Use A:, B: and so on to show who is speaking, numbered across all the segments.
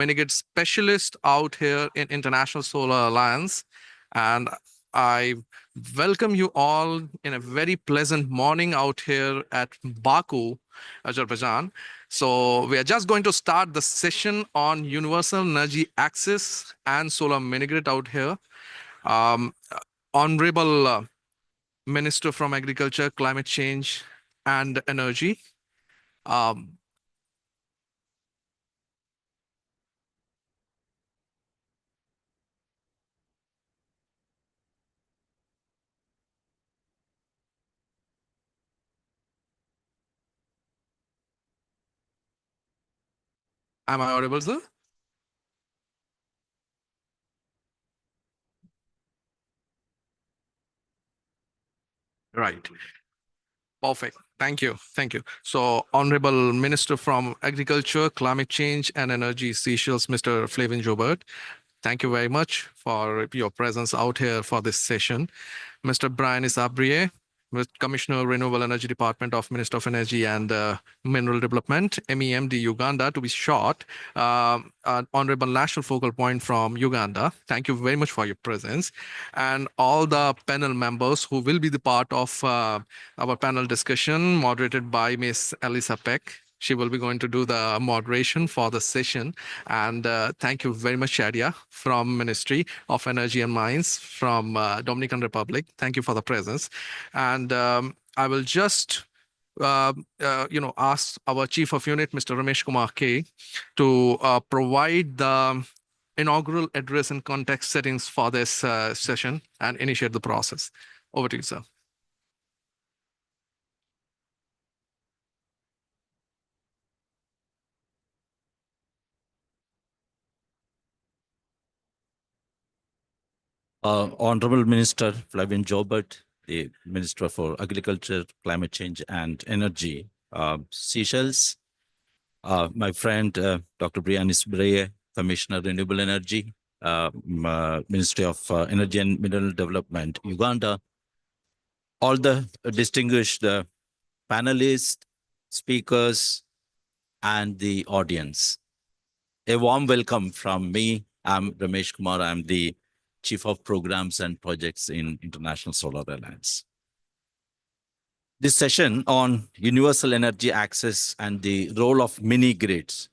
A: Renegade specialist out here in International Solar Alliance. And I welcome you all in a very pleasant morning out here at Baku, Azerbaijan. So we are just going to start the session on universal energy access and solar mini grid out here. Um, Honorable Minister from Agriculture, Climate Change and Energy. Um, am I audible, sir? Right. Perfect. Thank you. Thank you. So, Honorable Minister from Agriculture, Climate Change and Energy, Seychelles, Mr. Flavin Jobert, thank you very much for your presence out here for this session. Mr. Brian Isabrier, Commissioner, Renewable Energy Department of Minister of Energy and Mineral Development, MEMD Uganda, to be short, an Honorable National Focal Point from Uganda. Thank you very much for your presence. And all the panel members who will be the part of our panel discussion, moderated by Ms. Elisa Peck. She will be going to do the moderation for the session. And thank you very much, Shadia, from Ministry of Energy and Mines from Dominican Republic. Thank you for the presence. And I will just ask our Chief of Unit, Mr. Ramesh Kumar K, to provide the inaugural address and context settings for this session and initiate the process. Over to you, sir.
B: Honorable Minister Flavin Jobert, the Minister for Agriculture, Climate Change and Energy, Seychelles, my friend Dr. Brian Isbraye, Commissioner Renewable Energy, Ministry of Energy and Mineral Development, Uganda, all the distinguished panelists, speakers, and the audience. A warm welcome from me. I'm Ramesh Kumar. I'm the Chief of Programs and Projects in International Solar Alliance. This session on universal energy access and the role of mini grids,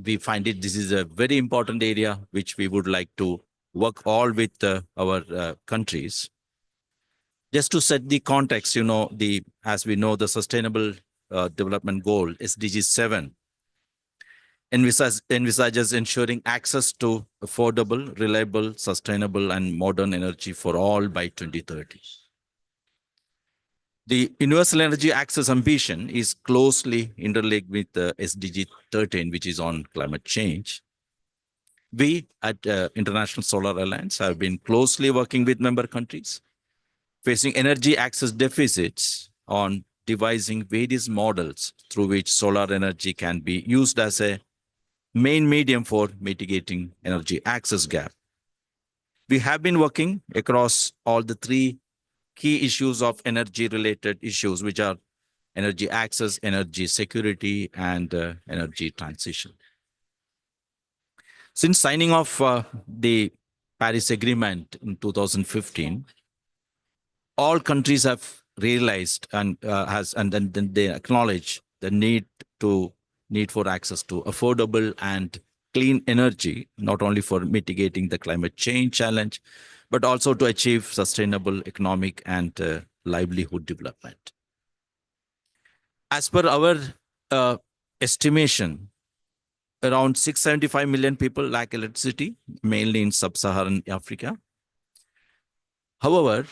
B: we find this is a very important area which we would like to work all with our countries. Just to set the context, as we know, the Sustainable Development Goal, SDG 7, envisages ensuring access to affordable, reliable, sustainable, and modern energy for all by 2030. The universal energy access ambition is closely interlinked with the SDG 13, which is on climate change. We at International Solar Alliance have been closely working with member countries facing energy access deficits on devising various models through which solar energy can be used as a main medium for mitigating energy access gap. We have been working across all the three key issues of energy-related issues, which are energy access, energy security, and energy transition. Since signing off the Paris Agreement in 2015, all countries have realized and then they acknowledge the need for access to affordable and clean energy, not only for mitigating the climate change challenge, but also to achieve sustainable economic and livelihood development. As per our estimation, around 675 million people lack electricity, mainly in sub-Saharan Africa. However,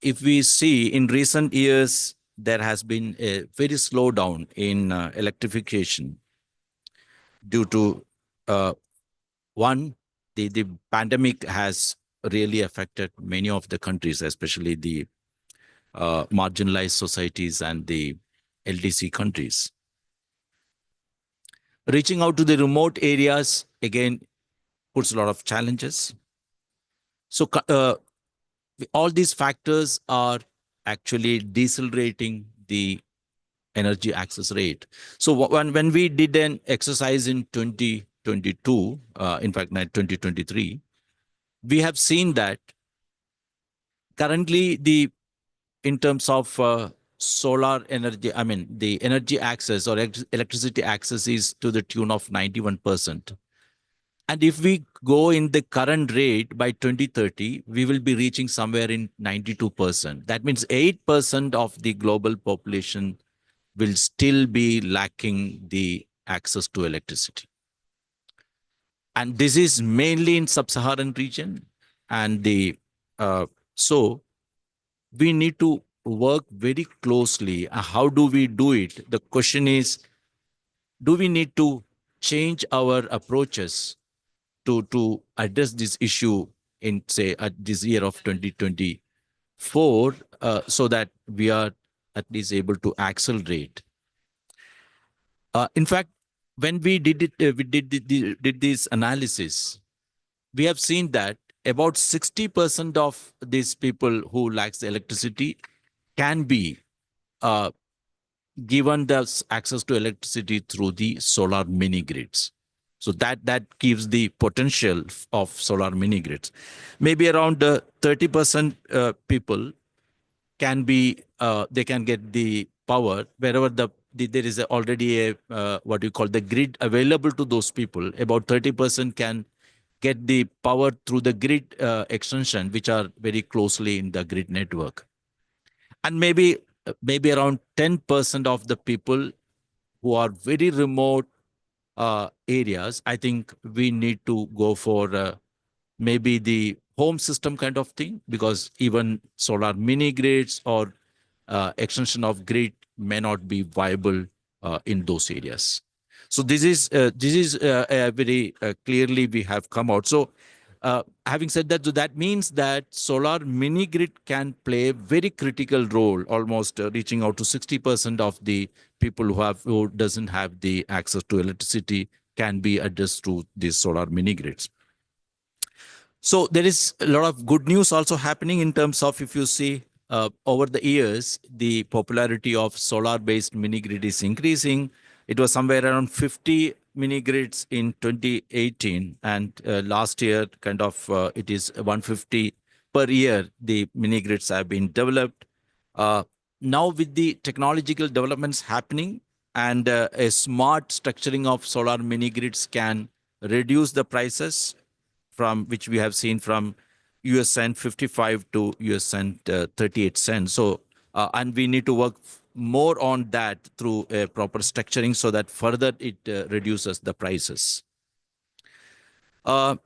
B: if we see in recent years, there has been a very slowdown in electrification due to one, the pandemic has really affected many of the countries, especially the marginalized societies and the LDC countries. Reaching out to the remote areas, again, puts a lot of challenges. So all these factors are actually decelerating the energy access rate. So when we did an exercise in 2022, in fact, 2023, we have seen that currently in terms of solar energy, I mean, the energy access or electricity access is to the tune of 91%. And if we go in the current rate by 2030, we will be reaching somewhere in 92%. That means 8% of the global population will still be lacking the access to electricity. And this is mainly in sub-Saharan region. And so we need to work very closely. How do we do it? The question is, do we need to change our approaches to address this issue in, say, this year of 2024, so that we are at least able to accelerate? In fact, when we did this analysis, we have seen that about 60% of these people who lacks electricity can be given the access to electricity through the solar mini grids. So that gives the potential of solar mini grids. Maybe around 30% people can be they can get the power wherever there is already a what you call the grid available to those people. About 30% can get the power through the grid extension, which are very closely in the grid network. And maybe around 10% of the people who are very remote areas, I think we need to go for maybe the home system kind of thing, because even solar mini grids or extension of grid may not be viable in those areas. So this is very clearly we have come out. So having said that, so that means that solar mini grid can play a very critical role, almost reaching out to 60% of the people who doesn't have the access to electricity can be addressed through these solar mini grids. So there is a lot of good news also happening in terms of, if you see over the years, the popularity of solar-based mini grid is increasing. It was somewhere around 50 mini grids in 2018, and last year kind of it is 150 per year. The mini grids have been developed. Now with the technological developments happening and a smart structuring of solar mini grids can reduce the prices from which we have seen from US cent 55 to US cent 38 cents. So, and we need to work more on that through a proper structuring so that further it reduces the prices. Now,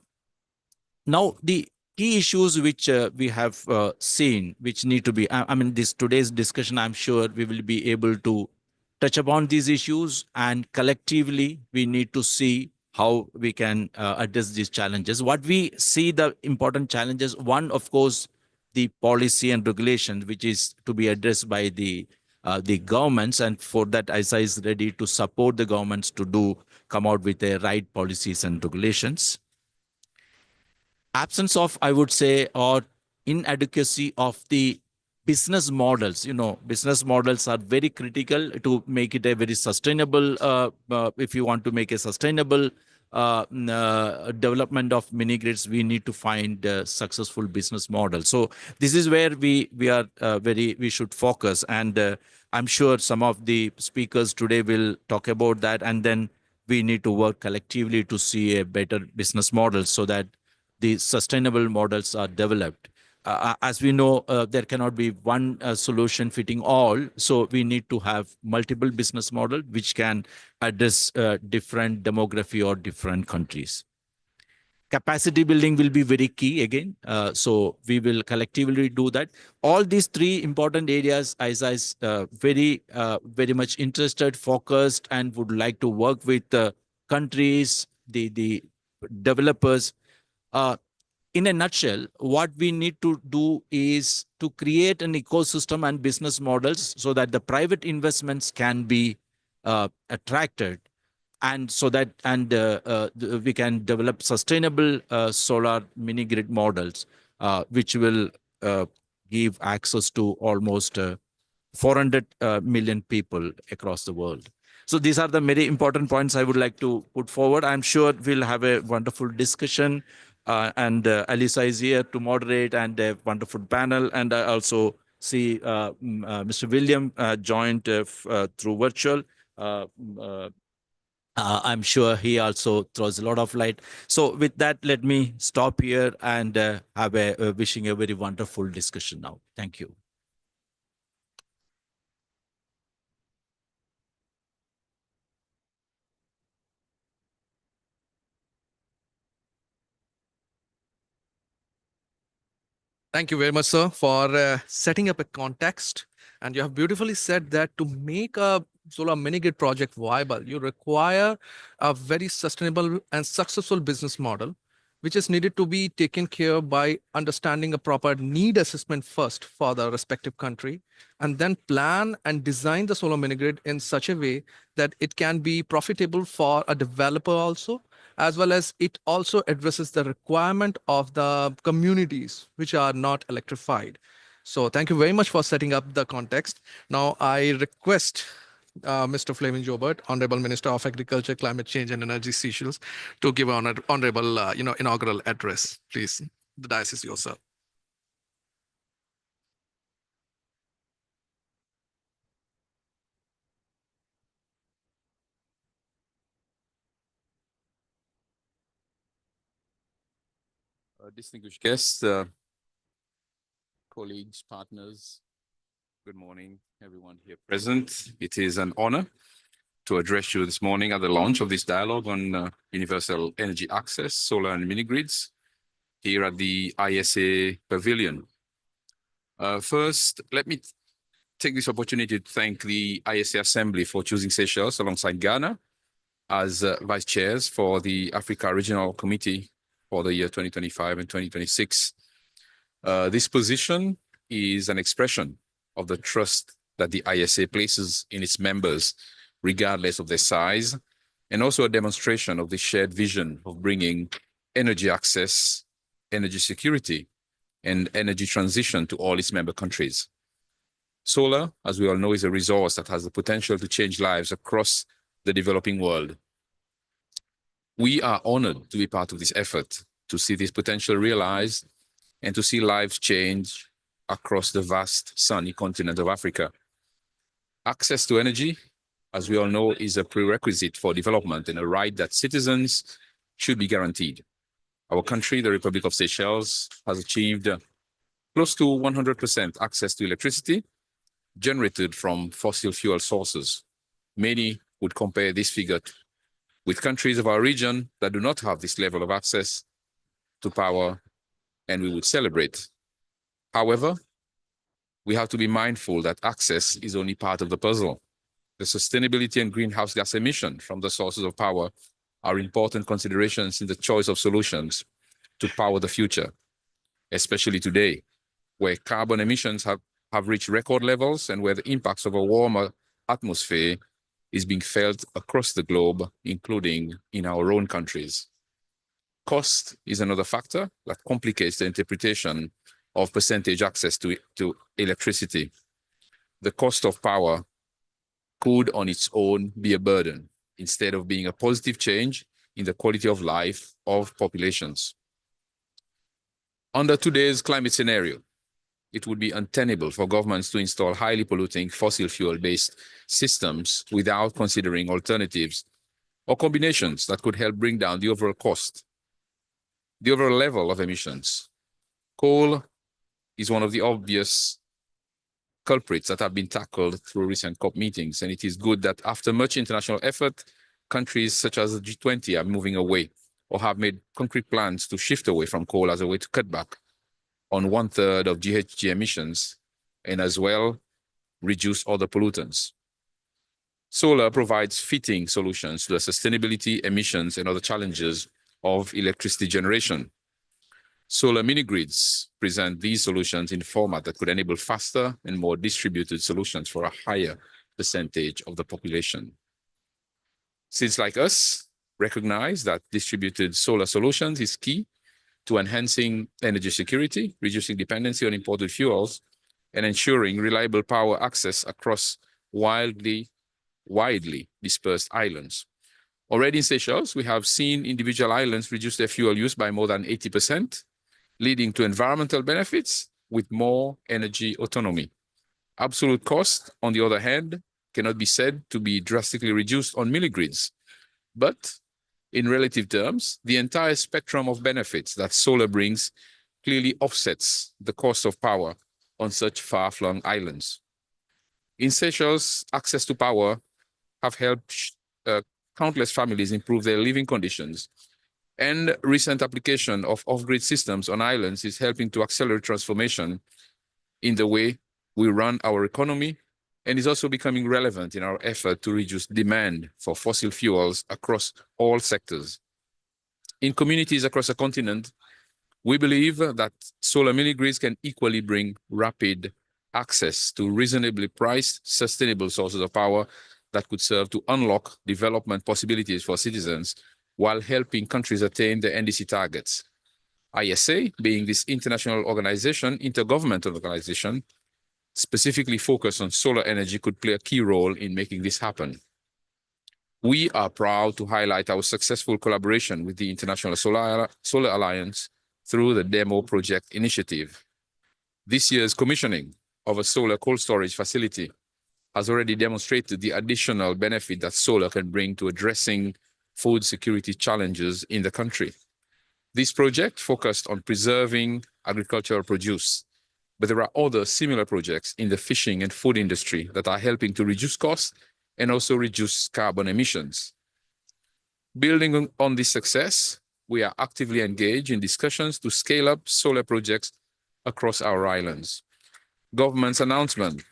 B: the key issues which we have seen, which need to be, I mean, today's discussion, I'm sure we will be able to touch upon these issues, and collectively we need to see how we can address these challenges. What we see the important challenges, one, of course, the policy and regulation, which is to be addressed by the governments, and for that ISA is ready to support the governments to come out with the right policies and regulations. Absence of, I would say, or inadequacy of the business models. Business models are very critical to make it a very sustainable, if you want to make a sustainable development of mini grids, we need to find successful business models. So this is where we should focus. And I'm sure some of the speakers today will talk about that. And then we need to work collectively to see a better business model so that the sustainable models are developed. As we know, there cannot be one solution fitting all. So we need to have multiple business models which can address different demography or different countries. Capacity building will be very key again. So we will collectively do that. All these three important areas, ISA is very much interested, focused, and would like to work with countries, the developers. In a nutshell, what we need to do is to create an ecosystem and business models so that the private investments can be attracted, and so that we can develop sustainable solar mini grid models, which will give access to almost 400 million people across the world. So these are the very important points I would like to put forward. I'm sure we'll have a wonderful discussion. And Alisa is here to moderate and a wonderful panel. And I also see Mr. William joined through virtual. Uh, mm, I'm sure he also throws a lot of light. So with that, let me stop here and have a wishing a very wonderful discussion now. Thank you.
A: Thank you very much, sir, for setting up a context. And you have beautifully said that to make a solar mini grid project viable, you require a very sustainable and successful business model, which is needed to be taken care by understanding a proper need assessment first for the respective country, and then plan and design the solar mini grid in such a way that it can be profitable for a developer also, as well as it also addresses the requirement of the communities which are not electrified. So thank you very much for setting up the context. Now I request Mr. Flavin Jobert, Honorable Minister of Agriculture, Climate Change and Energy, Seychelles, to give an honorable, inaugural address. Please, the dais is yours, sir.
C: Distinguished guests, colleagues, partners, good morning, everyone here present. It is an honor to address you this morning at the launch of this dialogue on universal energy access, solar and mini grids here at the ISA Pavilion. First, let me take this opportunity to thank the ISA Assembly for choosing Seychelles alongside Ghana as vice chairs for the Africa Regional Committee for the year 2025 and 2026. This position is an expression of the trust that the ISA places in its members, regardless of their size, and also a demonstration of the shared vision of bringing energy access, energy security, and energy transition to all its member countries. Solar, as we all know, is a resource that has the potential to change lives across the developing world. We are honored to be part of this effort, to see this potential realized and to see lives change across the vast sunny continent of Africa. Access to energy, as we all know, is a prerequisite for development and a right that citizens should be guaranteed. Our country, the Republic of Seychelles, has achieved close to 100% access to electricity generated from fossil fuel sources. Many would compare this figure with countries of our region that do not have this level of access to power, and we would celebrate. However, we have to be mindful that access is only part of the puzzle. The sustainability and greenhouse gas emission from the sources of power are important considerations in the choice of solutions to power the future, especially today, where carbon emissions have reached record levels and where the impacts of a warmer atmosphere is being felt across the globe, including in our own countries. Cost is another factor that complicates the interpretation of percentage access to electricity. The cost of power could on its own be a burden instead of being a positive change in the quality of life of populations. Under today's climate scenario, it would be untenable for governments to install highly polluting fossil fuel-based systems without considering alternatives or combinations that could help bring down the overall cost, the overall level of emissions. Coal is one of the obvious culprits that have been tackled through recent COP meetings, and it is good that after much international effort, countries such as the G20 are moving away or have made concrete plans to shift away from coal as a way to cut back on 1/3 of GHG emissions and as well reduce other pollutants. Solar provides fitting solutions to the sustainability, emissions, and other challenges of electricity generation. Solar mini grids present these solutions in a format that could enable faster and more distributed solutions for a higher percentage of the population. Since, like us, recognize that distributed solar solutions is key to enhancing energy security, reducing dependency on imported fuels, and ensuring reliable power access across widely widely dispersed islands. Already in Seychelles, we have seen individual islands reduce their fuel use by more than 80%, leading to environmental benefits with more energy autonomy. Absolute cost, on the other hand, cannot be said to be drastically reduced on mini-grids. But in relative terms, the entire spectrum of benefits that solar brings clearly offsets the cost of power on such far-flung islands. In Seychelles, access to power have helped countless families improve their living conditions. And recent application of off-grid systems on islands is helping to accelerate transformation in the way we run our economy, and is also becoming relevant in our effort to reduce demand for fossil fuels across all sectors. In communities across the continent, we believe that solar mini-grids can equally bring rapid access to reasonably priced, sustainable sources of power that could serve to unlock development possibilities for citizens while helping countries attain their NDC targets. ISA, being this international organization, intergovernmental organization, specifically focused on solar energy, could play a key role in making this happen. We are proud to highlight our successful collaboration with the International Solar Alliance through the Demo Project initiative. This year's commissioning of a solar cold storage facility has already demonstrated the additional benefit that solar can bring to addressing food security challenges in the country. This project focused on preserving agricultural produce, but there are other similar projects in the fishing and food industry that are helping to reduce costs and also reduce carbon emissions. Building on this success, we are actively engaged in discussions to scale up solar projects across our islands. Government's announcement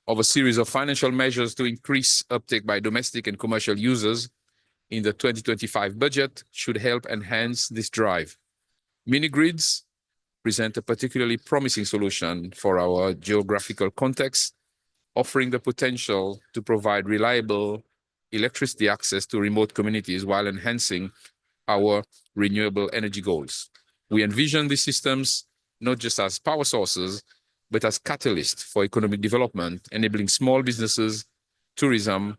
C: of a series of financial measures to increase uptake by domestic and commercial users in the 2025 budget should help enhance this drive. Mini-grids present a particularly promising solution for our geographical context, offering the potential to provide reliable electricity access to remote communities while enhancing our renewable energy goals. We envision these systems not just as power sources, but as catalysts for economic development, enabling small businesses, tourism,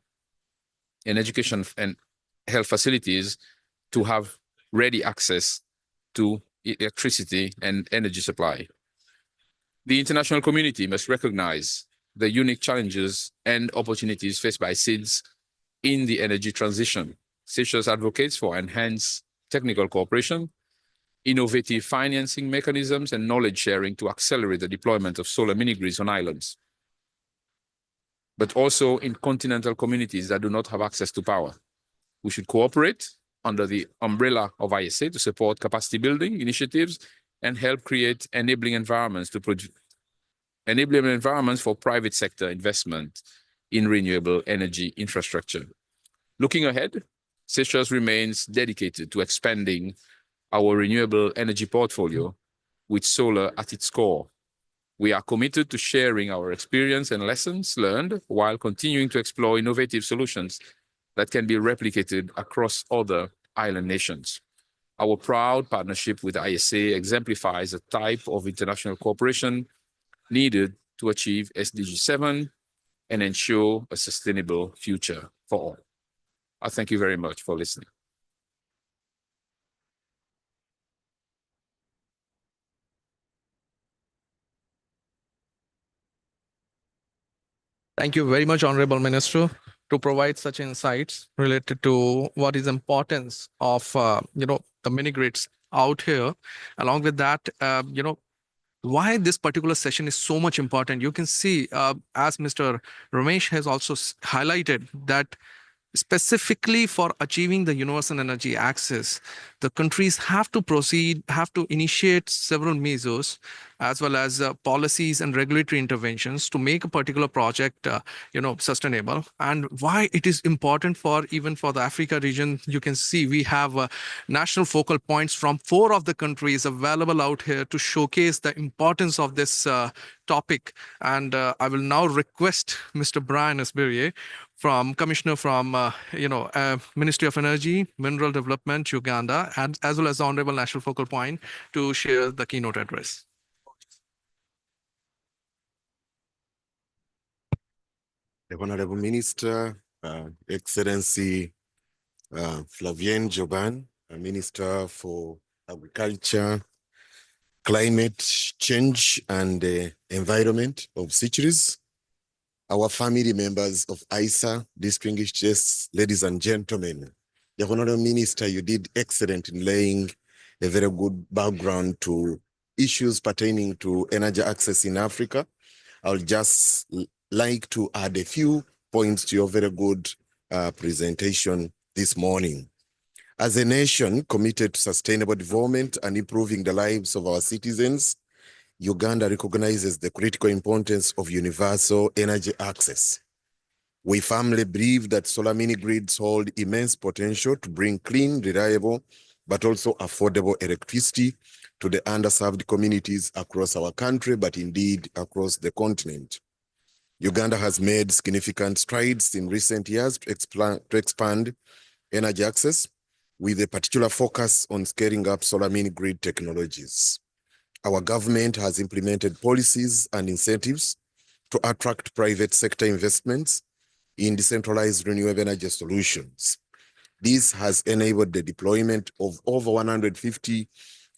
C: and education and health facilities to have ready access to electricity and energy supply. The international community must recognize the unique challenges and opportunities faced by SIDS in the energy transition. Seychelles advocates for enhanced technical cooperation, innovative financing mechanisms, and knowledge sharing to accelerate the deployment of solar mini-grids on islands, but also in continental communities that do not have access to power. We should cooperate under the umbrella of ISA to support capacity building initiatives and help create enabling environments for private sector investment in renewable energy infrastructure. Looking ahead, Seychelles remains dedicated to expanding our renewable energy portfolio with solar at its core. We are committed to sharing our experience and lessons learned while continuing to explore innovative solutions that can be replicated across other island nations. Our proud partnership with ISA exemplifies a type of international cooperation needed to achieve SDG 7 and ensure a sustainable future for all. I thank you very much for listening.
A: Thank you very much, Honorable Minister, to provide such insights related to what is importance of the mini grids out here. Along with that, why this particular session is so much important. You can see, as Mr. Ramesh has also highlighted, that specifically for achieving the universal energy access, the countries have to initiate several measures as well as policies and regulatory interventions to make a particular project sustainable. And why it is important for even for the Africa region, you can see we have national focal points from 4 of the countries available out here to showcase the importance of this topic. And I will now request Mr. Brian Esberier, Commissioner from Ministry of Energy, Mineral Development, Uganda, and as well as the Honorable National Focal Point, to share the keynote address.
D: The Honorable Minister, Excellency Flavien Joban, Minister for Agriculture, Climate Change and Environment of Seychelles, our family members of ISA, distinguished guests, ladies and gentlemen. The Honorable Minister, you did excellent in laying a very good background to issues pertaining to energy access in Africa. I would just like to add a few points to your very good presentation this morning. As a nation committed to sustainable development and improving the lives of our citizens, Uganda recognizes the critical importance of universal energy access. We firmly believe that solar mini grids hold immense potential to bring clean, reliable, but also affordable electricity to the underserved communities across our country, but indeed across the continent. Uganda has made significant strides in recent years to expand energy access, with a particular focus on scaling up solar mini grid technologies. Our government has implemented policies and incentives to attract private sector investments in decentralized renewable energy solutions. This has enabled the deployment of over 150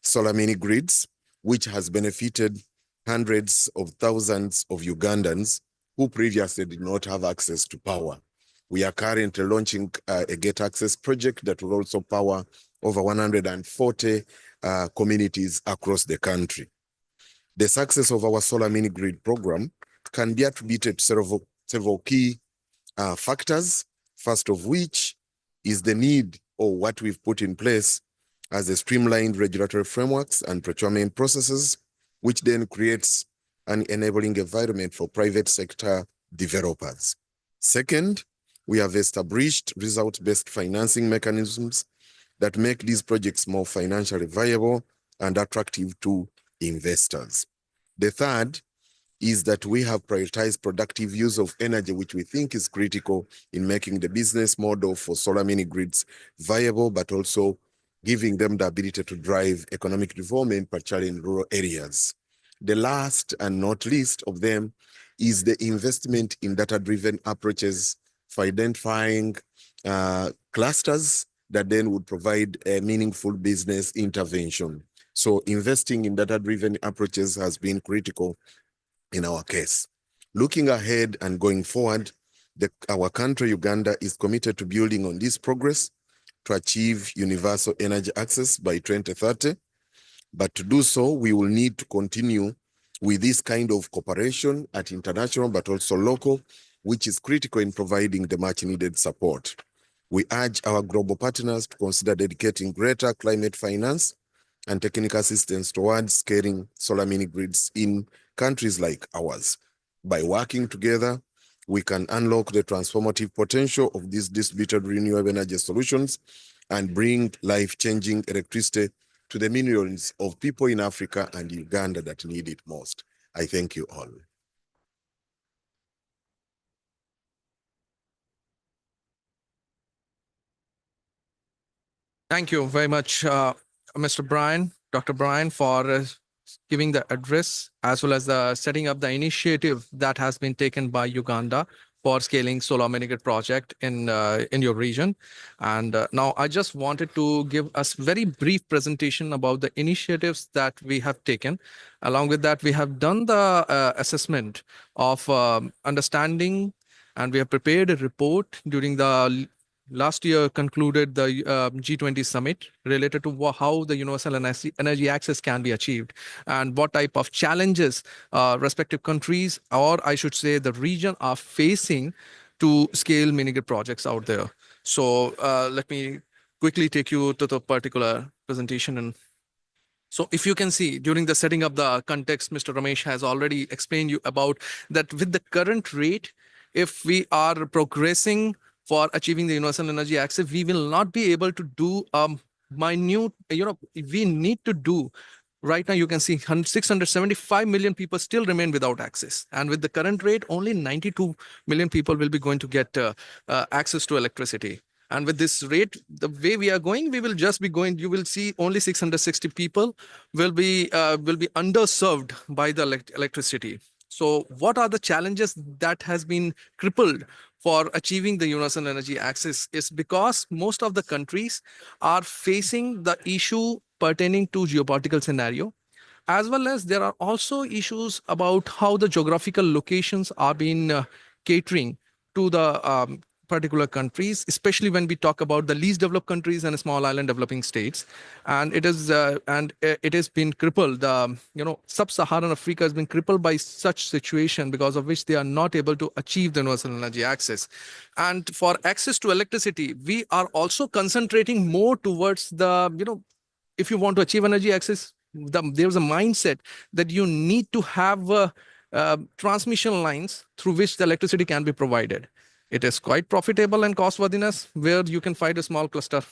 D: solar mini grids, which has benefited hundreds of thousands of Ugandans who previously did not have access to power. We are currently launching a Get Access project that will also power over 140 communities across the country. The success of our solar mini grid program can be attributed to several key factors, first of which is the need, or what we've put in place as a streamlined regulatory frameworks and procurement processes, which then creates an enabling environment for private sector developers. Second, we have established result-based financing mechanisms that make these projects more financially viable and attractive to investors. The third is that we have prioritized productive use of energy, which we think is critical in making the business model for solar mini grids viable, but also giving them the ability to drive economic development, particularly in rural areas. The last and not least of them is the investment in data-driven approaches for identifying clusters that then would provide a meaningful business intervention. So investing in data-driven approaches has been critical in our case. Looking ahead and going forward, our country, Uganda, is committed to building on this progress to achieve universal energy access by 2030. But to do so, we will need to continue with this kind of cooperation at international, but also local, which is critical in providing the much needed support. We urge our global partners to consider dedicating greater climate finance and technical assistance towards scaling solar mini grids in countries like ours. By working together, we can unlock the transformative potential of these distributed renewable energy solutions and bring life-changing electricity to the millions of people in Africa and Uganda that need it most. I thank you all.
A: Thank you very much, Mr. Brian, Dr. Brian, for giving the address as well as the setting up the initiative that has been taken by Uganda for scaling solar mini grid project in your region. And now I just wanted to give us very brief presentation about the initiatives that we have taken. Along with that, we have done the assessment of understanding, and we have prepared a report during the last year concluded the G20 summit related to how the universal energy access can be achieved and what type of challenges respective countries, or I should say the region, are facing to scale mini grid projects out there. So let me quickly take you to the particular presentation. And so if you can see during the setting up the context, Mr. Ramesh has already explained you about that with the current rate, if we are progressing for achieving the universal energy access, we will not be able to do minute, we need to do. Right now, you can see 675 million people still remain without access. And with the current rate, only 92 million people will be going to get access to electricity. And with this rate, the way we are going, we will just be going, you will see only 660 people will be underserved by the electricity. So what are the challenges that has been crippled for achieving the universal energy access is because most of the countries are facing the issue pertaining to geopolitical scenario, as well as there are also issues about how the geographical locations are being catering to the particular countries, especially when we talk about the least developed countries and small island developing states. And it has been crippled. Sub-Saharan Africa has been crippled by such situation, because of which they are not able to achieve the universal energy access. And for access to electricity, we are also concentrating more towards if you want to achieve energy access, there's a mindset that you need to have transmission lines through which the electricity can be provided. It is quite profitable and cost worthiness where you can find a small cluster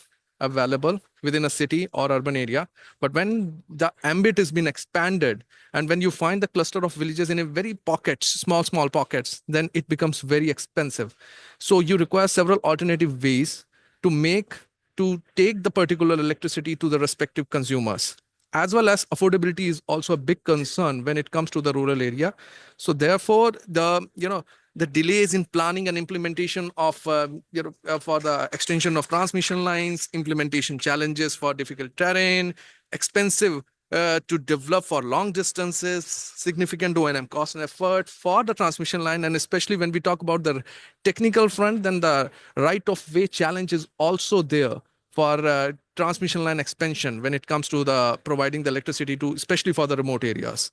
A: available within a city or urban area. But when the ambit has been expanded and when you find the cluster of villages in a very pockets, small pockets, then it becomes very expensive. So you require several alternative ways to take the particular electricity to the respective consumers, as well as affordability is also a big concern when it comes to the rural area. So therefore the delays in planning and implementation of for the extension of transmission lines, implementation challenges for difficult terrain, expensive to develop for long distances, significant O&M cost and effort for the transmission line. And especially when we talk about the technical front, then the right of way challenge is also there for transmission line expansion when it comes to the providing the electricity to, especially for the remote areas.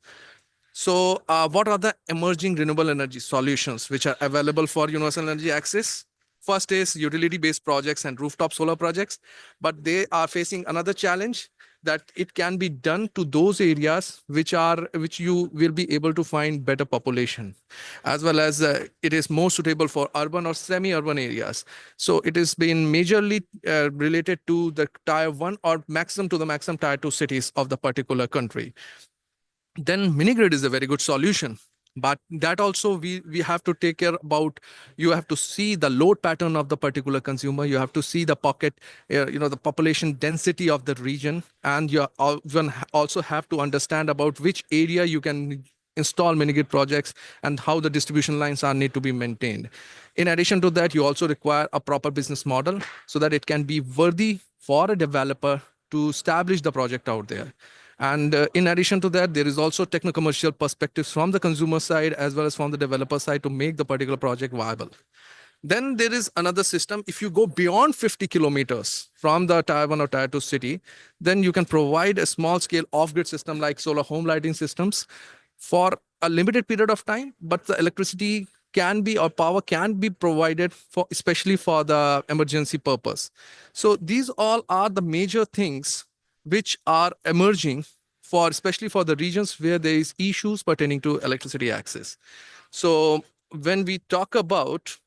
A: So what are the emerging renewable energy solutions which are available for universal energy access? First is utility-based projects and rooftop solar projects, but they are facing another challenge, that it can be done to those areas which you will be able to find better population, as well as it is more suitable for urban or semi-urban areas. So it has been majorly related to the tier 1 or maximum to the maximum tier 2 cities of the particular country. Then mini grid is a very good solution, but that also we have to take care about. You have to see the load pattern of the particular consumer, you have to see the pocket, the population density of the region, and you also have to understand about which area you can install mini grid projects and how the distribution lines are need to be maintained. In addition to that, you also require a proper business model so that it can be worthy for a developer to establish the project out there. And in addition to that, there is also techno-commercial perspectives from the consumer side as well as from the developer side to make the particular project viable. Then there is another system. If you go beyond 50 kilometers from the tier 1 or tier 2 city, then you can provide a small scale off-grid system like solar home lighting systems for a limited period of time, but the electricity can be or power can be provided for, especially for the emergency purpose. So these all are the major things which are emerging for, especially for the regions where there is issues pertaining to electricity access. So when we talk about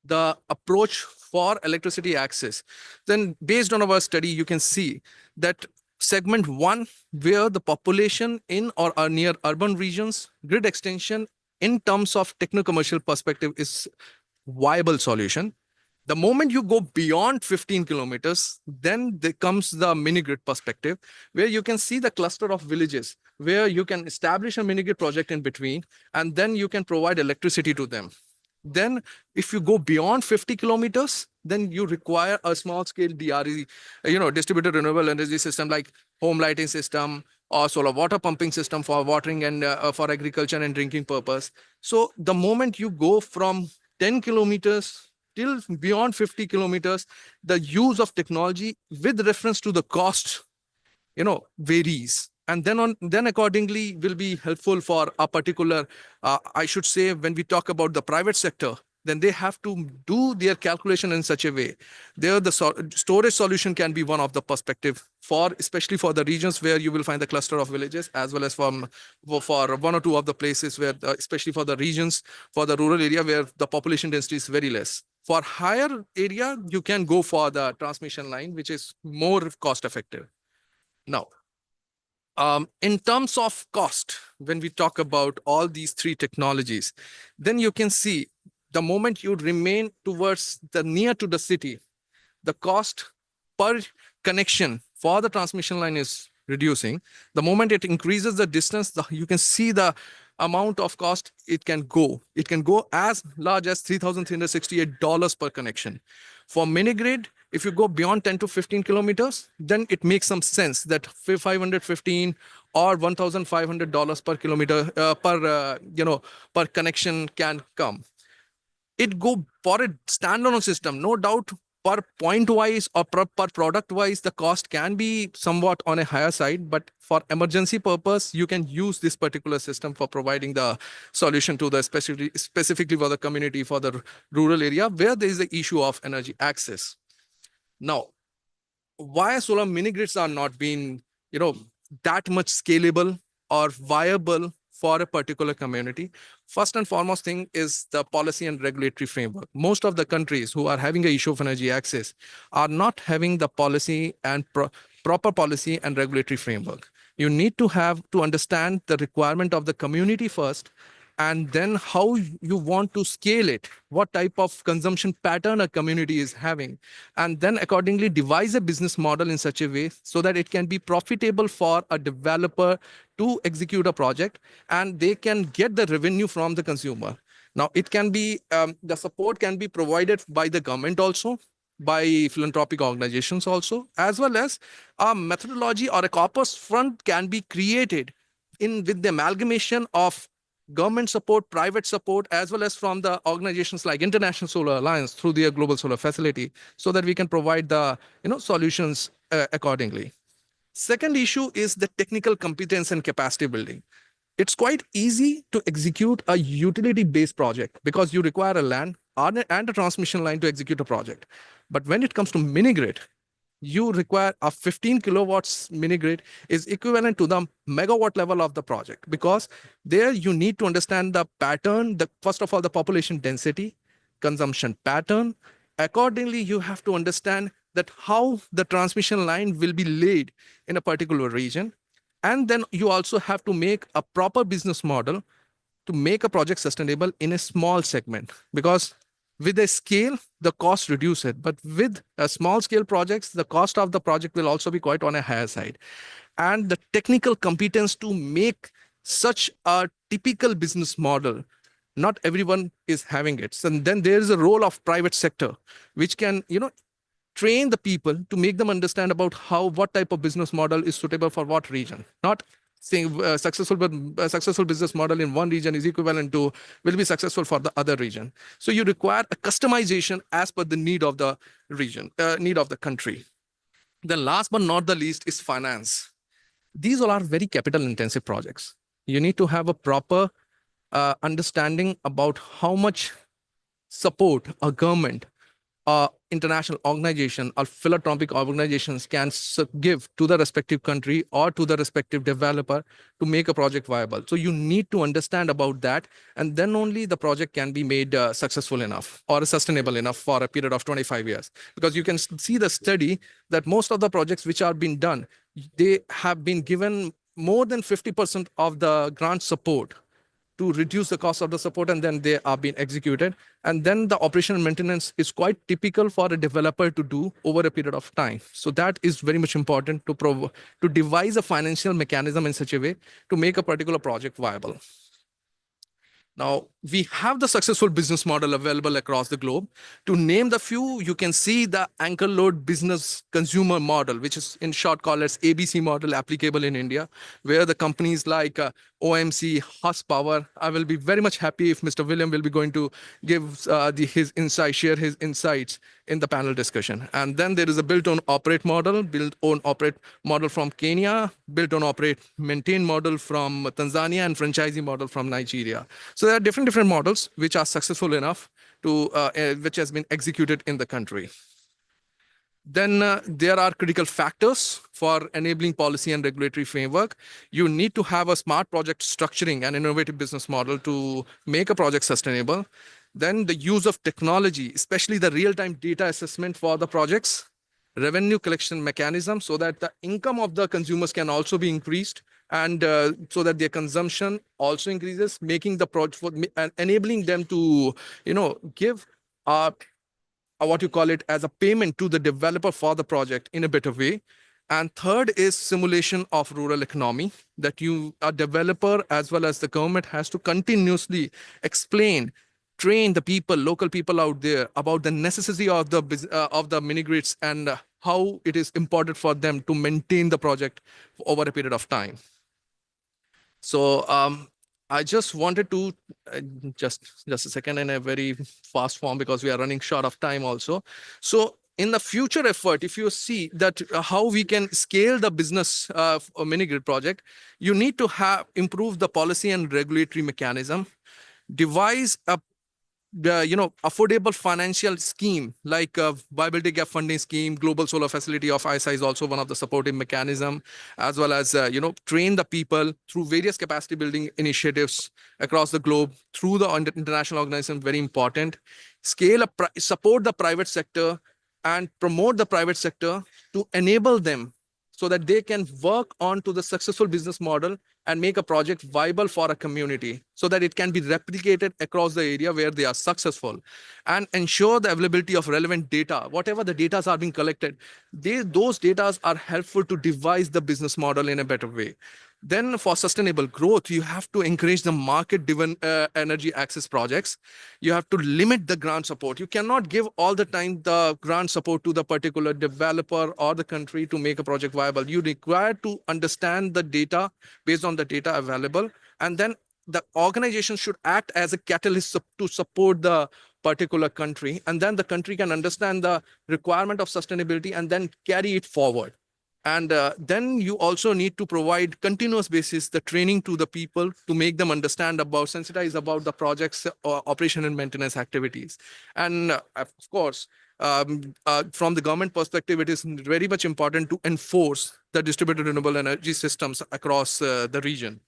A: the approach for electricity access, then based on our study, you can see that segment 1, where the population in or are near urban regions, grid extension in terms of techno-commercial perspective is viable solution. The moment you go beyond 15 kilometers, then there comes the mini grid perspective, where you can see the cluster of villages, where you can establish a mini grid project in between, and then you can provide electricity to them. Then if you go beyond 50 kilometers, then you require a small scale DRE, distributed renewable energy system like home lighting system or solar water pumping system for watering and for agriculture and drinking purpose. So the moment you go from 10 kilometers till beyond 50 kilometers, the use of technology with reference to the cost, varies. And then accordingly will be helpful for a particular, I should say, when we talk about the private sector, then they have to do their calculation in such a way. There, the storage solution can be one of the perspective for, especially for the regions where you will find the cluster of villages, as well as for one or two of the places where, especially for the regions, for the rural area where the population density is very less. For higher area, you can go for the transmission line, which is more cost effective. Now, in terms of cost, when we talk about all these three technologies, then you can see the moment you remain towards the near to the city, the cost per connection for the transmission line is reducing. The moment it increases the distance, you can see the amount of cost it can go. It can go as large as $3,368 per connection. For mini grid, if you go beyond 10 to 15 kilometers, then it makes some sense that 515 or $1,500 per kilometer per connection can come. It go for a standalone system, no doubt. Per point wise or per product wise, the cost can be somewhat on a higher side, but for emergency purpose, you can use this particular system for providing the solution to the specifically for the community, for the rural area where there is the issue of energy access. Now, why solar mini grids are not being, that much scalable or viable for a particular community? First and foremost thing is the policy and regulatory framework. Most of the countries who are having an issue of energy access are not having the policy and proper policy and regulatory framework. You need to have to understand the requirement of the community first, and then how you want to scale it, what type of consumption pattern a community is having, and then accordingly devise a business model in such a way so that it can be profitable for a developer to execute a project and they can get the revenue from the consumer. Now, it can be, the support can be provided by the government also, by philanthropic organizations also, as well as a methodology or a corpus fund can be created with the amalgamation of government support, private support, as well as from the organizations like International Solar Alliance through their Global Solar Facility, so that we can provide the solutions accordingly. Second issue is the technical competence and capacity building. It's quite easy to execute a utility-based project because you require a land and a transmission line to execute a project. But when it comes to mini grid, you require a 15 kilowatts mini grid is equivalent to the megawatt level of the project, because there you need to understand the pattern, first of all, the population density, consumption pattern. Accordingly, you have to understand that how the transmission line will be laid in a particular region. And then you also have to make a proper business model to make a project sustainable in a small segment, because with a scale, the cost reduce it. But with a small scale projects, the cost of the project will also be quite on a higher side. And the technical competence to make such a typical business model, not everyone is having it. So then there is a role of private sector, which can, train the people to make them understand about what type of business model is suitable for what region. Not saying successful business model in one region is equivalent to will be successful for the other region. So you require a customization as per the need of the region, need of the country. Then last but not the least is finance. These all are very capital intensive projects. You need to have a proper understanding about how much support a government, international organization or philanthropic organizations can give to the respective country or to the respective developer to make a project viable. So you need to understand about that, and then only the project can be made successful enough or sustainable enough for a period of 25 years. Because you can see the study that most of the projects which are being done, they have been given more than 50% of the grant support to reduce the cost of the support, and then they are being executed. And then the operation and maintenance is quite typical for a developer to do over a period of time. So that is very much important to devise a financial mechanism in such a way to make a particular project viable. Now, we have the successful business model available across the globe. To name the few, you can see the anchor load business consumer model, which is in short called as ABC model, applicable in India, where the companies like OMC, Huspower. I will be very much happy if Mr. William will be going to give share his insights in the panel discussion. And then there is a build, own, operate model, build, own, operate model from Kenya, build, own, operate, maintain model from Tanzania, and franchisee model from Nigeria. So there are different models which are successful enough to, which has been executed in the country. Then there are critical factors for enabling policy and regulatory framework. You need to have a smart project structuring and innovative business model to make a project sustainable. Then the use of technology, especially the real-time data assessment for the projects, revenue collection mechanism, so that the income of the consumers can also be increased, and so that their consumption also increases, making the project and enabling them to, give what you call it as a payment to the developer for the project in a better way. And third is simulation of rural economy, that you, a developer as well as the government, has to continuously explain, train the people, local people out there about the necessity of of the mini grids and how it is important for them to maintain the project over a period of time. So I just wanted to just a second in a very fast form because we are running short of time also. So in the future effort, if you see that how we can scale the business mini grid project, you need to have improve the policy and regulatory mechanism, devise a affordable financial scheme like viability gap funding scheme. Global solar facility of ISA is also one of the supportive mechanism, as well as train the people through various capacity building initiatives across the globe through the international organization. Very important. Scale up, support the private sector and promote the private sector to enable them so that they can work on to the successful business model and make a project viable for a community so that it can be replicated across the area where they are successful, and ensure the availability of relevant data. Whatever the data are being collected, those data are helpful to devise the business model in a better way. Then for sustainable growth, you have to encourage the market-driven energy access projects. You have to limit the grant support. You cannot give all the time the grant support to the particular developer or the country to make a project viable. You require to understand the data based on the data available, and then the organization should act as a catalyst to support the particular country, and then the country can understand the requirement of sustainability and then carry it forward. And then you also need to provide continuous basis the training to the people to make them understand about, sensitize about the project's operation and maintenance activities. And of course, from the government perspective, it is very much important to enforce the distributed renewable energy systems across the region.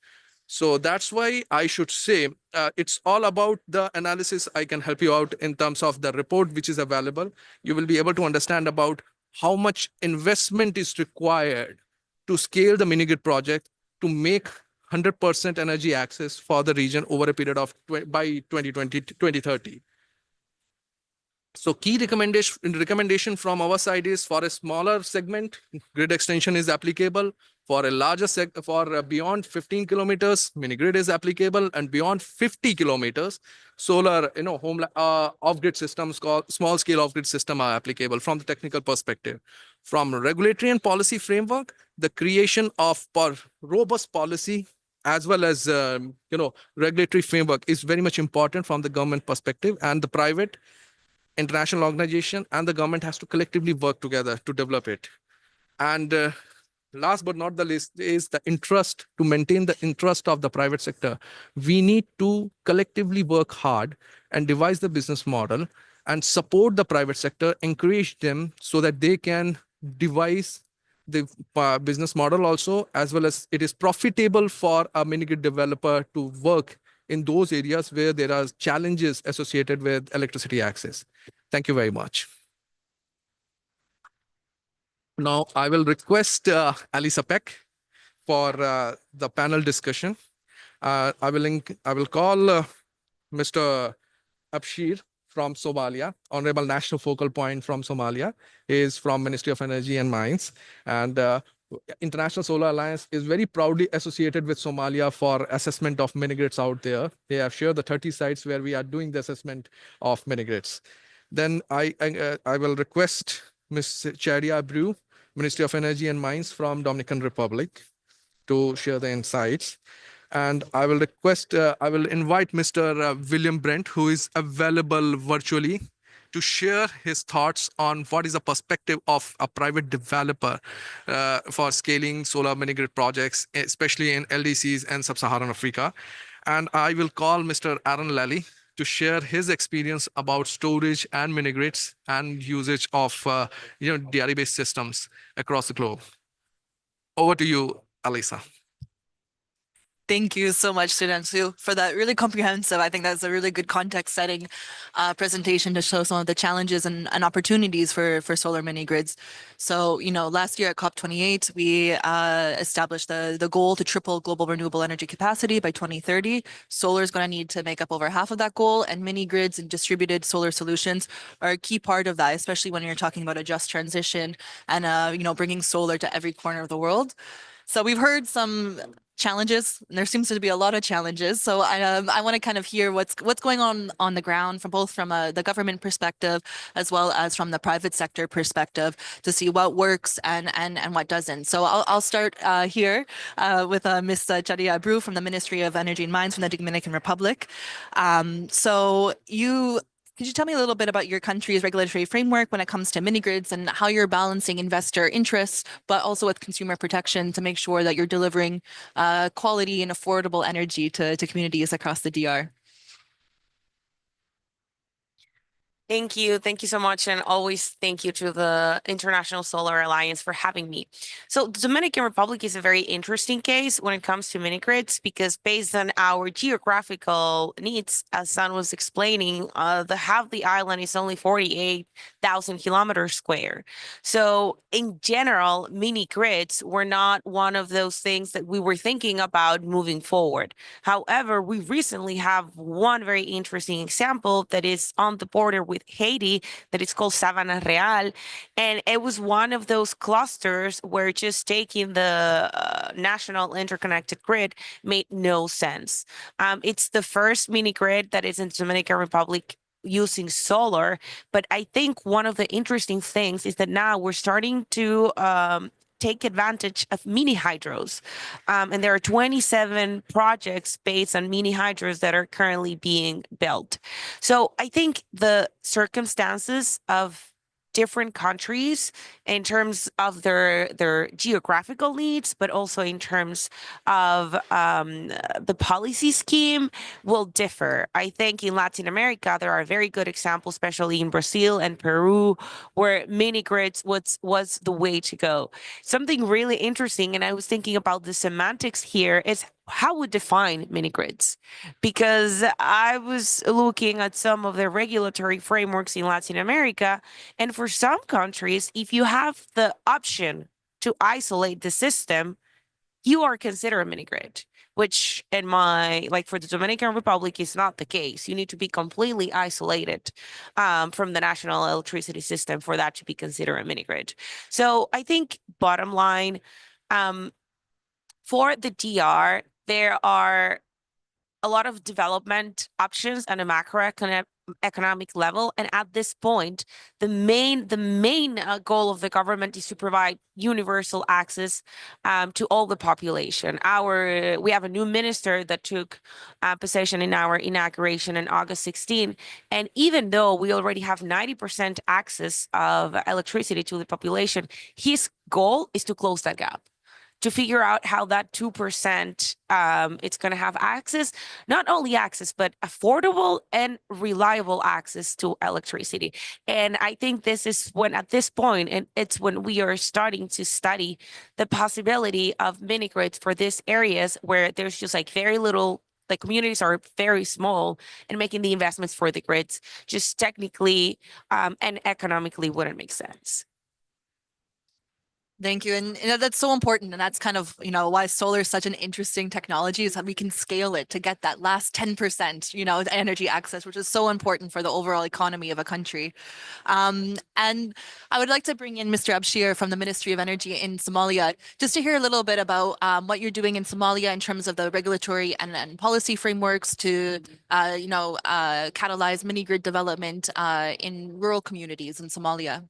A: So that's why I should say it's all about the analysis. I can help you out in terms of the report which is available. You will be able to understand about how much investment is required to scale the mini grid project to make 100% energy access for the region over a period of by 2020 to 2030. So key recommendation from our side is, for a smaller segment, grid extension is applicable. For a larger for beyond 15 kilometers, mini grid is applicable, and beyond 50 kilometers, solar, home off-grid systems called small scale off-grid system are applicable from the technical perspective. From regulatory and policy framework, the creation of robust policy as well as regulatory framework is very much important from the government perspective, and the private, international organization and the government has to collectively work together to develop it. And last but not the least is the interest, to maintain the interest of the private sector. We need to collectively work hard and devise the business model and support the private sector, encourage them so that they can devise the business model also, as well as it is profitable for a mini grid developer to work in those areas where there are challenges associated with electricity access. Thank you very much. Now I will request Alisa Peck for the panel discussion. I will call Mr. Abshir from Somalia, Honorable National Focal Point from Somalia. He is from Ministry of Energy and Mines, and International Solar Alliance is very proudly associated with Somalia for assessment of mini grids out there. They have shared the 30 sites where we are doing the assessment of mini grids. Then I will request Ms. Charia Brew, Ministry of Energy and Mines from Dominican Republic, to share the insights. And I will invite Mr. William Brent, who is available virtually, to share his thoughts on what is the perspective of a private developer for scaling solar mini grid projects, especially in LDCs and Sub-Saharan Africa. And I will call Mr. Aaron Lally to share his experience about storage and mini grids and usage of DRE-based systems across the globe. Over to you, Alisa.
E: Thank you so much, Sudhanshu, for that really comprehensive. I think that's a really good context setting presentation to show some of the challenges and opportunities for solar mini grids. So, last year at COP28, we established the goal to triple global renewable energy capacity by 2030. Solar is going to need to make up over half of that goal, and mini grids and distributed solar solutions are a key part of that, especially when you're talking about a just transition and bringing solar to every corner of the world. So we've heard some challenges, and there seems to be a lot of challenges. So I want to kind of hear what's going on the ground from both from the government perspective as well as from the private sector perspective to see what works and what doesn't. So I'll start here with Ms. Chadia Abreu from the Ministry of Energy and Mines from the Dominican Republic. Could you tell me a little bit about your country's regulatory framework when it comes to mini grids and how you're balancing investor interests, but also with consumer protection to make sure that you're delivering quality and affordable energy to communities across the DR?
F: Thank you. Thank you so much. And always thank you to the International Solar Alliance for having me. So the Dominican Republic is a very interesting case when it comes to mini grids because based on our geographical needs, as San was explaining, the half the island is only 48,000 kilometers square. So in general, mini grids were not one of those things that we were thinking about moving forward. However, we recently have one very interesting example that is on the border with Haiti that is called Sabana Real. And it was one of those clusters where just taking the national interconnected grid made no sense. It's the first mini grid that is in Dominican Republic using solar. But I think one of the interesting things is that now we're starting to take advantage of mini hydros. And there are 27 projects based on mini hydros that are currently being built. So I think the circumstances of different countries in terms of their geographical needs, but also in terms of the policy scheme will differ. I think in Latin America, there are very good examples, especially in Brazil and Peru, where mini grids was the way to go. Something really interesting, and I was thinking about the semantics here, is how we define mini grids. Because I was looking at some of the regulatory frameworks in Latin America, and for some countries, if you have the option to isolate the system, you are considered a mini grid, which for the Dominican Republic is not the case. You need to be completely isolated from the national electricity system for that to be considered a mini grid. So I think bottom line, for the DR, there are a lot of development options on a macroeconomic level. And at this point, the main goal of the government is to provide universal access to all the population. We have a new minister that took possession in our inauguration in August 16. And even though we already have 90% access of electricity to the population, his goal is to close that gap, to figure out how that 2% it's going to have access, not only access, but affordable and reliable access to electricity. And I think this is at this point, and it's when we are starting to study the possibility of mini grids for these areas where there's just very little, the communities are very small, and making the investments for the grids just technically and economically wouldn't make sense.
E: Thank you. And that's so important. And that's kind of, why solar is such an interesting technology is that we can scale it to get that last 10%, energy access, which is so important for the overall economy of a country. And I would like to bring in Mr. Abshir from the Ministry of Energy in Somalia, just to hear a little bit about what you're doing in Somalia in terms of the regulatory and policy frameworks to, catalyze mini grid development in rural communities in Somalia.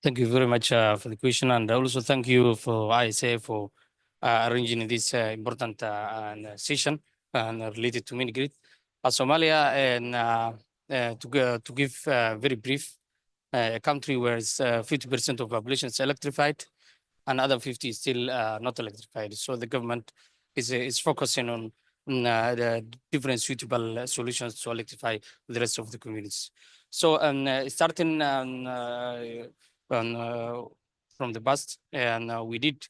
G: Thank you very much for the question, and also thank you for ISA for arranging this important session related to mini grid. Somalia, and to give very brief, a country where 50% of population is electrified, and other 50 is still not electrified. So the government is focusing on the different suitable solutions to electrify the rest of the communities. So starting from the past, and we did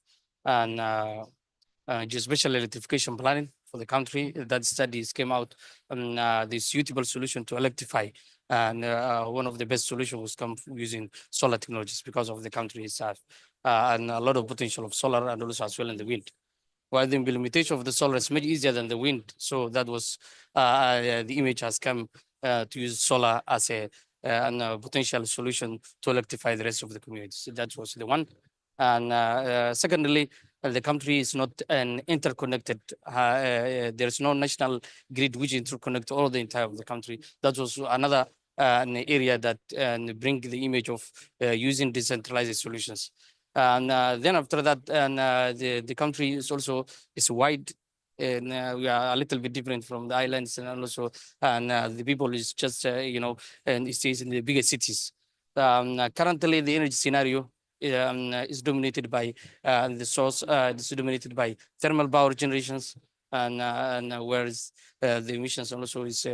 G: geospatial electrification planning for the country. That studies came out on the suitable solution to electrify. And one of the best solutions was come using solar technologies because of the country itself and a lot of potential of solar and also as well in the wind. While the implementation of the solar is much easier than the wind, so that was the image has come to use solar as a potential solution to electrify the rest of the community. So that was the one. And secondly, the country is not an interconnected. There is no national grid which interconnect all the entire of the country. That was another an area that bring the image of using decentralized solutions. And then after that, and the country is also is wide, and we are a little bit different from the islands, and also and the people is just and it stays in the bigger cities. Currently, the energy scenario is dominated by the source. It's dominated by thermal power generations, and whereas the emissions also is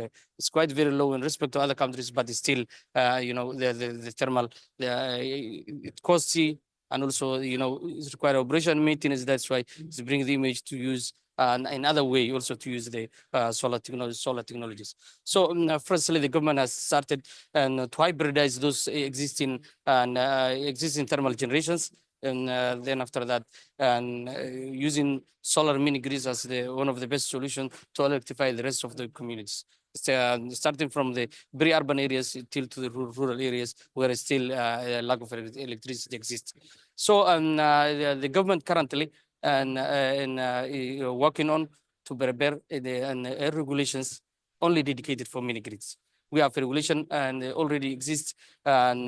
G: quite very low in respect to other countries, but it's still the thermal it costly, and also it's require operation maintenance. That's why it's bring the image to use another way also to use the solar technologies. So firstly, the government has started and to hybridize those existing thermal generations, and then after that, and using solar mini grids as one of the best solutions to electrify the rest of the communities. Starting from the very urban areas till to the rural areas where still a lack of electricity exists. So the government currently working on to prepare the regulations only dedicated for mini grids. We have regulation and already exists and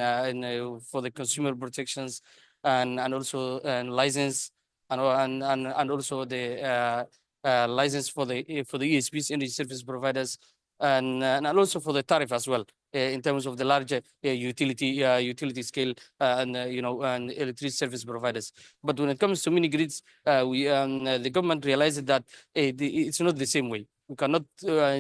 G: for the consumer protections and also license and also the license for the ESPs, energy service providers, and also for the tariff as well in terms of the larger utility scale and and electricity service providers. But when it comes to mini grids, the government realized that it's not the same way. We cannot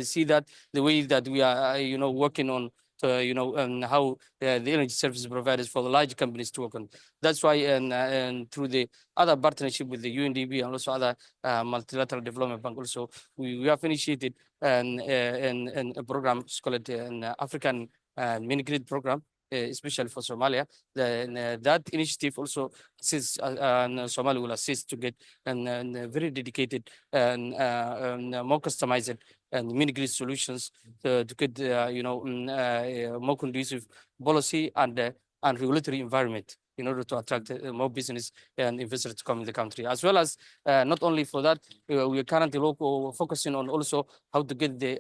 G: see that the way that we are working on how the energy service providers for the large companies to work on. That's why and through the other partnership with the UNDP and also other multilateral development bank also, we have initiated a program called an African mini grid program, especially for Somalia. That initiative also assists, Somalia will assist to get very dedicated and more customized and mini grid solutions to get more conducive policy and regulatory environment in order to attract more business and investors to come in the country. As well as not only for that, we are currently focusing on also how to get the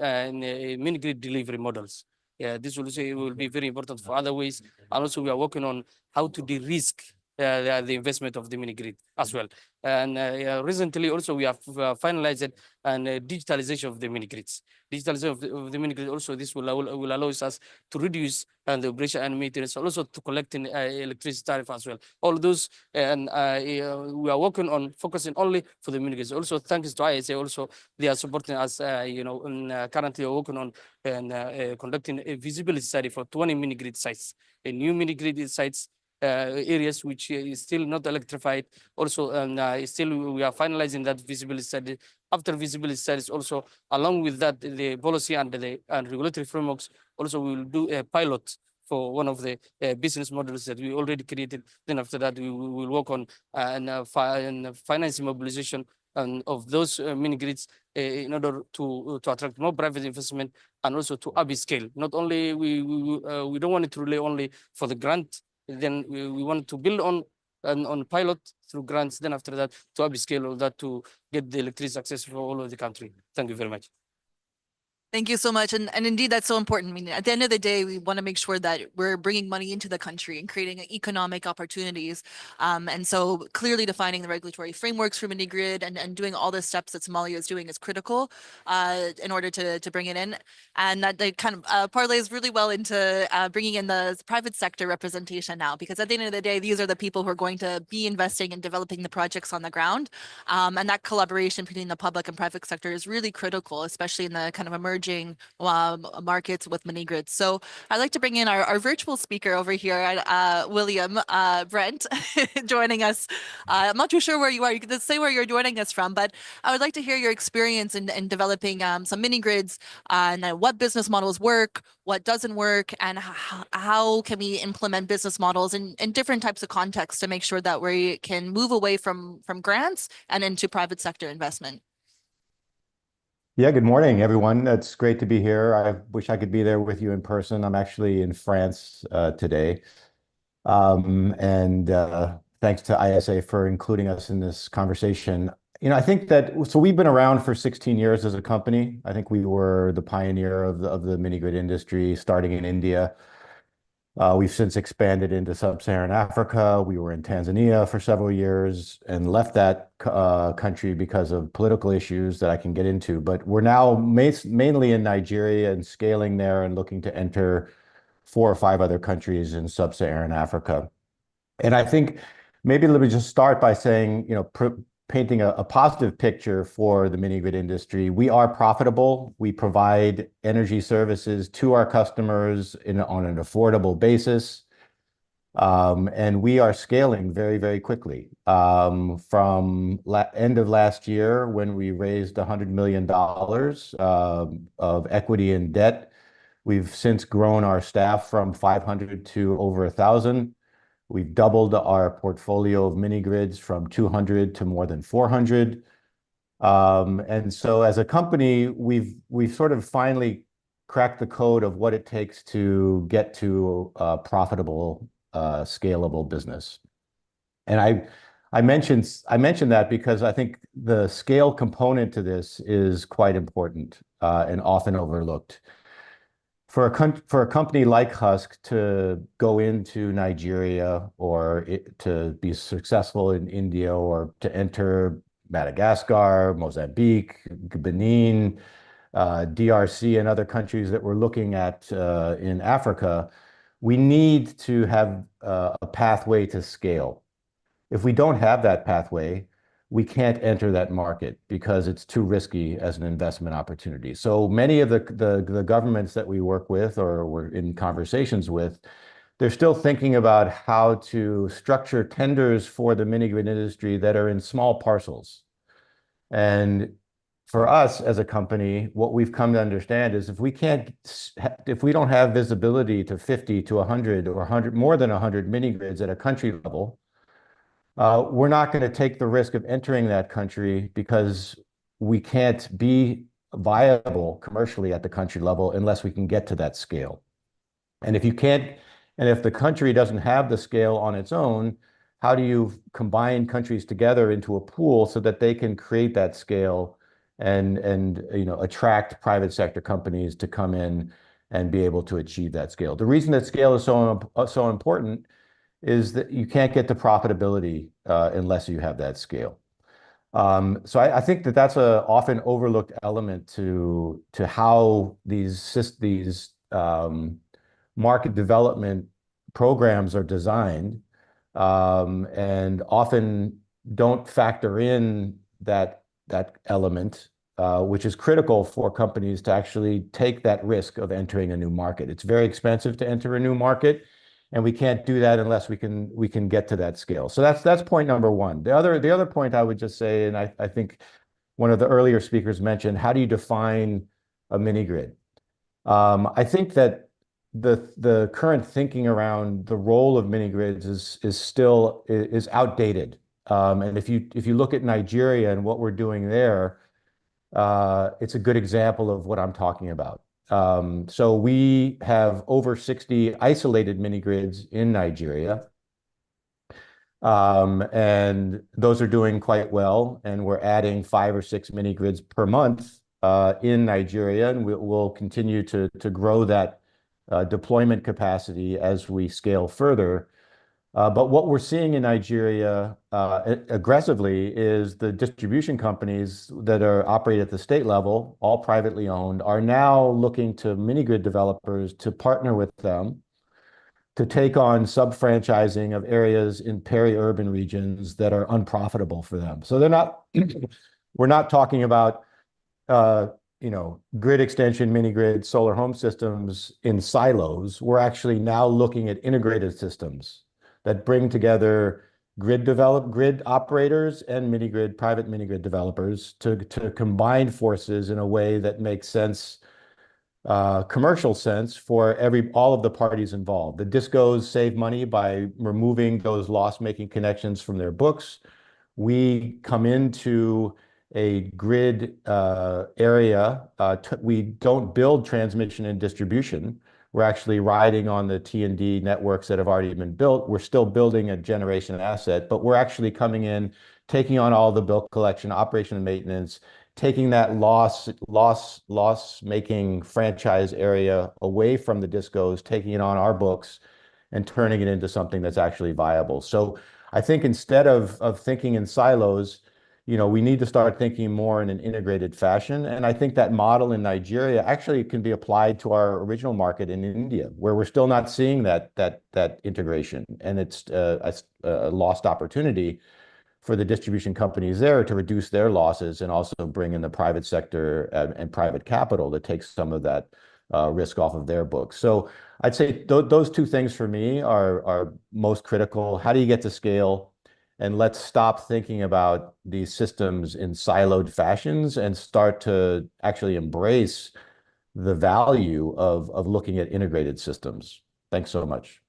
G: mini grid delivery models. This will be very important for other ways. And also we are working on how to de-risk the investment of the mini grid as well. And recently also we have finalized and digitalization of the mini grids. Digitalization of the mini grid also, this will allow us to reduce the operation and maintenance, also to collecting electricity tariff as well. All those and we are working on focusing only for the mini grids. Also thanks to ISA, also they are supporting us. Currently we're working on and conducting a visibility study for 20 mini grid sites, new mini grid sites. Areas which is still not electrified. Also, still we are finalizing that visibility study. After visibility studies, also along with that, the policy and the regulatory frameworks. Also, we will do a pilot for one of the business models that we already created. Then after that, we will work on financing mobilization of those mini grids in order to attract more private investment and also to upscale. Not only we don't want it to rely only for the grant. Then we want to build on pilot through grants. Then after that, to upscale all that to get the electricity access for all of the country. Thank you very much.
E: Thank you so much. And indeed, that's so important. I mean, at the end of the day, we want to make sure that we're bringing money into the country and creating economic opportunities. And so clearly defining the regulatory frameworks for mini grid and doing all the steps that Somalia is doing is critical in order to bring it in. And that they kind of parlays really well into bringing in the private sector representation now, because at the end of the day, these are the people who are going to be investing and developing the projects on the ground. And that collaboration between the public and private sector is really critical, especially in the kind of emerging emerging markets with mini grids. So I'd like to bring in our virtual speaker over here, William Brent, joining us. I'm not too sure where you are. You can just say where you're joining us from, but I would like to hear your experience in developing some mini grids and what business models work, what doesn't work, and how can we implement business models in different types of contexts to make sure that we can move away from grants and into private sector investment.
H: Yeah, good morning, everyone. It's great to be here. I wish I could be there with you in person. I'm actually in France today. Thanks to ISA for including us in this conversation. You know, I think that, so we've been around for 16 years as a company. I think we were the pioneer of the mini grid industry, starting in India. We've since expanded into sub-Saharan Africa. We were in Tanzania for several years and left that country because of political issues that I can get into. But we're now mainly in Nigeria and scaling there and looking to enter 4 or 5 other countries in sub-Saharan Africa. And I think maybe let me just start by saying, you know, painting a positive picture for the mini grid industry. We are profitable. We provide energy services to our customers on an affordable basis. And we are scaling very, very quickly. From end of last year, when we raised $100 million of equity and debt, we've since grown our staff from 500 to over 1,000. We've doubled our portfolio of mini grids from 200 to more than 400. And so as a company, we've sort of finally cracked the code of what it takes to get to a profitable, scalable business. And I mentioned that because I think the scale component to this is quite important and often overlooked. For a company like Husk to go into Nigeria or to be successful in India or to enter Madagascar, Mozambique, Benin, DRC, and other countries that we're looking at in Africa, we need to have a pathway to scale. If we don't have that pathway, we can't enter that market because it's too risky as an investment opportunity. So many of the governments that we work with or we're in conversations with, they're still thinking about how to structure tenders for the mini grid industry that are in small parcels. And for us as a company, what we've come to understand is if we don't have visibility to 50 to 100 or more than 100 mini grids at a country level, we're not going to take the risk of entering that country because we can't be viable commercially at the country level unless we can get to that scale. And if the country doesn't have the scale on its own, how do you combine countries together into a pool so that they can create that scale and attract private sector companies to come in and be able to achieve that scale? The reason that scale is so important is that you can't get to profitability unless you have that scale. So I think that that's a often overlooked element to how these market development programs are designed, and often don't factor in that element, which is critical for companies to actually take that risk of entering a new market. It's very expensive to enter a new market, and we can't do that unless we can get to that scale. So that's point number one. The other point I would just say, and I think one of the earlier speakers mentioned, how do you define a mini grid? I think that the current thinking around the role of mini grids is still outdated. And if you look at Nigeria and what we're doing there, it's a good example of what I'm talking about. So we have over 60 isolated mini grids in Nigeria. And those are doing quite well. And we're adding 5 or 6 mini grids per month in Nigeria. And we'll continue to grow that deployment capacity as we scale further. But what we're seeing in Nigeria aggressively is the distribution companies that are operated at the state level, all privately owned, are now looking to mini grid developers to partner with them to take on sub-franchising of areas in peri-urban regions that are unprofitable for them. So we're not talking about grid extension, mini grid, solar home systems in silos. We're actually now looking at integrated systems that bring together grid operators and private mini grid developers to combine forces in a way that makes sense, commercial sense for all of the parties involved. The discos save money by removing those loss-making connections from their books. We come into a grid area. We don't build transmission and distribution. We're actually riding on the T&D networks that have already been built. We're still building a generation asset, but we're actually coming in, taking on all the bill collection, operation and maintenance, taking that loss-making franchise area away from the discos, taking it on our books and turning it into something that's actually viable. So I think instead of thinking in silos, we need to start thinking more in an integrated fashion. And I think that model in Nigeria actually can be applied to our original market in India, where we're still not seeing that integration. And it's a lost opportunity for the distribution companies there to reduce their losses and also bring in the private sector and private capital to take some of that risk off of their books. So I'd say those two things for me are most critical. How do you get to scale? And let's stop thinking about these systems in siloed fashions and start to actually embrace the value of looking at integrated systems. Thanks so much.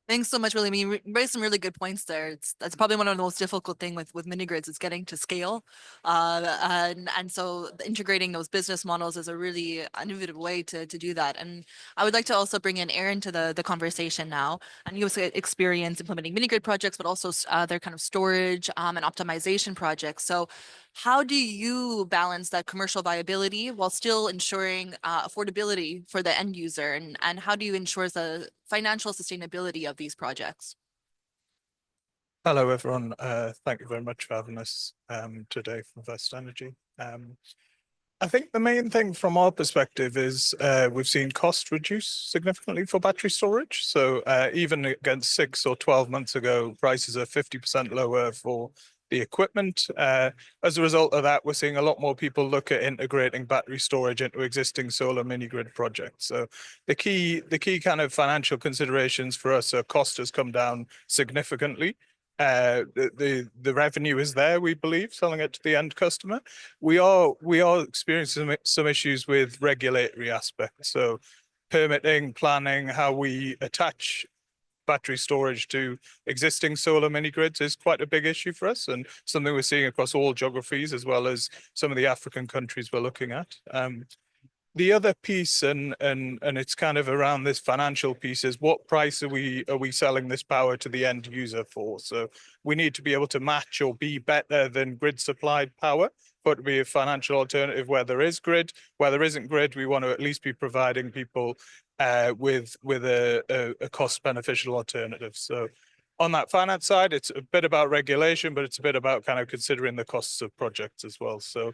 E: Thanks so much, William. You raised some really good points there. That's probably one of the most difficult thing with mini grids is getting to scale. And so integrating those business models is a really innovative way to do that. And I would like to also bring in Aaron to the conversation now. And you have experience implementing mini grid projects, but also their kind of storage and optimization projects. So how do you balance that commercial viability while still ensuring affordability for the end user? And how do you ensure the financial sustainability of these projects?
I: Hello, everyone. Thank you very much for having us today from Vest Energy. I think the main thing from our perspective is we've seen cost reduce significantly for battery storage. So even against 6 or 12 months ago, prices are 50% lower for the equipment. As a result of that, we're seeing a lot more people look at integrating battery storage into existing solar mini grid projects. So the key kind of financial considerations for us are cost has come down significantly. The revenue is there, we believe, selling it to the end customer. We are experiencing some issues with regulatory aspects. So permitting, planning, how we attach battery storage to existing solar mini grids is quite a big issue for us and something we're seeing across all geographies as well as some of the African countries we're looking at. The other piece, and it's kind of around this financial piece, is what price are we selling this power to the end user for? So we need to be able to match or be better than grid supplied power, but be a financial alternative where there is grid. Where there isn't grid, we want to at least be providing people with a cost beneficial alternative. So on that finance side, it's a bit about regulation, but it's a bit about kind of considering the costs of projects as well. So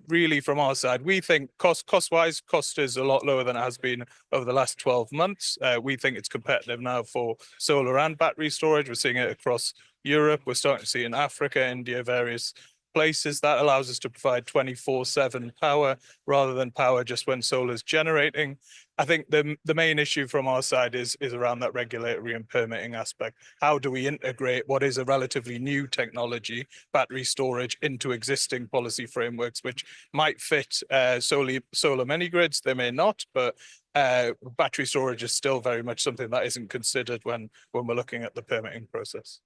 I: really from our side, we think cost-wise, cost is a lot lower than it has been over the last 12 months. We think it's competitive now for solar and battery storage. We're seeing it across Europe. We're starting to see it in Africa, India, various places. That allows us to provide 24/7 power rather than power just when solar is generating. I think the main issue from our side is around that regulatory and permitting aspect. How do we integrate what is a relatively new technology, battery storage, into existing policy frameworks, which might fit solar mini grids? They may not, but battery storage is still very much something that isn't considered when we're looking at the permitting process.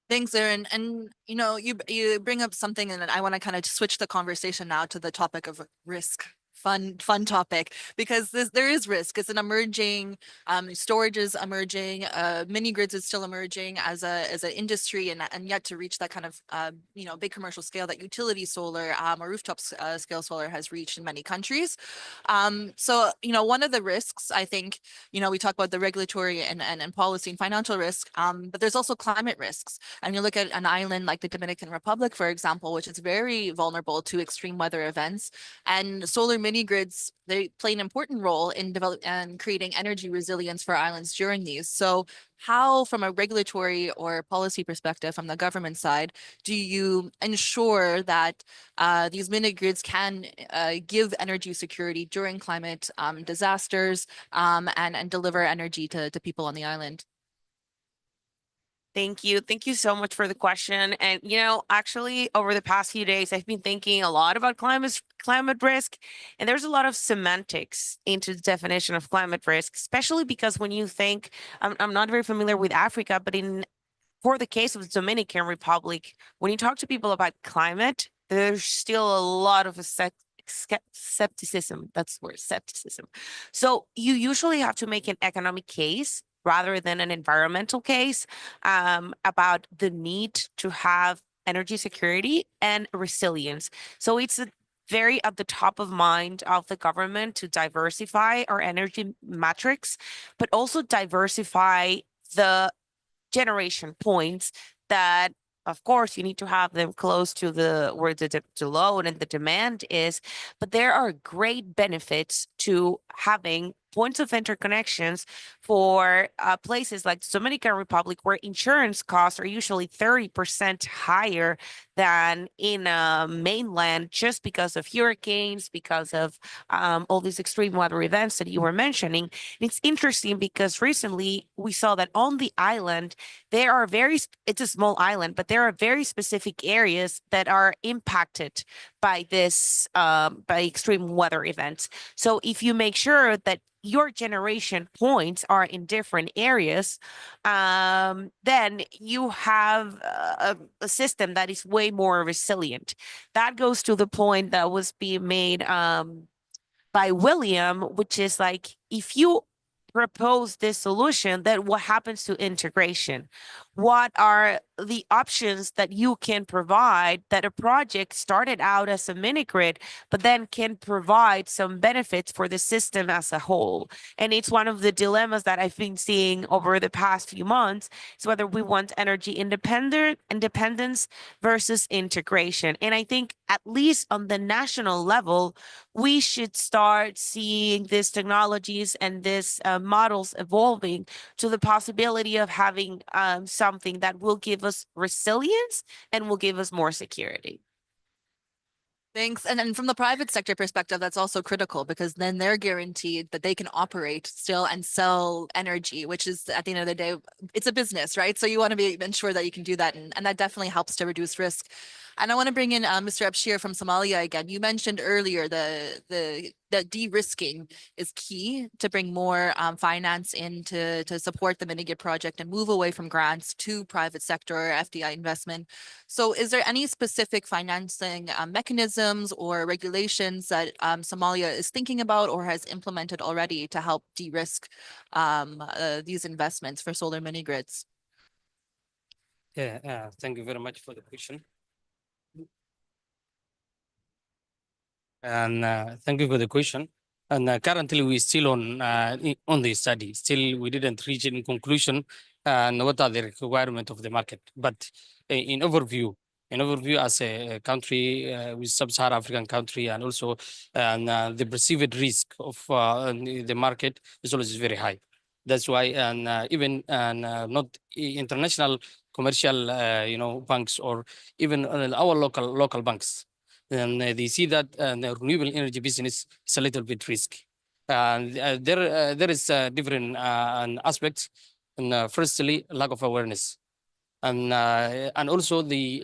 E: Thanks, Aaron. And you bring up something, and I want to kind of switch the conversation now to the topic of risk. Fun topic, because there is risk. It's an emerging storage is emerging, mini grids is still emerging as an industry, and yet to reach that kind of big commercial scale that utility solar or rooftop scale solar has reached in many countries. So one of the risks, I think, we talk about the regulatory and policy and financial risk, but there's also climate risks. And you look at an island like the Dominican Republic, for example, which is very vulnerable to extreme weather events, and solar mini grids, they play an important role in develop and creating energy resilience for islands during these. So how, from a regulatory or policy perspective from the government side, do you ensure that these mini grids can give energy security during climate disasters and deliver energy to people on the island?
F: Thank you. Thank you so much for the question. And actually, over the past few days, I've been thinking a lot about climate risk, and there's a lot of semantics into the definition of climate risk, especially because when you think, I'm not very familiar with Africa, but for the case of the Dominican Republic, when you talk to people about climate, there's still a lot of skepticism. That's the word, skepticism. So you usually have to make an economic case rather than an environmental case about the need to have energy security and resilience. So it's very at the top of mind of the government to diversify our energy metrics, but also diversify the generation points that, of course, you need to have them close to where the load and the demand is, but there are great benefits to having points of interconnections for places like the Dominican Republic, where insurance costs are usually 30% higher than in mainland, just because of hurricanes, because of all these extreme weather events that you were mentioning. And it's interesting because recently we saw that on the island, it's a small island, but there are very specific areas that are impacted by this, by extreme weather events. So if you make sure that your generation points are in different areas, then you have a system that is way more resilient. That goes to the point that was being made by William, which is like, if you propose this solution, then what happens to integration? What are the options that you can provide that a project started out as a mini grid, but then can provide some benefits for the system as a whole? And it's one of the dilemmas that I've been seeing over the past few months, is whether we want energy independence versus integration. And I think at least on the national level, we should start seeing these technologies and these models evolving to the possibility of having something that will give us resilience and will give us more security.
E: Thanks. And then from the private sector perspective, that's also critical, because then they're guaranteed that they can operate still and sell energy, which is, at the end of the day, it's a business, right? So you want to ensure that you can do that. And that definitely helps to reduce risk. And I want to bring in Mr. Abshir from Somalia again. You mentioned earlier the de-risking is key to bring more finance in to support the Minigrid project and move away from grants to private sector or FDI investment. So is there any specific financing mechanisms or regulations that Somalia is thinking about or has implemented already to help de-risk these investments for solar mini grids?
G: Yeah, thank you very much for the question. And thank you for the question. And currently we still on the study. Still, we didn't reach any conclusion and what are the requirements of the market. But in overview, as a country, with sub-Saharan African country, and also the perceived risk of the market is always very high. That's why, and even not international commercial, banks, or even our local banks, and they see that the renewable energy business is a little bit risky. There is different aspects, and firstly, lack of awareness, and also the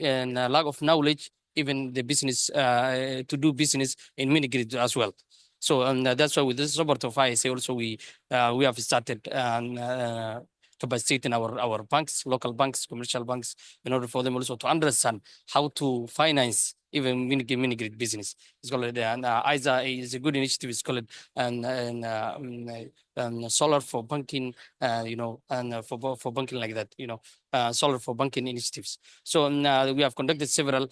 G: lack of knowledge, even the business to do business in mini grid as well. So that's why with the support of ISA also we have started capacitating our banks, local banks, commercial banks, in order for them also to understand how to finance even mini grid business. It's called ISA is a good initiative. It's called solar for banking, and for banking like that, solar for banking initiatives. So we have conducted several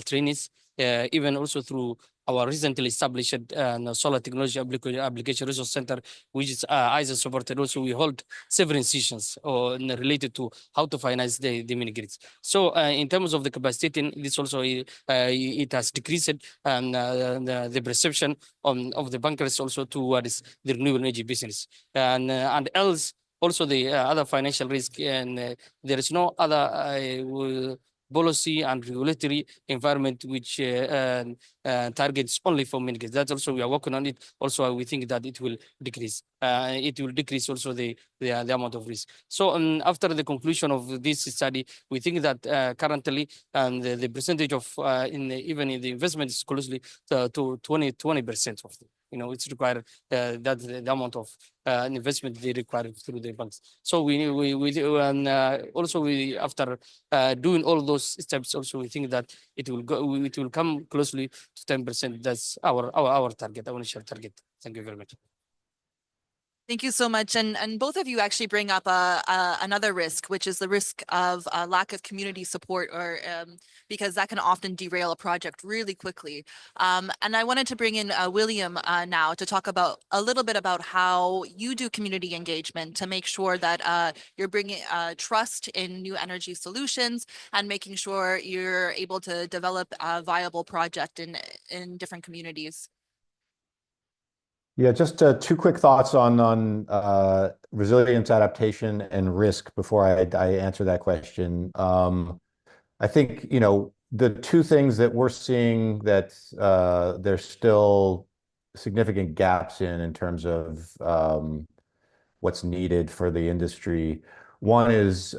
G: trainings, even also through our recently established Solar Technology Application Resource Center, which is ISO supported. Also, we hold several sessions related to how to finance the mini grids. So in terms of the capacity, this also it has decreased the perception of the bankers also towards the renewable energy business, and else also the other financial risk, and there is no other policy and regulatory environment which targets only for mini grids. That's also we are working on it. Also, we think that it will decrease. It will decrease also the amount of risk. So after the conclusion of this study, we think that currently the percentage of even in the investment is closely to 20% of the, it's required that the amount of investment they require through the banks. So we do, and also we after doing all those steps, also we think that it will come closely to 10%. That's our target, our initial target. Thank you very much.
E: Thank you so much. And both of you actually bring up another risk, which is the risk of lack of community support, or because that can often derail a project really quickly. And I wanted to bring in William now to talk about a little bit about how you do community engagement to make sure that you're bringing trust in new energy solutions and making sure you're able to develop a viable project in different communities.
H: Yeah, just two quick thoughts on resilience, adaptation, and risk before I answer that question. I think, the two things that we're seeing that there's still significant gaps in terms of what's needed for the industry. One is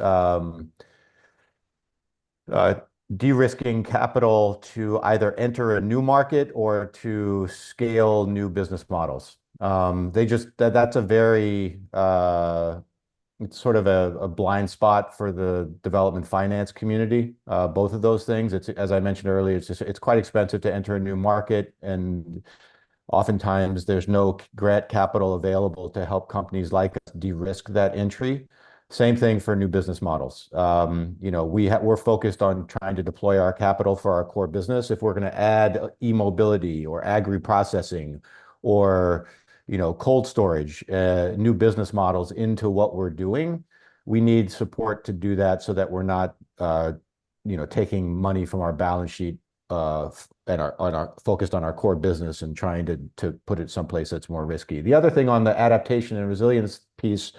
H: de-risking capital to either enter a new market or to scale new business models. That's a very, it's sort of a blind spot for the development finance community. Both of those things, as I mentioned earlier, it's quite expensive to enter a new market, and oftentimes there's no grant capital available to help companies like us de-risk that entry. Same thing for new business models. We're focused on trying to deploy our capital for our core business. If we're going to add e-mobility or agri-processing or cold storage, new business models into what we're doing, we need support to do that so that we're not taking money from our balance sheet and are focused on our core business and trying to put it someplace that's more risky. The other thing on the adaptation and resilience piece,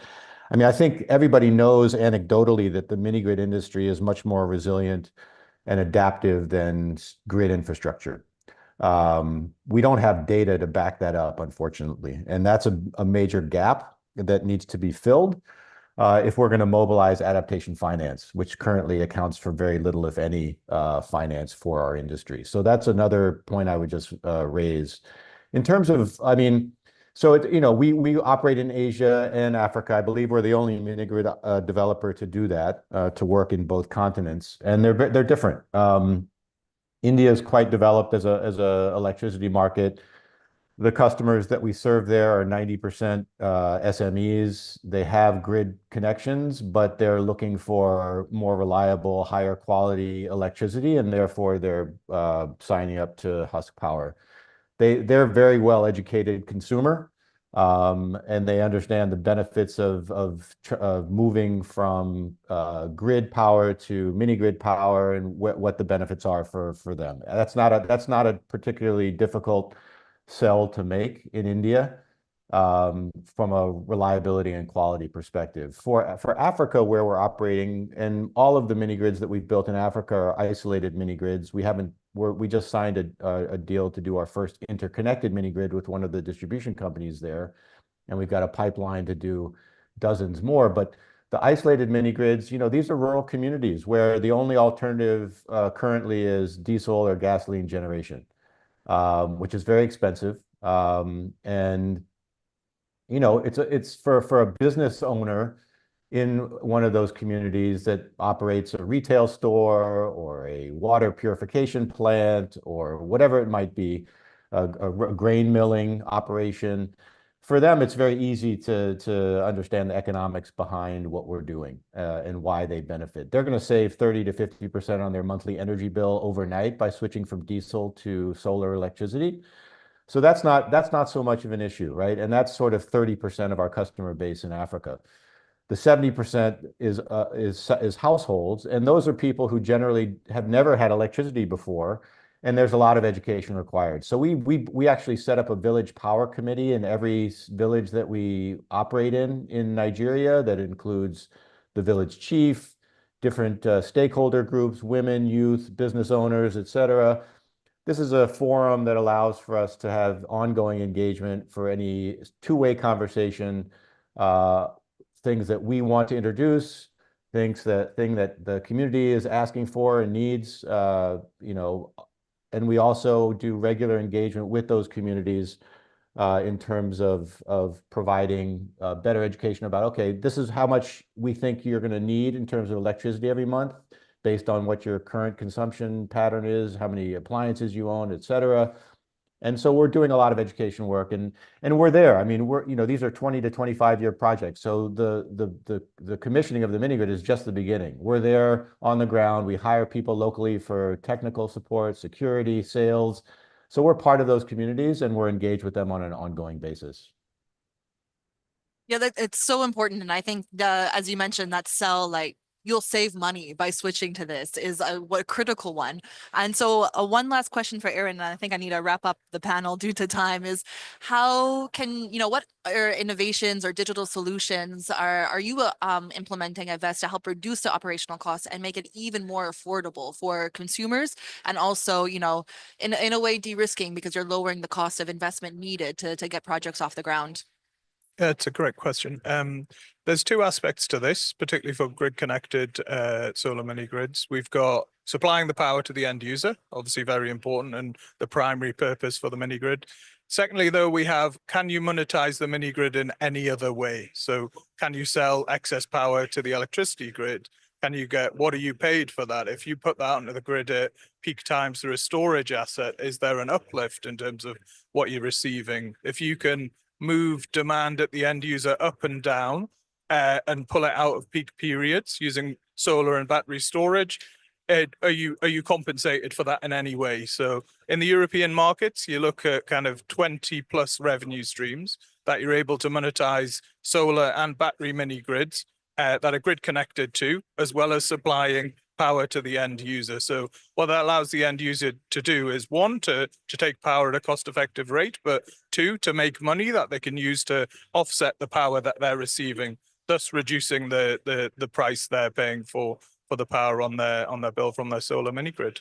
H: I think everybody knows anecdotally that the mini grid industry is much more resilient and adaptive than grid infrastructure. We don't have data to back that up, unfortunately, and that's a major gap that needs to be filled if we're going to mobilize adaptation finance, which currently accounts for very little, if any, finance for our industry. So that's another point I would just raise. In terms of, so we operate in Asia and Africa. I believe we're the only mini grid developer to do that, to work in both continents, and they're different. India is quite developed as a electricity market. The customers that we serve there are 90% SMEs. They have grid connections, but they're looking for more reliable, higher quality electricity, and therefore they're signing up to Husk Power. They're very well-educated consumer, and they understand the benefits of moving from grid power to mini grid power and what the benefits are for them. That's not a particularly difficult sell to make in India from a reliability and quality perspective. For Africa, where we're operating, and all of the mini grids that we've built in Africa are isolated mini grids. We just signed a deal to do our first interconnected mini grid with one of the distribution companies there, and we've got a pipeline to do dozens more. But the isolated mini grids, these are rural communities where the only alternative currently is diesel or gasoline generation, which is very expensive. And it's for a business owner in one of those communities that operates a retail store or a water purification plant or whatever it might be, a grain milling operation. for them, it's very easy to understand the economics behind what we're doing and why they benefit. They're going to save 30 to 50% on their monthly energy bill overnight by switching from diesel to solar electricity. So that's not so much of an issue, right? And that's sort of 30% of our customer base in Africa. The 70% is households, and those are people who generally have never had electricity before, and there's a lot of education required. So we actually set up a village power committee in every village that we operate in Nigeria. That includes the village chief, different stakeholder groups, women, youth, business owners, etc. This is a forum that allows for us to have ongoing engagement for any two-way conversation, things that we want to introduce, thing that the community is asking for and needs, and we also do regular engagement with those communities in terms of providing better education about, okay, this is how much we think you're going to need in terms of electricity every month, based on what your current consumption pattern is, how many appliances you own, et cetera. And so we're doing a lot of education work, and we're there. I mean, these are 20 to 25-year projects. So the commissioning of the mini grid is just the beginning. We're there on the ground. We hire people locally for technical support, security, sales. So we're part of those communities, and we're engaged with them on an ongoing basis.
E: Yeah, it's so important. And I think as you mentioned, that cell, like, you'll save money by switching to this is a critical one. And so one last question for Aaron, and I think I need to wrap up the panel due to time, is how can, what are innovations or digital solutions are you implementing at VEST to help reduce the operational costs and make it even more affordable for consumers, and also, in a way de-risking, because you're lowering the cost of investment needed to get projects off the ground?
I: Yeah, it's a great question. There's two aspects to this, particularly for grid-connected solar mini grids. We've got supplying the power to the end user, obviously very important and the primary purpose for the mini grid. Secondly, though, we have, can you monetize the mini grid in any other way? So can you sell excess power to the electricity grid? What are you paid for that? If you put that onto the grid at peak times through a storage asset, is there an uplift in terms of what you're receiving? If you can move demand at the end user up and down and pull it out of peak periods using solar and battery storage, are you compensated for that in any way? So in the European markets, you look at kind of 20 plus revenue streams that you're able to monetize solar and battery mini grids that are grid connected to, as well as supplying power to the end user. So what that allows the end user to do is, one, to take power at a cost-effective rate, but two, to make money that they can use to offset the power that they're receiving, thus reducing the price they're paying for the power on their bill from their solar mini grid,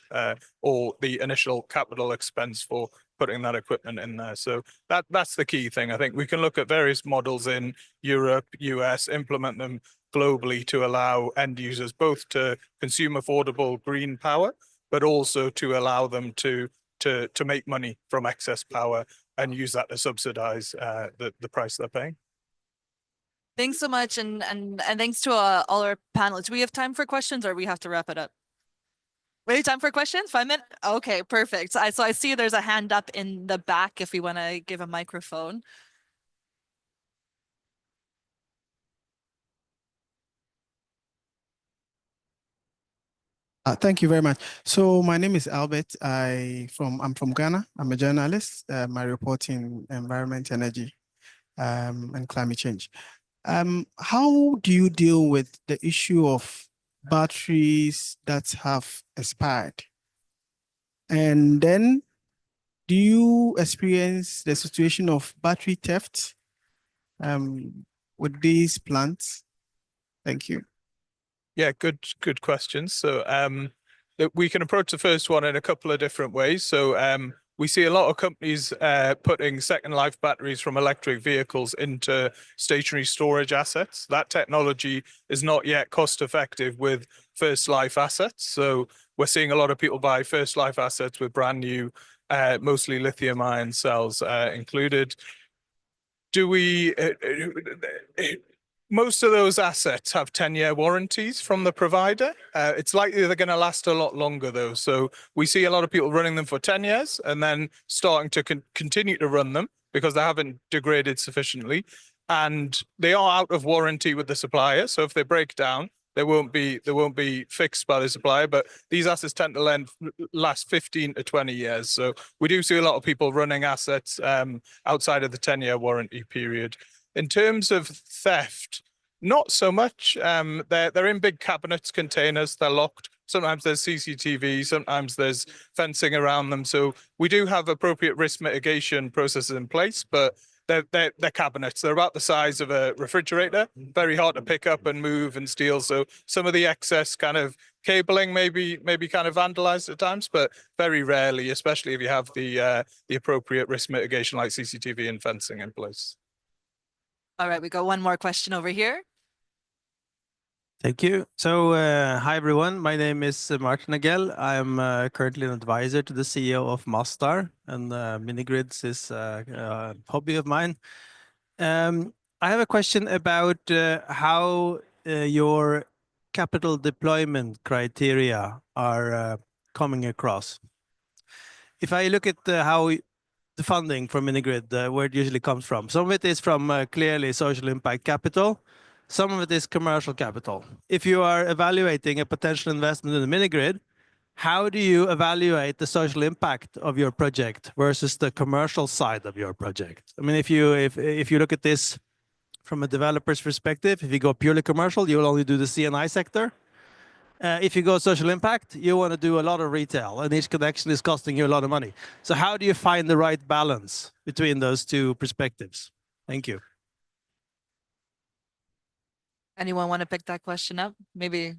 I: or the initial capital expense for putting that equipment in there. So that's the key thing. I think we can look at various models in Europe, US, implement them globally to allow end users both to consume affordable green power, but also to allow them to make money from excess power and use that to subsidize the price they're paying.
E: Thanks so much, and thanks to all our panelists. Do we have time for questions, or we have to wrap it up? We have time for questions? 5 minutes? Okay, perfect. So I see there's a hand up in the back if we want to give a microphone.
J: Thank you very much. So my name is Albert. I'm from Ghana. I'm a journalist. I report in environment, energy, and climate change. How do you deal with the issue of batteries that have expired? And then, do you experience the situation of battery theft with these plants? Thank you.
I: Yeah, good questions. So we can approach the first one in a couple of different ways. So we see a lot of companies putting second life batteries from electric vehicles into stationary storage assets. That technology is not yet cost effective with first life assets. So we're seeing a lot of people buy first life assets with brand new, mostly lithium ion cells included. Most of those assets have 10-year warranties from the provider. It's likely they're going to last a lot longer, though. So we see a lot of people running them for 10 years and then starting to continue to run them because they haven't degraded sufficiently, and they are out of warranty with the supplier. So if they break down, they won't be fixed by the supplier. But these assets tend to last 15 to 20 years. So we do see a lot of people running assets outside of the 10-year warranty period. In terms of theft, not so much. They're in big cabinets, containers, they're locked. Sometimes there's CCTV, sometimes there's fencing around them. So we do have appropriate risk mitigation processes in place, but they're cabinets. They're about the size of a refrigerator, very hard to pick up and move and steal. So some of the excess kind of cabling maybe kind of vandalized at times, but very rarely, especially if you have the appropriate risk mitigation like CCTV and fencing in place.
E: All right, we got one more question over here.
K: Thank you. So, hi everyone. My name is Martin Nagel. I'm currently an advisor to the CEO of Mastar, and mini-grids is a hobby of mine. I have a question about how your capital deployment criteria are coming across. If I look at how the funding for mini-grid, where it usually comes from, some of it is from clearly social impact capital. Some of it is commercial capital. If you are evaluating a potential investment in the mini-grid, how do you evaluate the social impact of your project versus the commercial side of your project? I mean, if you look at this from a developer's perspective, if you go purely commercial, you will only do the C&I sector. If you go social impact, you want to do a lot of retail, and each connection is costing you a lot of money. So how do you find the right balance between those two perspectives? Thank you.
E: Anyone want to pick that question up? Maybe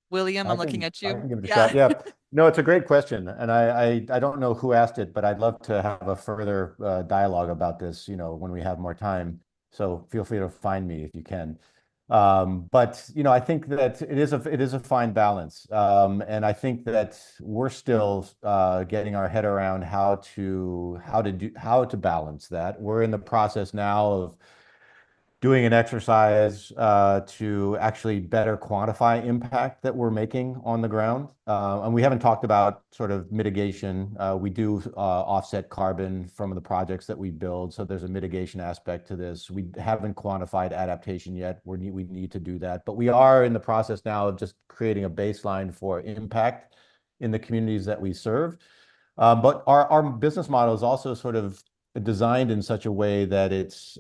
E: William, I'm looking at you.
H: I can give it a shot. Yeah, no, it's a great question. And I don't know who asked it, but I'd love to have a further dialogue about this, when we have more time. So feel free to find me if you can. But, I think that it is a fine balance. And I think that we're still getting our head around how to balance that. We're in the process now of doing an exercise to actually better quantify impact that we're making on the ground. And we haven't talked about sort of mitigation. We do offset carbon from the projects that we build. So there's a mitigation aspect to this. We haven't quantified adaptation yet. We need to do that. But we are in the process now of just creating a baseline for impact in the communities that we serve. But our business model is also sort of designed in such a way that it's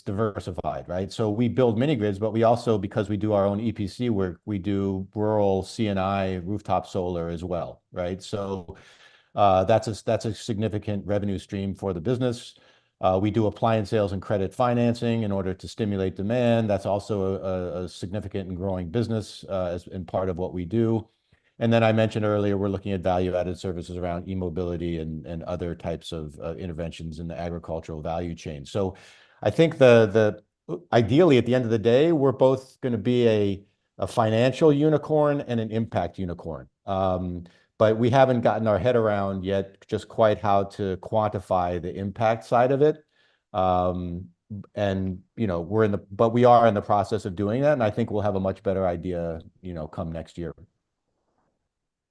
H: diversified, right? So we build mini grids, but we also, because we do our own EPC work, we do rural C&I rooftop solar as well, right? So that's a significant revenue stream for the business. We do appliance sales and credit financing in order to stimulate demand. That's also a significant and growing business and part of what we do. And then I mentioned earlier, we're looking at value-added services around e-mobility and other types of interventions in the agricultural value chain. So I think ideally, at the end of the day, we're both going to be a financial unicorn and an impact unicorn. But we haven't gotten our head around yet just quite how to quantify the impact side of it. And but we are in the process of doing that, and I think we'll have a much better idea, come next year.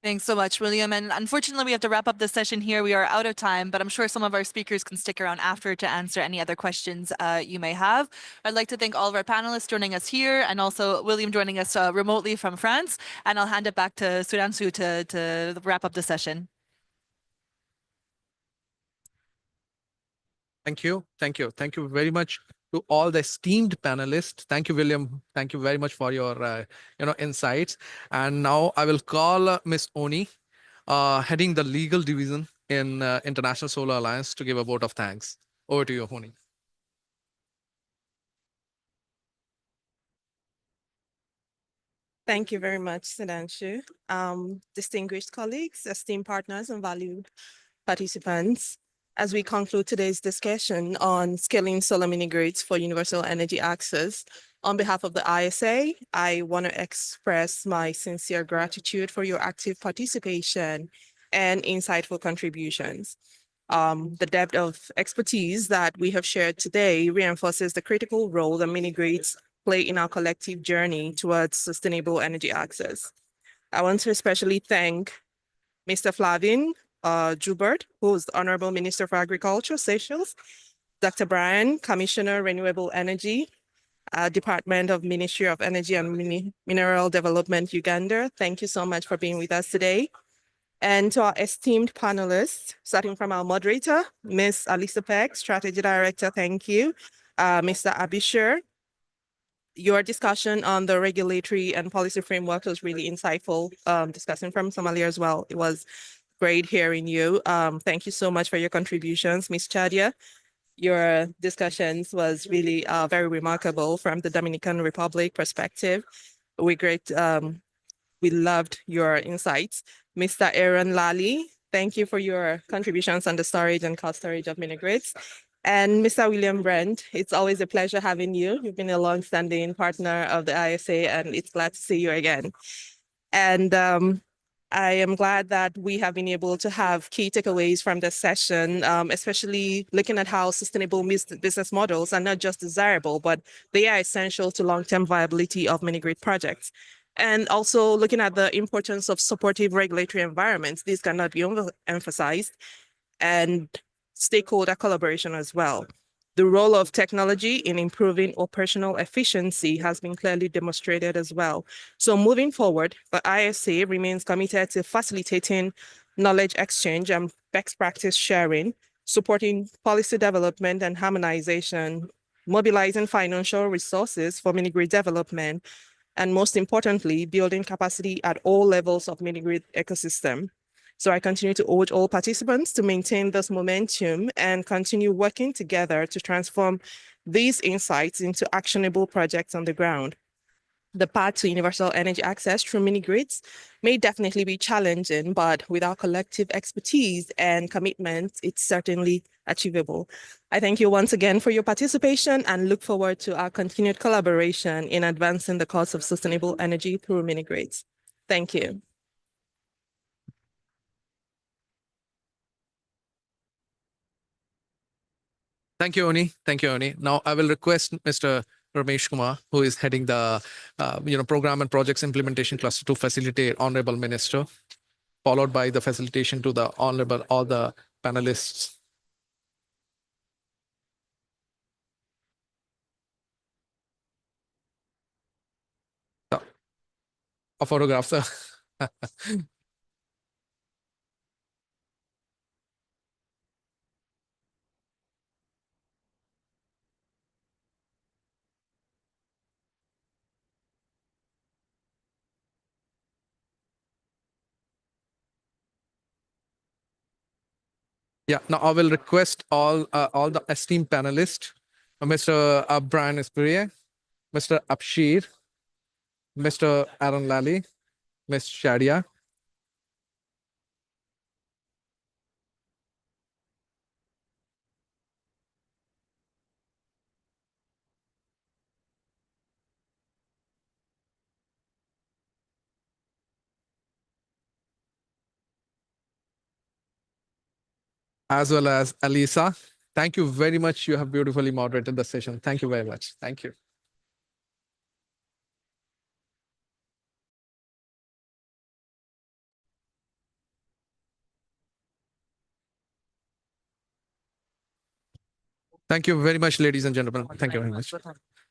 E: Thanks so much, William. And unfortunately, we have to wrap up this session here. We are out of time, but I'm sure some of our speakers can stick around after to answer any other questions you may have. I'd like to thank all of our panelists joining us here, and also William joining us remotely from France. And I'll hand it back to Sudhanshu to wrap up the session.
A: Thank you. Thank you. Thank you very much to all the esteemed panelists. Thank you, William. Thank you very much for your insights. And now I will call Ms. Oni, heading the legal division in International Solar Alliance, to give a vote of thanks. Over to you, Oni.
L: Thank you very much, Sudhanshu. Distinguished colleagues, esteemed partners, and valued participants. As we conclude today's discussion on scaling solar mini grids for universal energy access, on behalf of the ISA, I want to express my sincere gratitude for your active participation and insightful contributions. The depth of expertise that we have shared today reinforces the critical role that mini grids play in our collective journey towards sustainable energy access. I want to especially thank Mr. Flavin, Joubert, who is the Honorable Minister for Agriculture, Seychelles, Dr. Brian, Commissioner, Renewable Energy, Department of Ministry of Energy and Mineral Development, Uganda. Thank you so much for being with us today. And to our esteemed panelists, starting from our moderator, Ms. Alisa Peck, Strategy Director, thank you. Mr. Abishir, your discussion on the regulatory and policy framework was really insightful, discussing from Somalia as well. It was great hearing you. Thank you so much for your contributions. Ms. Chadia, your discussions was really very remarkable from the Dominican Republic perspective. We loved your insights. Mr. Aaron Lally, thank you for your contributions on the storage and cost storage of mini grids. And Mr. William Brent, it's always a pleasure having you. You've been a long-standing partner of the ISA, and it's glad to see you again. And I am glad that we have been able to have key takeaways from this session, especially looking at how sustainable business models are not just desirable, but they are essential to long-term viability of mini-grid projects. And also looking at the importance of supportive regulatory environments, these cannot be overemphasized, and stakeholder collaboration as well. The role of technology in improving operational efficiency has been clearly demonstrated as well. So moving forward, the ISA remains committed to facilitating knowledge exchange and best practice sharing, supporting policy development and harmonization, mobilizing financial resources for mini-grid development, and most importantly, building capacity at all levels of mini-grid ecosystem. So I continue to urge all participants to maintain this momentum and continue working together to transform these insights into actionable projects on the ground. The path to universal energy access through mini grids may definitely be challenging, but with our collective expertise and commitment, it's certainly achievable. I thank you once again for your participation and look forward to our continued collaboration in advancing the cause of sustainable energy through mini grids. Thank you.
A: Thank you, Oni. Thank you, Oni. Now I will request Mr. Ramesh Kumar, who is heading the program and projects implementation cluster, to facilitate Honorable Minister, followed by the facilitation to the Honorable all the panelists. A photograph, sir. Yeah, now I will request all the esteemed panelists, Mr. Brian Espirier, Mr. Abshir, Mr. Aaron Lally, Ms. Shadia. As well as Alisa. Thank you very much. You have beautifully moderated the session. Thank you very much. Thank you. Thank you very much, ladies and gentlemen. Thank you very much.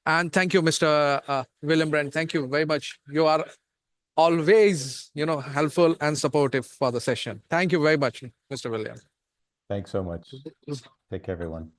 A: And thank you, Mr. William Brent. Thank you very much. You are always, helpful and supportive for the session. Thank you very much, Mr. William.
H: Thanks so much. Take care, everyone.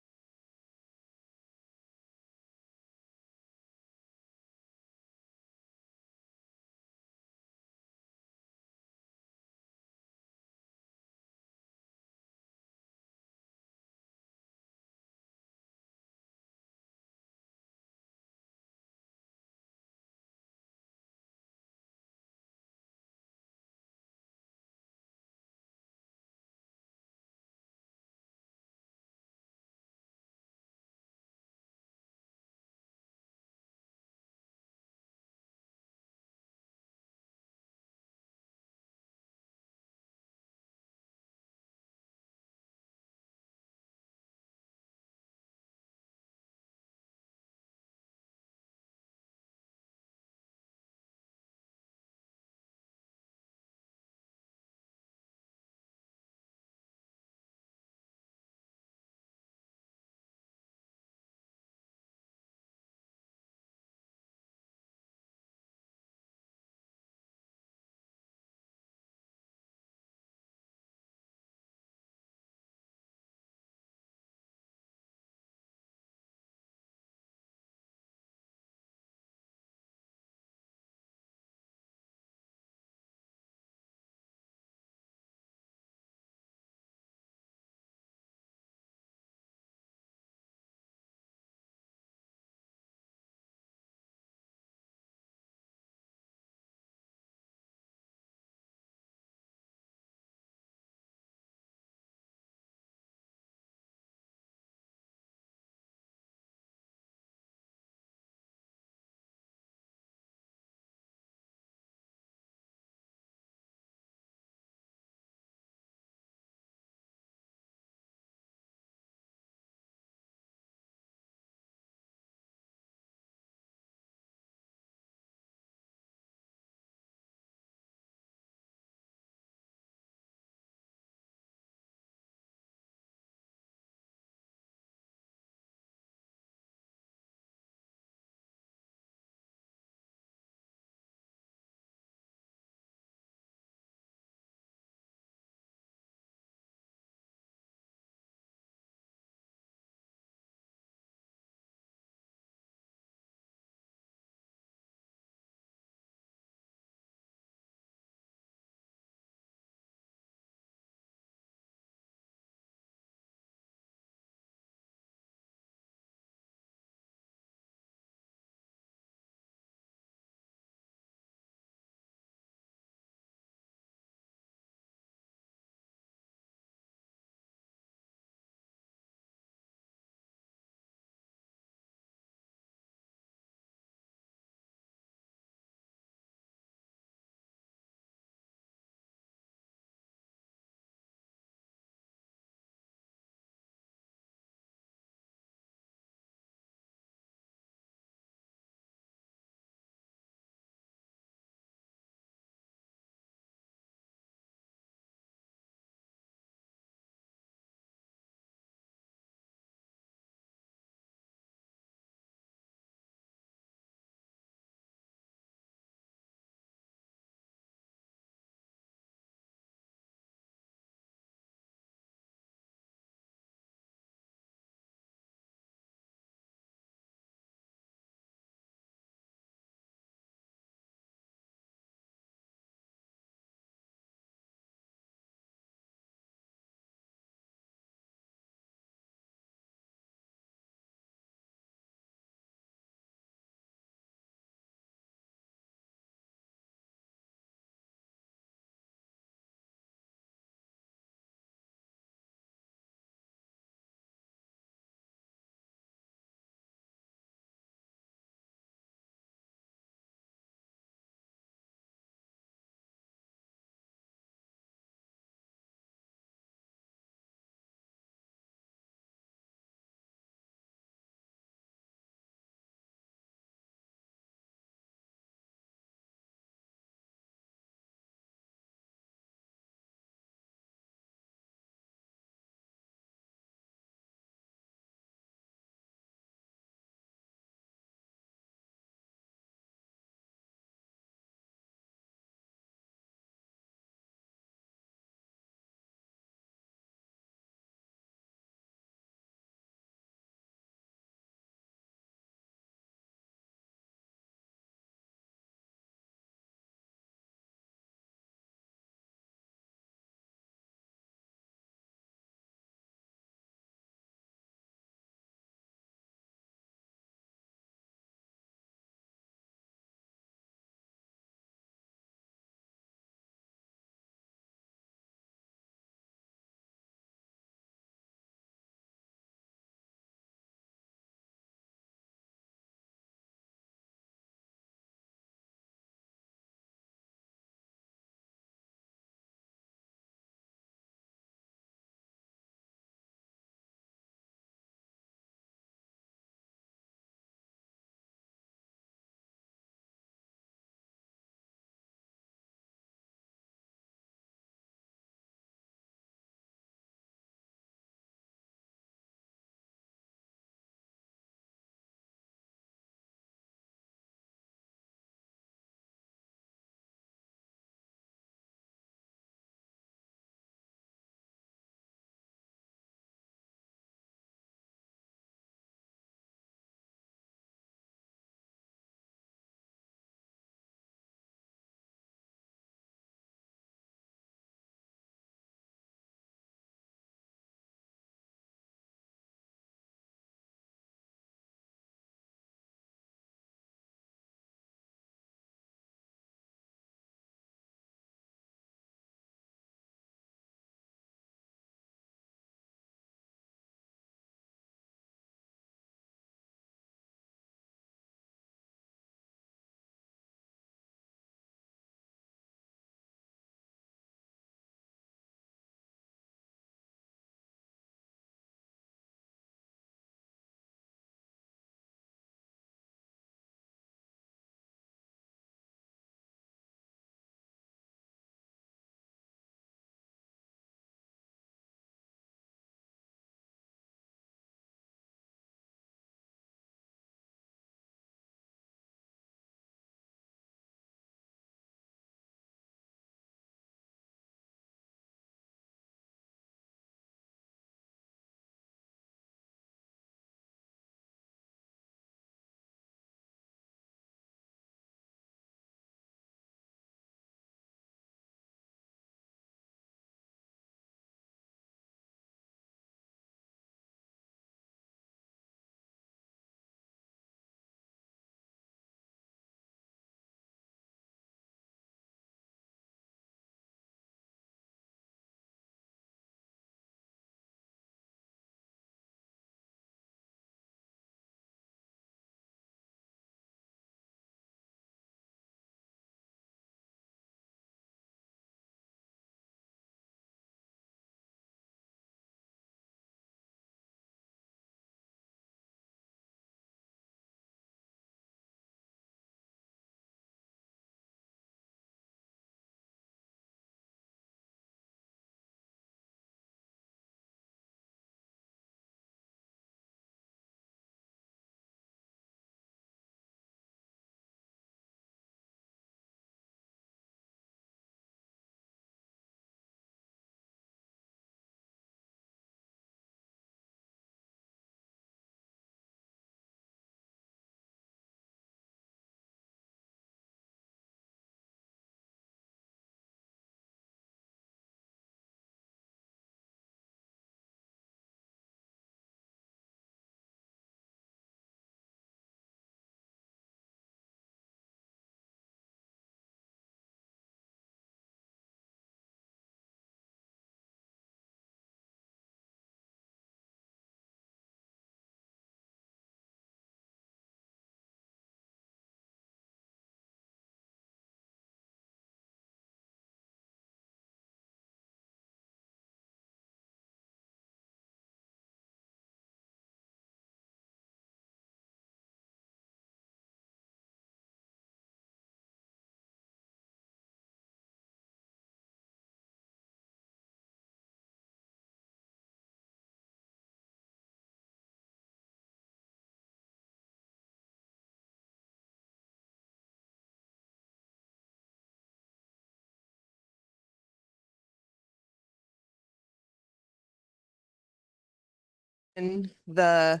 L: in the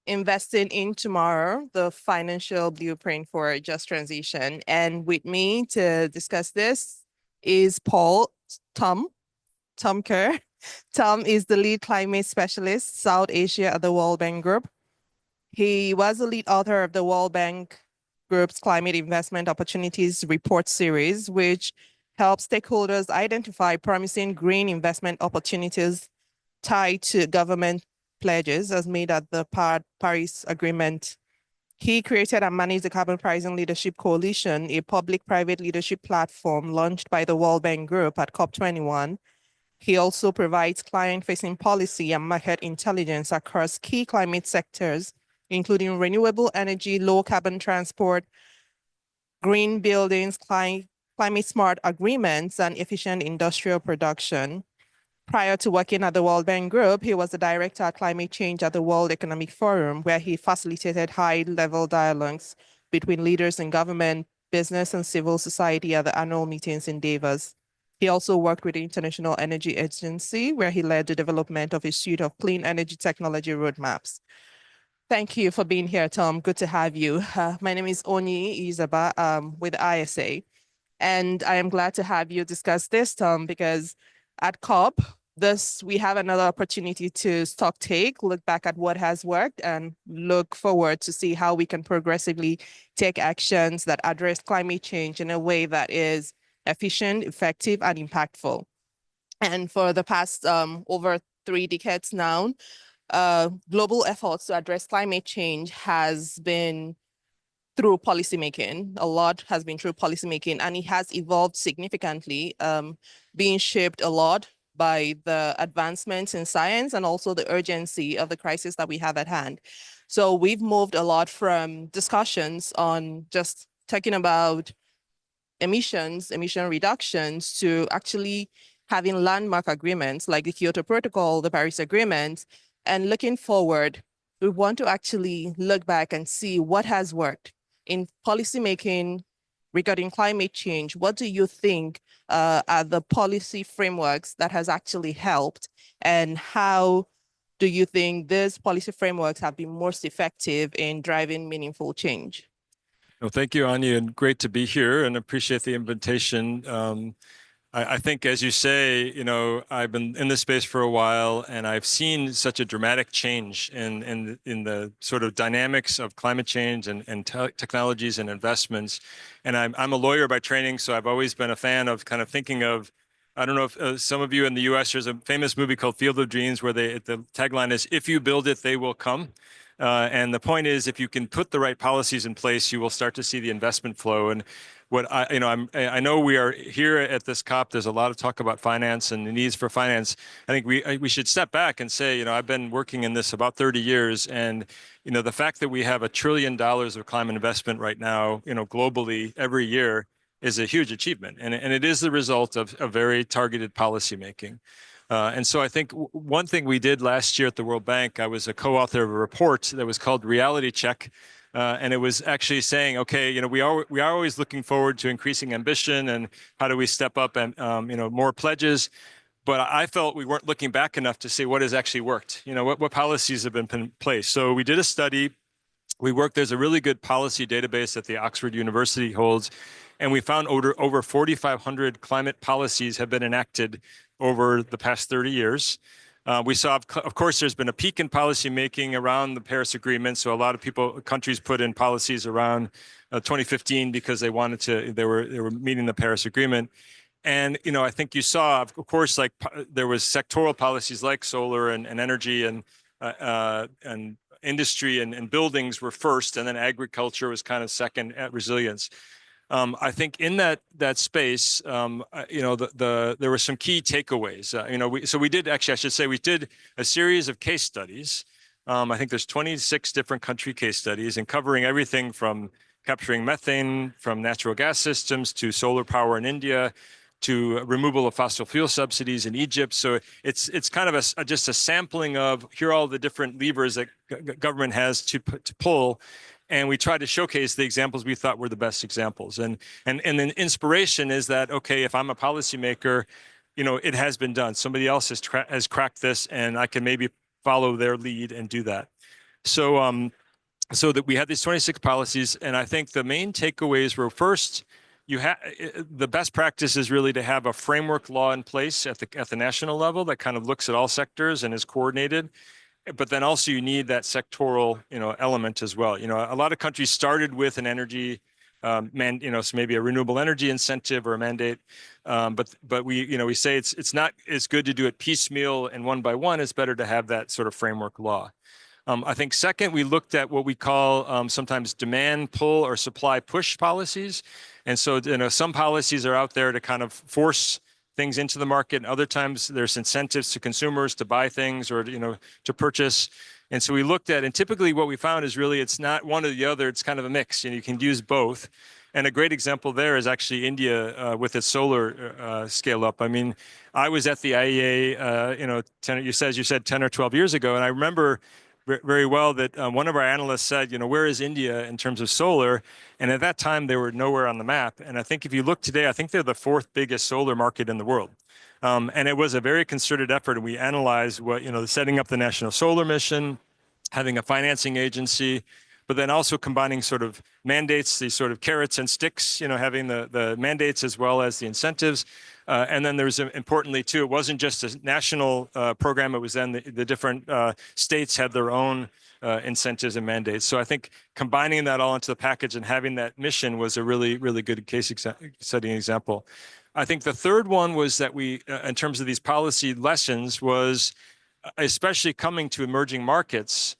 L: Investing in Tomorrow, the financial blueprint for a just transition. And with me to discuss this is Tom Kerr. Tom is the lead climate specialist, South Asia at the World Bank Group. He was the lead author of the World Bank Group's Climate Investment Opportunities Report Series, which helps stakeholders identify promising green investment opportunities tied to government pledges as made at the Paris Agreement. He created and managed the Carbon Pricing Leadership Coalition, a public-private leadership platform launched by the World Bank Group at COP21. He also provides client-facing policy and market intelligence across key climate sectors, including renewable energy, low-carbon transport, green buildings, climate-smart agreements, and efficient industrial production. Prior to working at the World Bank Group, he was the director of climate change at the World Economic Forum, where he facilitated high-level dialogues between leaders in government, business, and civil society at the annual meetings in Davos. He also worked with the International Energy Agency, where he led the development of a suite of clean energy technology roadmaps. Thank you for being here, Tom. Good to have you. My name is Oni Izaba with ISA, and I am glad to have you discuss this, Tom, because at COP, we have another opportunity to stock take, look back at what has worked, and look forward to see how we can progressively take actions that address climate change in a way that is efficient, effective, and impactful. And for the past over 3 decades now, global efforts to address climate change has been through policymaking. A lot has been through policymaking, and it has evolved significantly, being shaped a lot by the advancements in science and also the urgency of the crisis that we have at hand. So we've moved a lot from discussions on just talking about emission reductions to actually having landmark agreements like the Kyoto Protocol, the Paris Agreement, and looking forward, we want to actually look back and see what has worked in policymaking regarding climate change. What do you think are the policy frameworks that has actually helped, and how do you think these policy frameworks have been most effective in driving meaningful change?
M: Well, thank you, Anya, and great to be here and appreciate the invitation. I think, as you say, I've been in this space for a while, and I've seen such a dramatic change in the sort of dynamics of climate change and technologies and investments. And I'm a lawyer by training, so I've always been a fan of kind of thinking of, I don't know if some of you in the US, there's a famous movie called Field of Dreams where the tagline is, "If you build it, they will come." And the point is, if you can put the right policies in place, you will start to see the investment flow. And what I know we are here at this COP, there's a lot of talk about finance and the needs for finance. I think we should step back and say, I've been working in this about 30 years, and the fact that we have $1 trillion of climate investment right now, globally every year is a huge achievement, and it is the result of very targeted policymaking. And so I think one thing we did last year at the World Bank, I was a co-author of a report that was called Reality Check. And it was actually saying, okay, we are always looking forward to increasing ambition and how do we step up and, more pledges. But I felt we weren't looking back enough to see what has actually worked, what policies have been put in place. So we did a study. There's a really good policy database that the Oxford University holds. And we found over 4,500 climate policies have been enacted over the past 30 years. We saw, of course, there's been a peak in policy making around the Paris Agreement. So a lot of countries put in policies around 2015 because they were meeting the Paris Agreement. And, I think you saw, of course, like there was sectoral policies like solar and energy and industry and buildings were first, and then agriculture was kind of second at resilience. I think in that space, there were some key takeaways. We did a series of case studies. I think there's 26 different country case studies, and covering everything from capturing methane from natural gas systems to solar power in India, to removal of fossil fuel subsidies in Egypt. So it's kind of just a sampling of here are all the different levers that government has to pull. And we tried to showcase the examples we thought were the best examples. And then inspiration is that, okay, if I'm a policymaker, it has been done. Somebody else has cracked this, and I can maybe follow their lead and do that. So, so that we had these 26 policies, and I think the main takeaways were first, the best practice is really to have a framework law in place at the national level that kind of looks at all sectors and is coordinated. But then also you need that sectoral, element as well. A lot of countries started with an energy so maybe a renewable energy incentive or a mandate. But we say it's not as good to do it piecemeal and one by one. It's better to have that sort of framework law. I think second, we looked at what we call sometimes demand pull or supply push policies. And so, some policies are out there to kind of force things into the market. And other times there's incentives to consumers to buy things or, to purchase. And so we looked at, and typically what we found is really, it's not one or the other, it's kind of a mix, and you can use both. And a great example there is actually India with its solar scale up. I mean, I was at the IEA, you said 10 or 12 years ago, and I remember very well that one of our analysts said, where is India in terms of solar? And at that time, they were nowhere on the map. And I think if you look today, I think they're the fourth biggest solar market in the world. And it was a very concerted effort. And we analyzed what, setting up the National Solar Mission, having a financing agency, but then also combining sort of mandates, these sort of carrots and sticks, having the mandates as well as the incentives. And then there's importantly too, it wasn't just a national program, it was then the different states had their own incentives and mandates. So I think combining that all into the package and having that mission was a really, really good case setting example. I think the third one was that we, in terms of these policy lessons, was especially coming to emerging markets,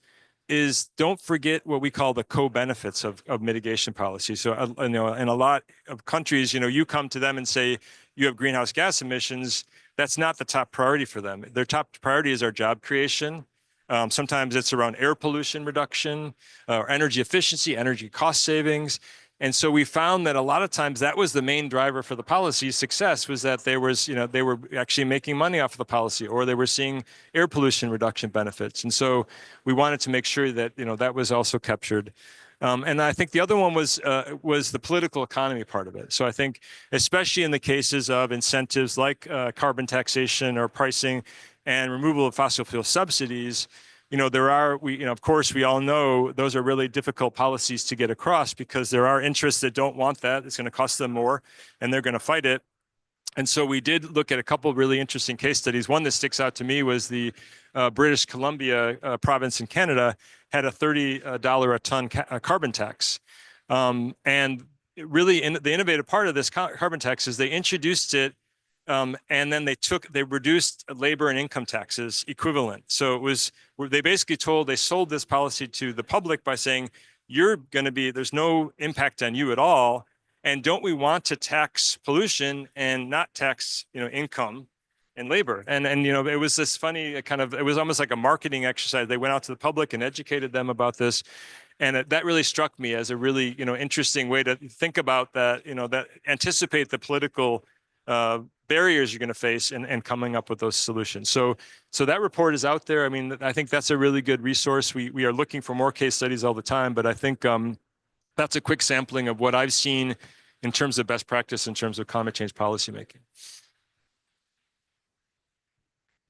M: is don't forget what we call the co-benefits of mitigation policy. So, in a lot of countries, you come to them and say, you have greenhouse gas emissions. That's not the top priority for them. Their top priority is our job creation. Sometimes it's around air pollution reduction, or energy efficiency, energy cost savings. And so we found that a lot of times that was the main driver for the policy success, was that they were actually making money off of the policy, or they were seeing air pollution reduction benefits. And so we wanted to make sure that, that was also captured. And I think the other one was the political economy part of it. So I think, especially in the cases of incentives like carbon taxation or pricing and removal of fossil fuel subsidies, of course, we all know those are really difficult policies to get across, because there are interests that don't want that. It's going to cost them more, and they're going to fight it. And so we did look at a couple of really interesting case studies. One that sticks out to me was the British Columbia province in Canada had a $30 a ton carbon tax. And really, the innovative part of this carbon tax is they introduced it, and then they reduced labor and income taxes equivalent. So they basically they sold this policy to the public by saying, there's no impact on you at all. And don't we want to tax pollution and not tax, income and labor? And it was this funny it was almost like a marketing exercise. They went out to the public and educated them about this. And that really struck me as a really, interesting way to think about that, that anticipate the political barriers you're going to face and coming up with those solutions. So that report is out there. I mean, I think that's a really good resource. We are looking for more case studies all the time, but I think that's a quick sampling of what I've seen in terms of best practice in terms of climate change policymaking.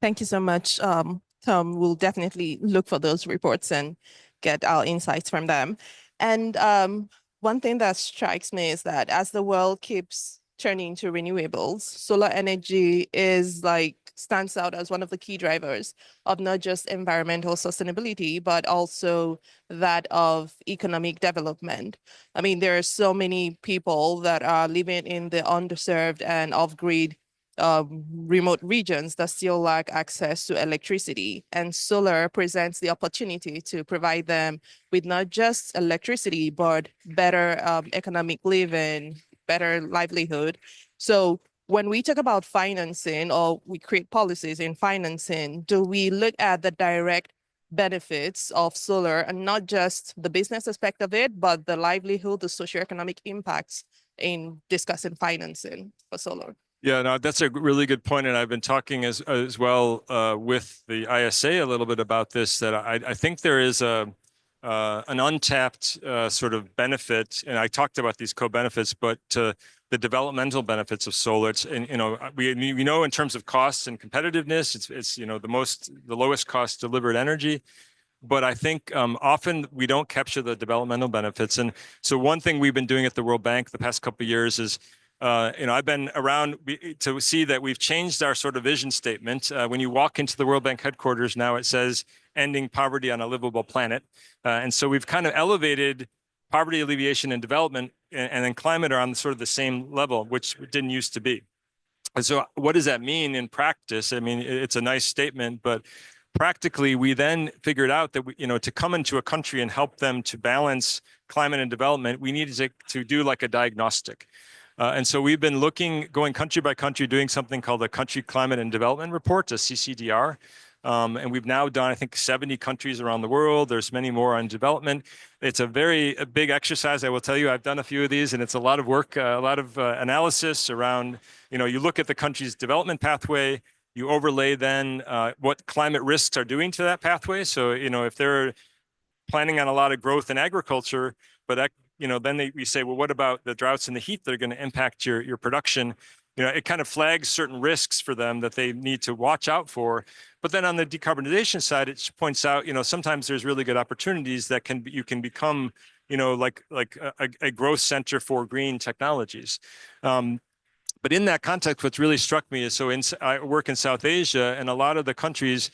L: Thank you so much, Tom. We'll definitely look for those reports and get our insights from them. And one thing that strikes me is that as the world keeps turning to renewables, solar energy stands out as one of the key drivers of not just environmental sustainability, but also that of economic development. I mean, there are so many people that are living in the underserved and off-grid remote regions that still lack access to electricity. And solar presents the opportunity to provide them with not just electricity, but better economic living, better livelihood. So when we talk about financing, or we create policies in financing, do we look at the direct benefits of solar and not just the business aspect of it, but the livelihood, the socioeconomic impacts in discussing financing for solar?
M: Yeah, no, that's a really good point. And I've been talking as well with the ISA a little bit about this, that I think there is a an untapped sort of benefit. And I talked about these co-benefits, but the developmental benefits of solar. It's, and we know in terms of costs and competitiveness, it's the lowest cost delivered energy. But I think often we don't capture the developmental benefits. And so one thing we've been doing at the World Bank the past couple of years is, I've been around to see that we've changed our sort of vision statement. When you walk into the World Bank headquarters now, it says ending poverty on a livable planet. And so we've kind of elevated poverty alleviation and development and then climate are on sort of the same level, which it didn't used to be. And so what does that mean in practice? I mean, it's a nice statement, but practically, we then figured out that to come into a country and help them to balance climate and development, we needed to do like a diagnostic. And so we've been going country by country, doing something called a Country Climate and Development Report, a CCDR. And we've now done, I think, 70 countries around the world. There's many more on development. It's a big exercise. I will tell you, I've done a few of these, and it's a lot of work, a lot of analysis around, you look at the country's development pathway, you overlay then what climate risks are doing to that pathway. So, if they're planning on a lot of growth in agriculture, but then we say, well, what about the droughts and the heat that are going to impact your production? It kind of flags certain risks for them that they need to watch out for. But then on the decarbonization side, it points out, sometimes there's really good opportunities that you can become, like a growth center for green technologies. But in that context, what's really struck me is, I work in South Asia, and a lot of the countries,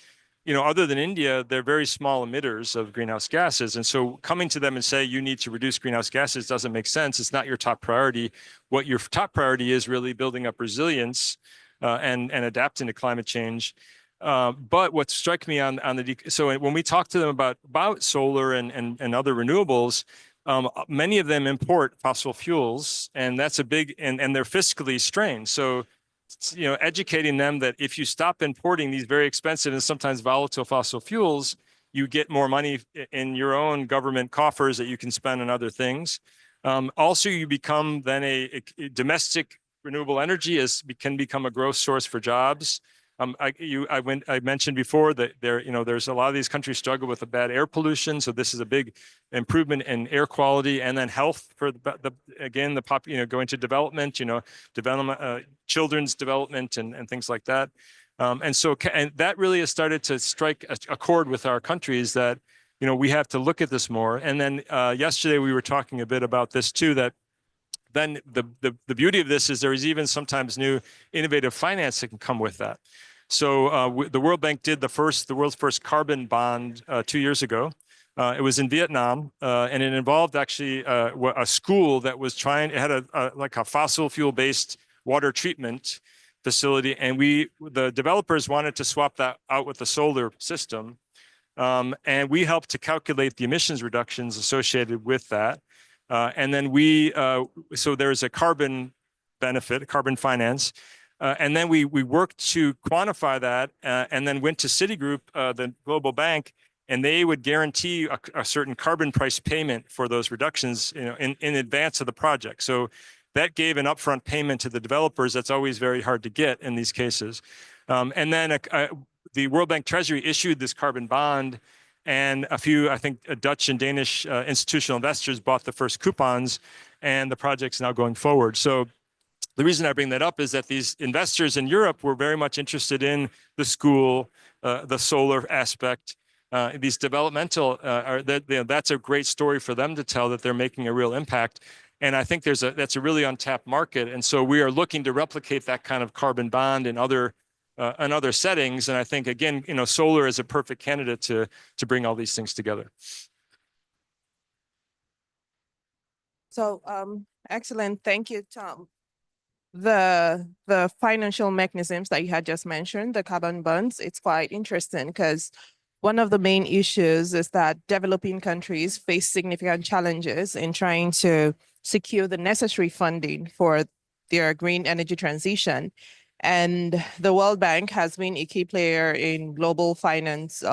M: other than India, they're very small emitters of greenhouse gases. And so coming to them and say, you need to reduce greenhouse gases doesn't make sense. It's not your top priority. What your top priority is really building up resilience and adapting to climate change. But what struck me so when we talk to them about solar and other renewables, many of them import fossil fuels, and that's a big, and they're fiscally strained. So, educating them that if you stop importing these very expensive and sometimes volatile fossil fuels, you get more money in your own government coffers that you can spend on other things. Also, you become then a domestic renewable energy can become a growth source for jobs. I mentioned before that there's a lot of these countries struggle with the bad air pollution. So this is a big improvement in air quality, and then health for going to development, children's development and things like that. And that really has started to strike a chord with our countries that, we have to look at this more. And then yesterday we were talking a bit about this too, that then the beauty of this is there is even sometimes new innovative finance that can come with that. So the World Bank did the world's first carbon bond 2 years ago. It was in Vietnam, and it involved actually a school that was it had a fossil fuel based water treatment facility, and the developers wanted to swap that out with the solar system, and we helped to calculate the emissions reductions associated with that. And then so there's a carbon benefit, carbon finance. And then we worked to quantify that and then went to Citigroup, the global bank, and they would guarantee a certain carbon price payment for those reductions in advance of the project. So that gave an upfront payment to the developers. That's always very hard to get in these cases. And then the World Bank Treasury issued this carbon bond, and a few, I think, Dutch and Danish institutional investors bought the first coupons, and the project's now going forward. So the reason I bring that up is that these investors in Europe were very much interested in the school, the solar aspect. These developmental, that's a great story for them to tell, that they're making a real impact. And I think that's a really untapped market. And so we are looking to replicate that kind of carbon bond in other settings. And I think, again, solar is a perfect candidate to bring all these things together.
L: So excellent. Thank you, Tom. The financial mechanisms that you had just mentioned, the carbon bonds, it's quite interesting because one of the main issues is that developing countries face significant challenges in trying to secure the necessary funding for their green energy transition. And the World Bank has been a key player in global finance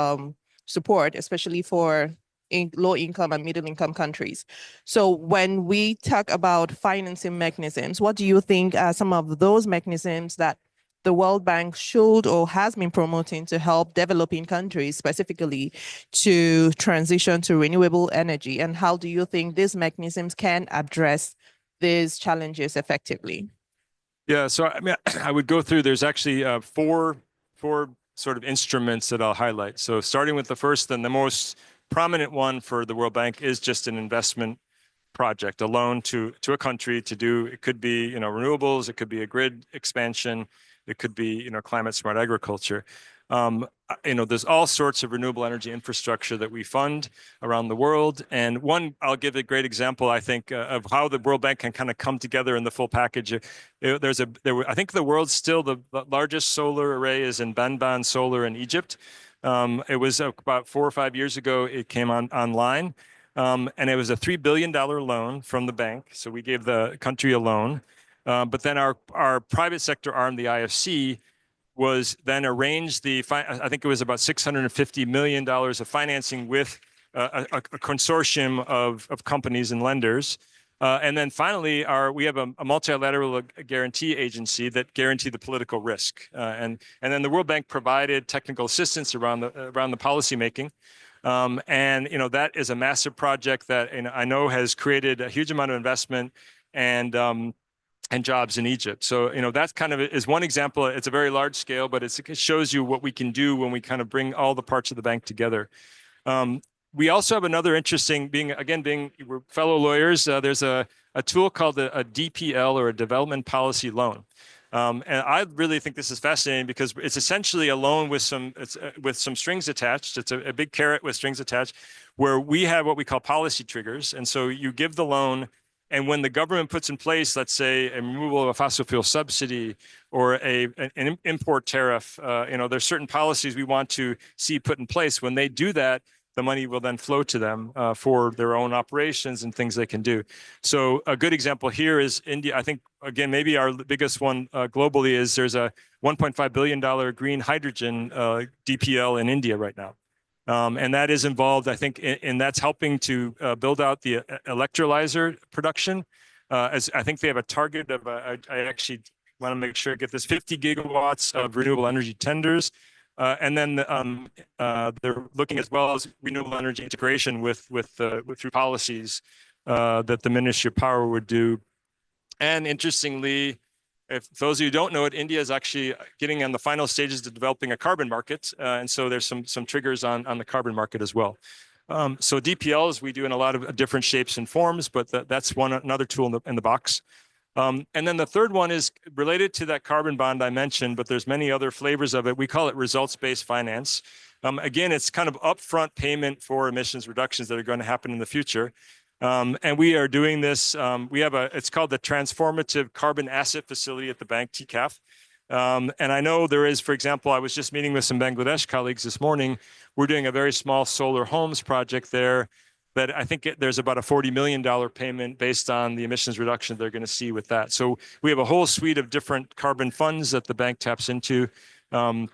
L: support, especially for low-income and middle-income countries. So when we talk about financing mechanisms, what do you think are some of those mechanisms that the World Bank should or has been promoting to help developing countries specifically to transition to renewable energy? And how do you think these mechanisms can address these challenges effectively?
M: Yeah, so I mean, I would go through, there's actually four sort of instruments that I'll highlight. So starting with the first and the most prominent one for the World Bank is just an investment project, a loan to a country to do, it could be, renewables, it could be a grid expansion, it could be, climate smart agriculture. There's all sorts of renewable energy infrastructure that we fund around the world. And one, I'll give a great example, I think, of how the World Bank can kind of come together in the full package. I think the world's still the largest solar array is in Benban Solar in Egypt. It was about 4 or 5 years ago, it came online. And it was a $3 billion loan from the bank. So we gave the country a loan. But then our private sector arm, the IFC, was then arranged I think it was about $650 million of financing with a consortium of companies and lenders. And then finally, we have a multilateral guarantee agency that guaranteed the political risk. And then the World Bank provided technical assistance around the policy making. That is a massive project that I know has created a huge amount of investment and jobs in Egypt. So, that kind of is one example. It's a very large scale, but it shows you what we can do when we kind of bring all the parts of the bank together. We also have another interesting, we're fellow lawyers, there's a tool called a DPL, or a development policy loan. And I really think this is fascinating because it's essentially a loan with some strings attached. It's a big carrot with strings attached, where we have what we call policy triggers. And so you give the loan, and when the government puts in place, let's say, a removal of a fossil fuel subsidy or an import tariff, there's certain policies we want to see put in place. When they do that, the money will then flow to them for their own operations and things they can do. So a good example here is India. I think, again, maybe our biggest one globally is there's a $1.5 billion green hydrogen DPL in India right now. And that is involved, I think, and that's helping to build out the electrolyzer production. As I think they have a target of, I actually want to make sure I get this, 50 gigawatts of renewable energy tenders. And then they're looking as well as renewable energy integration through policies that the Ministry of Power would do. And interestingly, if those of you who don't know it, India is actually getting on the final stages of developing a carbon market. And so there's some triggers on the carbon market as well. So DPLs we do in a lot of different shapes and forms, but that's another tool in the box. And then the third one is related to that carbon bond I mentioned, but there's many other flavors of it. We call it results-based finance. Again, it's kind of upfront payment for emissions reductions that are going to happen in the future. And we are doing this. It's called the Transformative Carbon Asset Facility at the bank, TCAF. And I know there is, for example, I was just meeting with some Bangladesh colleagues this morning. We're doing a very small solar homes project there that I think there's about a $40 million payment based on the emissions reduction they're going to see with that. So we have a whole suite of different carbon funds that the bank taps into. And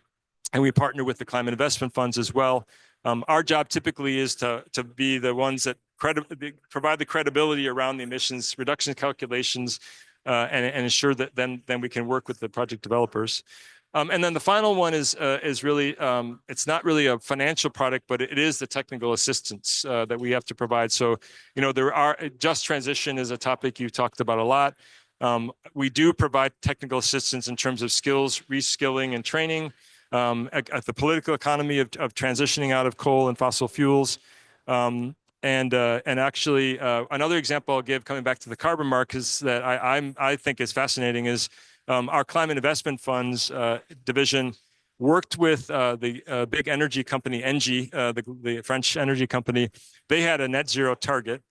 M: we partner with the climate investment funds as well. Our job typically is to be the ones that provide the credibility around the emissions reduction calculations and ensure that then we can work with the project developers. And then the final one is really, it's not really a financial product, but it is the technical assistance that we have to provide. So, just transition is a topic you talked about a lot. We do provide technical assistance in terms of skills, reskilling and training at the political economy of transitioning out of coal and fossil fuels. And actually, another example I'll give coming back to the carbon markets that I think is fascinating is our climate investment funds division worked with the big energy company Engie, the French energy company. They had a net zero target,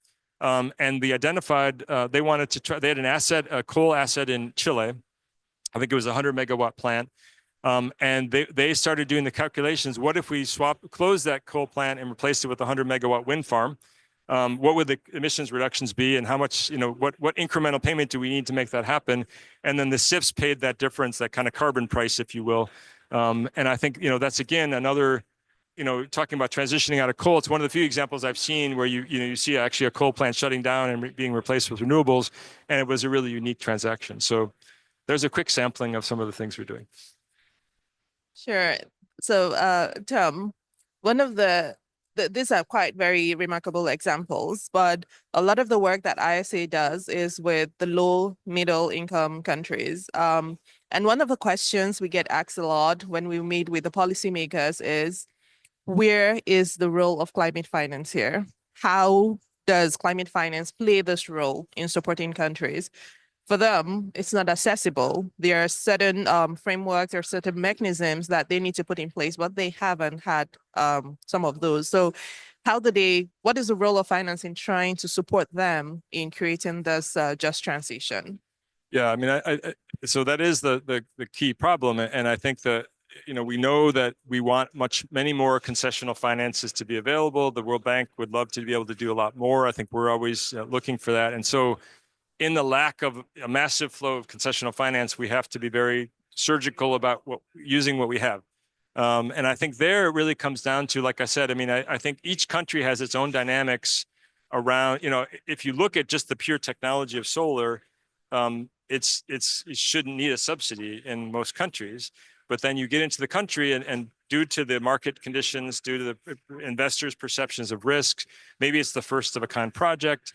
M: and they identified they wanted to try. They had a coal asset in Chile. I think it was a 100 megawatt plant. And they started doing the calculations. What if we close that coal plant and replace it with a 100 megawatt wind farm? What would the emissions reductions be, and how much, what incremental payment do we need to make that happen? And then the CIFs paid that difference, that kind of carbon price, if you will. And I think, that's again, another, talking about transitioning out of coal. It's one of the few examples I've seen where you see actually a coal plant shutting down and being replaced with renewables. And it was a really unique transaction. So there's a quick sampling of some of the things we're doing.
L: Sure. So, Tom, one of these are quite very remarkable examples, but a lot of the work that ISA does is with the low middle income countries. And one of the questions we get asked a lot when we meet with the policymakers is, where is the role of climate finance here? How does climate finance play this role in supporting countries? For them, it's not accessible. There are certain frameworks, there are certain mechanisms that they need to put in place, but they haven't had some of those. So what is the role of finance in trying to support them in creating this just transition?
M: Yeah, I mean, so that is the key problem. And I think that, we know that we want many more concessional finances to be available. The World Bank would love to be able to do a lot more. I think we're always looking for that. And so in the lack of a massive flow of concessional finance, we have to be very surgical about using what we have. And I think there it really comes down to, like I said, I mean, I think each country has its own dynamics around, if you look at just the pure technology of solar, it shouldn't need a subsidy in most countries. But then you get into the country and due to the market conditions, due to the investors' perceptions of risk, maybe it's the first of a kind project.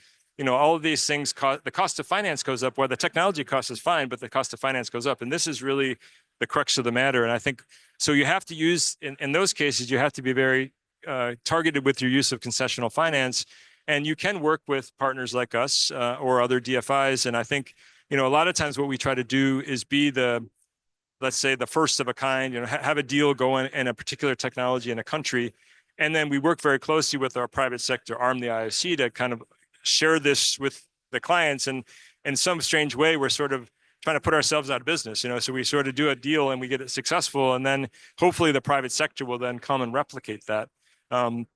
M: All of these things, the cost of finance goes up, where the technology cost is fine, but the cost of finance goes up. And this is really the crux of the matter. And I think, so you have to use, in those cases, you have to be very targeted with your use of concessional finance. And you can work with partners like us or other DFIs. And I think, a lot of times what we try to do is be let's say the first of a kind, have a deal going in a particular technology in a country. And then we work very closely with our private sector arm, the IFC, to kind of share this with the clients. And in some strange way, we're sort of trying to put ourselves out of business, so we sort of do a deal and we get it successful. And then hopefully the private sector will then come and replicate that. And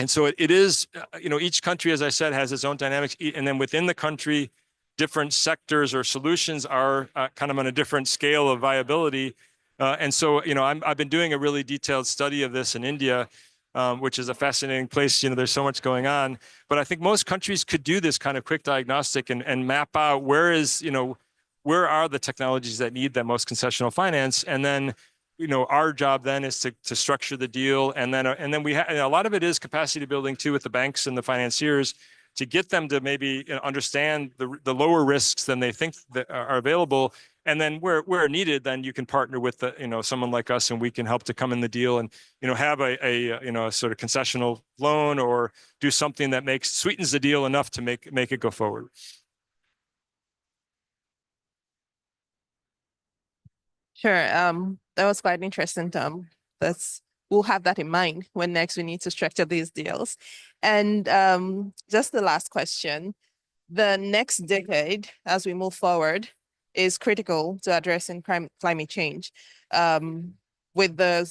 M: so it is, each country, as I said, has its own dynamics. And then within the country, different sectors or solutions are kind of on a different scale of viability. And so, I've been doing a really detailed study of this in India, which is a fascinating place. There's so much going on. But I think most countries could do this kind of quick diagnostic and map out where are the technologies that need that most concessional finance. And then, our job then is to structure the deal. And then we have a lot of it is capacity building too with the banks and the financiers, to get them to maybe understand the lower risks than they think that are available. And then where needed, then you can partner with someone like us, and we can help to come in the deal and have a sort of concessional loan or do something that sweetens the deal enough to make it go forward.
L: Sure. That was quite interesting, Tom. We'll have that in mind when next we need to structure these deals. And just the last question, the next decade, as we move forward, is critical to addressing climate change. With the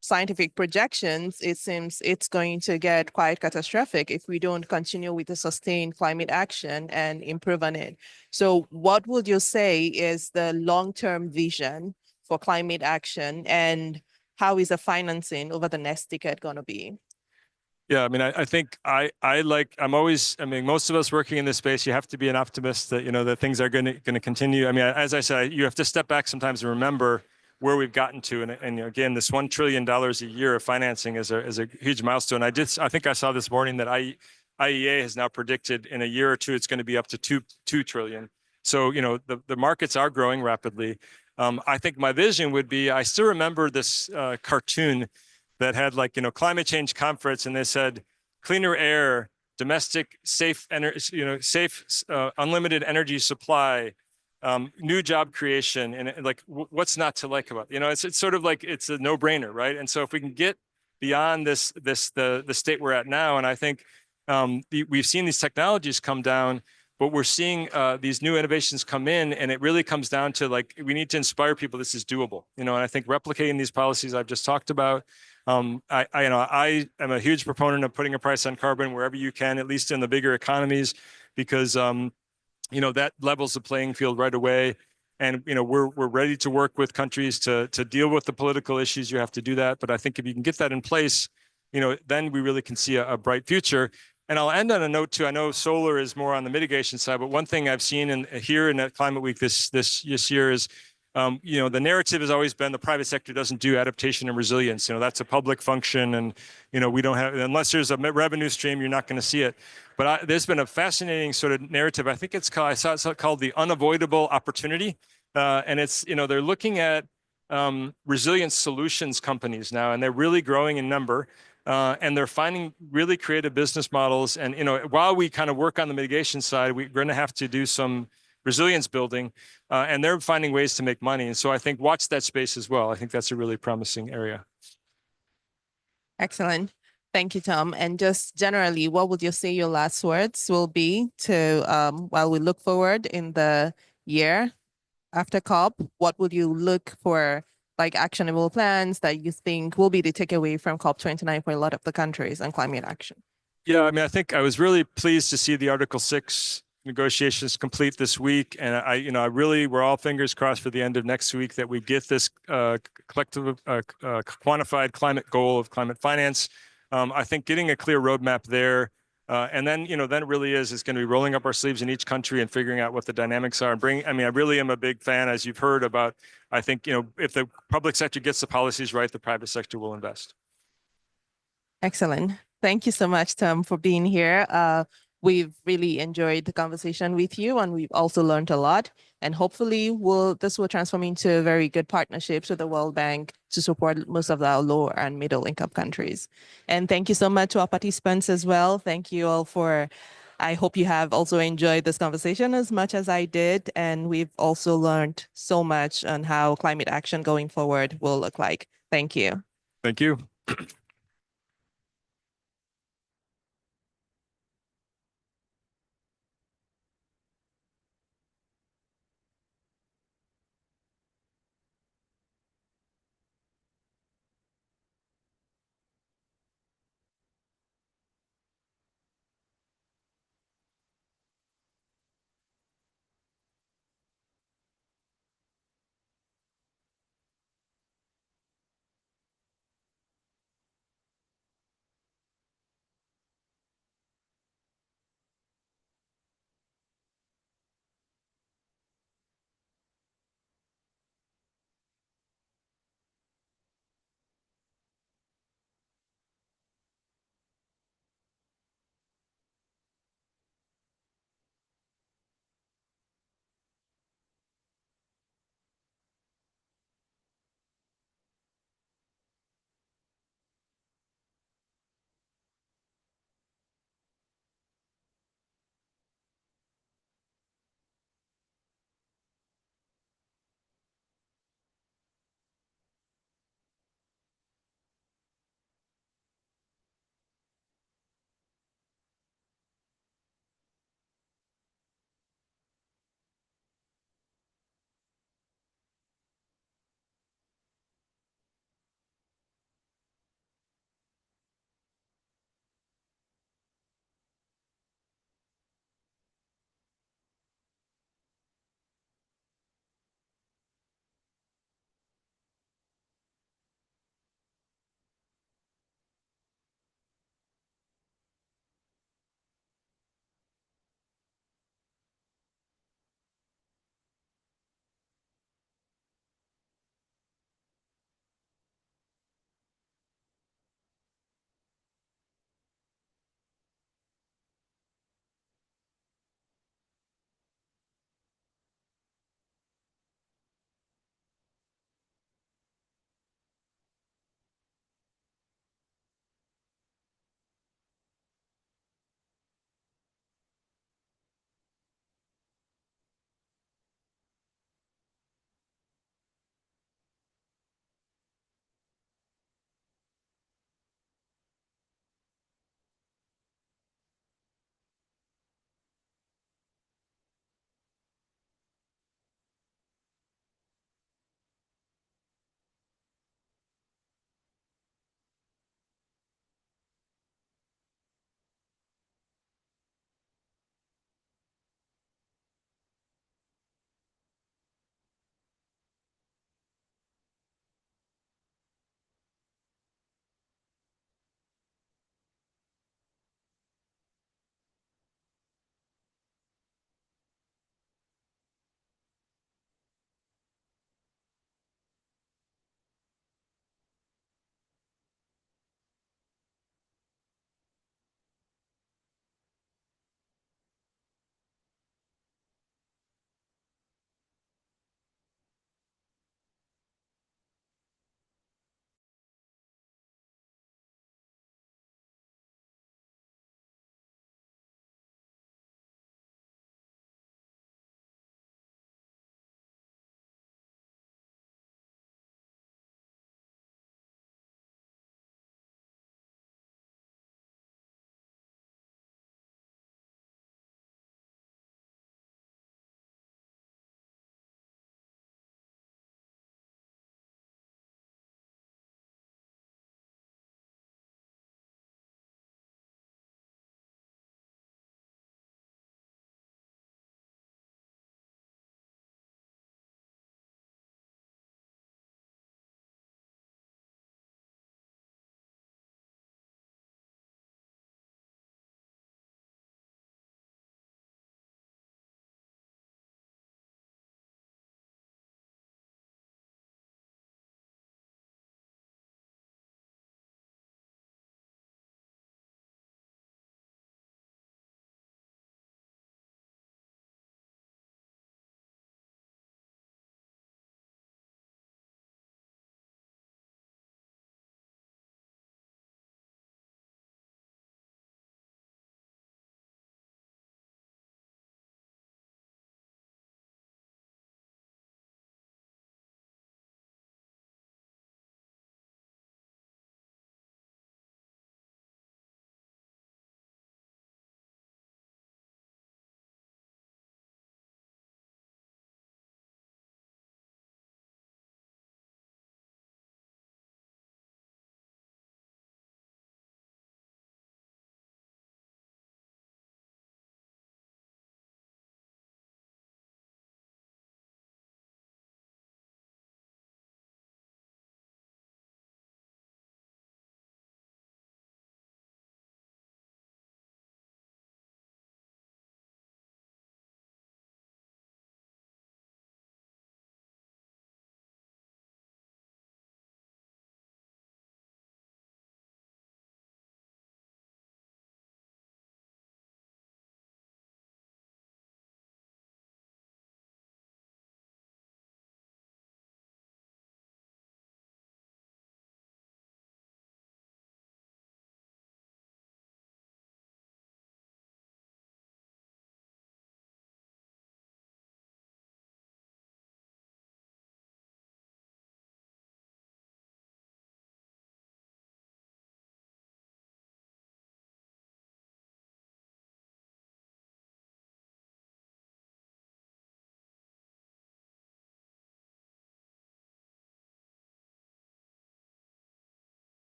L: scientific projections, it seems it's going to get quite catastrophic if we don't continue with the sustained climate action and improve on it. So what would you say is the long-term vision for climate action, and how is the financing over the next decade going to be?
M: Yeah, I mean, I think most of us working in this space, you have to be an optimist that, that things are going to continue. I mean, as I said, you have to step back sometimes and remember where we've gotten to. And again, this $1 trillion a year of financing is a huge milestone. I think I saw this morning that IEA has now predicted in a year or two, it's going to be up to 2 trillion. So, the markets are growing rapidly. I think my vision would be, I still remember this cartoon that had climate change conference, and they said cleaner air, domestic, safe energy, unlimited energy supply, new job creation, and what's not to like about it? It's sort of like it's a no-brainer, right? And so if we can get beyond the state we're at now, and I think we've seen these technologies come down, but we're seeing these new innovations come in, and it really comes down to we need to inspire people. This is doable, and I think replicating these policies I've just talked about. I am a huge proponent of putting a price on carbon wherever you can, at least in the bigger economies, because that levels the playing field right away. And we're ready to work with countries to deal with the political issues. You have to do that, but I think if you can get that in place, then we really can see a bright future. And I'll end on a note too. I know solar is more on the mitigation side, but one thing I've seen here in at Climate Week this year is, the narrative has always been the private sector doesn't do adaptation and resilience. That's a public function, and we don't have, unless there's a revenue stream, you're not going to see it. But there's been a fascinating sort of narrative. I think I saw it's called the unavoidable opportunity, and it's they're looking at resilience solutions companies now, and they're really growing in number. And they're finding really creative business models. And while we kind of work on the mitigation side, we're going to have to do some resilience building, and they're finding ways to make money. And so I think watch that space as well. I think that's a really promising area.
L: Excellent. Thank you, Tom. And just generally, what would you say your last words will be to, while we look forward in the year after COP, what would you look for, like actionable plans that you think will be the takeaway from COP29 for a lot of the countries on climate action?
M: Yeah, I mean, I think I was really pleased to see the Article 6 negotiations complete this week. And we're all fingers crossed for the end of next week that we get this collective quantified climate goal of climate finance. I think getting a clear roadmap there, and then then it really is going to be rolling up our sleeves in each country and figuring out what the dynamics are and I really am a big fan, as you've heard about. I think if the public sector gets the policies right, the private sector will invest.
L: Excellent. Thank you so much, Tom, for being here. We've really enjoyed the conversation with you, and we've also learned a lot. And hopefully this will transform into very good partnerships with the World Bank to support most of our lower and middle income countries. And thank you so much to our participants as well. Thank you all I hope you have also enjoyed this conversation as much as I did. And we've also learned so much on how climate action going forward will look like. Thank you.
M: Thank you.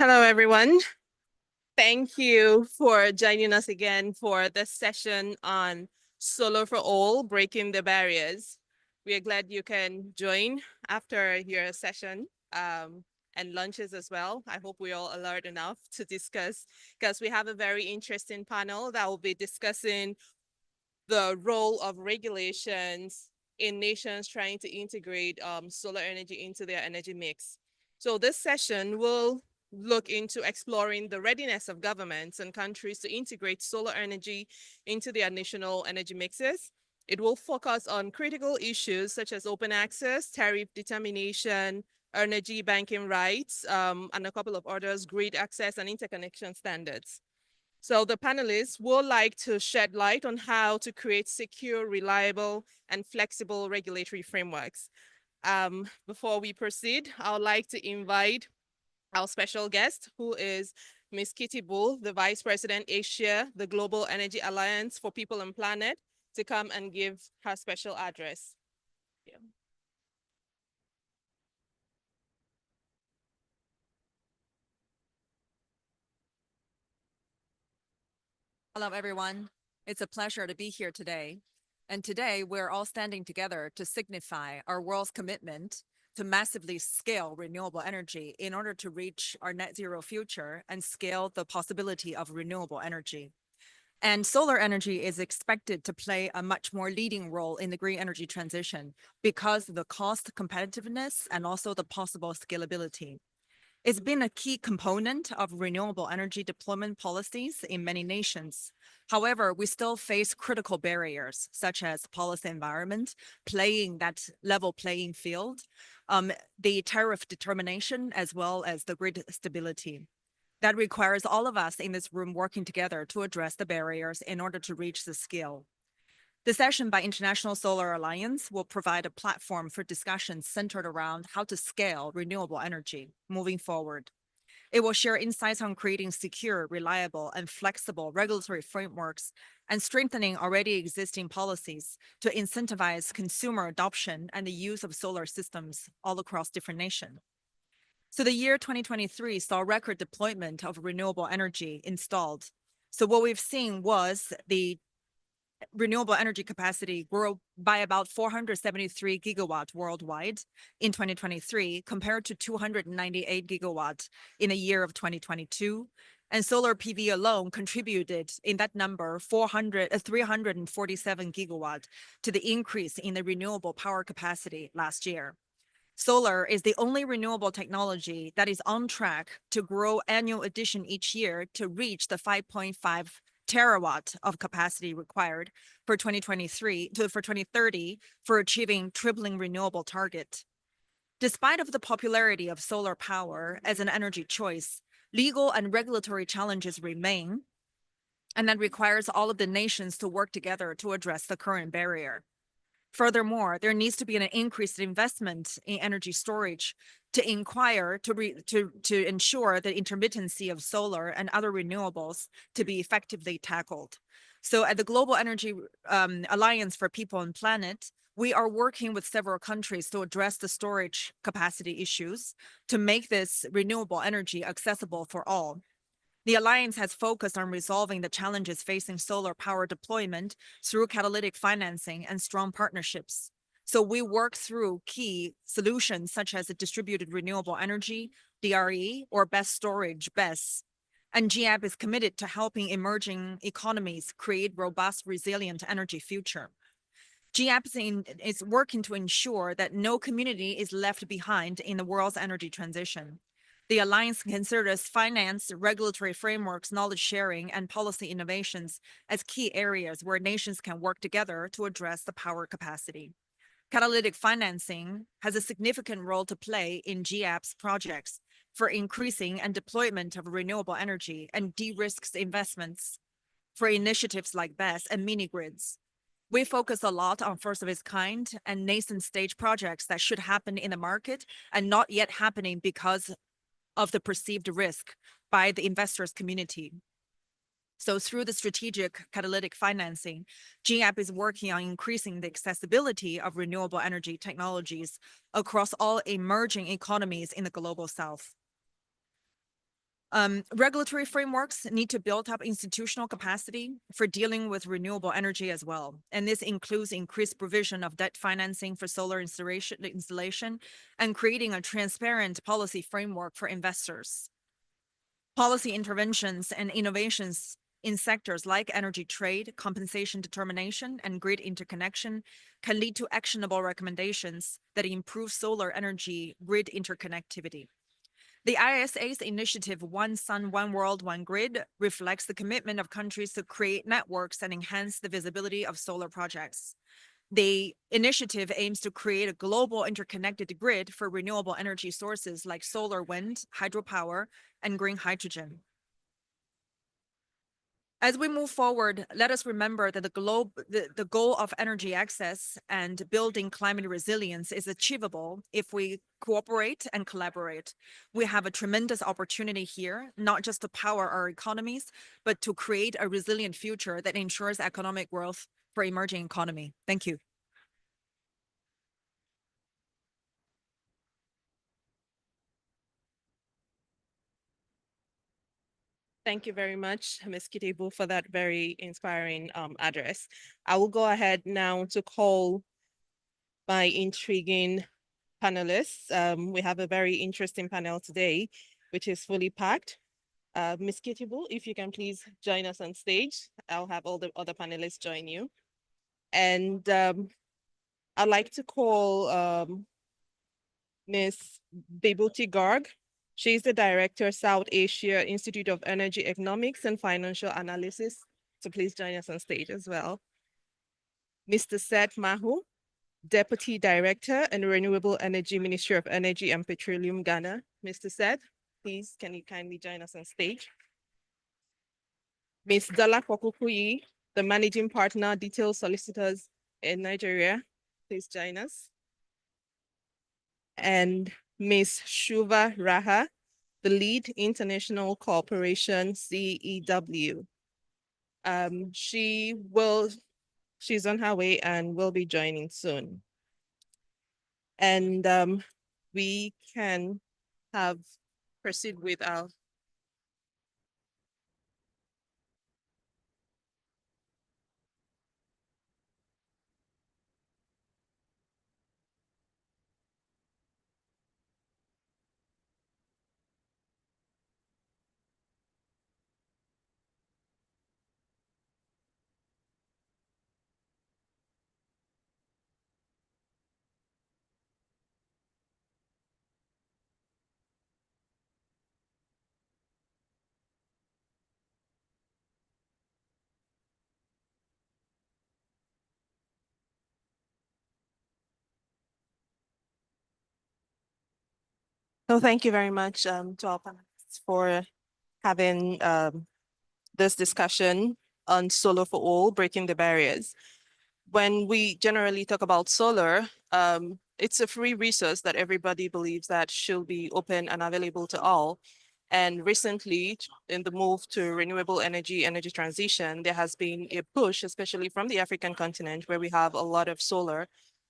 L: Hello, everyone. Thank you for joining us again for this session on Solar for All, Breaking the Barriers. We are glad you can join after your session and lunches as well. I hope we're all alert enough to discuss, because we have a very interesting panel that will be discussing the role of regulations in nations trying to integrate solar energy into their energy mix. So this session will look into exploring the readiness of governments and countries to integrate solar energy into their national energy mixes. It will focus on critical issues such as open access, tariff determination, energy banking rights, and a couple of others, grid access and interconnection standards. So the panelists would like to shed light on how to create secure, reliable, and flexible regulatory frameworks. Before we proceed, I would like to invite our special guest, who is Ms. Kitty Bull, the Vice President Asia, the Global Energy Alliance for People and Planet, to come and give her special address. Yeah.
N: Hello, everyone. It's a pleasure to be here today. And today we're all standing together to signify our world's commitment to massively scale renewable energy in order to reach our net zero future and scale the possibility of renewable energy. And solar energy is expected to play a much more leading role in the green energy transition because of the cost competitiveness and also the possible scalability. It's been a key component of renewable energy deployment policies in many nations. However, we still face critical barriers, such as policy environment, playing that level playing field, the tariff determination, as well as the grid stability. That requires all of us in this room working together to address the barriers in order to reach the scale. The session by International Solar Alliance will provide a platform for discussions centered around how to scale renewable energy moving forward. It will share insights on creating secure, reliable, and flexible regulatory frameworks and strengthening already existing policies to incentivize consumer adoption and the use of solar systems all across different nations. So the year 2023 saw record deployment of renewable energy installed. So what we've seen was the renewable energy capacity grew by about 473 gigawatts worldwide in 2023, compared to 298 gigawatts in the year of 2022. And solar PV alone contributed in that number 347 gigawatts to the increase in the renewable power capacity last year. Solar is the only renewable technology that is on track to grow annual addition each year to reach the 5.5 terawatt of capacity required for 2030 for achieving tripling renewable target. Despite of the popularity of solar power as an energy choice, legal and regulatory challenges remain, and that requires all of the nations to work together to address the current barrier. Furthermore, there needs to be an increased investment in energy storage to ensure the intermittency of solar and other renewables to be effectively tackled. So at the Global Energy Alliance for People and Planet, we are working with several countries to address the storage capacity issues to make this renewable energy accessible for all. The Alliance has focused on resolving the challenges facing solar power deployment through catalytic financing and strong partnerships. So we work through key solutions such as distributed renewable energy, DRE, or BESS storage, BESS. And GAP is committed to helping emerging economies create robust, resilient energy future. GAP is working to ensure that no community is left behind in the world's energy transition. The Alliance considers finance, regulatory frameworks, knowledge sharing, and policy innovations as key areas where nations can work together to address the power capacity. Catalytic financing has a significant role to play in GAP's projects for increasing and deployment of renewable energy and de-risks investments for initiatives like BESS and mini-grids. We focus a lot on first of its kind and nascent stage projects that should happen in the market and not yet happening because of the perceived risk by the investors community. So through the strategic catalytic financing, GAP is working on increasing the accessibility of renewable energy technologies across all emerging economies in the global south. Regulatory frameworks need to build up institutional capacity for dealing with renewable energy as well. And this includes increased provision of debt financing for solar installation and creating a transparent policy framework for investors. Policy interventions and innovations in sectors like energy trade, compensation determination, and grid interconnection can lead to actionable recommendations that improve solar energy grid interconnectivity. The ISA's initiative One Sun, One World, One Grid reflects the commitment of countries to create networks and enhance the visibility of solar projects. The initiative aims to create a global interconnected grid for renewable energy sources like solar, wind, hydropower, and green hydrogen. As we move forward, let us remember that the goal of energy access and building climate resilience is achievable if we cooperate and collaborate. We have a tremendous opportunity here, not just to power our economies, but to create a resilient future that ensures economic growth for emerging economy. Thank you.
L: Thank you very much, Ms. Kitibu, for that very inspiring address. I will go ahead now to call my intriguing panelists. We have a very interesting panel today, which is fully packed. Ms. Kitibu, if you can please join us on stage. I'll have all the other panelists join you. And I'd like to call Ms. Vibhuti Garg. She's the Director, South Asia Institute of Energy Economics and Financial Analysis. So please join us on stage as well. Mr. Seth Mahu, Deputy Director and Renewable Energy, Ministry of Energy and Petroleum, Ghana. Mr. Seth, please, can you kindly join us on stage? Ms. Dala Kokukuyi, the Managing Partner, Detail Solicitors in Nigeria. Please join us. And Ms. Shuva Raha, the Lead International Cooperation CEW. She's on her way and will be joining soon. And we can proceed with our So thank you very much to our panelists for having this discussion on solar for all, breaking the barriers. When we generally talk about solar, it's a free resource that everybody believes that should be open and available to all. And recently, in the move to renewable energy transition, there has been a push, especially from the African continent, where we have a lot of solar,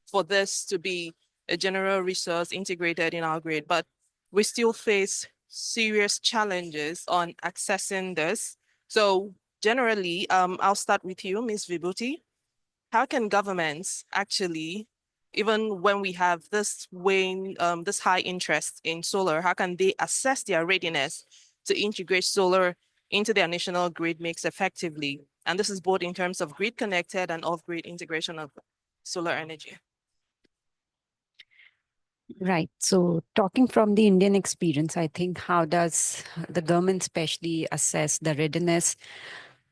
L: for this to be a general resource integrated in our grid. But we still face serious challenges on accessing this. So generally, I'll start with you, Ms. Vibhuti. How can governments actually, even when we have this high interest in solar, how can they assess their readiness to integrate solar into their national grid mix effectively? And this is both in terms of grid connected and off-grid integration of solar energy.
O: Right. So talking from the Indian experience, I think how does the government especially assess the readiness?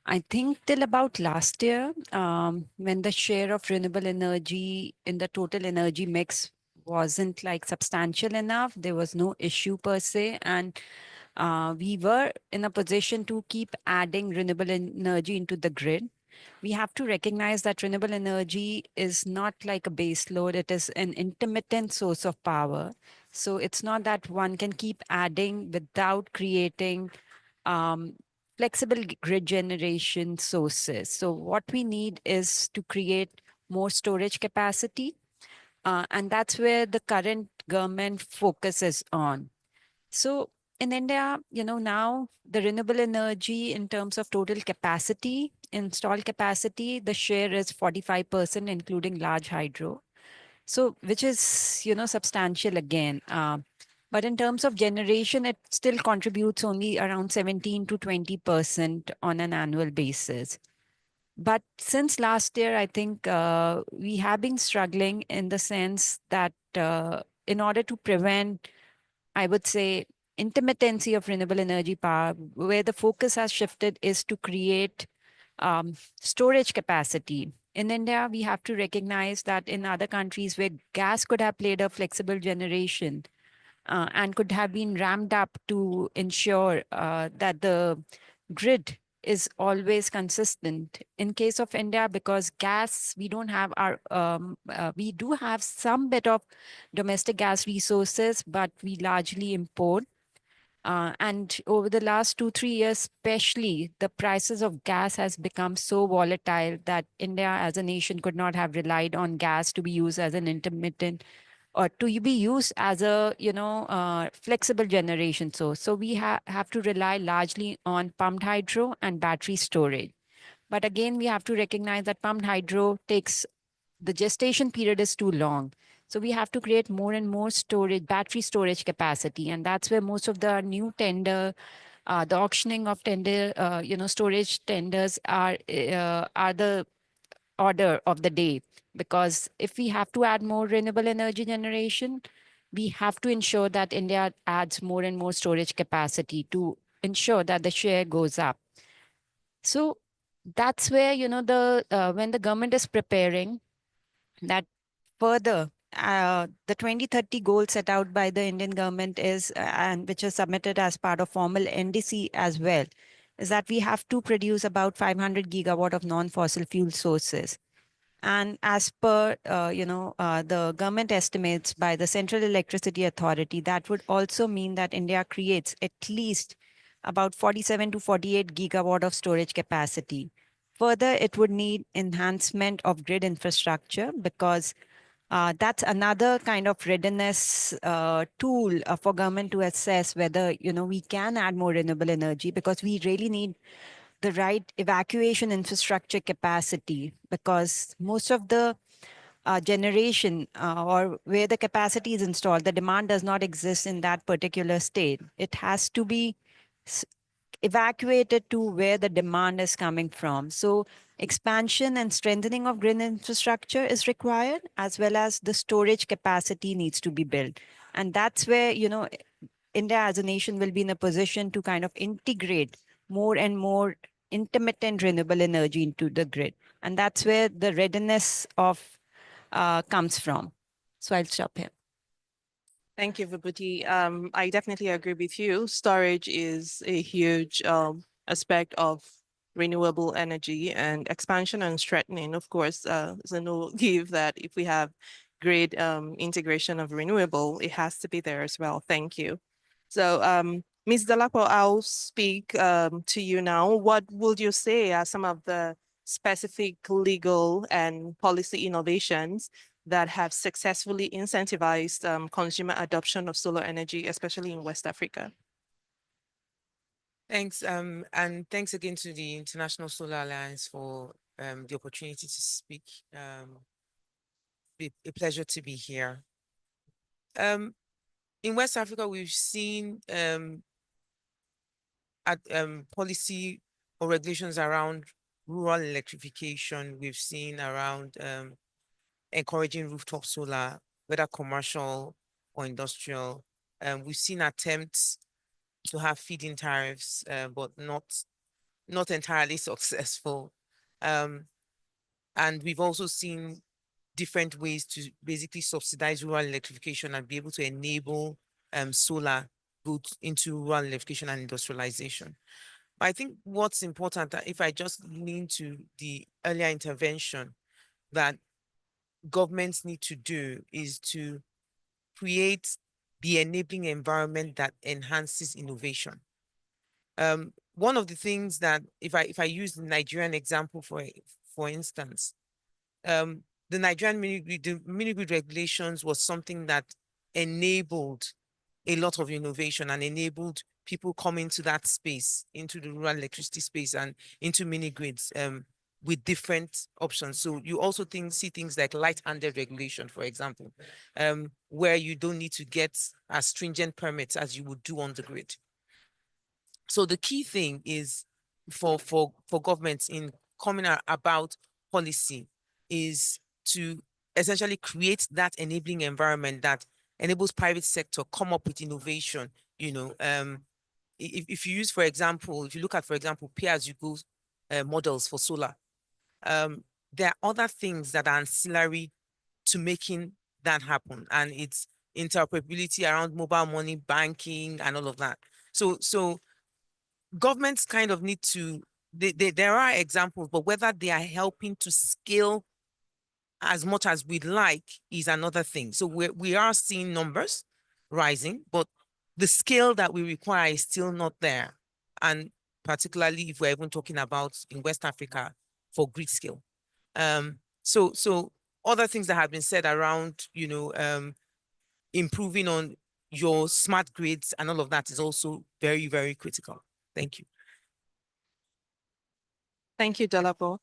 O: I think till about last year, when the share of renewable energy in the total energy mix wasn't like substantial enough, there was no issue per se. And we were in a position to keep adding renewable energy into the grid. We have to recognize that renewable energy is not like a base load. It is an intermittent source of power. So it's not that one can keep adding without creating flexible grid generation sources. So what we need is to create more storage capacity. And that's where the current government focuses on. So in India, now the renewable energy in terms of total capacity, installed capacity, the share is 45%, including large hydro. So, which is, substantial again. But in terms of generation, it still contributes only around 17 to 20% on an annual basis. But since last year, I think we have been struggling in the sense that in order to prevent, I would say, intermittency of renewable energy power, where the focus has shifted is to create storage capacity. In India, we have to recognize that in other countries where gas could have played a flexible generation and could have been ramped up to ensure that the grid is always consistent. In case of India, because gas, we don't have we do have some bit of domestic gas resources, but we largely import. And over the last 2-3 years, especially, the prices of gas has become so volatile that India as a nation could not have relied on gas to be used as an intermittent or to be used as a, flexible generation source. So we have to rely largely on pumped hydro and battery storage. But again, we have to recognize that pumped hydro the gestation period is too long. So we have to create more and more battery storage capacity. And that's where most of the new the auctioning of storage tenders are the order of the day. Because if we have to add more renewable energy generation, we have to ensure that India adds more and more storage capacity to ensure that the share goes up. So that's where, when the government is preparing that further, the 2030 goal set out by the Indian government is, and which is submitted as part of formal NDC as well, is that we have to produce about 500 gigawatt of non-fossil fuel sources. And as per, the government estimates by the Central Electricity Authority, that would also mean that India creates at least about 47 to 48 gigawatt of storage capacity. Further, it would need enhancement of grid infrastructure because that's another kind of readiness tool for government to assess whether, we can add more renewable energy, because we really need the right evacuation infrastructure capacity, because most of the generation or where the capacity is installed, the demand does not exist in that particular state. It has to be evacuated to where the demand is coming from. So expansion and strengthening of grid infrastructure is required, as well as the storage capacity needs to be built. And that's where, India as a nation will be in a position to kind of integrate more and more intermittent renewable energy into the grid. And that's where the readiness of comes from. So I'll stop here.
L: Thank you, Vibhuti. I definitely agree with you. Storage is a huge aspect of renewable energy, and expansion and strengthening, of course, is a no give that if we have great integration of renewable, it has to be there as well. Thank you. So Ms. Dolapo, I'll speak to you now. What would you say are some of the specific legal and policy innovations that have successfully incentivized consumer adoption of solar energy, especially in West Africa?
P: Thanks, and thanks again to the International Solar Alliance for the opportunity to speak. A pleasure to be here. In West Africa, we've seen policy or regulations around rural electrification. We've seen around encouraging rooftop solar, whether commercial or industrial. We've seen attempts to have feed-in tariffs, but not entirely successful. And we've also seen different ways to basically subsidize rural electrification and be able to enable solar both into rural electrification and industrialization. But I think what's important, if I just lean to the earlier intervention, that governments need to do is to create the enabling environment that enhances innovation. One of the things that, if I use the Nigerian example for instance, the Nigerian mini-grid regulations was something that enabled a lot of innovation and enabled people come into that space, into the rural electricity space and into mini grids with different options. So you also see things like light-handed regulation, for example, where you don't need to get as stringent permits as you would do on the grid. So the key thing is for governments in coming about policy is to essentially create that enabling environment that enables private sector come up with innovation. You know, if you use, for example, if you look at, for example, pay-as-you-go models for solar, there are other things that are ancillary to making that happen, and it's interoperability around mobile money, banking, and all of that. So governments kind of need to, there are examples, but whether they are helping to scale as much as we'd like is another thing. So we are seeing numbers rising, but the scale that we require is still not there. And particularly if we're even talking about in West Africa for grid scale. So other things that have been said around, you know, improving on your smart grids and all of that is also very, very critical. Thank you.
L: Thank you, Dolapo,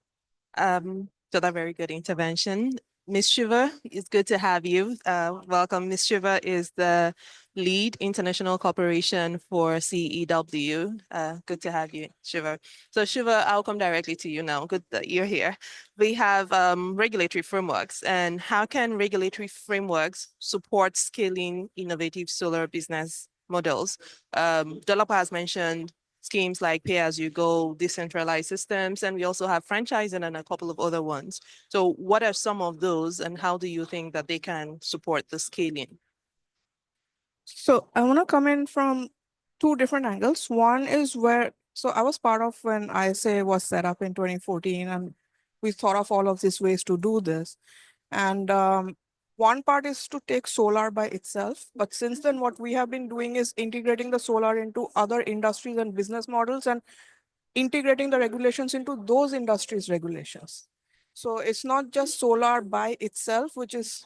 L: for that very good intervention. Ms. Shiva, it's good to have you. Welcome. Ms. Shiva is the lead international cooperation for CEW. Good to have you, Shiva. So Shiva, I'll come directly to you now. Good that you're here. We have regulatory frameworks, and how can regulatory frameworks support scaling innovative solar business models? Dolapo has mentioned schemes like pay-as-you-go, decentralized systems, and we also have franchising and a couple of other ones. So what are some of those, and how do you think that they can support the scaling?
J: So I want to come in from two different angles. One is so I was part of when ISA was set up in 2014, and we thought of all of these ways to do this. And one part is to take solar by itself. But since then, what we have been doing is integrating the solar into other industries and business models and integrating the regulations into those industries' regulations. So it's not just solar by itself, which is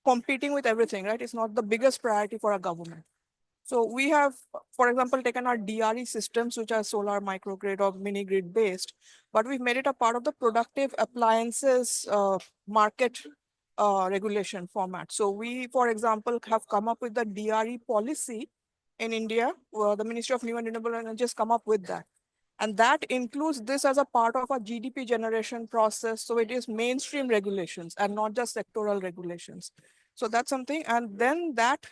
J: competing with everything, right? It's not the biggest priority for a government. So we have, for example, taken our DRE systems, which are solar microgrid or mini grid based, but we've made it a part of the productive appliances market regulation format. So we, for example, have come up with the DRE policy in India, where the Ministry of New and Renewable Energy has come up with that. And that includes this as a part of a GDP generation process. So it is mainstream regulations and not just sectoral regulations. So that's something. And then that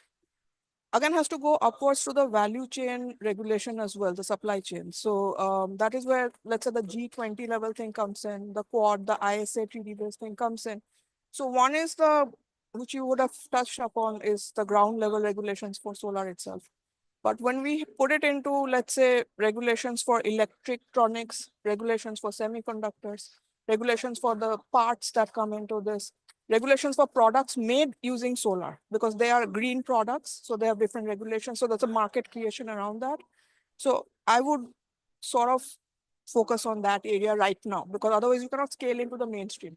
J: again has to go upwards to the value chain regulation as well, the supply chain. So that is where, let's say, the G20 level thing comes in, the Quad, the ISA treaty-based thing comes in. So one is which you would have touched upon, is the ground level regulations for solar itself. But when we put it into, let's say, regulations for electronics, regulations for semiconductors, regulations for the parts that come into this, regulations for products made using solar, because they are green products, so they have different regulations. So that's a market creation around that. So I would sort of focus on that area right now, because otherwise you cannot scale into the mainstream.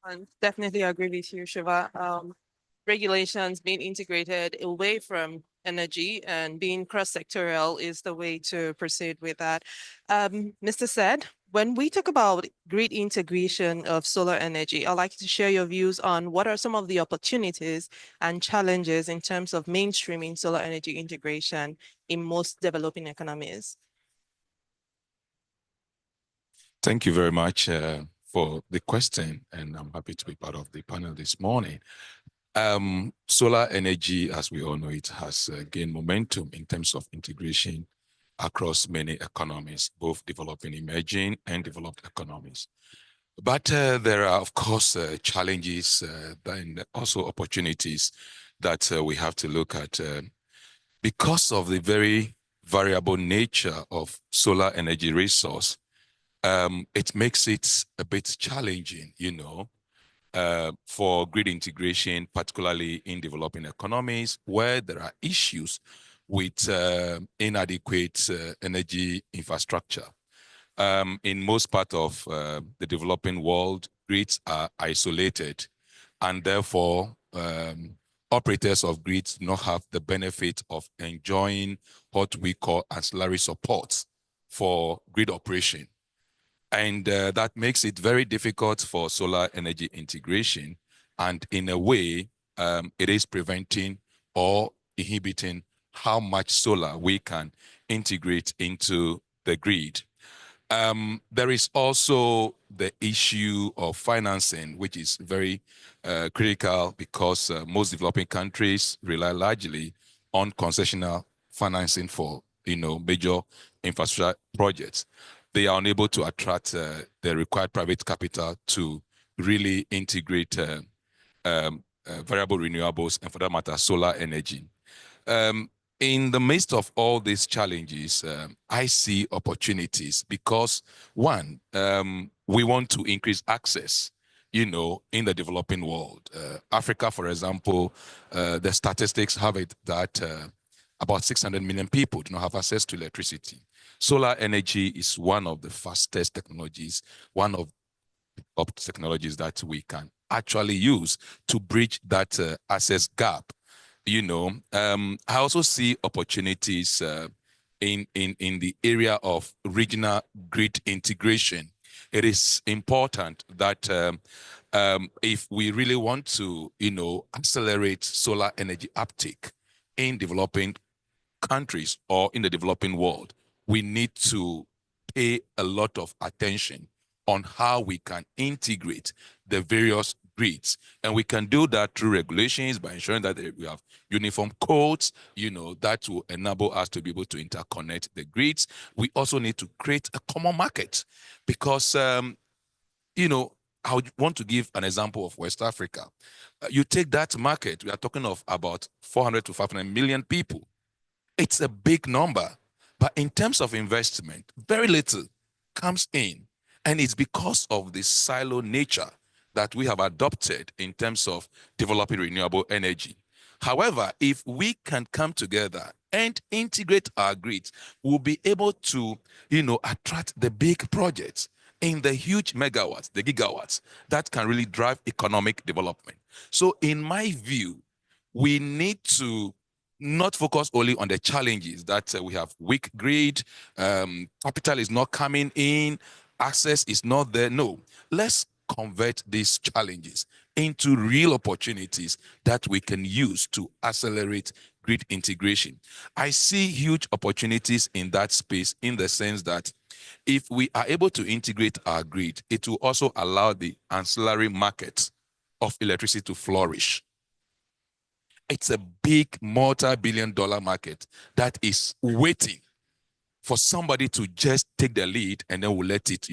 L: I definitely agree with you, Shiva. Regulations being integrated away from energy and being cross-sectorial is the way to proceed with that. Mr. Said, when we talk about grid integration of solar energy, I'd like to share your views on what are some of the opportunities and challenges in terms of mainstreaming solar energy integration in most developing economies.
C: Thank you very much for the question, and I'm happy to be part of the panel this morning. Solar energy, as we all know, it has gained momentum in terms of integration across many economies, both developing, emerging, and developed economies. But there are, of course, challenges and also opportunities that we have to look at because of the very variable nature of solar energy resource. It makes it a bit challenging, you know, for grid integration, particularly in developing economies where there are issues with inadequate energy infrastructure. In most parts of the developing world, grids are isolated, and therefore operators of grids do not have the benefit of enjoying what we call ancillary supports for grid operation. And that makes it very difficult for solar energy integration. And in a way, it is preventing or inhibiting how much solar we can integrate into the grid. There is also the issue of financing, which is very critical because most developing countries rely largely on concessional financing for major infrastructure projects. They are unable to attract the required private capital to really integrate variable renewables and, for that matter, solar energy. In the midst of all these challenges, I see opportunities because, one, we want to increase access, in the developing world. Africa, for example, the statistics have it that about 600 million people do not have access to electricity. Solar energy is one of the fastest technologies, one of the technologies that we can actually use to bridge that access gap. I also see opportunities in the area of regional grid integration. It is important that if we really want to, accelerate solar energy uptake in developing countries or in the developing world, we need to pay a lot of attention on how we can integrate the various grids. And we can do that through regulations by ensuring that we have uniform codes, that will enable us to be able to interconnect the grids. We also need to create a common market because, I would want to give an example of West Africa. You take that market, we are talking of about 400 to 500 million people. It's a big number, but in terms of investment, very little comes in. And it's because of the silo nature that we have adopted in terms of developing renewable energy. However, if we can come together and integrate our grids, we'll be able to, attract the big projects in the huge megawatts, the gigawatts, that can really drive economic development. So in my view, we need to not focus only on the challenges that we have weak grid, capital is not coming in, access is not there. No, let's convert these challenges into real opportunities that we can use to accelerate grid integration. I see huge opportunities in that space in the sense that if we are able to integrate our grid, it will also allow the ancillary market of electricity to flourish. It's a big multi-billion-dollar market that is waiting for somebody to just take the lead and then we'll let it,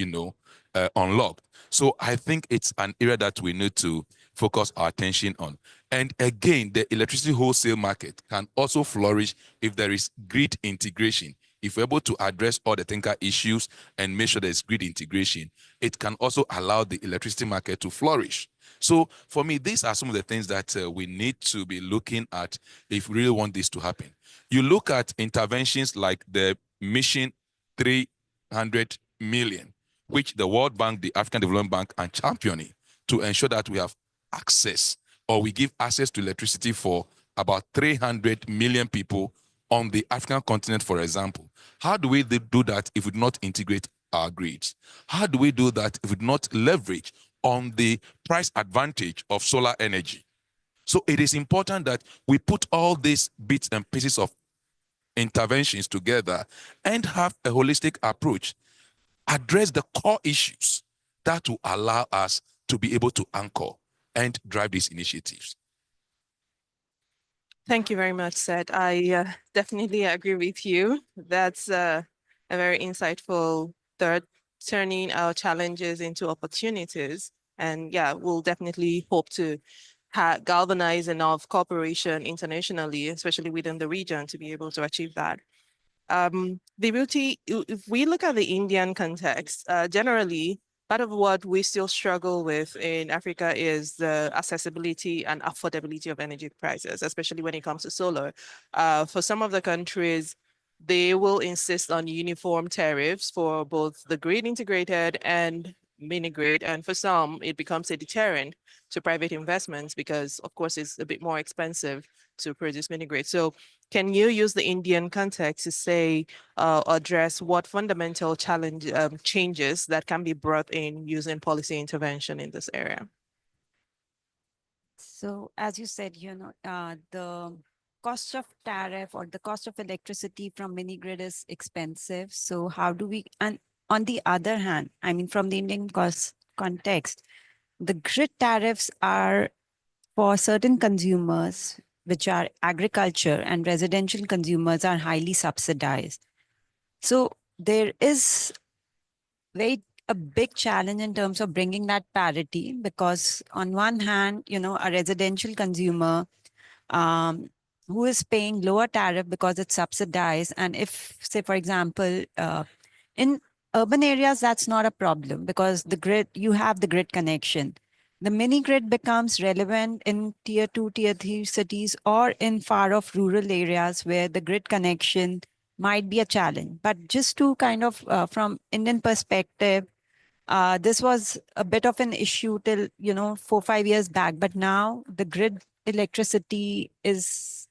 C: unlock. So I think it's an area that we need to focus our attention on. And again, the electricity wholesale market can also flourish if there is grid integration. If we're able to address all the tinker issues and make sure there's grid integration, it can also allow the electricity market to flourish. So for me, these are some of the things that we need to be looking at if we really want this to happen. You look at interventions like the Mission 300 million, which the World Bank, the African Development Bank are championing to ensure that we have access or we give access to electricity for about 300 million people on the African continent, for example. How do we do that if we do not integrate our grids? How do we do that if we do not leverage on the price advantage of solar energy? So it is important that we put all these bits and pieces of interventions together and have a holistic approach, address the core issues that will allow us to be able to anchor and drive these initiatives.
L: Thank you very much, Seth. I definitely agree with you. That's a very insightful thought, turning our challenges into opportunities. And yeah, we'll definitely hope to galvanize enough cooperation internationally, especially within the region, to be able to achieve that. The beauty, if we look at the Indian context, generally, part of what we still struggle with in Africa is the accessibility and affordability of energy prices, especially when it comes to solar. For some of the countries, they will insist on uniform tariffs for both the grid integrated and mini grid, and for some, it becomes a deterrent to private investments because, of course, it's a bit more expensive to produce mini grid. So can you use the Indian context to say, address what fundamental changes that can be brought in using policy intervention in this area?
O: So as you said, the cost of tariff or the cost of electricity from mini grid is expensive. So how do we, and on the other hand, I mean, from the Indian context, the grid tariffs are for certain consumers, which are agriculture and residential consumers are highly subsidized. So there is a big challenge in terms of bringing that parity, because on one hand, a residential consumer who is paying lower tariff because it's subsidized. And if, say, for example, in urban areas, that's not a problem because you have the grid connection. The mini grid becomes relevant in tier 2, tier 3 cities or in far off rural areas where the grid connection might be a challenge. But just to kind of, from Indian perspective, this was a bit of an issue till, 4-5 years back. But now the grid electricity is,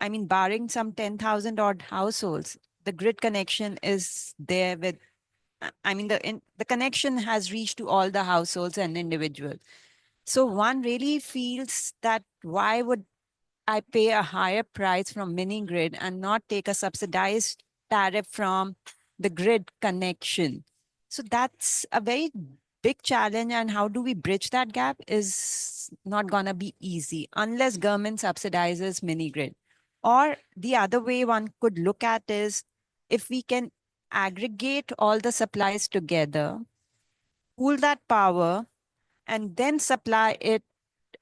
O: I mean, barring some 10,000 odd households, the grid connection is there with, I mean, the connection has reached to all the households and individuals. So one really feels that why would I pay a higher price from mini grid and not take a subsidized tariff from the grid connection? So that's a very big challenge. And how do we bridge that gap is not going to be easy unless government subsidizes mini grid. Or the other way one could look at is if we can aggregate all the supplies together, pool that power, and then supply it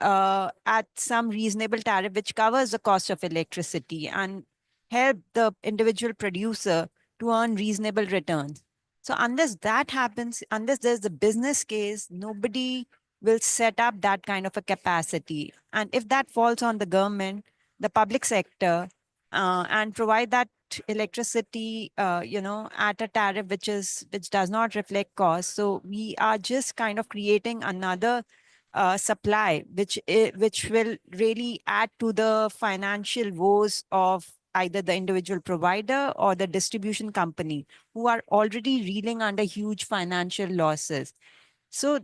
O: at some reasonable tariff, which covers the cost of electricity and help the individual producer to earn reasonable returns. So unless that happens, unless there's a business case, nobody will set up that kind of a capacity. And if that falls on the government, the public sector, and provide that electricity, at a tariff which does not reflect cost. So we are just kind of creating another supply, which will really add to the financial woes of either the individual provider or the distribution company who are already reeling under huge financial losses. So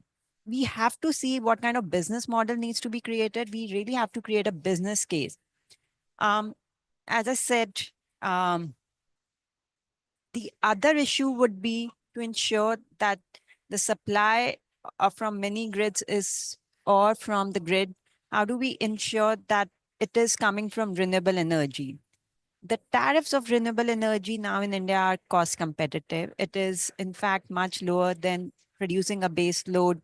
O: we have to see what kind of business model needs to be created. We really have to create a business case. As I said, the other issue would be to ensure that the supply from mini grids is, or from the grid, how do we ensure that it is coming from renewable energy? The tariffs of renewable energy now in India are cost competitive. It is, in fact, much lower than producing a base load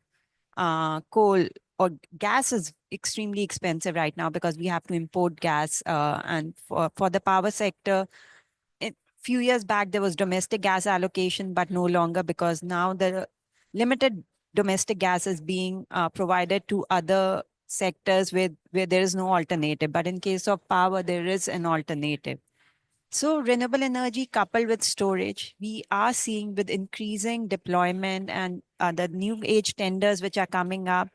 O: coal or gas is extremely expensive right now because we have to import gas. And for the power sector, few years back, there was domestic gas allocation, but no longer because now the limited domestic gas is being provided to other sectors where there is no alternative. But in case of power, there is an alternative. So renewable energy coupled with storage, we are seeing with increasing deployment and the new age tenders which are coming up,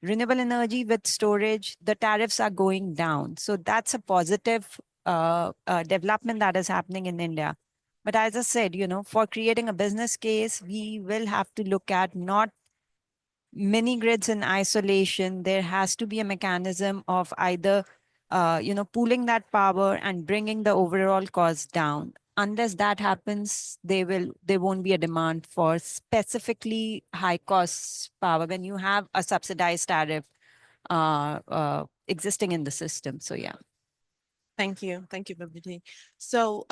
O: renewable energy with storage, the tariffs are going down. So that's a positive development that is happening in India. But as I said, for creating a business case, we will have to look at not mini grids in isolation. There has to be a mechanism of either, pooling that power and bringing the overall cost down. Unless that happens, there won't be a demand for specifically high cost power when you have a subsidized tariff existing in the system. So yeah.
L: Thank you. Thank you, Babiti. So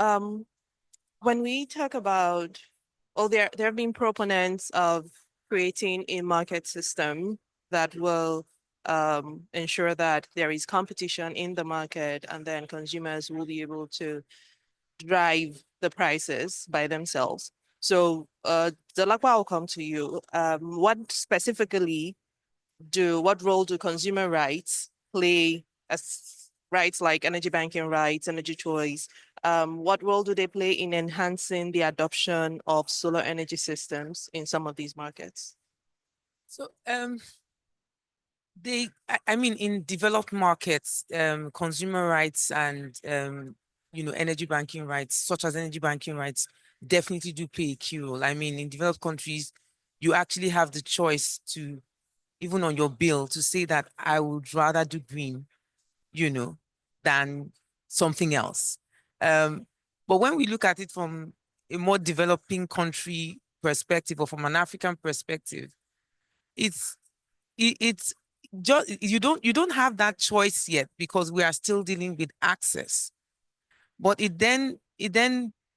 L: when we talk about, there have been proponents of creating a market system that will ensure that there is competition in the market and then consumers will be able to drive the prices by themselves. So Zalakwa, I'll come to you. What role do consumer rights play as rights like energy banking rights, energy choice? What role do they play in enhancing the adoption of solar energy systems in some of these markets?
P: So I mean, in developed markets, consumer rights and energy banking rights, such as energy banking rights, definitely do play a key role. I mean, in developed countries, you actually have the choice to, even on your bill, to say that I would rather do green, than something else. But when we look at it from a more developing country perspective or from an African perspective, it's just you don't have that choice yet because we are still dealing with access. But it then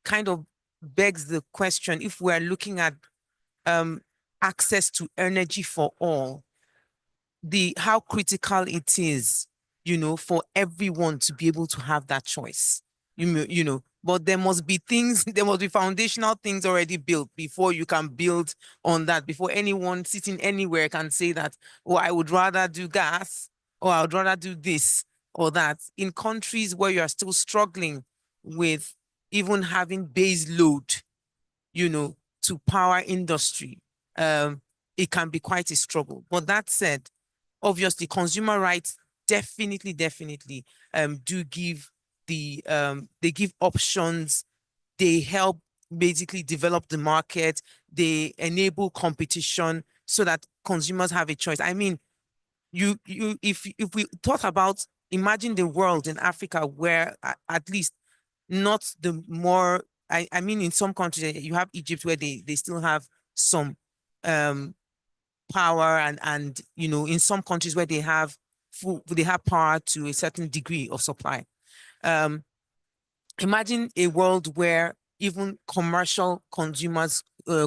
P: kind of begs the question, if we're looking at access to energy for all, how critical it is, for everyone to be able to have that choice. But there must be foundational things already built before you can build on that, before anyone sitting anywhere can say that, oh, I would rather do gas, or I would rather do this or that. In countries where you are still struggling with even having base load, to power industry, it can be quite a struggle. But that said, obviously, consumer rights definitely do give they give options. They help basically develop the market. They enable competition so that consumers have a choice. I mean, if we thought about, imagine the world in Africa where at least not the more, I mean, in some countries, you have Egypt where they still have some power and in some countries where they have power to a certain degree of supply. Imagine a world where even commercial consumers,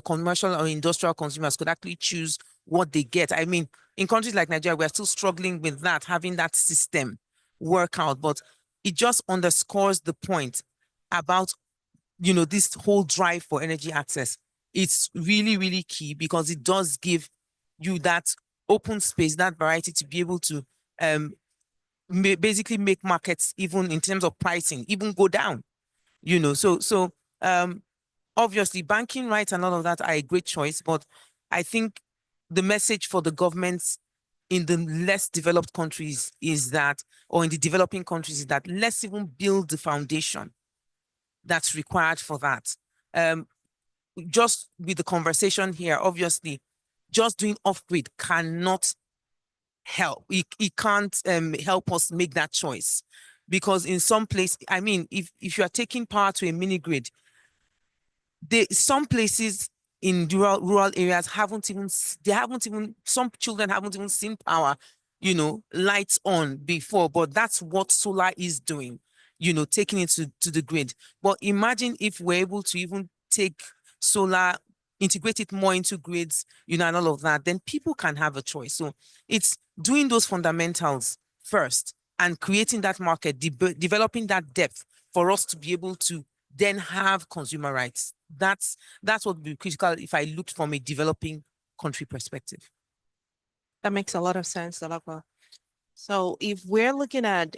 P: commercial or industrial consumers could actually choose what they get. I mean, in countries like Nigeria, we're still struggling with that, having that system work out, but it just underscores the point about, this whole drive for energy access. It's really key because it does give you that open space, that variety to be able to basically make markets, even in terms of pricing, even go down. So obviously banking rights and all of that are a great choice, but I think the message for the governments in the less developed countries is that, or in the developing countries, is that let's even build the foundation that's required for that. Just with the conversation here, obviously, just doing off-grid cannot help. It can't help us make that choice, because in some place, I mean, if you are taking power to a mini grid, some places in rural areas some children haven't even seen power, lights on before, but that's what solar is doing, taking it to the grid. But imagine if we're able to even take solar, integrate it more into grids, and all of that, then people can have a choice. So it's doing those fundamentals first and creating that market, developing that depth for us to be able to then have consumer rights. That's what would be critical if I looked from a developing country perspective.
L: That makes a lot of sense, Dalakwa. So if we're looking at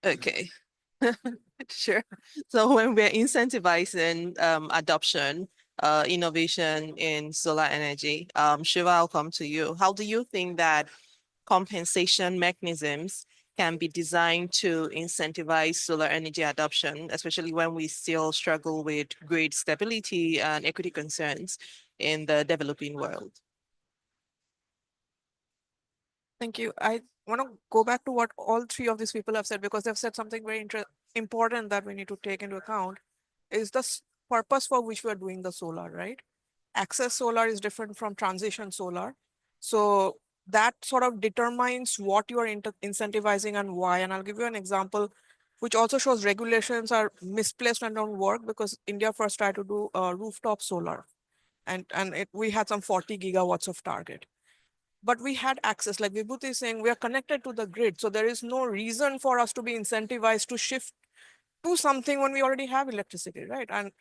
L: okay. Sure. So when we're incentivizing adoption, innovation in solar energy, Shiva, I'll come to you. How do you think that compensation mechanisms can be designed to incentivize solar energy adoption, especially when we still struggle with grid stability and equity concerns in the developing world?
Q: Thank you. I want to go back to what all three of these people have said, because they've said something very important that we need to take into account, is the purpose for which we are doing the solar, right? Access solar is different from transition solar. So that sort of determines what you are incentivizing and why. And I'll give you an example, which also shows regulations are misplaced and don't work, because India first tried to do rooftop solar. And we had some 40 gigawatts of target. But we had access, like Vibhuti is saying, we are connected to the grid. So there is no reason for us to be incentivized to shift to something when we already have electricity, right? And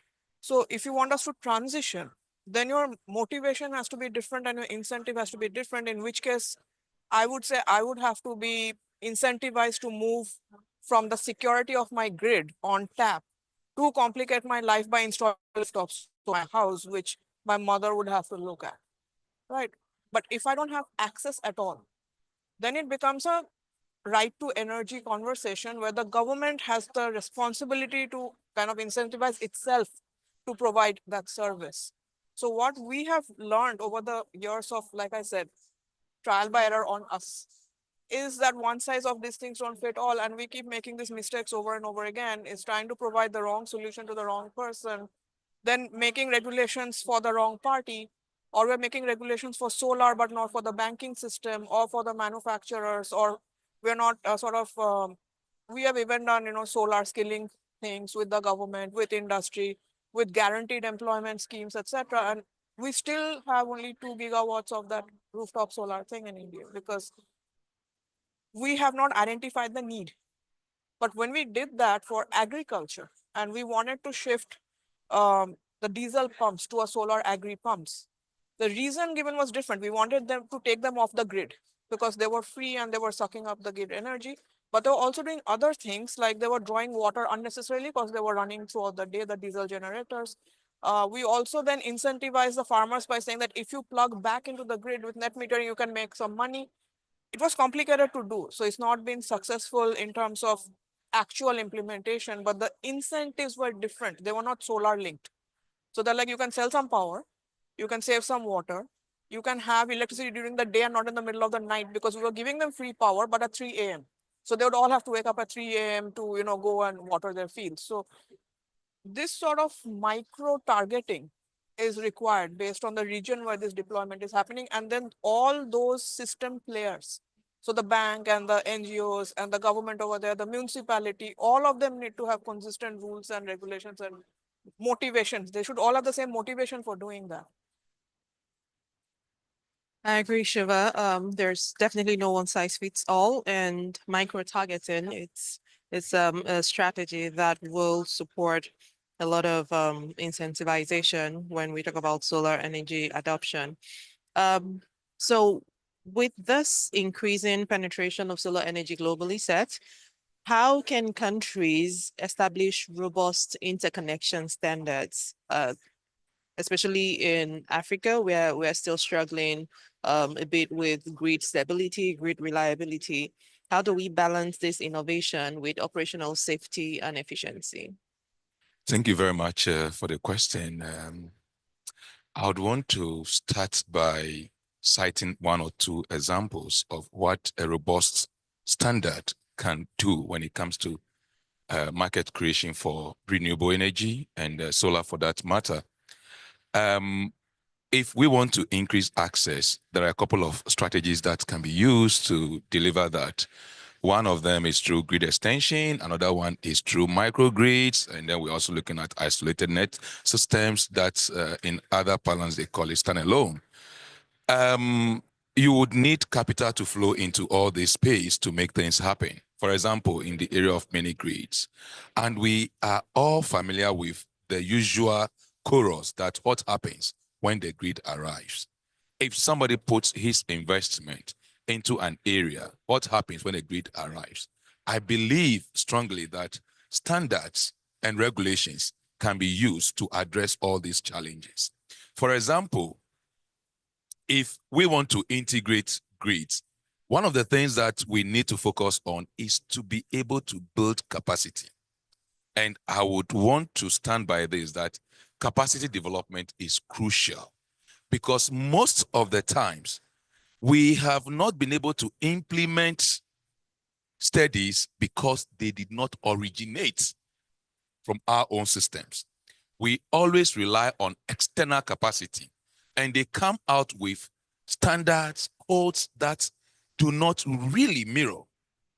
Q: so if you want us to transition, then your motivation has to be different and your incentive has to be different, in which case I would say I would have to be incentivized to move from the security of my grid on tap to complicate my life by installing rooftops to my house, which my mother would have to look at, right? But if I don't have access at all, then it becomes a right to energy conversation where the government has the responsibility to kind of incentivize itself to provide that service. So what we have learned over the years of, like I said, trial by error on us, is that one size of these things don't fit all, and we keep making these mistakes over and over again, is trying to provide the wrong solution to the wrong person, then making regulations for the wrong party, or we're making regulations for solar but not for the banking system or for the manufacturers, or we're not we have even done, solar skilling things with the government, with industry, with guaranteed employment schemes, etc. And we still have only 2 gigawatts of that rooftop solar thing in India because we have not identified the need. But when we did that for agriculture and we wanted to shift the diesel pumps to a solar agri pumps, the reason given was different. We wanted them to take them off the grid because they were free and they were sucking up the grid energy. But they were also doing other things, like they were drawing water unnecessarily because they were running throughout the day, the diesel generators. We also then incentivize the farmers by saying that if you plug back into the grid with net metering, you can make some money. It was complicated to do. So it's not been successful in terms of actual implementation, but the incentives were different. They were not solar linked. So they're like, you can sell some power, you can save some water, you can have electricity during the day and not in the middle of the night, because we were giving them free power, but at 3 a.m. So they would all have to wake up at 3 a.m. to, go and water their fields. So this sort of micro targeting is required based on the region where this deployment is happening. And then all those system players, so the bank and the NGOs and the government over there, the municipality, all of them need to have consistent rules and regulations and motivations. They should all have the same motivation for doing that.
L: I agree, Shiva. There's definitely no one size fits all, and micro targeting, it's a strategy that will support a lot of incentivization when we talk about solar energy adoption. So with this increasing penetration of solar energy globally set, how can countries establish robust interconnection standards, especially in Africa, where we're still struggling a bit with grid stability, grid reliability? How do we balance this innovation with operational safety and efficiency?
C: Thank you very much for the question. I would want to start by citing one or two examples of what a robust standard can do when it comes to market creation for renewable energy and solar for that matter. If we want to increase access, there are a couple of strategies that can be used to deliver that. One of them is through grid extension. Another one is through microgrids. And then we're also looking at isolated net systems that in other parlance, they call it standalone. You would need capital to flow into all this space to make things happen. For example, in the area of mini grids. And we are all familiar with the usual chorus that what happens when the grid arrives. If somebody puts his investment into an area, what happens when a grid arrives? I believe strongly that standards and regulations can be used to address all these challenges. For example, if we want to integrate grids, one of the things that we need to focus on is to be able to build capacity. And I would want to stand by this, that capacity development is crucial, because most of the times we have not been able to implement studies because they did not originate from our own systems. We always rely on external capacity, and they come out with standards, codes that do not really mirror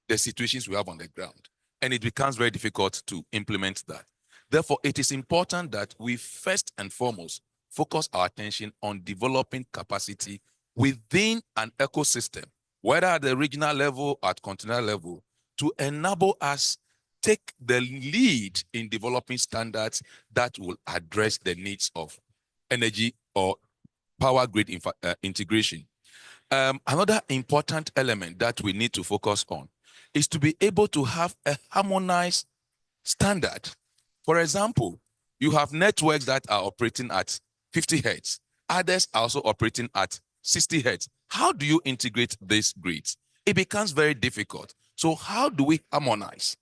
C: the situations we have on the ground. And it becomes very difficult to implement that. Therefore, it is important that we first and foremost focus our attention on developing capacity within an ecosystem, whether at the regional level, at continental level, to enable us take the lead in developing standards that will address the needs of energy or power grid integration. Another important element that we need to focus on is to be able to have a harmonized standard For example, you have networks that are operating at 50 hertz. Others are also operating at 60 hertz. How do you integrate these grids? It becomes very difficult. So how do we harmonize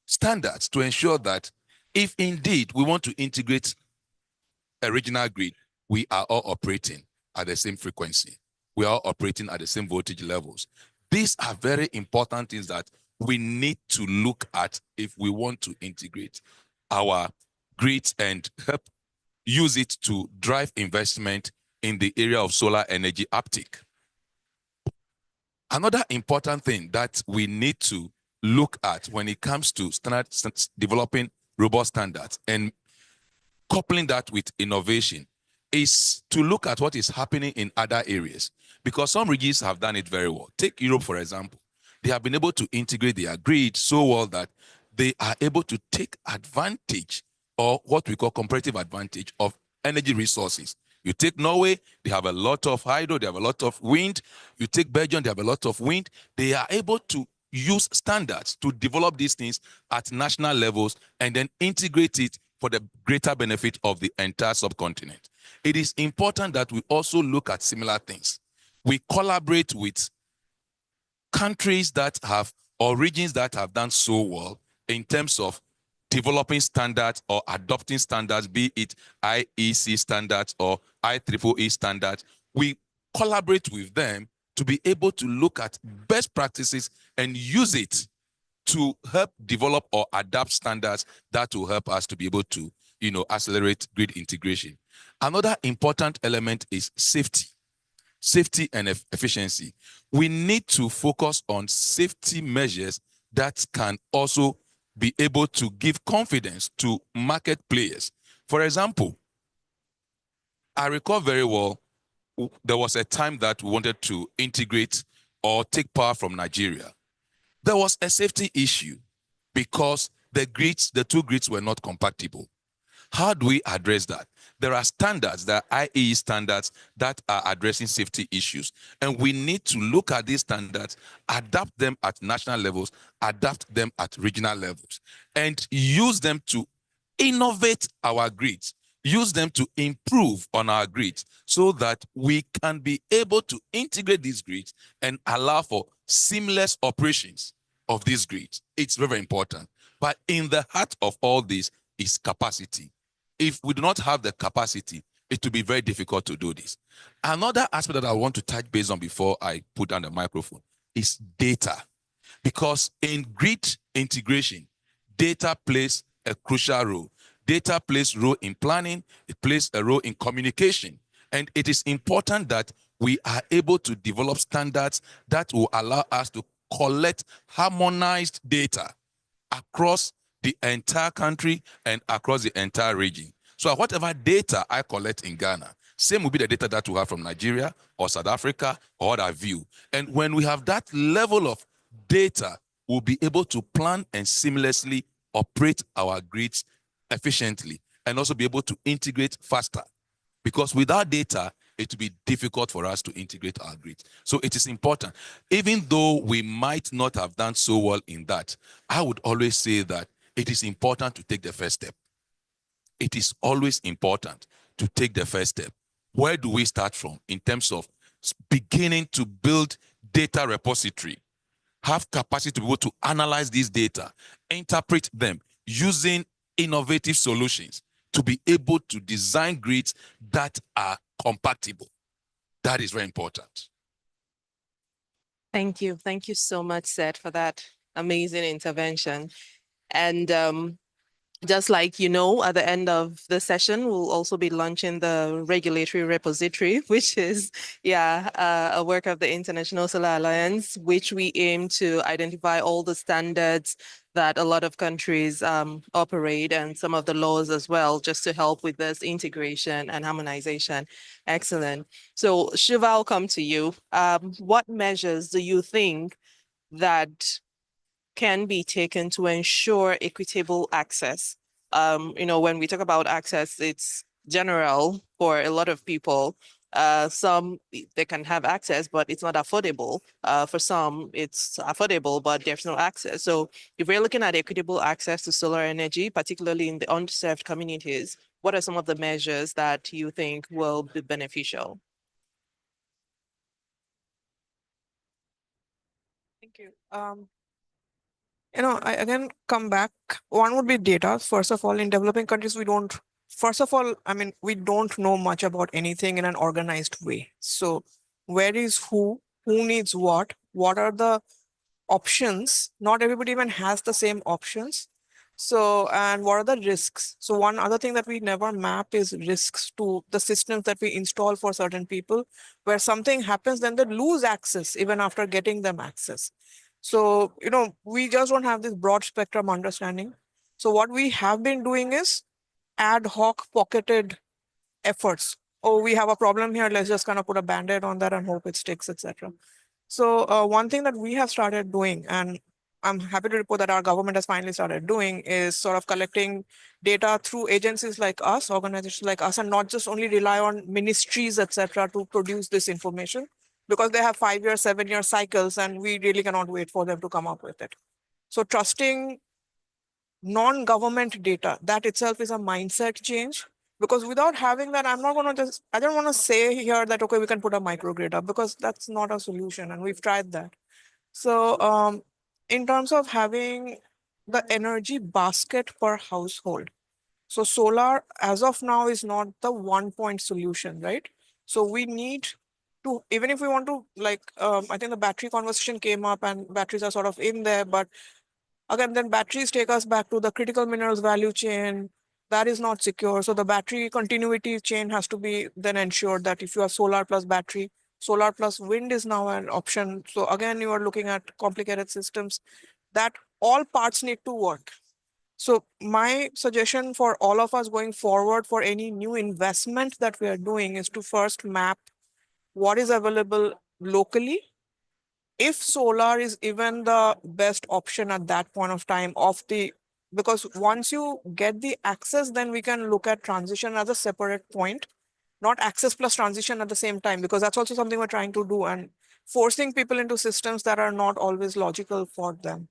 C: standards to ensure that if indeed we want to integrate a regional grid, we are all operating at the same frequency. We are all operating at the same voltage levels. These are very important things that we need to look at if we want to integrate our grids and help use it to drive investment in the area of solar energy uptake. Another important thing that we need to look at when it comes to developing robust standards and coupling that with innovation is to look at what is happening in other areas, because some regions have done it very well. Take Europe, for example. They have been able to integrate their grid so well that they are able to take advantage, or what we call comparative advantage, of energy resources. You take Norway, they have a lot of hydro, they have a lot of wind. You take Belgium, they have a lot of wind. They are able to use standards to develop these things at national levels and then integrate it for the greater benefit of the entire subcontinent. It is important that we also look at similar things. We collaborate with countries that have, or regions that have done so well in terms of developing standards or adopting standards, be it IEC standards or IEEE standards. We collaborate with them to be able to look at best practices and use it to help develop or adapt standards that will help us to be able to, accelerate grid integration. Another important element is safety. Safety and efficiency. We need to focus on safety measures that can also be able to give confidence to market players. For example, I recall very well, there was a time that we wanted to integrate or take power from Nigeria. There was a safety issue because the two grids were not compatible. How do we address that? There are standards, there are IEE standards that are addressing safety issues. And we need to look at these standards, adapt them at national levels, adapt them at regional levels, and use them to innovate our grids, use them to improve on our grids so that we can be able to integrate these grids and allow for seamless operations of these grids. It's very, very important. But in the heart of all this is capacity. If we do not have the capacity, it will be very difficult to do this. Another aspect that I want to touch base on before I put down the microphone is data. Because in grid integration, data plays a crucial role. Data plays a role in planning, it plays a role in communication. And it is important that we are able to develop standards that will allow us to collect harmonized data across the entire country and across the entire region. So whatever data I collect in Ghana, same will be the data that we have from Nigeria or South Africa or that view. And when we have that level of data, we'll be able to plan and seamlessly operate our grids efficiently and also be able to integrate faster. Because without data, it will be difficult for us to integrate our grids. So it is important. Even though we might not have done so well in that, I would always say that it is important to take the first step. It is always important to take the first step. Where do we start from in terms of beginning to build data repository, have capacity to be able to analyze these data, interpret them using innovative solutions to be able to design grids that are compatible. That is very important.
L: Thank you. Thank you so much, Seth, for that amazing intervention. And just like at the end of the session, we'll also be launching the regulatory repository, which is, a work of the International Solar Alliance, which we aim to identify all the standards that a lot of countries operate and some of the laws as well, just to help with this integration and harmonization. Excellent. So Shiva, I'll come to you. What measures do you think that can be taken to ensure equitable access? When we talk about access, it's general for a lot of people. Some they can have access, but it's not affordable. For some, it's affordable, but there's no access. So if we're looking at equitable access to solar energy, particularly in the underserved communities, what are some of the measures that you think will be beneficial?
Q: Thank you. I again come back. One would be data. First of all, in developing countries, we don't know much about anything in an organized way. So where is who needs what are the options? Not everybody even has the same options. So, and what are the risks? So one other thing that we never map is risks to the systems that we install for certain people, where something happens, then they lose access even after getting them access. So, we just don't have this broad spectrum understanding. So what we have been doing is ad hoc pocketed efforts. Oh, we have a problem here. Let's just kind of put a band-aid on that and hope it sticks, etc. So one thing that we have started doing, and I'm happy to report that our government has finally started doing, is sort of collecting data through agencies like us, organizations like us, and not just only rely on ministries, etc., to produce this information, because they have 5-year, 7-year cycles, and we really cannot wait for them to come up with it. So trusting non-government data, that itself is a mindset change. Because without having that, I don't want to say here that, okay, we can put a microgrid up, because that's not a solution. And we've tried that. So in terms of having the energy basket per household, so solar as of now is not the 1-point solution, right? So we need to, even if we want to, I think the battery conversation came up and batteries are sort of in there, but again, then batteries take us back to the critical minerals value chain. That is not secure. So the battery continuity chain has to be then ensured that if you have solar plus battery, solar plus wind is now an option. So again, you are looking at complicated systems that all parts need to work. So my suggestion for all of us going forward for any new investment that we are doing is to first map what is available locally. If solar is even the best option at that point of time because once you get the access, then we can look at transition as a separate point, not access plus transition at the same time, because that's also something we're trying to do, and forcing people into systems that are not always logical for them.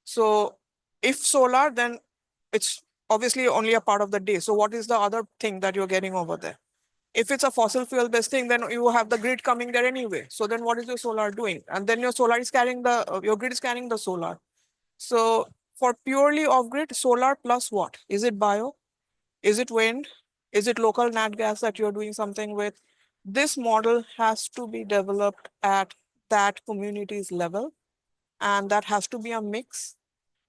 Q: So if solar, then it's obviously only a part of the day. So what is the other thing that you're getting over there? If it's a fossil fuel based thing, then you have the grid coming there anyway. So then what is your solar doing? And then your solar is carrying your grid is carrying the solar. So for purely off grid, solar plus what? Is it bio? Is it wind? Is it local nat gas that you're doing something with? This model has to be developed at that community's level. And that has to be a mix.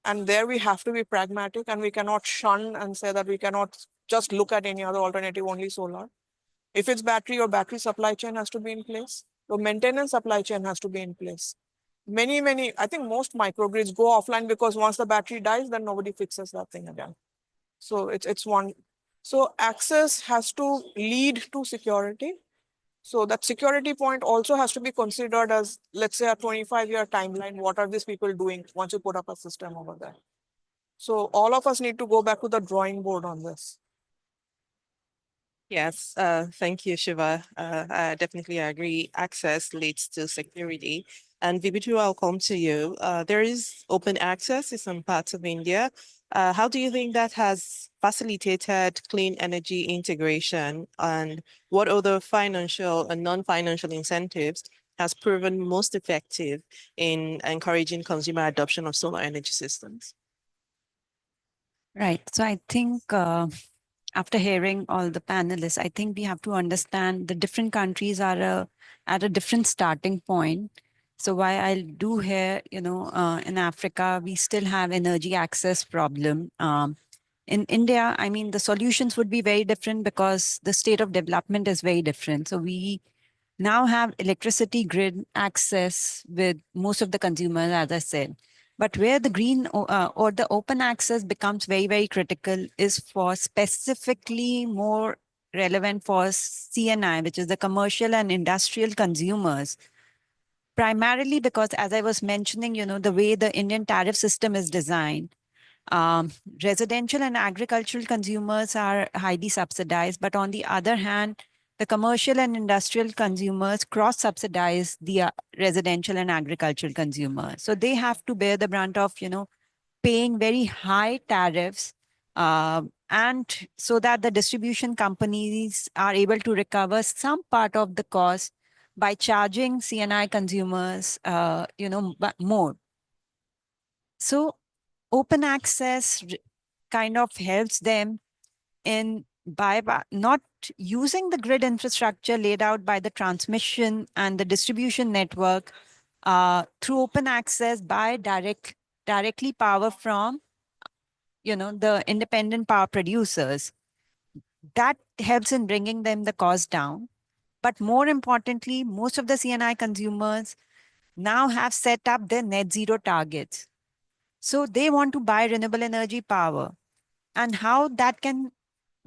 Q: And there we have to be pragmatic, and we cannot shun and say that we cannot just look at any other alternative, only solar. If it's battery, your battery supply chain has to be in place. Your maintenance supply chain has to be in place. I think most microgrids go offline because once the battery dies, then nobody fixes that thing again. So it's one. So access has to lead to security. So that security point also has to be considered as, let's say, a 25-year timeline. What are these people doing once you put up a system over there? So all of us need to go back to the drawing board on this.
L: Yes, thank you, Shiva. I definitely agree. Access leads to security. And Vibhuti, I'll come to you. There is open access in some parts of India. How do you think that has facilitated clean energy integration, and what other financial and non-financial incentives has proven most effective in encouraging consumer adoption of solar energy systems?
O: Right. So I think after hearing all the panelists, I think we have to understand the different countries are at a different starting point. So why I do hear, in Africa, we still have energy access problem. In India, I mean, the solutions would be very different because the state of development is very different. So we now have electricity grid access with most of the consumers, as I said. But where the green or the open access becomes very, very critical is for specifically more relevant for CNI, which is the commercial and industrial consumers. Primarily because, as I was mentioning, the way the Indian tariff system is designed, residential and agricultural consumers are highly subsidized. But on the other hand, the commercial and industrial consumers cross-subsidize the residential and agricultural consumers. So they have to bear the brunt of, paying very high tariffs, and so that the distribution companies are able to recover some part of the cost by charging CNI consumers, more. So open access kind of helps them in by not using the grid infrastructure laid out by the transmission and the distribution network through open access by directly power from the independent power producers. That helps in bringing them the cost down. But more importantly, most of the CNI consumers now have set up their net zero targets. So they want to buy renewable energy power. And how that can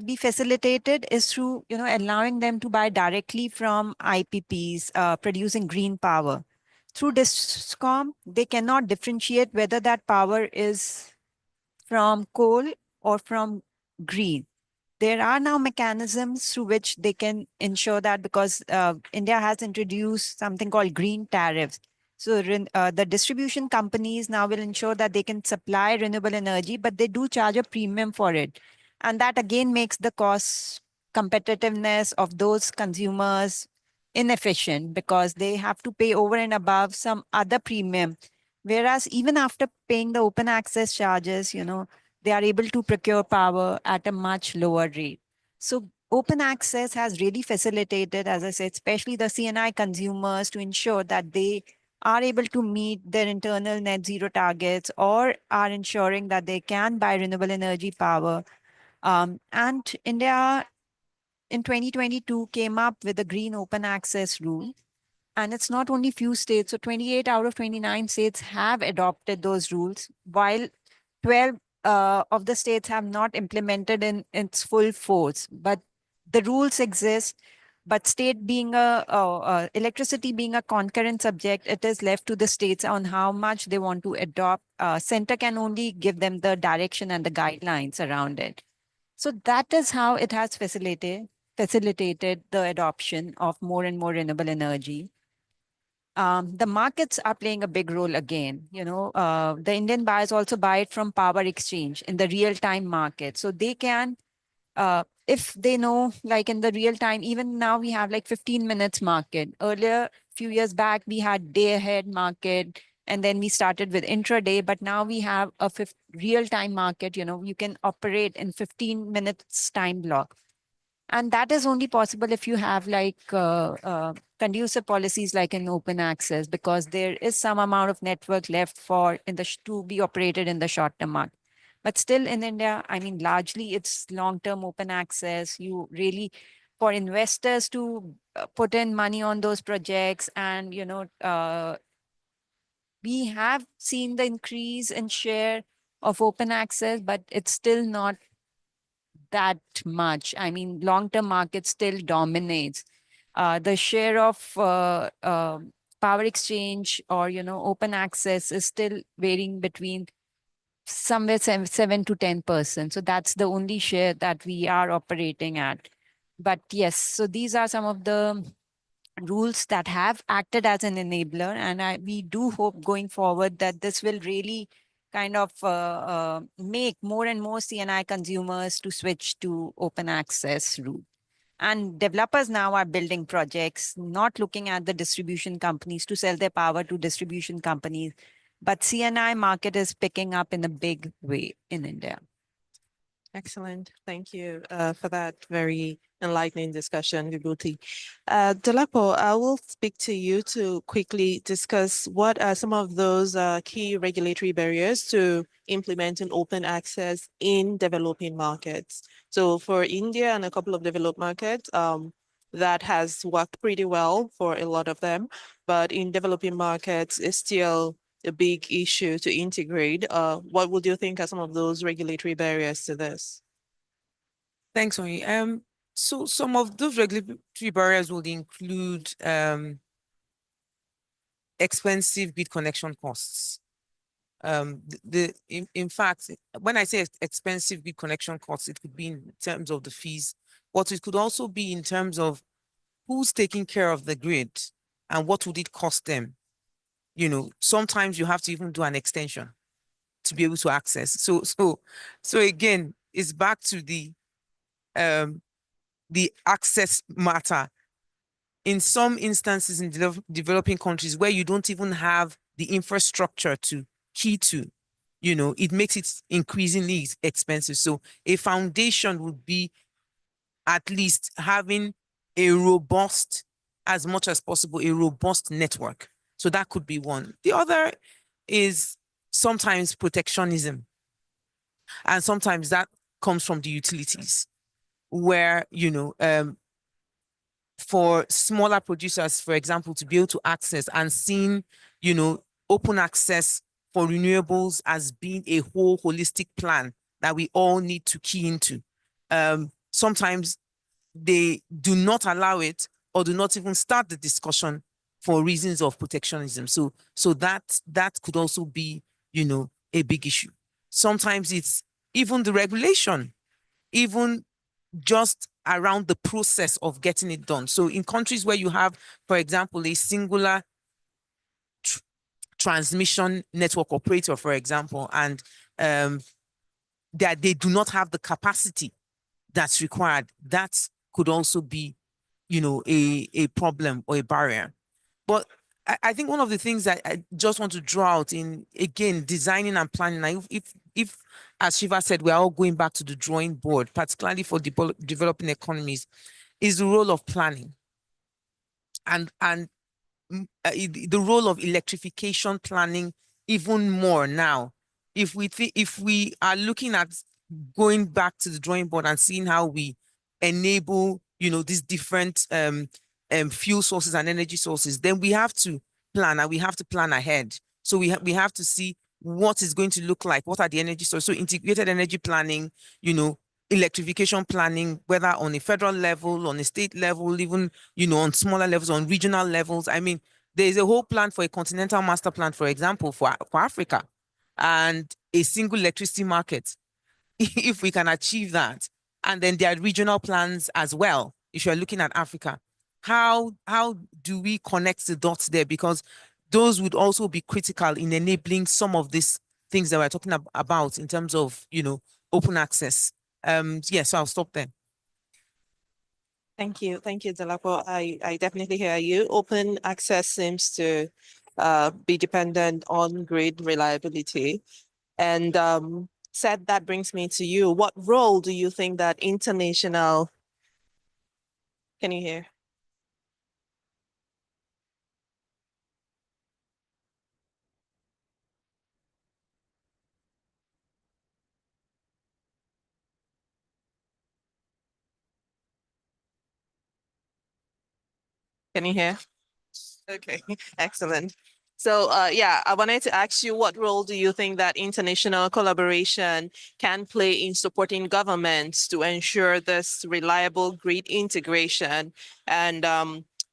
O: be facilitated is through, allowing them to buy directly from IPPs producing green power. Through DISCOM, they cannot differentiate whether that power is from coal or from green. There are now mechanisms through which they can ensure that, because India has introduced something called green tariffs. So the distribution companies now will ensure that they can supply renewable energy, but they do charge a premium for it. And that again makes the cost competitiveness of those consumers inefficient, because they have to pay over and above some other premium. Whereas even after paying the open access charges, they are able to procure power at a much lower rate. So open access has really facilitated, as I said, especially the CNI consumers, to ensure that they are able to meet their internal net zero targets, or are ensuring that they can buy renewable energy power. And India in 2022 came up with a green open access rule. And it's not only few states. So 28 out of 29 states have adopted those rules, while 12 of the states have not implemented in its full force. But the rules exist. But state being electricity being a concurrent subject, it is left to the states on how much they want to adopt. Center can only give them the direction and the guidelines around it. So that is how it has facilitated the adoption of more and more renewable energy. The markets are playing a big role again. The Indian buyers also buy it from power exchange in the real-time market. So they can, if they know, like in the real time, even now we have like 15 minutes market. Earlier, few years back, we had day ahead market, and then we started with intraday, but now we have a real-time market. You can operate in 15 minutes time block. And that is only possible if you have like conducive policies like an open access, because there is some amount of network left to be operated in the short-term market. But still in India, I mean, largely it's long-term open access. You really, for investors to put in money on those projects, and, we have seen the increase in share of open access, but it's still not that much. I mean, long-term market still dominates. The share of power exchange or, open access is still varying between somewhere 7 to 10%. So that's the only share that we are operating at. But yes, so these are some of the rules that have acted as an enabler. And we do hope going forward that this will really kind of make more and more CNI consumers to switch to open access route. And developers now are building projects, not looking at the distribution companies to sell their power to distribution companies, but CNI market is picking up in a big way in India.
L: Excellent. Thank you for that very enlightening discussion, Vibhuti. Dolapo, I will speak to you to quickly discuss what are some of those key regulatory barriers to implementing open access in developing markets. So for India and a couple of developed markets, that has worked pretty well for a lot of them, but in developing markets, it's still a big issue to integrate. What would you think are some of those regulatory barriers to this?
P: Thanks, Oni. So some of those regulatory barriers would include expensive grid connection costs. In fact, when I say expensive grid connection costs, it could be in terms of the fees, but it could also be in terms of who's taking care of the grid and what would it cost them? You know, sometimes you have to even do an extension to be able to access. So again, it's back to the access matter. In some instances in developing countries where you don't even have the infrastructure to key to, you know, it makes it increasingly expensive. So a foundation would be at least having a robust, as much as possible, a robust network. So that could be one. The other is sometimes protectionism. And sometimes that comes from the utilities where, you know, for smaller producers, for example, to be able to access and seeing, you know, open access for renewables as being a whole holistic plan that we all need to key into. Sometimes they do not allow it or do not even start the discussion for reasons of protectionism. So that could also be, you know, a big issue. Sometimes it's even the regulation, even just around the process of getting it done. So in countries where you have, for example, a singular transmission network operator, for example, and that they do not have the capacity that's required, that could also be, you know, a problem or a barrier. But I think one of the things that I just want to draw out in, again, designing and planning, if as Shiva said, we're all going back to the drawing board, particularly for developing economies, is the role of planning and the role of electrification planning even more now. If we are looking at going back to the drawing board and seeing how we enable, you know, these different fuel sources and energy sources, then we have to plan and we have to plan ahead. So we have to see what is going to look like, what are the energy sources. So integrated energy planning, you know, electrification planning, whether on a federal level, on a state level, even, you know, on smaller levels, on regional levels. I mean, there's a whole plan for a continental master plan, for example, for Africa, and a single electricity market. If we can achieve that, and then there are regional plans as well, if you're looking at Africa, how do we connect the dots there? Because those would also be critical in enabling some of these things that we're talking about in terms of, you know, open access. Yeah, so I'll stop there.
L: Thank you, Delapo. I definitely hear you. Open access seems to be dependent on grid reliability. And Seth, that brings me to you. What role do you think that international, can you hear? Can you hear? Okay, excellent. So yeah, I wanted to ask you, what role do you think that international collaboration can play in supporting governments to ensure this reliable grid integration and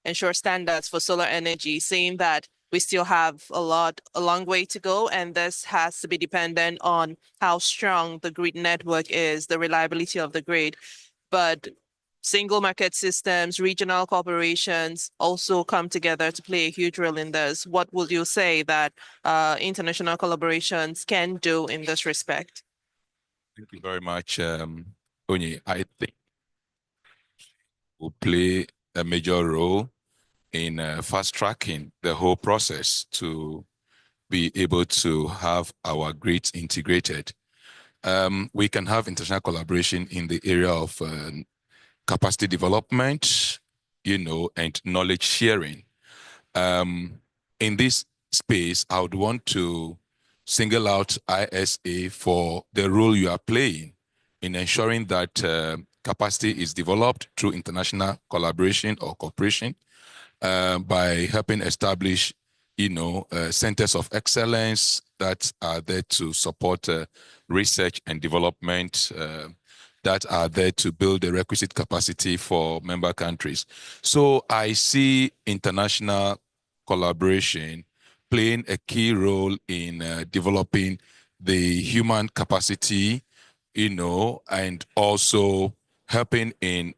L: ensure standards for solar energy, saying that we still have a long way to go, and this has to be dependent on how strong the grid network is, the reliability of the grid. But single market systems, regional corporations also come together to play a huge role in this. What would you say that international collaborations can do in this respect?
C: Thank you very much, Onyi. I think will play a major role in fast tracking the whole process to be able to have our grids integrated. We can have international collaboration in the area of capacity development, you know, and knowledge sharing. In this space, I would want to single out ISA for the role you are playing in ensuring that capacity is developed through international collaboration or cooperation by helping establish, you know, centers of excellence that are there to support research and development that are there to build the requisite capacity for member countries. So I see international collaboration playing a key role in developing the human capacity, you know, and also helping in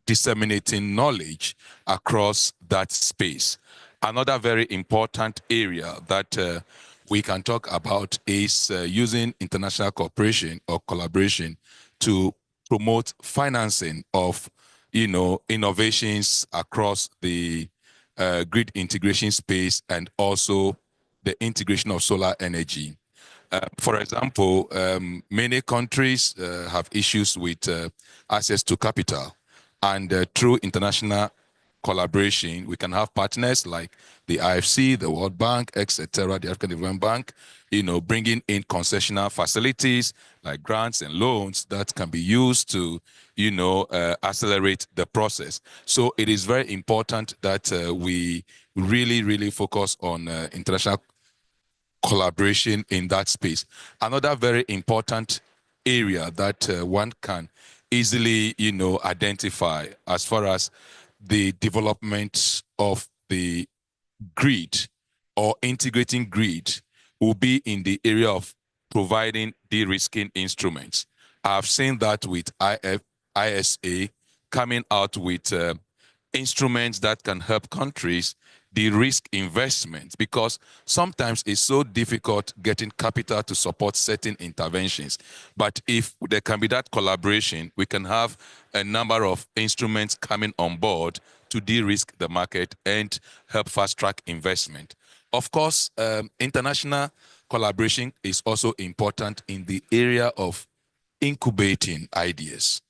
C: disseminating knowledge across that space. Another very important area that we can talk about is using international cooperation or collaboration to promote financing of, innovations across the grid integration space and also the integration of solar energy. For example, many countries have issues with access to capital, and through international collaboration, we can have partners like the IFC, the World Bank, etc., the African Development Bank, bringing in concessional facilities like grants and loans that can be used to, accelerate the process. So it is very important that we really, really focus on international collaboration in that space. Another very important area that one can easily, identify as far as the development of the grid or integrating grid will be in the area of providing de-risking instruments. I've seen that with ISA coming out with instruments that can help countries de-risk investments, because sometimes it's so difficult getting capital to support certain interventions. But if there can be that collaboration, we can have a number of instruments coming on board to de-risk the market and help fast-track investment. Of course, international collaboration is also important in the area of incubating ideas.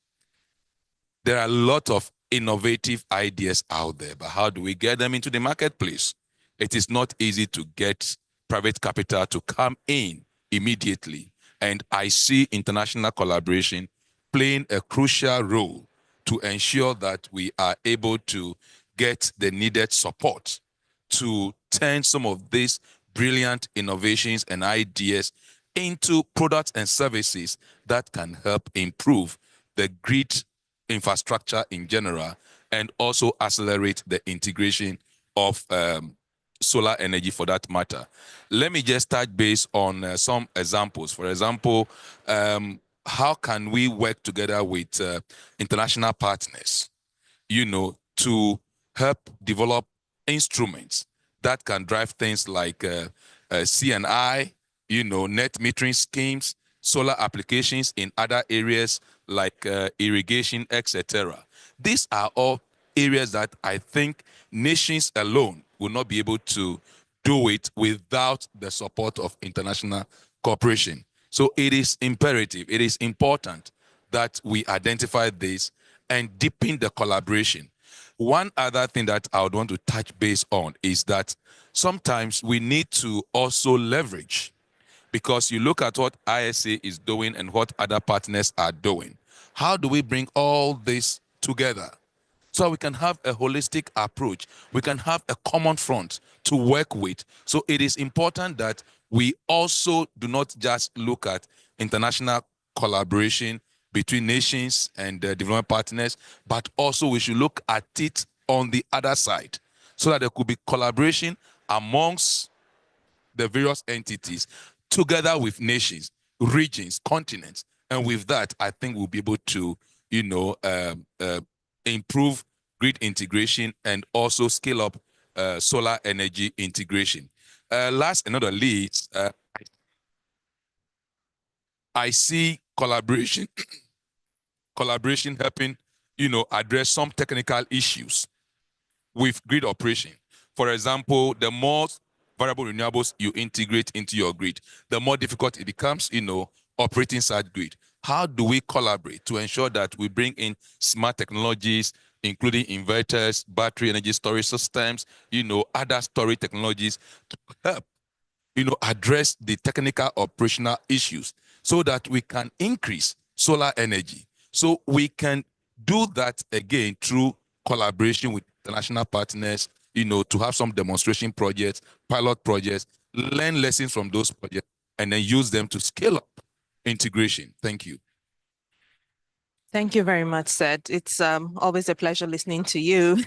C: There are a lot of innovative ideas out there, but how do we get them into the marketplace? It is not easy to get private capital to come in immediately. And I see international collaboration playing a crucial role to ensure that we are able to get the needed support to turn some of these brilliant innovations and ideas into products and services that can help improve the grid infrastructure in general and also accelerate the integration of solar energy for that matter. Let me just touch base on some examples. For example, how can we work together with international partners, to help develop instruments that can drive things like CNI, net metering schemes, solar applications in other areas like irrigation, etc. These are all areas that I think nations alone will not be able to do it without the support of international cooperation. So it is imperative, it is important that we identify this and deepen the collaboration. One other thing that I would want to touch base on is that sometimes we need to also leverage, because you look at what ISA is doing and what other partners are doing. How do we bring all this together so we can have a holistic approach? We can have a common front to work with. So it is important that we also do not just look at international collaboration between nations and development partners, but also we should look at it on the other side so that there could be collaboration amongst the various entities together with nations, regions, continents. And with that, I think we'll be able to, improve grid integration and also scale up solar energy integration. Last and not the least, I see collaboration helping, address some technical issues with grid operation. For example, the more variable renewables you integrate into your grid, the more difficult it becomes, operating such grid. How do we collaborate to ensure that we bring in smart technologies, including inverters, battery energy storage systems, other storage technologies to help, address the technical operational issues so that we can increase solar energy. So we can do that again through collaboration with international partners, to have some demonstration projects, pilot projects, learn lessons from those projects, and then use them to scale up integration. Thank you.
L: Thank you very much, Seth. It's always a pleasure listening to you.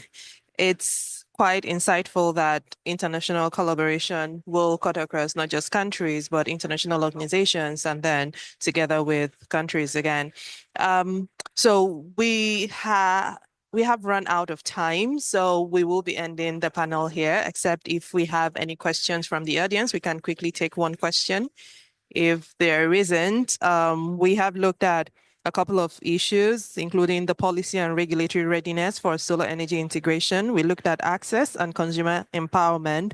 L: It's quite insightful that international collaboration will cut across not just countries, but international organizations, and then together with countries again. So we have we have run out of time, so we will be ending the panel here, except if we have any questions from the audience, we can quickly take one question. If there isn't, we have looked at a couple of issues, including the policy and regulatory readiness for solar energy integration. We looked at access and consumer empowerment.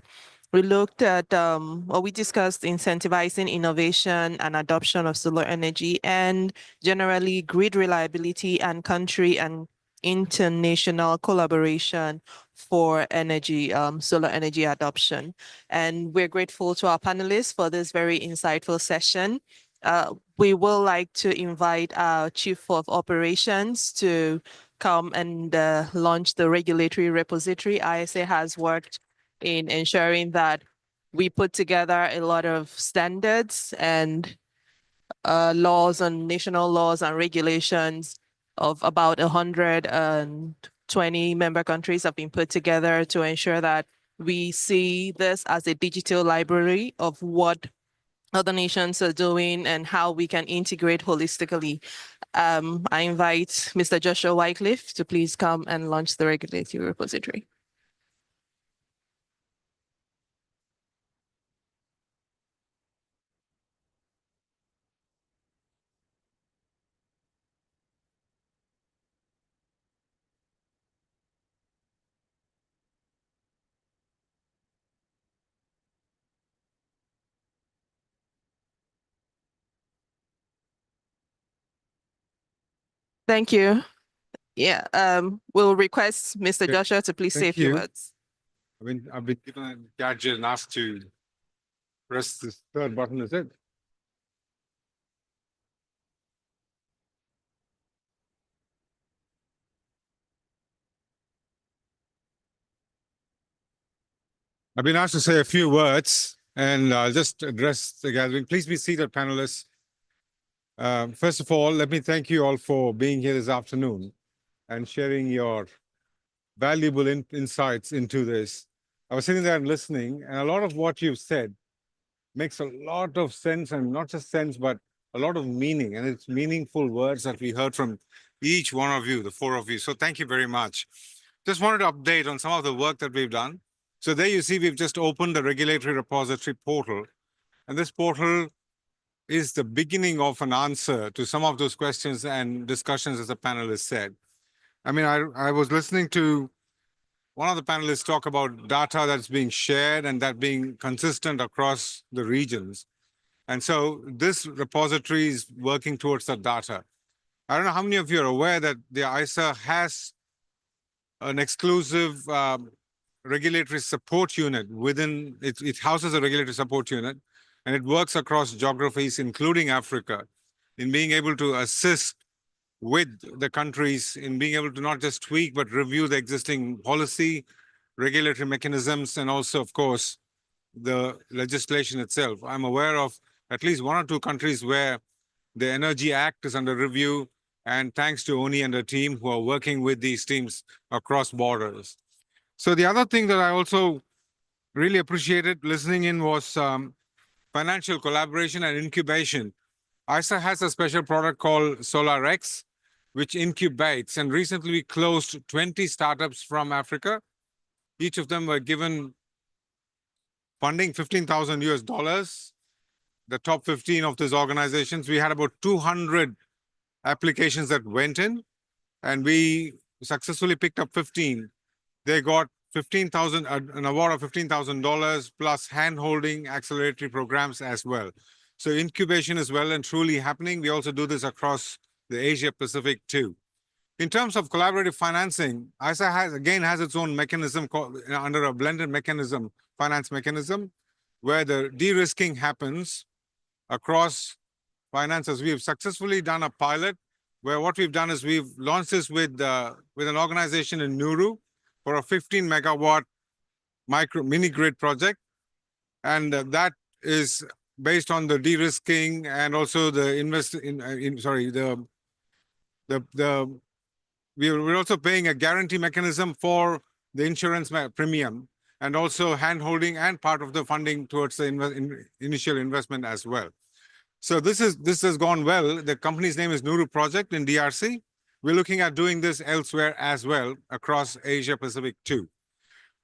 L: We looked at, or we discussed incentivizing innovation and adoption of solar energy, and generally grid reliability and country and international collaboration for energy, solar energy adoption. And we're grateful to our panelists for this very insightful session. We will like to invite our Chief of Operations to come and launch the regulatory repository. ISA has worked in ensuring that we put together a lot of standards and laws and national laws and regulations of about 120 member countries have been put together to ensure that we see this as a digital library of what other nations are doing and how we can integrate holistically. I invite Mr. Joshua Wycliffe to please come and launch the regulatory repository. Thank you. Yeah, we'll request Mr.
R: Okay,
L: Joshua to please say a
R: thank
L: few
R: you.
L: words.
R: I've been given a gadget and asked to press this third button, is it? I've been asked to say a few words, and I'll just address the gathering. Please be seated, panelists. First of all, let me thank you all for being here this afternoon and sharing your valuable insights into this. I was sitting there and listening, and a lot of what you've said makes a lot of sense, and not just sense, but a lot of meaning. And it's meaningful words that we heard from each one of you, the four of you. So thank you very much. Just wanted to update on some of the work that we've done. So there you see, we've just opened the regulatory repository portal. And this portal is the beginning of an answer to some of those questions and discussions, as the panelists said. I mean, I was listening to one of the panelists talk about data that's being shared and that being consistent across the regions. And so this repository is working towards that data. I don't know how many of you are aware that the ISA has an exclusive regulatory support unit within it. It houses a regulatory support unit, and it works across geographies, including Africa, in being able to assist with the countries in being able to not just tweak, but review the existing policy, regulatory mechanisms, and also, of course, the legislation itself. I'm aware of at least one or two countries where the Energy Act is under review, and thanks to Oni and her team who are working with these teams across borders. So the other thing that I also really appreciated listening in was financial collaboration and incubation. ISA has a special product called SolarX, which incubates. And recently we closed 20 startups from Africa. Each of them were given funding, $15,000. The top 15 of these organizations, we had about 200 applications that went in, and we successfully picked up 15. They got an award of $15,000 plus hand-holding acceleratory programs as well. So incubation is well and truly happening. We also do this across the Asia Pacific too. In terms of collaborative financing, ISA has its own mechanism called, under a blended mechanism, finance mechanism, where the de-risking happens across finances. We have successfully done a pilot where what we've done is we've launched this with an organization in Nauru for a 15 megawatt mini grid project. And that is based on the de-risking and also the we're also paying a guarantee mechanism for the insurance premium, and also hand-holding and part of the funding towards the initial investment as well. So this has gone well. The company's name is Nauru Project in DRC. we're looking at doing this elsewhere as well, across Asia Pacific too.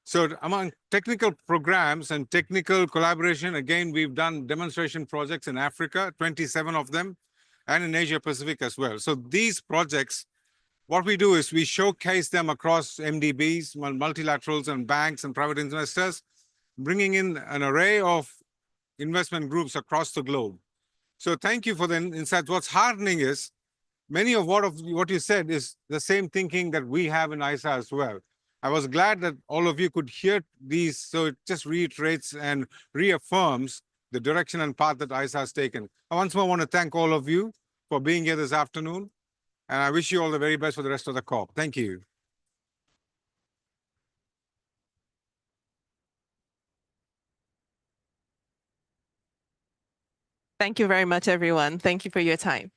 R: So among technical programs and technical collaboration, again, we've done demonstration projects in Africa, 27 of them, and in Asia Pacific as well. So these projects, what we do is we showcase them across MDBs, multilaterals and banks and private investors, bringing in an array of investment groups across the globe. So thank you for the insights. What's heartening is many of what you said is the same thinking that we have in ISA as well. I was glad that all of you could hear these, so it just reiterates and reaffirms the direction and path that ISA has taken. I once more want to thank all of you for being here this afternoon, and I wish you all the very best for the rest of the COP. Thank you.
L: Thank you very much, everyone. Thank you for your time.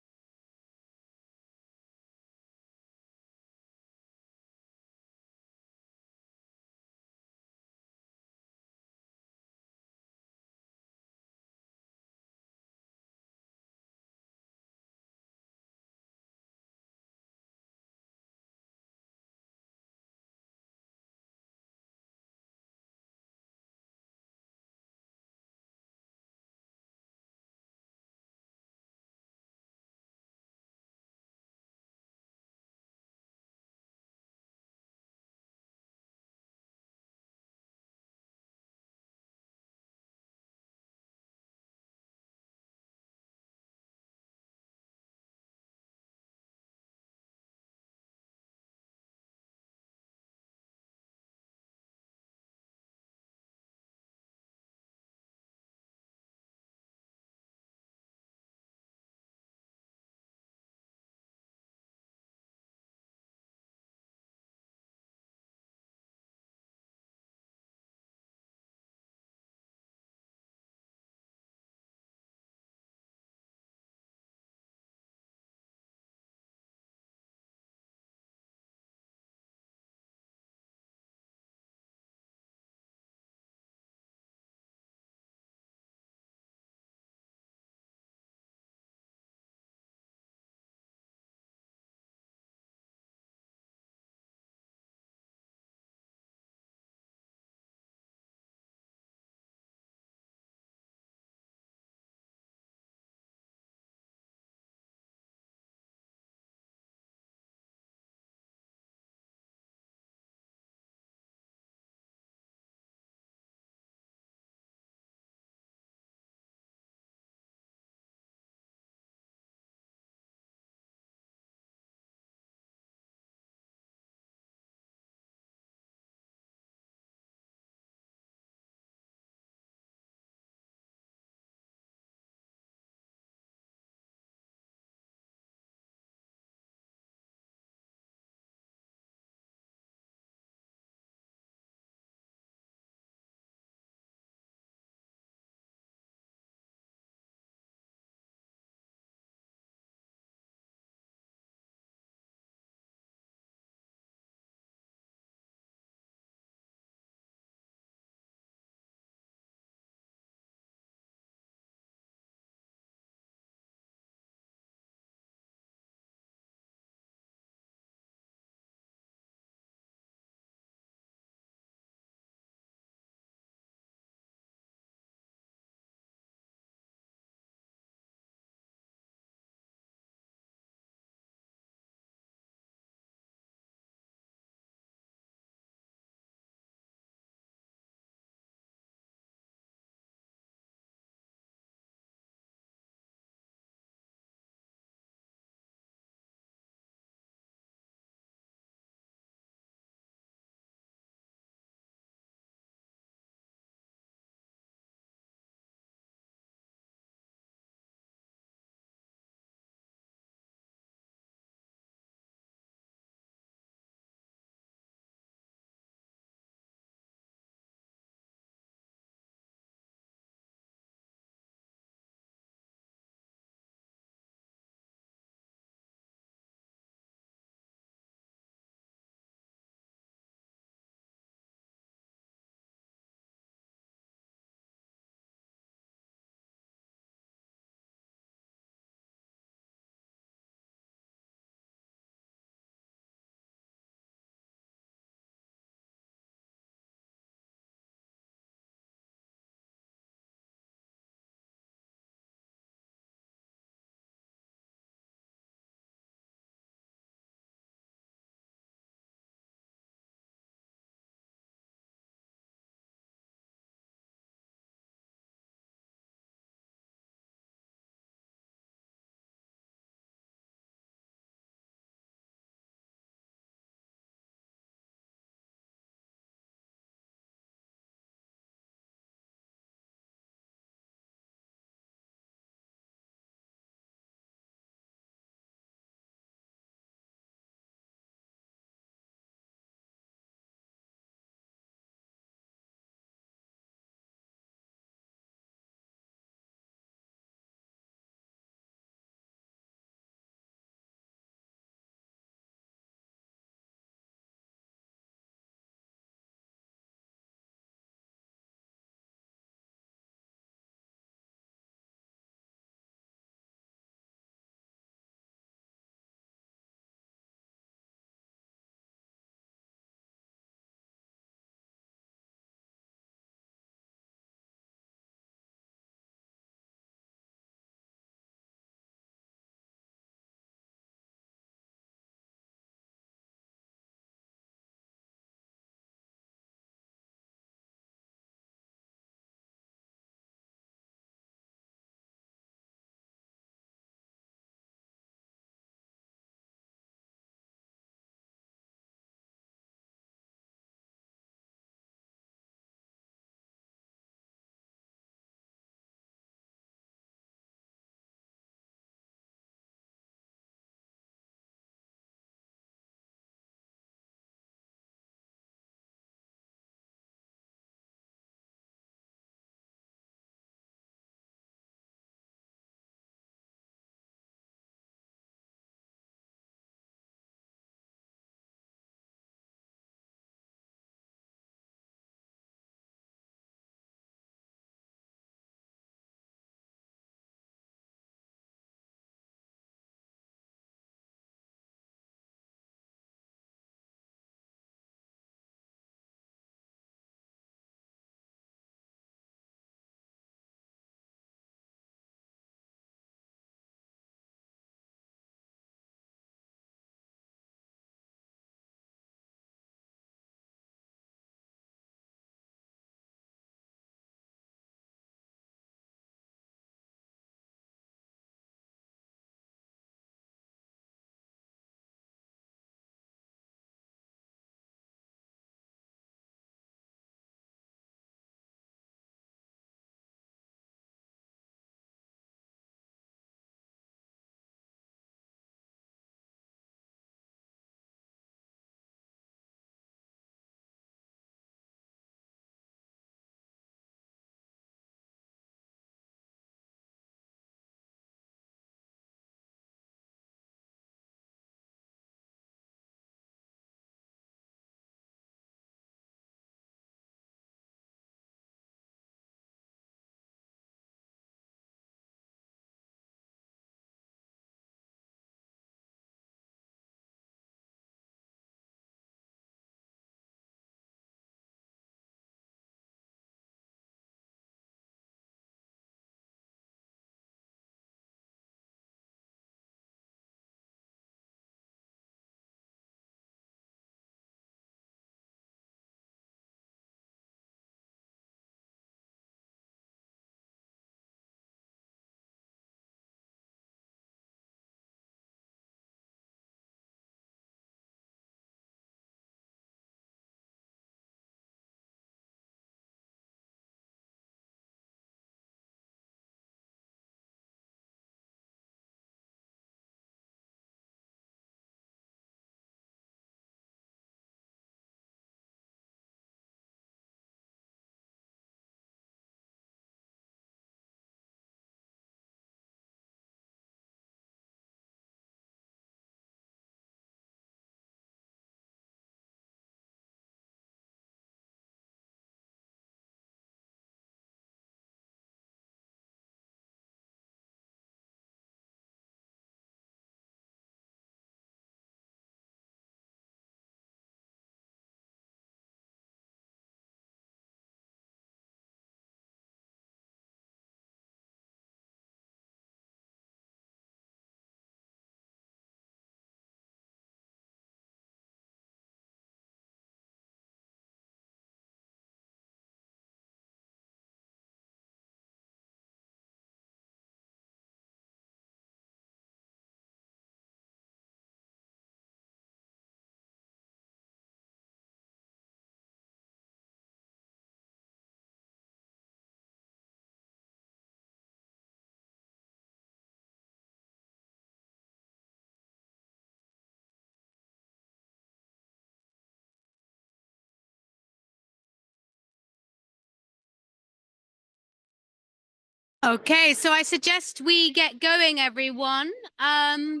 S: Okay, so I suggest we get going, everyone. I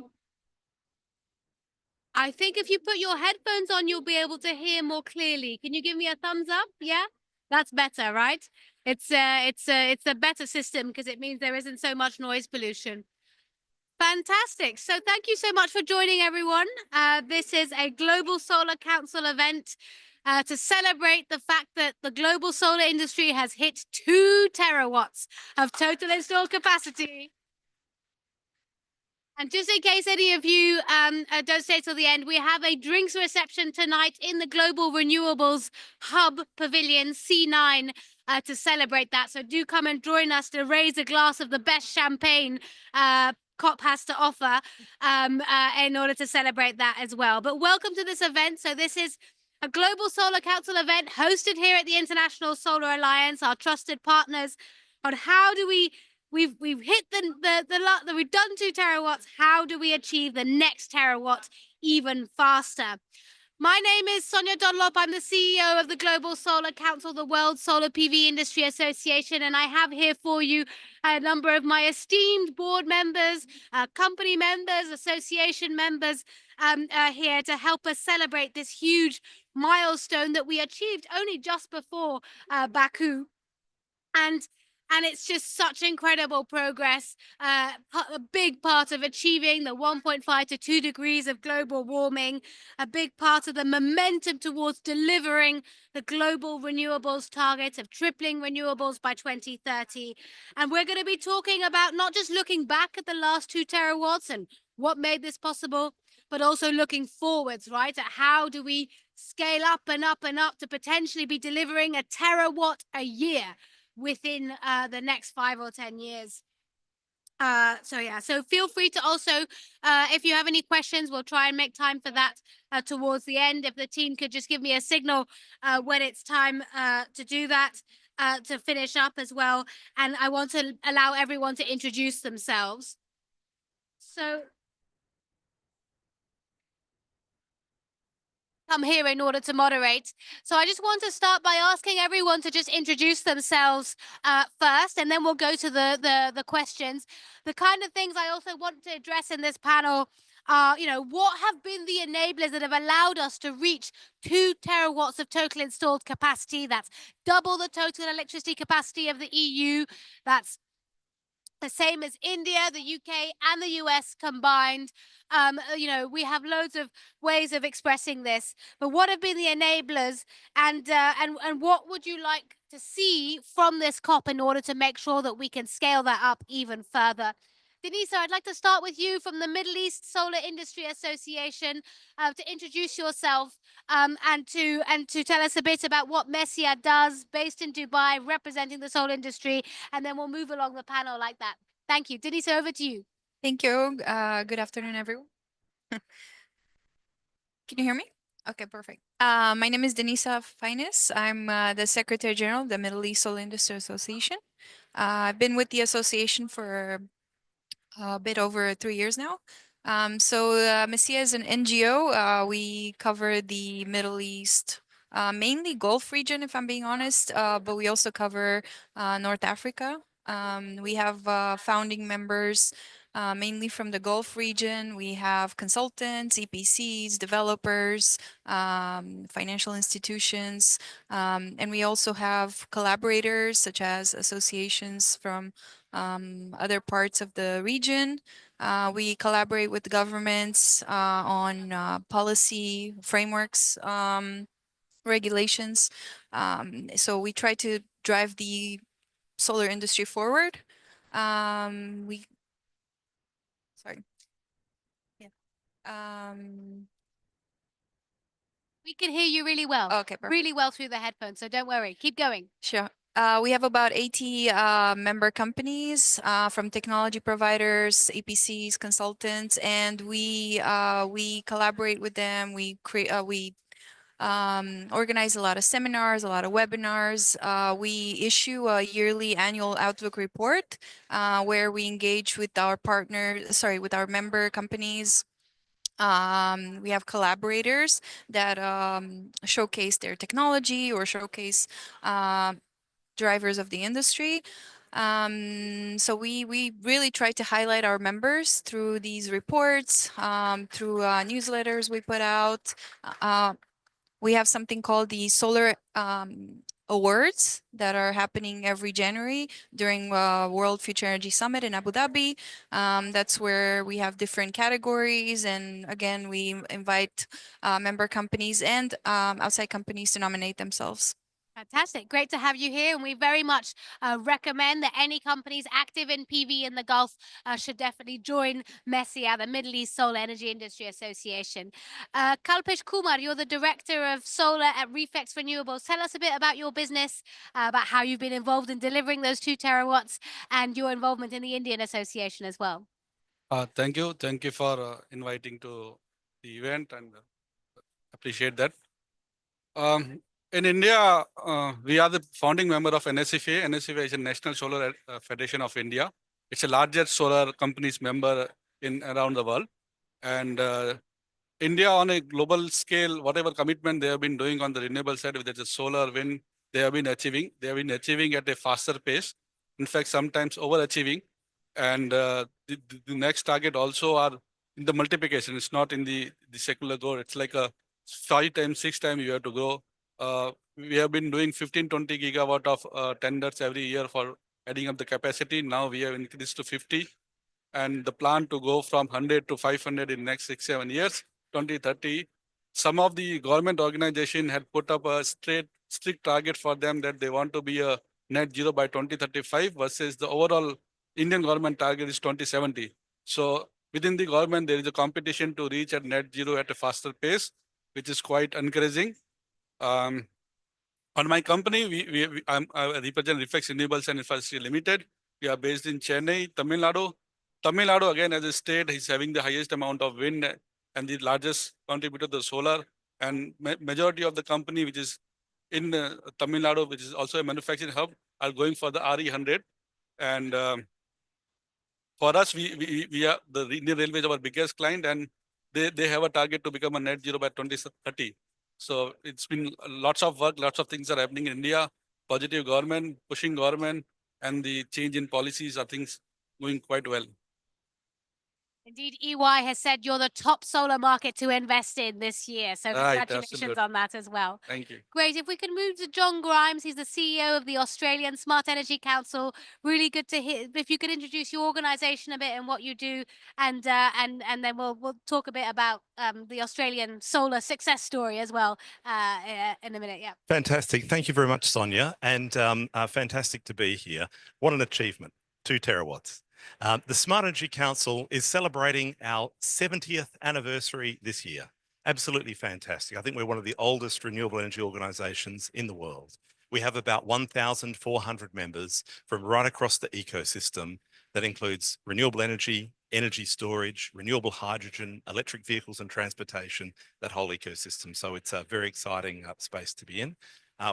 S: think if you put your headphones on, you'll be able to hear more clearly. Can you give me a thumbs up? Yeah, that's better, right? It's a better system because it means there isn't so much noise pollution. Fantastic. So thank you so much for joining, everyone. This is a Global Solar Council event to celebrate the fact that the global solar industry has hit 2 terawatts of total installed capacity. And just in case any of you don't stay till the end, we have a drinks reception tonight in the Global Renewables Hub Pavilion C9 to celebrate that. So do come and join us to raise a glass of the best champagne COP has to offer in order to celebrate that as well. But welcome to this event. So this is a Global Solar Council event hosted here at the International Solar Alliance, our trusted partners, on how do we've hit we've done 2 terawatts. How do we achieve the next terawatt even faster? My name is Sonia Dunlop. I'm the CEO of the Global Solar Council, the World Solar PV Industry Association, and I have here for you a number of my esteemed board members, company members, association members here to help us celebrate this huge milestone that we achieved only just before Baku. And it's just such incredible progress, a big part of achieving the 1.5 to 2 degrees of global warming, a big part of the momentum towards delivering the global renewables target of tripling renewables by 2030. And we're going to be talking about not just looking back at the last 2 terawatts and what made this possible, but also looking forwards, right? At how do we scale up and up and up to potentially be delivering a terawatt a year within the next 5 or 10 years. So feel free to also, if you have any questions, we'll try and make time for that towards the end. If the team could just give me a signal when it's time to do that, to finish up as well. And I want to allow everyone to introduce themselves. So come here in order to moderate. So I just want to start by asking everyone to just introduce themselves first, and then we'll go to the questions. The kind of things I also want to address in this panel are, what have been the enablers that have allowed us to reach 2 terawatts of total installed capacity? That's double the total electricity capacity of the EU. That's the same as India, the UK, and the US combined. We have loads of ways of expressing this. But what have been the enablers, and what would you like to see from this COP in order to make sure that we can scale that up even further? Denisa, I'd like to start with you from the Middle East Solar Industry Association to introduce yourself and to tell us a bit about what Messia does, based in Dubai, representing the solar industry, and then we'll move along the panel like that. Thank you. Denisa, over to you.
T: Thank you. Good afternoon, everyone. Can you hear me? Okay, perfect. My name is Denisa Fines. I'm the Secretary General of the Middle East Solar Industry Association. I've been with the association for a bit over 3 years now. Messia is an NGO. We cover the Middle East, mainly Gulf region, if I'm being honest, but we also cover North Africa. We have founding members mainly from the Gulf region. We have consultants, EPCs, developers, financial institutions, and we also have collaborators such as associations from other parts of the region. We collaborate with governments on policy frameworks, regulations. So we try to drive the solar industry forward.
S: We can hear you really well.
T: Okay, perfect.
S: Really well through the headphones, so don't worry. Keep going.
T: Sure. We have about 80 member companies from technology providers, EPCs, consultants, and we collaborate with them. We organize a lot of seminars, a lot of webinars. We issue a yearly annual outlook report where we engage with our with our member companies. We have collaborators that showcase their technology or showcase drivers of the industry. So we really try to highlight our members through these reports, through newsletters we put out. We have something called the Solar Awards that are happening every January during World Future Energy Summit in Abu Dhabi. That's where we have different categories. And again, we invite member companies and outside companies to nominate themselves.
S: Fantastic. Great to have you here. And we very much recommend that any companies active in PV in the Gulf should definitely join MESIA, the Middle East Solar Energy Industry Association. Kalpesh Kumar, you're the Director of Solar at Reflex Renewables. Tell us a bit about your business, about how you've been involved in delivering those 2 terawatts and your involvement in the Indian Association as well.
U: Thank you. Thank you for inviting to the event and appreciate that. In India, we are the founding member of NSFA. NSFA is a National Solar Federation of India. It's the largest solar companies member in around the world. And India on a global scale, whatever commitment they have been doing on the renewable side, whether it's solar, wind, they have been achieving at a faster pace. In fact, sometimes overachieving. And the next target also are in the multiplication. It's not in the secular growth. It's like a 5 times, 6 times you have to grow. We have been doing 15-20 gigawatt of tenders every year for adding up the capacity. Now we have increased to 50. And the plan to go from 100 to 500 in next 6-7 years, 2030. Some of the government organization had put up a strict target for them that they want to be a net zero by 2035 versus the overall Indian government target is 2070. So within the government, there is a competition to reach at net zero at a faster pace, which is quite encouraging. On my company, I represent Reflex Renewables and Infrastructure Limited. We are based in Chennai, Tamil Nadu. Tamil Nadu, again, as a state, is having the highest amount of wind and the largest contributor to the solar. And majority of the company, which is in Tamil Nadu, which is also a manufacturing hub, are going for the RE100. And for us, we are the Indian Railways, our biggest client, and they have a target to become a net zero by 2030. So it's been lots of work, lots of things are happening in India, positive government, pushing government, and the change in policies are things going quite well.
S: Indeed, EY has said you're the top solar market to invest in this year. So
U: Right,
S: congratulations
U: absolutely.
S: on that as well.
U: Thank you.
S: Great. If we can move to John Grimes, he's the CEO of the Australian Smart Energy Council. Really good to hear. If you could introduce your organization a bit and what you do, and then we'll talk a bit about the Australian solar success story as well in a minute. Yeah.
V: Fantastic. Thank you very much, Sonia. And fantastic to be here. What an achievement, 2 terawatts. The Smart Energy Council is celebrating our 70th anniversary this year. Absolutely fantastic. I think we're one of the oldest renewable energy organizations in the world. We have about 1,400 members from right across the ecosystem that includes renewable energy, energy storage, renewable hydrogen, electric vehicles and transportation, that whole ecosystem. So it's a very exciting space to be in.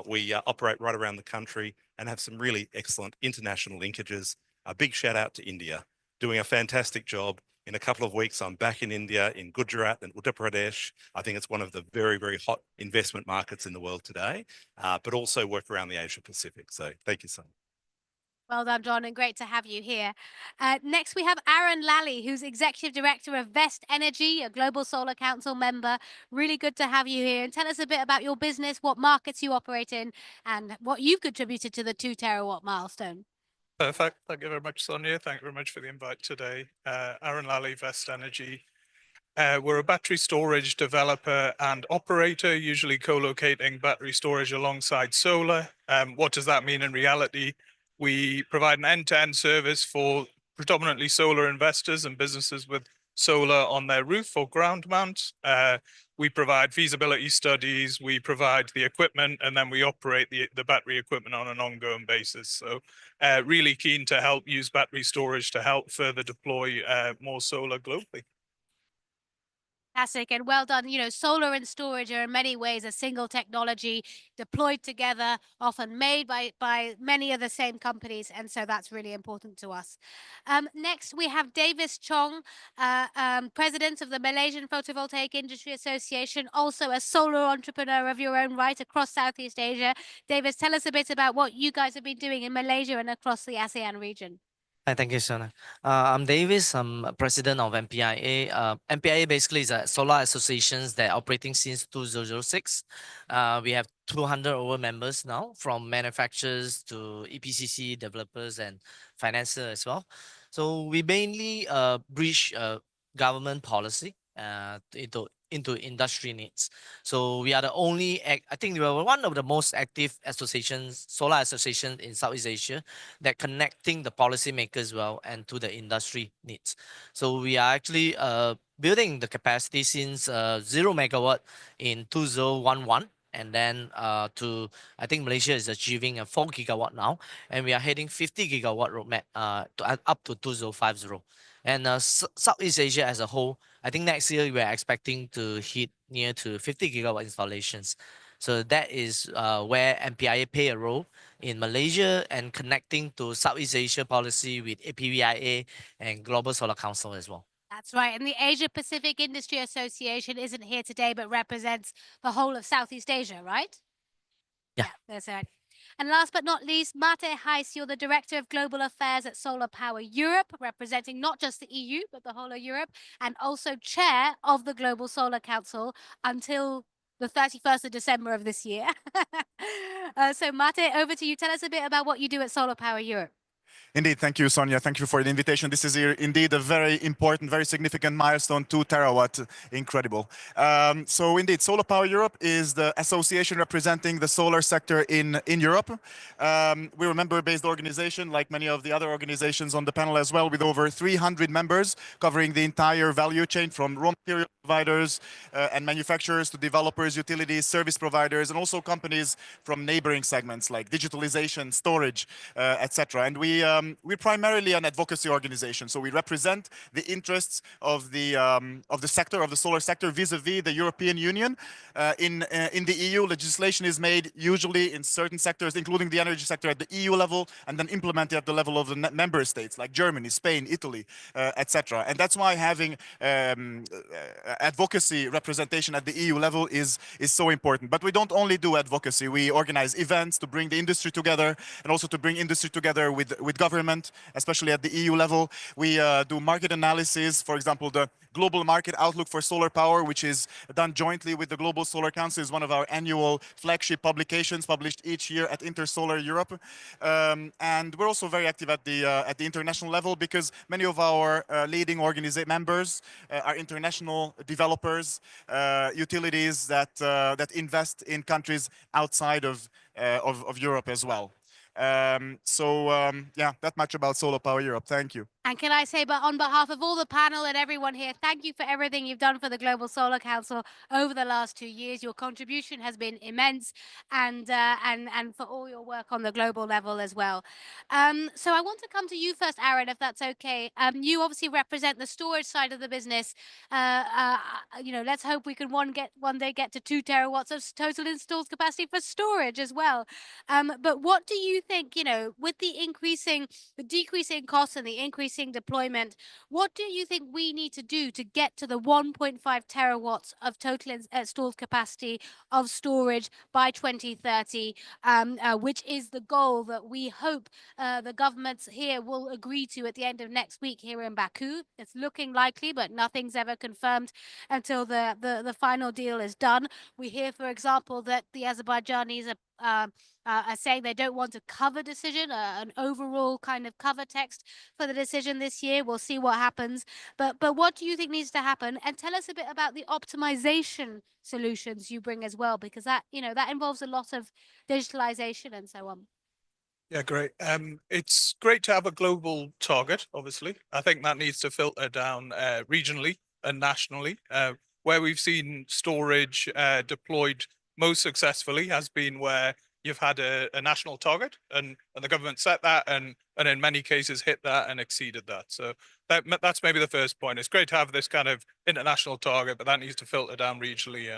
V: We operate right around the country and have some really excellent international linkages. A big shout out to India, doing a fantastic job. In a couple of weeks, I'm back in India, in Gujarat and Uttar Pradesh. I think it's one of the very, very hot investment markets in the world today, but also work around the Asia Pacific. So thank you, Sonia.
S: Well done, John, and great to have you here. Next, we have Aaron Lally, who's Executive Director of Vest Energy, a Global Solar Council member. Really good to have you here. And tell us a bit about your business, what markets you operate in, and what you've contributed to the 2 terawatt milestone.
I: Perfect. Thank you very much, Sonia. Thank you very much for the invite today. Aaron Lally, Vest Energy. We're a battery storage developer and operator, usually co-locating battery storage alongside solar. What does that mean in reality? We provide an end-to-end service for predominantly solar investors and businesses with solar on their roof or ground mount. We provide feasibility studies, we provide the equipment, and then we operate the battery equipment on an ongoing basis. So really keen to help use battery storage to help further deploy more solar globally.
S: Fantastic and well done. You know, solar and storage are in many ways a single technology deployed together, often made by many of the same companies. And so that's really important to us. Next, we have Davis Chong, president of the Malaysian Photovoltaic Industry Association, also a solar entrepreneur of your own right across Southeast Asia. Davis, tell us a bit about what you guys have been doing in Malaysia and across the ASEAN region.
B: Hi, thank you, Sona. I'm Davis. I'm president of MPIA. MPIA basically is a solar association that operating since 2006. We have 200 over members now, from manufacturers to EPCC developers and financiers as well. So we mainly bridge government policy into industry needs. So we are the only, I think we are one of the most active associations, solar associations in Southeast Asia, that connecting the policymakers well and to the industry needs. So we are actually building the capacity since 0 megawatt in 2011. And then I think Malaysia is achieving a 4 gigawatt now, and we are heading 50 gigawatt roadmap up to 2050. And Southeast Asia as a whole, I think next year we are expecting to hit near to 50 gigawatt installations. So that is where MPIA play a role in Malaysia and connecting to Southeast Asia policy with APVIA and Global Solar Council as well.
S: That's right. And the Asia Pacific Industry Association isn't here today, but represents the whole of Southeast Asia, right?
B: Yeah.
S: That's right. And last but not least, Mate Heiss, you're the Director of Global Affairs at Solar Power Europe, representing not just the EU, but the whole of Europe, and also Chair of the Global Solar Council until the 31st of December of this year. So Mate, over to you. Tell us a bit about what you do at Solar Power Europe.
D: Indeed. Thank you, Sonia. Thank you for the invitation. This is indeed a very important, very significant milestone, 2 terawatt, incredible. So indeed, Solar Power Europe is the association representing the solar sector in Europe. We're a member-based organization, like many of the other organizations on the panel as well, with over 300 members covering the entire value chain, from raw material providers and manufacturers to developers, utilities, service providers, and also companies from neighboring segments like digitalization, storage, etc. And we're primarily an advocacy organization, so we represent the interests of the sector, of the solar sector, vis-a-vis the European Union. In the EU, legislation is made usually in certain sectors, including the energy sector, at the EU level, and then implemented at the level of the member states like Germany, Spain, Italy, etc. And that's why having advocacy representation at the EU level is so important. But we don't only do advocacy. We organize events to bring the industry together, and also to bring industry together with government, especially at the EU level. We do market analysis. For example, the Global Market Outlook for Solar Power, which is done jointly with the Global Solar Council, is one of our annual flagship publications published each year at Intersolar Europe. And we're also very active at the international level, because many of our leading members are international developers, utilities that invest in countries outside of Europe as well. Yeah, that much about Solar Power Europe. Thank you.
S: And can I say, but on behalf of all the panel and everyone here, thank you for everything you've done for the Global Solar Council over the last 2 years. Your contribution has been immense, and for all your work on the global level as well. So I want to come to you first, Aaron, if that's okay. You obviously represent the storage side of the business. You know, let's hope we can one day get to 2 terawatts of total installed capacity for storage as well. But what do you think, you know, with the decreasing costs and the increasing deployment, what do you think we need to do to get to the 1.5 terawatts of total installed capacity of storage by 2030, which is the goal that we hope the governments here will agree to at the end of next week here in Baku? It's looking likely, but nothing's ever confirmed until the final deal is done. We hear, for example, that the Azerbaijanis are saying they don't want a cover decision, an overall kind of cover text for the decision this year. We'll see what happens. But what do you think needs to happen? And tell us a bit about the optimization solutions you bring as well, because that, you know, that involves a lot of digitalization and so on.
I: Yeah, great. It's great to have a global target, obviously. I think that needs to filter down regionally and nationally. Where we've seen storage deployed most successfully has been where you've had a national target, and the government set that, and in many cases hit that and exceeded that. So that's maybe the first point. It's great to have this kind of international target, but that needs to filter down regionally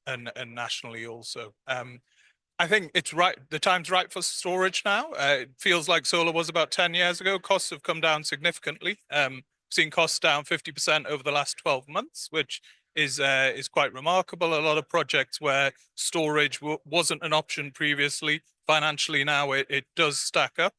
I: and nationally also. I think it's right. The time's right for storage now. It feels like solar was about 10 years ago. Costs have come down significantly. Seen costs down 50% over the last 12 months, which is quite remarkable. A lot of projects where storage wasn't an option previously, financially now it does stack up.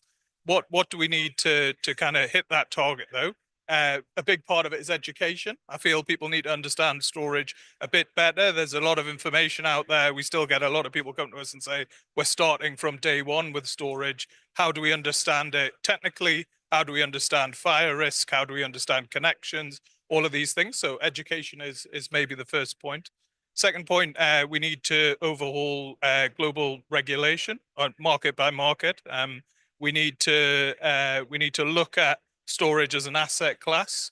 I: What do we need to kind of hit that target though? A big part of it is education. I feel people need to understand storage a bit better. There's a lot of information out there. We still get a lot of people come to us and say, we're starting from day one with storage. How do we understand it technically? How do we understand fire risk? How do we understand connections? All of these things. So education is maybe the first point. Second point, we need to overhaul global regulation on market by market. We need to look at storage as an asset class.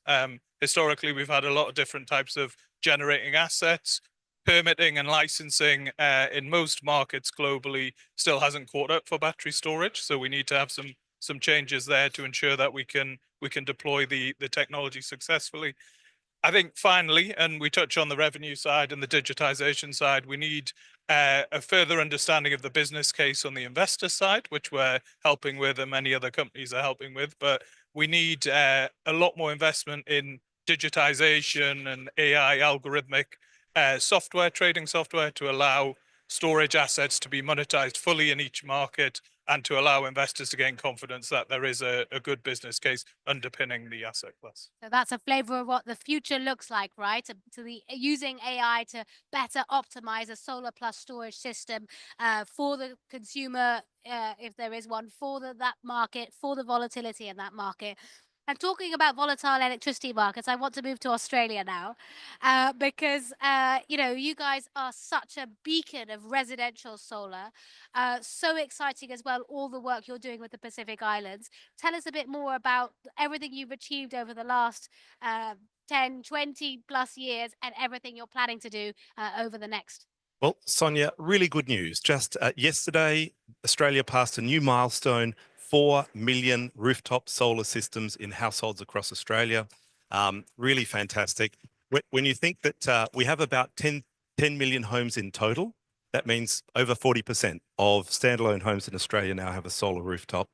I: Historically, we've had a lot of different types of generating assets. Permitting and licensing in most markets globally still hasn't caught up for battery storage. So we need to have some changes there to ensure that we can deploy the technology successfully. I think finally, and we touch on the revenue side and the digitization side, we need a further understanding of the business case on the investor side, which we're helping with and many other companies are helping with. But we need a lot more investment in digitization and AI algorithmic software, trading software, to allow storage assets to be monetized fully in each market and to allow investors to gain confidence that there is a good business case underpinning the asset class.
S: So that's a flavor of what the future looks like, right? Using AI to better optimize a solar plus storage system for the consumer, if there is one, for that market, for the volatility in that market. And talking about volatile electricity markets, I want to move to Australia now because, you guys are such a beacon of residential solar. So exciting as well, all the work you're doing with the Pacific Islands. Tell us a bit more about everything you've achieved over the last 10, 20 plus years and everything you're planning to do over the next.
V: Well, Sonia, really good news. Just yesterday, Australia passed a new milestone, 4 million rooftop solar systems in households across Australia. Really fantastic. When you think that we have about 10 million homes in total, that means over 40% of standalone homes in Australia now have a solar rooftop.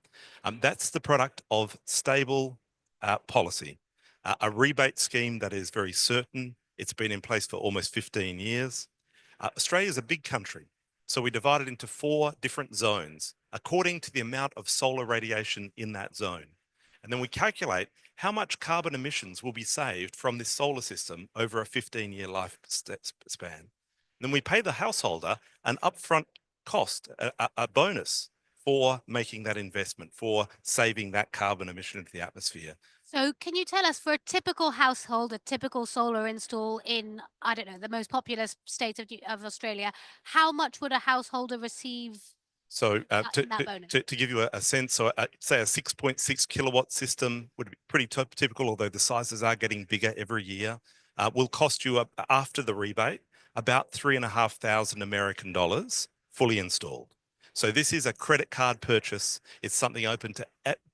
V: That's the product of stable policy, a rebate scheme that is very certain. It's been in place for almost 15 years. Australia is a big country, so we divide it into 4 different zones according to the amount of solar radiation in that zone. And then we calculate how much carbon emissions will be saved from this solar system over a 15-year life span. Then we pay the householder an upfront cost, a bonus for making that investment, for saving that carbon emission into the atmosphere.
S: So can you tell us, for a typical household, a typical solar install in, I don't know, the most populous state of Australia, how much would a householder receive?
V: So
S: bonus?
V: to give you a sense, so say a 6.6 kilowatt system would be pretty typical, although the sizes are getting bigger every year, will cost you after the rebate about $3,500 American dollars fully installed. So this is a credit card purchase. It's something open to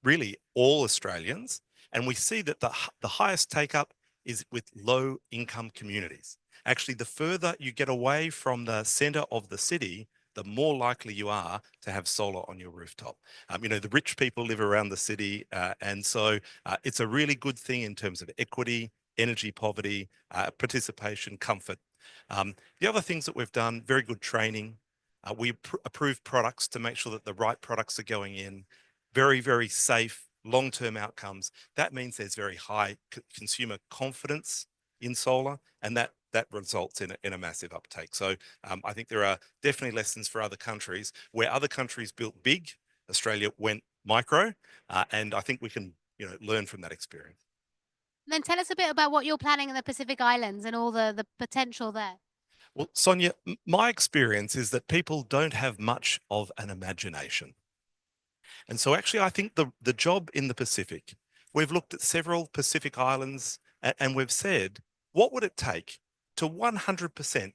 V: really all Australians. And we see that the highest take up is with low income communities. Actually, the further you get away from the center of the city, the more likely you are to have solar on your rooftop. The rich people live around the city, and so it's a really good thing in terms of equity, energy poverty, participation, comfort. The other things that we've done, very good training. We approve products to make sure that the right products are going in, very, very safe, long-term outcomes. That means there's very high consumer confidence in solar, and that results in a massive uptake. So I think there are definitely lessons for other countries. Where other countries built big, Australia went micro, and I think we can learn from that experience.
S: Then tell us a bit about what you're planning in the Pacific Islands and all the potential there.
V: Well, Sonia, my experience is that people don't have much of an imagination. And so actually, I think the job in the Pacific, we've looked at several Pacific Islands and we've said, what would it take to 100%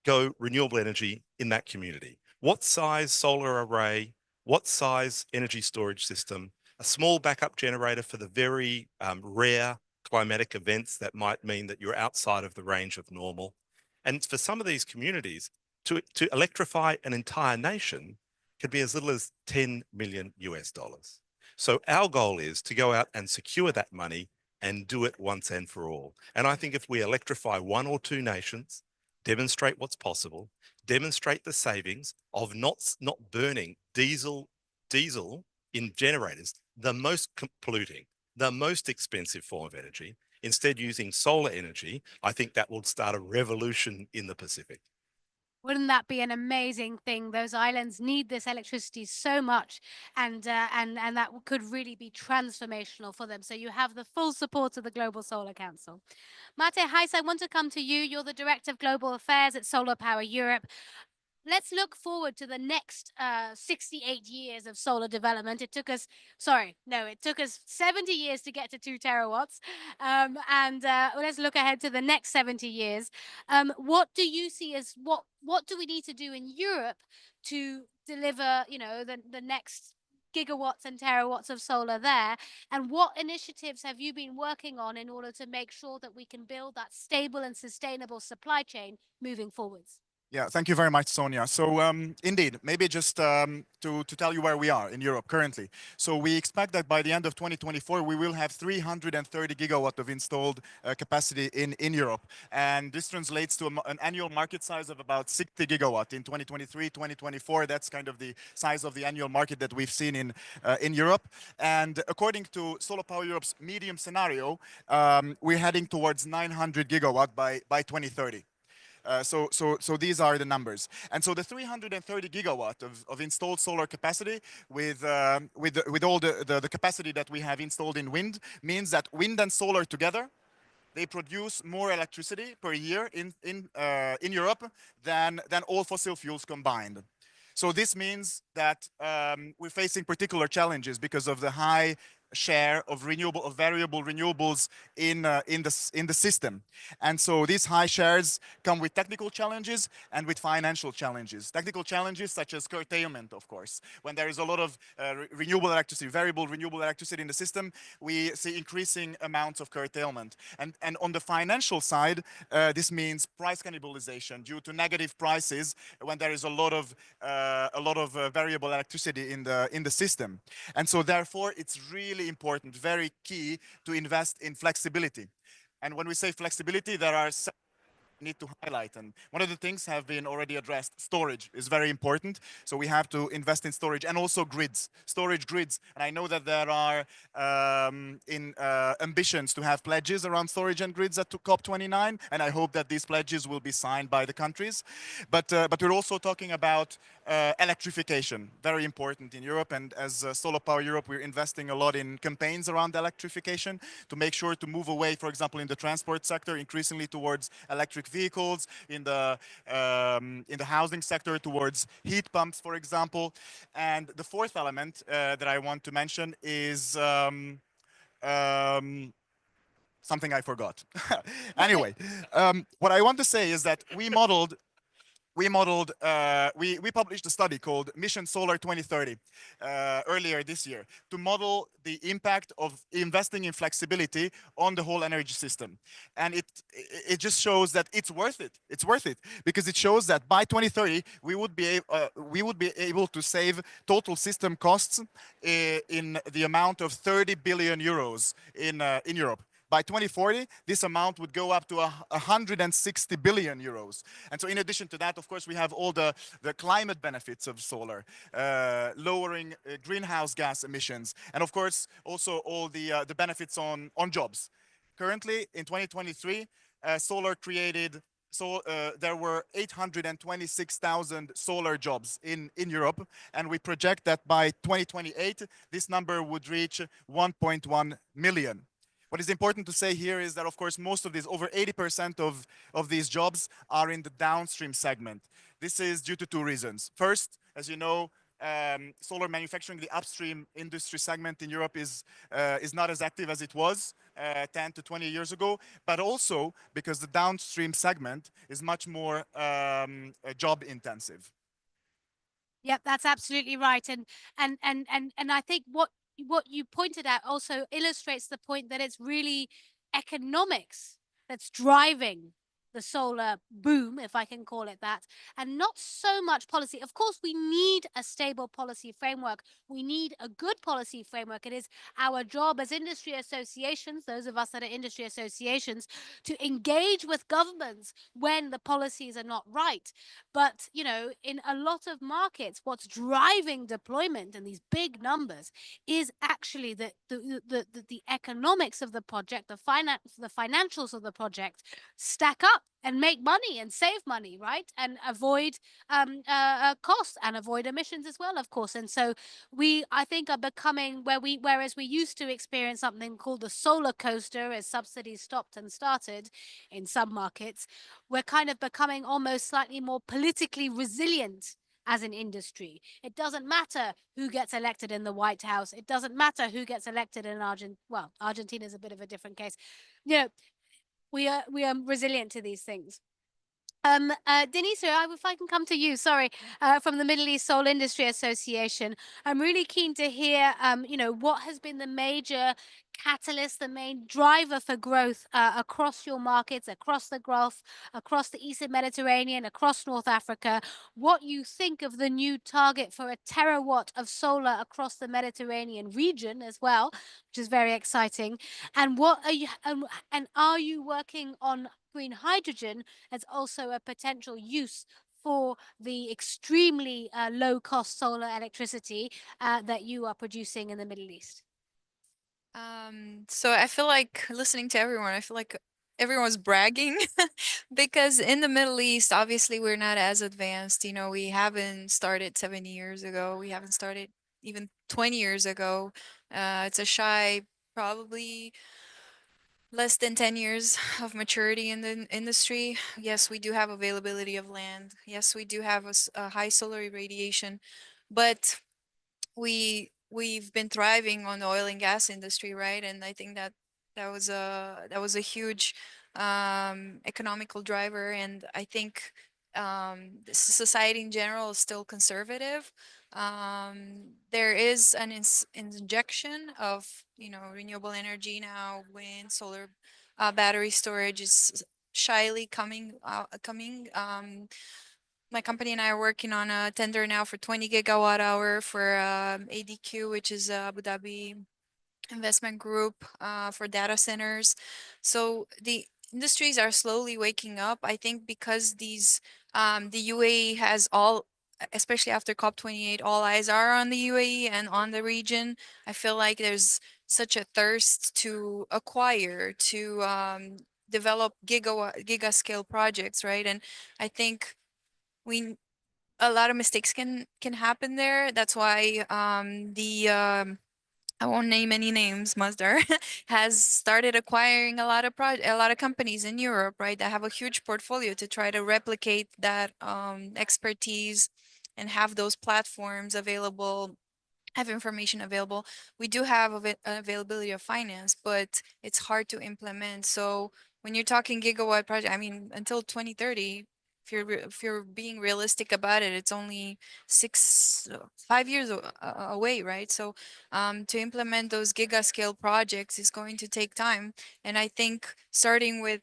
V: go renewable energy in that community? What size solar array, what size energy storage system, a small backup generator for the very rare climatic events that might mean that you're outside of the range of normal. And for some of these communities, to electrify an entire nation could be as little as 10 million US dollars. So our goal is to go out and secure that money and do it once and for all. And I think if we electrify one or two nations, demonstrate what's possible, demonstrate the savings of not burning diesel in generators, the most polluting, the most expensive form of energy, instead using solar energy, I think that will start a revolution in the Pacific.
S: Wouldn't that be an amazing thing? Those islands need this electricity so much, and that could really be transformational for them. So you have the full support of the Global Solar Council. Mate Heiss, I want to come to you. You're the Director of Global Affairs at Solar Power Europe. Let's look forward to the next 68 years of solar development. It took us 70 years to get to 2 terawatts. Let's look ahead to the next 70 years. What do you see as what do we need to do in Europe to deliver, the next gigawatts and terawatts of solar there? And what initiatives have you been working on in order to make sure that we can build that stable and sustainable supply chain moving forwards?
D: Yeah, thank you very much, Sonia. So indeed, maybe just to tell you where we are in Europe currently. So we expect that by the end of 2024, we will have 330 gigawatt of installed capacity in Europe. And this translates to an annual market size of about 60 gigawatt in 2023, 2024. That's kind of the size of the annual market that we've seen in Europe. And according to Solar Power Europe's medium scenario, we're heading towards 900 gigawatt by 2030. So these are the numbers. And so the 330 gigawatt of installed solar capacity with all the capacity that we have installed in wind means that wind and solar together, they produce more electricity per year in Europe than all fossil fuels combined. So this means that we're facing particular challenges because of the high share of variable renewables in the system. And so these high shares come with technical challenges and with financial challenges. Technical challenges such as curtailment, of course. When there is a lot of renewable electricity, variable renewable electricity in the system, we see increasing amounts of curtailment. And on the financial side, this means price cannibalization due to negative prices when there is a lot of variable electricity in the system. And so therefore, it's really important, very key to invest in flexibility. And when we say flexibility, there are need to highlight. And one of the things have been already addressed. Storage is very important. So we have to invest in storage and also grids, storage grids. And I know that there are ambitions to have pledges around storage and grids at COP29. And I hope that these pledges will be signed by the countries. But we're also talking about electrification, very important in Europe. And as Solar Power Europe, we're investing a lot in campaigns around electrification to make sure to move away, for example, in the transport sector, increasingly towards electric vehicles, in the housing sector towards heat pumps, for example. And the fourth element that I want to mention is something I forgot. Anyway, what I want to say is that we published a study called Mission Solar 2030 earlier this year to model the impact of investing in flexibility on the whole energy system. And it just shows that it's worth it. It's worth it because it shows that by 2030, we would be able to save total system costs in the amount of 30 billion euros in Europe. By 2040, this amount would go up to 160 billion euros. And so in addition to that, of course, we have all the climate benefits of solar, lowering greenhouse gas emissions, and of course, also all the benefits on jobs. Currently, in 2023, solar created, there were 826,000 solar jobs in Europe, and we project that by 2028, this number would reach 1.1 million. What is important to say here is that, of course, most of these, over 80% of these jobs are in the downstream segment. This is due to two reasons. First, as you know, solar manufacturing, the upstream industry segment in Europe is not as active as it was 10 to 20 years ago, but also because the downstream segment is much more job intensive.
S: Yep, that's absolutely right. And I think what you pointed out also illustrates the point that it's really economics that's driving the solar boom, if I can call it that, and not so much policy. Of course, we need a stable policy framework. We need a good policy framework. It is our job as industry associations, those of us that are industry associations, to engage with governments when the policies are not right. But, you know, in a lot of markets, what's driving deployment and these big numbers is actually the economics of the project, the financials of the project stack up and make money and save money, right? And avoid costs and avoid emissions as well, of course. And so I think, are becoming whereas we used to experience something called the solar coaster as subsidies stopped and started in some markets, we're kind of becoming almost slightly more politically resilient as an industry. It doesn't matter who gets elected in the White House. It doesn't matter who gets elected in Argentina. Well, Argentina is a bit of a different case. You know, we are resilient to these things. Denise, if I can come to you, sorry, from the Middle East Solar Industry Association, I'm really keen to hear, you know, what has been the major catalyst, the main driver for growth across your markets, across the Gulf, across the Eastern Mediterranean, across North Africa, what you think of the new target for a terawatt of solar across the Mediterranean region as well, which is very exciting. And what are you, and are you working on green hydrogen as also a potential use for the extremely low-cost solar electricity that you are producing in the Middle East?
T: So I feel like listening to everyone, I feel like everyone's bragging because in the Middle East, obviously we're not as advanced. You know, we haven't started 70 years ago. We haven't started even 20 years ago. It's a shy, probably less than 10 years of maturity in the industry. Yes, we do have availability of land. Yes, we do have a high solar irradiation, but we've been thriving on the oil and gas industry, right? And I think that was a huge economical driver. And I think the society in general is still conservative. There is an injection of, you know, renewable energy now, wind, solar, battery storage is shyly coming. My company and I are working on a tender now for 20 gigawatt hour for ADQ, which is Abu Dhabi investment group for data centers. So the industries are slowly waking up. I think because these the UAE has all, especially after COP28, all eyes are on the UAE and on the region. I feel like there's such a thirst to acquire, to develop giga scale projects, right? And I think a lot of mistakes can happen there. That's why I won't name any names, Masdar has started acquiring a lot of companies in Europe, right, that have a huge portfolio to try to replicate that expertise and have those platforms available, have information available. We do have availability of finance, but it's hard to implement. So when you're talking gigawatt project, I mean, until 2030, if you're being realistic about it, it's only 5 years away, right? So to implement those giga scale projects is going to take time. And I think starting with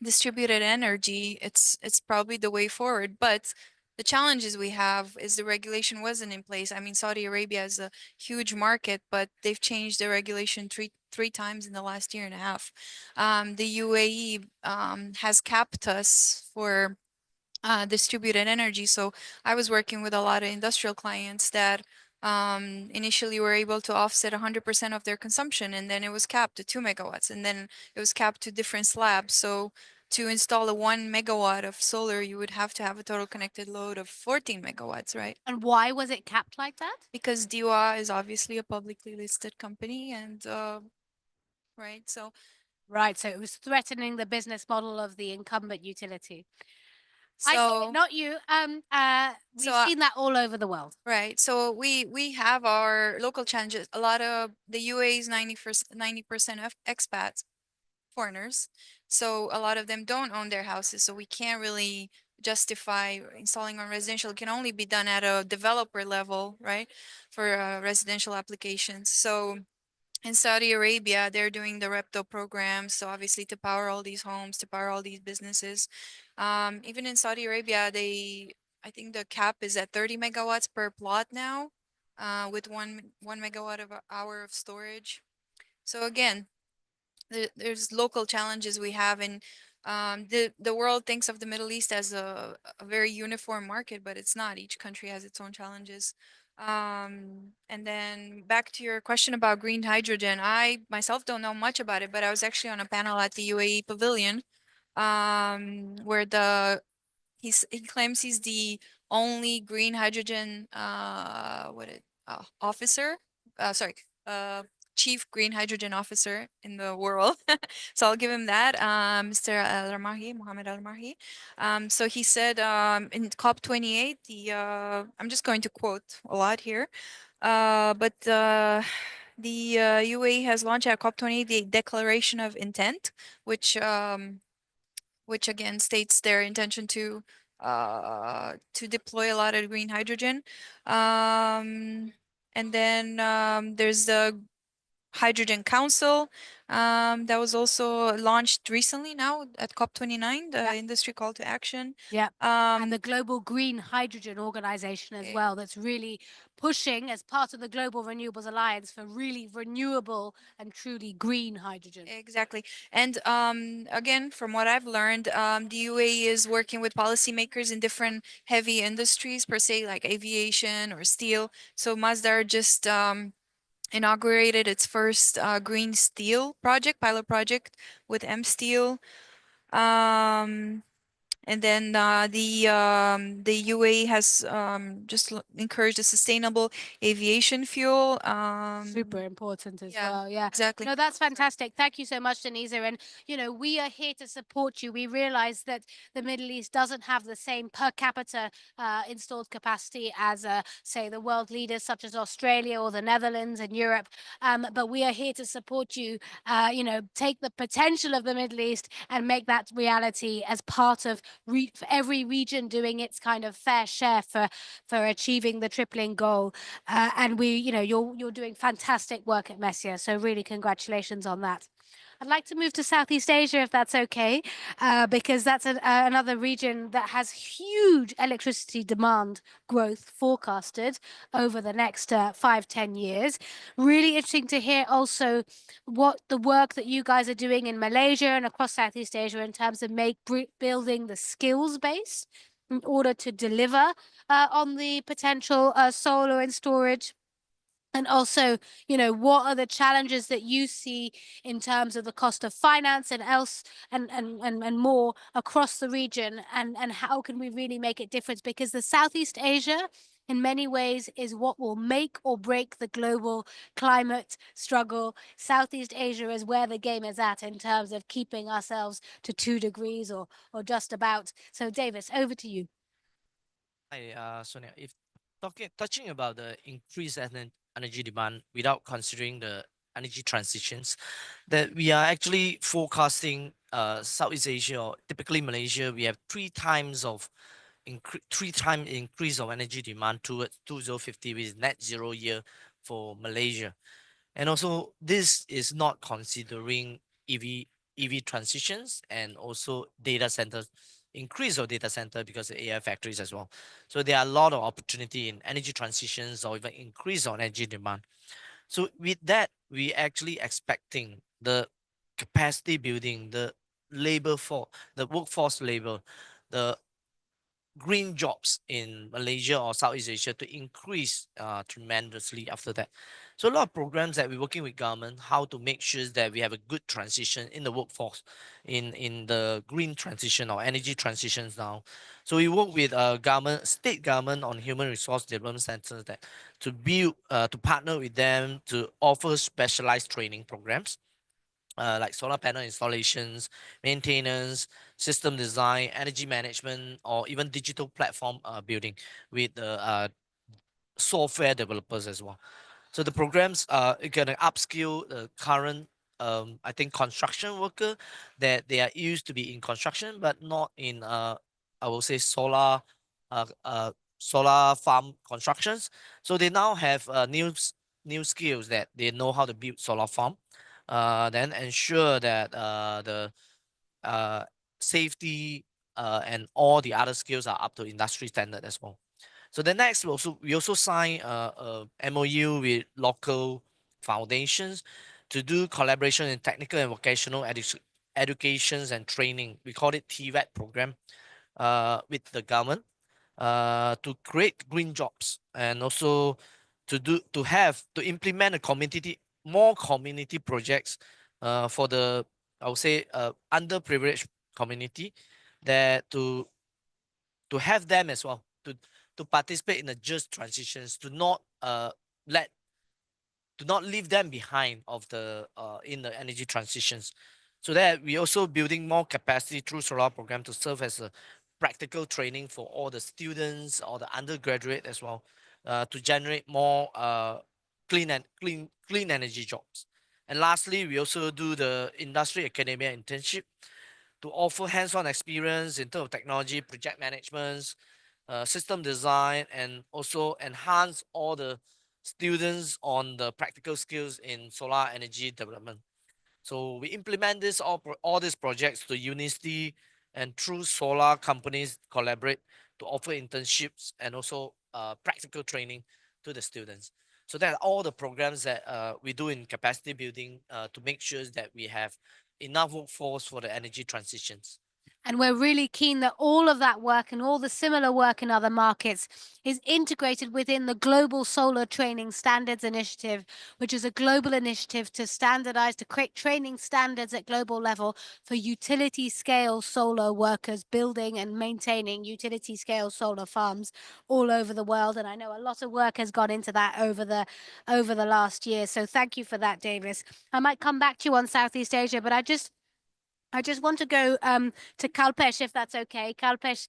T: distributed energy, it's probably the way forward. But the challenges we have is the regulation wasn't in place. I mean, Saudi Arabia is a huge market, but they've changed the regulation three times in the last year and a half. The UAE has capped us for distributed energy. So I was working with a lot of industrial clients that initially were able to offset 100% of their consumption, and then it was capped to 2 megawatts, and then it was capped to different slabs. So to install a 1 megawatt of solar, you would have to have a total connected load of 14 megawatts, right?
S: And why was it capped like that?
T: Because DOA is obviously a publicly listed company, and right, so
S: it was threatening the business model of the incumbent utility.
T: So
S: not you. We've seen that all over the world.
T: Right. So we have our local challenges. A lot of the UAE is 90% of expats, foreigners. So a lot of them don't own their houses. So we can't really justify installing on residential. It can only be done at a developer level, right? For residential applications. So in Saudi Arabia, they're doing the REPTO program. So obviously to power all these homes, to power all these businesses. Even in Saudi Arabia, I think the cap is at 30 megawatts per plot now, with one megawatt of hour of storage. So again, there's local challenges we have, and the world thinks of the Middle East as a very uniform market, but it's not. Each country has its own challenges. And then back to your question about green hydrogen, I myself don't know much about it, but I was actually on a panel at the UAE Pavilion, where he claims he's the only green hydrogen officer, chief green hydrogen officer in the world. So I'll give him that, Mr. Al-Ramahi, Mohammed Al-Ramahi. So he said in COP28, I'm just going to quote a lot here, but the UAE has launched at COP28 the Declaration of Intent, which again states their intention to deploy a lot of green hydrogen. And then there's the Hydrogen Council that was also launched recently now at COP29, the industry call to action.
S: Yeah. And the Global Green Hydrogen Organization as well, that's really pushing as part of the Global Renewables Alliance for really renewable and truly green hydrogen.
T: Exactly. And again, from what I've learned, the UAE is working with policymakers in different heavy industries, per se, like aviation or steel. So Masdar just inaugurated its first green steel pilot project with M Steel. And then the UAE has just encouraged a sustainable aviation fuel.
S: Super important as well. Yeah,
T: exactly.
S: No, that's fantastic. Thank you so much, Denisa. And, we are here to support you. We realize that the Middle East doesn't have the same per capita installed capacity as, say, the world leaders such as Australia or the Netherlands and Europe. But we are here to support you, take the potential of the Middle East and make that reality as part of for every region doing its kind of fair share for achieving the tripling goal. And you're doing fantastic work at Messier. So really congratulations on that. I'd like to move to Southeast Asia, if that's okay, because that's another region that has huge electricity demand growth forecasted over the next 5-10 years. Really interesting to hear also what the work that you guys are doing in Malaysia and across Southeast Asia in terms of building the skills base in order to deliver on the potential solar and storage. And also, what are the challenges that you see in terms of the cost of finance and more across the region, and how can we really make a difference? Because the Southeast Asia, in many ways, is what will make or break the global climate struggle. Southeast Asia is where the game is at in terms of keeping ourselves to 2 degrees or just about. So, Davis, over to you.
B: Hi, Sonia. If touching about the increased energy demand without considering the energy transitions, that we are actually forecasting Southeast Asia, or typically Malaysia, we have 3 times increase of energy demand towards 2050 with net zero year for Malaysia. And also this is not considering EV transitions and also data centers, increase of data center because of AI factories as well. So there are a lot of opportunity in energy transitions or even increase on energy demand. So with that, we actually expecting the capacity building, the workforce labor, the green jobs in Malaysia or Southeast Asia to increase tremendously after that. So a lot of programs that we're working with government, how to make sure that we have a good transition in the workforce, in the green transition or energy transitions now. So we work with state government on human resource development centers to partner with them to offer specialized training programs. Like solar panel installations, maintenance, system design, energy management, or even digital platform building with software developers as well. So the programs are going to upskill the current, I think, construction worker that they are used to be in construction, but not in I will say solar farm constructions. So they now have new skills that they know how to build solar farm, then ensure that the safety and all the other skills are up to industry standard as well. So the next, we also sign a MOU with local foundations to do collaboration in technical and vocational educations and training. We call it TVET program with the government to create green jobs and also to implement more community projects for the, I would say, underprivileged community, that to have them as well to participate in the just transitions, to not leave them behind of the in the energy transitions. So that we also building more capacity through solar program to serve as a practical training for all the students or the undergraduate as well, to generate more clean energy jobs. And lastly, we also do the industry academia internship to offer hands-on experience in terms of technology, project management, system design, and also enhance all the students on the practical skills in solar energy development. So we implement all these projects to Unisty, and through solar companies collaborate to offer internships and also practical training to the students. So that are all the programs that we do in capacity building to make sure that we have enough workforce for the energy transitions.
S: And we're really keen that all of that work and all the similar work in other markets is integrated within the Global Solar Training Standards Initiative, which is a global initiative to standardize, to create training standards at global level for utility scale solar workers building and maintaining utility scale solar farms all over the world. And I know a lot of work has gone into that over the last year. So thank you for that, Davis. I might come back to you on Southeast Asia, but I just want to go to Kalpesh, if that's okay. Kalpesh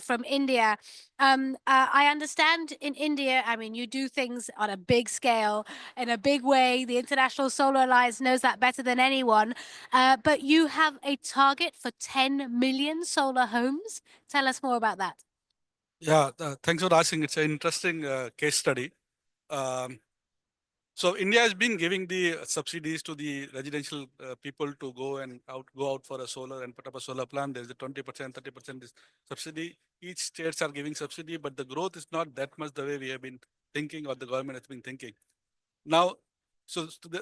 S: from India. I understand in India, I mean, you do things on a big scale, in a big way. The International Solar Alliance knows that better than anyone. But you have a target for 10 million solar homes. Tell us more about that.
U: Yeah, thanks for asking. It's an interesting case study. So India has been giving the subsidies to the residential people to go out for a solar and put up a solar plant. There's a 20%, 30% subsidy. Each states are giving subsidy, but the growth is not that much the way we have been thinking, or the government has been thinking. Now,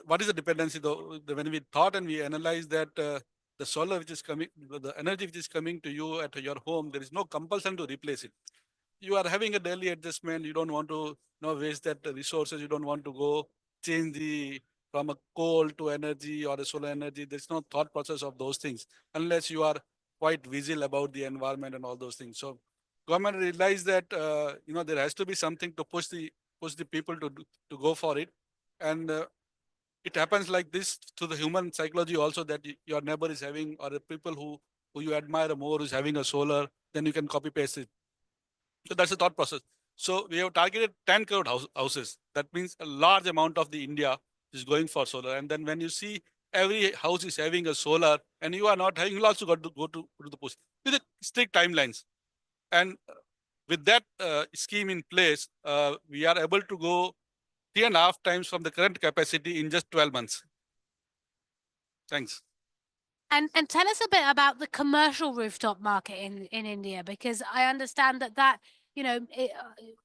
U: what is the dependency though? When we thought and we analyzed that the solar which is coming, the energy which is coming to you at your home, there is no compulsion to replace it. You are having a daily adjustment. You don't want to waste that resources. You don't want to go change from a coal to energy or a solar energy. There's no thought process of those things unless you are quite visual about the environment and all those things. So government realized that there has to be something to push the people to go for it. And it happens like this to the human psychology also, that your neighbor is having, or the people who you admire more is having a solar, then you can copy paste it. So that's the thought process. So we have targeted 10 crore houses. That means a large amount of the India is going for solar. And then when you see every house is having a solar and you are not having, you'll also got to go to the post with the strict timelines. And with that scheme in place, we are able to go 3.5 times from the current capacity in just 12 months. Thanks.
S: And tell us a bit about the commercial rooftop market in India, because I understand that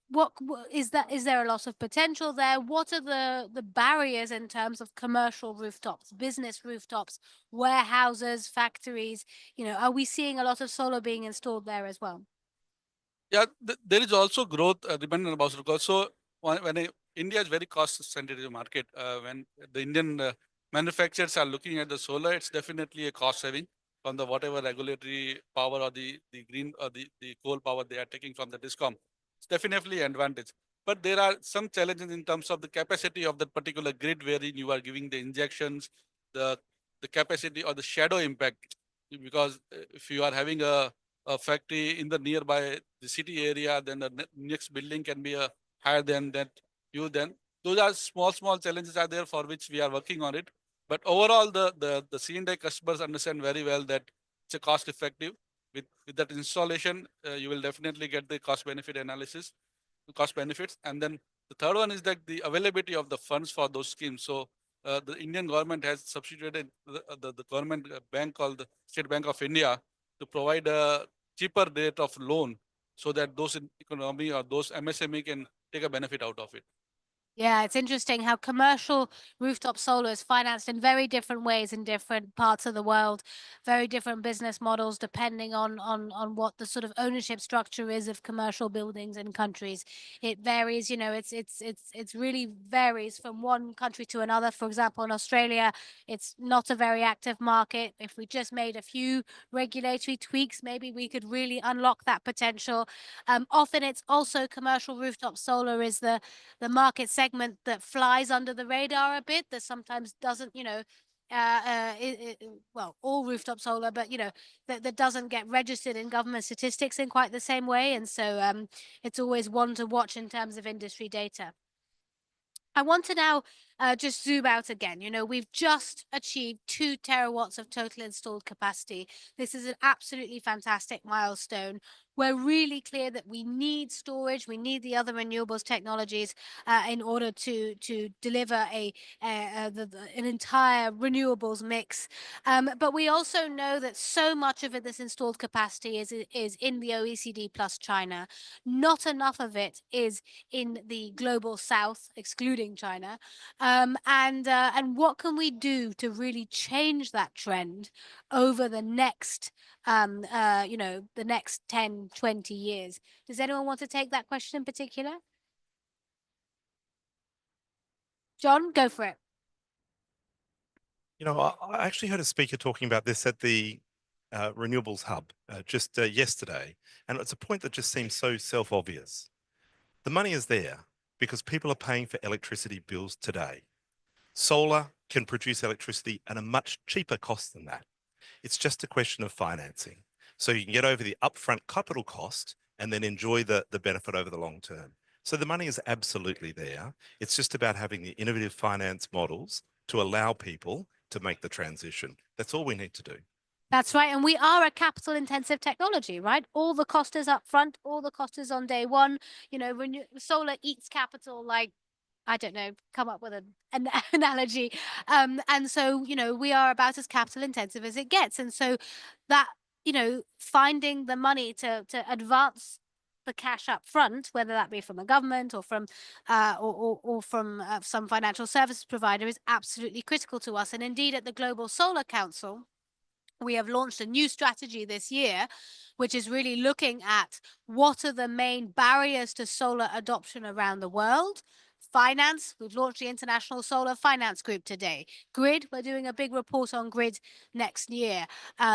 S: what is that? Is there a lot of potential there? What are the barriers in terms of commercial rooftops, business rooftops, warehouses, factories? Are we seeing a lot of solar being installed there as well?
U: Yeah, there is also growth depending on about cost. So when India is very cost sensitive market, when the Indian manufacturers are looking at the solar, it's definitely a cost saving from the whatever regulatory power or the green or the coal power they are taking from the DISCOM. It's definitely an advantage. But there are some challenges in terms of the capacity of that particular grid wherein you are giving the injections, the capacity or the shadow impact. Because if you are having a factory in the nearby the city area, then the next building can be higher than that. Those are small challenges are there for which we are working on it. But overall, the C&I customers understand very well that it's a cost effective. with that installation, you will definitely get the cost benefit analysis, cost benefits. And then the third one is that the availability of the funds for those schemes. So the Indian government has substituted the government bank called the State Bank of India to provide a cheaper rate of loan so that those in economy or those MSME can take a benefit out of it.
S: Yeah, it's interesting how commercial rooftop solar is financed in very different ways in different parts of the world, very different business models depending on what the sort of ownership structure is of commercial buildings in countries. It varies, you know, it's really varies from one country to another. For example, in Australia, it's not a very active market. If we just made a few regulatory tweaks, maybe we could really unlock that potential. Often it's also commercial rooftop solar is the market segment that flies under the radar a bit, that sometimes doesn't, you know, well, all rooftop solar, but you know, that doesn't get registered in government statistics in quite the same way. And so it's always one to watch in terms of industry data. I want to now just zoom out again. You know, we've just achieved 2 terawatts of total installed capacity. This is an absolutely fantastic milestone. We're really clear that we need storage, we need the other renewables technologies in order to deliver an entire renewables mix. But we also know that so much of this installed capacity is in the OECD plus China. Not enough of it is in the global south, excluding China. And what can we do to really change that trend over the next you know, the next 10, 20 years? Does anyone want to take that question in particular? John, go for it.
V: You know, I actually heard a speaker talking about this at the Renewables Hub just yesterday, and it's a point that just seems so self-obvious. The money is there because people are paying for electricity bills today. Solar can produce electricity at a much cheaper cost than that. It's just a question of financing. So you can get over the upfront capital cost and then enjoy the benefit over the long term. So the money is absolutely there. It's just about having the innovative finance models to allow people to make the transition. That's all we need to do.
S: That's right. And we are a capital intensive technology, right? All the cost is up front, all the cost is on day one. You know, when solar eats capital, like, I don't know, come up with an analogy. And so, you know, we are about as capital intensive as it gets. And so that, you know, finding the money to advance the cash up front, whether that be from a government or from some financial services provider, is absolutely critical to us. And indeed, at the Global Solar Council, we have launched a new strategy this year, which is really looking at what are the main barriers to solar adoption around the world. Finance, we've launched the International Solar Finance Group today. Grid, we're doing a big report on grid next year.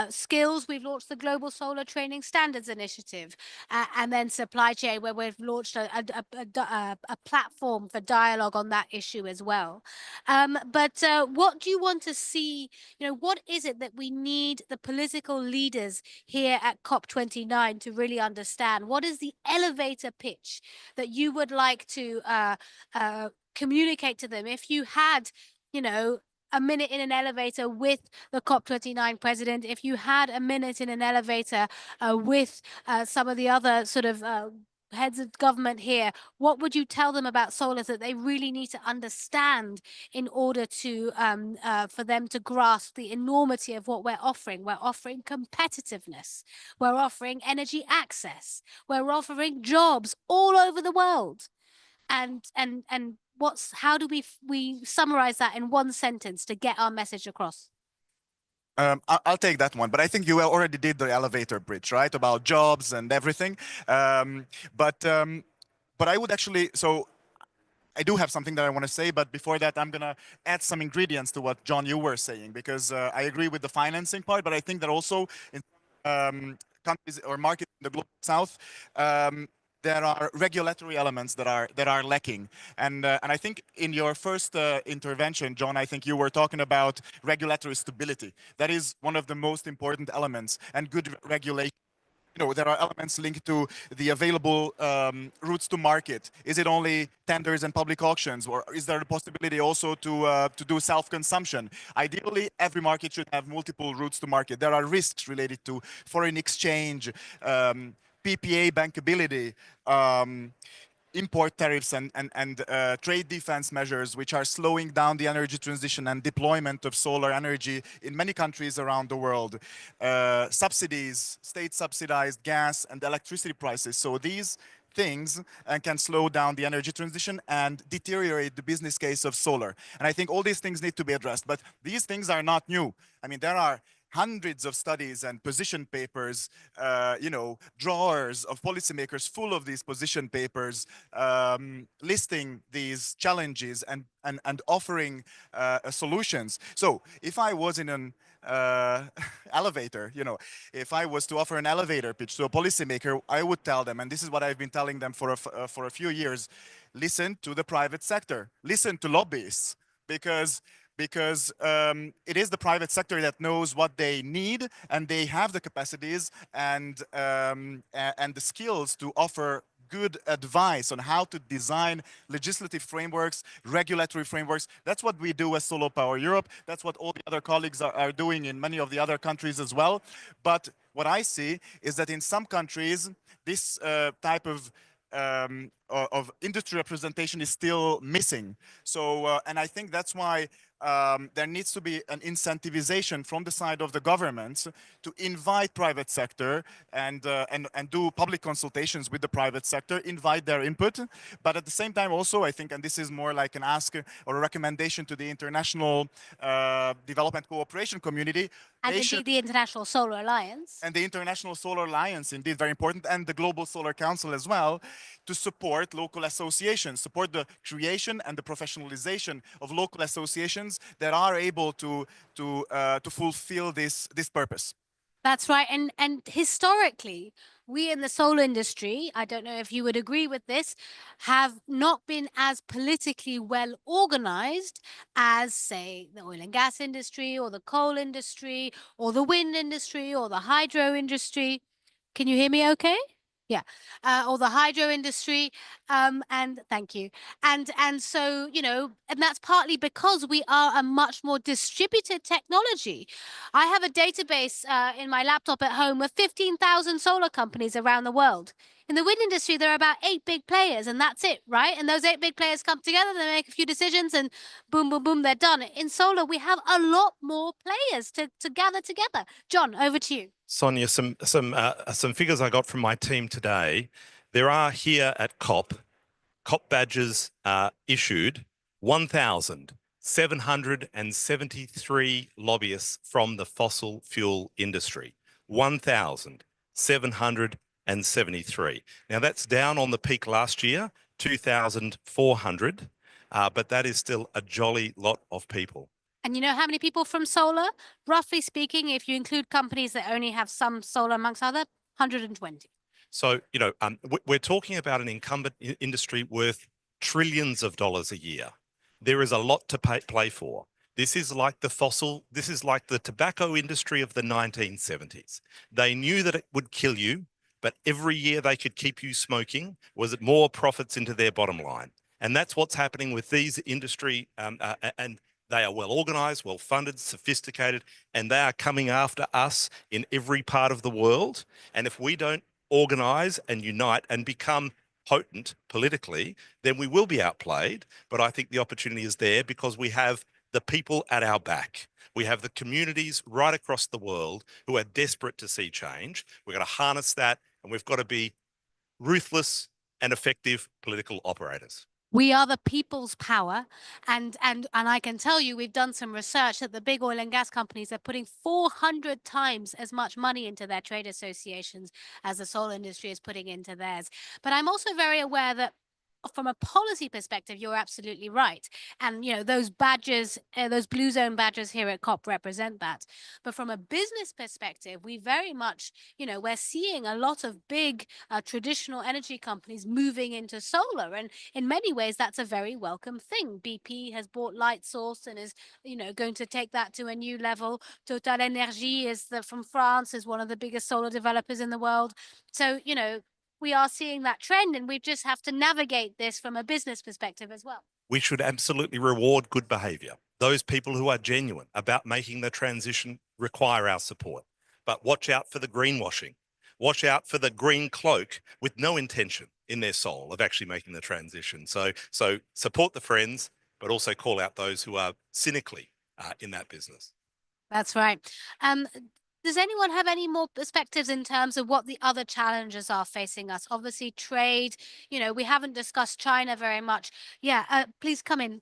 S: Skills, we've launched the Global Solar Training Standards Initiative. And then supply chain, where we've launched a platform for dialogue on that issue as well. But what do you want to see? You know, what is it that we need the political leaders here at COP29 to really understand? What is the elevator pitch that you would like to communicate to them? If you had, you know, a minute in an elevator with the COP29 president, if you had a minute in an elevator with some of the other sort of heads of government here, what would you tell them about solar that they really need to understand in order to for them to grasp the enormity of what we're offering? We're offering competitiveness, we're offering energy access, we're offering jobs all over the world. And how do we summarize that in one sentence to get our message across?
D: I'll take that one, but I think you already did the elevator bridge, right? About jobs and everything. But I would actually, so I do have something that I want to say, but before that, I'm going to add some ingredients to what, John, you were saying, because I agree with the financing part, but I think that also in countries or markets in the global south, there are regulatory elements that are lacking, and I think in your first intervention, John, I think you were talking about regulatory stability. That is one of the most important elements, and good regulation there are elements linked to the available routes to market. Is it only tenders and public auctions, or is there a possibility also to do self-consumption? Ideally, every market should have multiple routes to market. There are risks related to foreign exchange, PPA bankability, import tariffs and trade defense measures, which are slowing down the energy transition and deployment of solar energy in many countries around the world. Subsidies, state subsidized gas and electricity prices. So these things can slow down the energy transition and deteriorate the business case of solar. And I think all these things need to be addressed, but these things are not new. I mean, there are hundreds of studies and position papers, drawers of policymakers full of these position papers, listing these challenges and offering solutions. So if I was in an elevator, if I was to offer an elevator pitch to a policymaker, I would tell them, and this is what I've been telling them for a few years, listen to the private sector, listen to lobbyists, because it is the private sector that knows what they need, and they have the capacities and the skills to offer good advice on how to design legislative frameworks, regulatory frameworks. That's what we do as Solar Power Europe. That's what all the other colleagues are doing in many of the other countries as well. But what I see is that in some countries, this type of industry representation is still missing. So, and I think that's why there needs to be an incentivization from the side of the government to invite private sector and do public consultations with the private sector, invite their input. But at the same time also, I think, and this is more like an ask or a recommendation to the international development cooperation community.
S: And indeed the International Solar Alliance.
D: And the International Solar Alliance, indeed, very important, and the Global Solar Council as well, to support local associations, support the creation and the professionalization of local associations that are able to fulfill this purpose.
S: That's right. And historically, we in the solar industry, I don't know if you would agree with this, have not been as politically well organized as, say, the oil and gas industry or the coal industry or the wind industry or the hydro industry. Can you hear me okay? Yeah, or the hydro industry, and thank you. And so, and that's partly because we are a much more distributed technology. I have a database in my laptop at home of 15,000 solar companies around the world. In the wind industry, there are about 8 big players, and that's it, right? And those 8 big players come together, they make a few decisions, and boom, boom, boom, they're done. In solar, we have a lot more players to gather together. John, over to you.
V: Sonia, some figures I got from my team today. There are here at COP badges issued 1,773 lobbyists from the fossil fuel industry. 1,773. Now that's down on the peak last year, 2,400, but that is still a jolly lot of people.
S: And you know how many people from solar? Roughly speaking, if you include companies that only have some solar amongst other, 120.
V: So, we're talking about an incumbent industry worth trillions of dollars a year. There is a lot to play for. This is like the tobacco industry of the 1970s. They knew that it would kill you, but every year they could keep you smoking was it more profits into their bottom line. And that's what's happening with these industry and they are well organized, well funded, sophisticated, and they are coming after us in every part of the world. And if we don't organize and unite and become potent politically, then we will be outplayed. But I think the opportunity is there because we have the people at our back. We have the communities right across the world who are desperate to see change. We've got to harness that, and we've got to be ruthless and effective political operators.
S: We are the people's power. And I can tell you, we've done some research that the big oil and gas companies are putting 400 times as much money into their trade associations as the solar industry is putting into theirs. But I'm also very aware that from a policy perspective, you're absolutely right. And, you know, those badges, those blue zone badges here at COP represent that. But from a business perspective, we very much, you know, we're seeing a lot of big traditional energy companies moving into solar. And in many ways, that's a very welcome thing. BP has bought Lightsource and is, you know, going to take that to a new level. Total Energy from France, is one of the biggest solar developers in the world. So, you know, we are seeing that trend, and we just have to navigate this from a business perspective as well.
V: We should absolutely reward good behavior. Those people who are genuine about making the transition require our support. But watch out for the greenwashing. Watch out for the green cloak with no intention in their soul of actually making the transition. So support the friends, but also call out those who are cynically in that business.
S: That's right. Does anyone have any more perspectives in terms of what the other challenges are facing us? Obviously, trade, you know, we haven't discussed China very much. Yeah, please come in.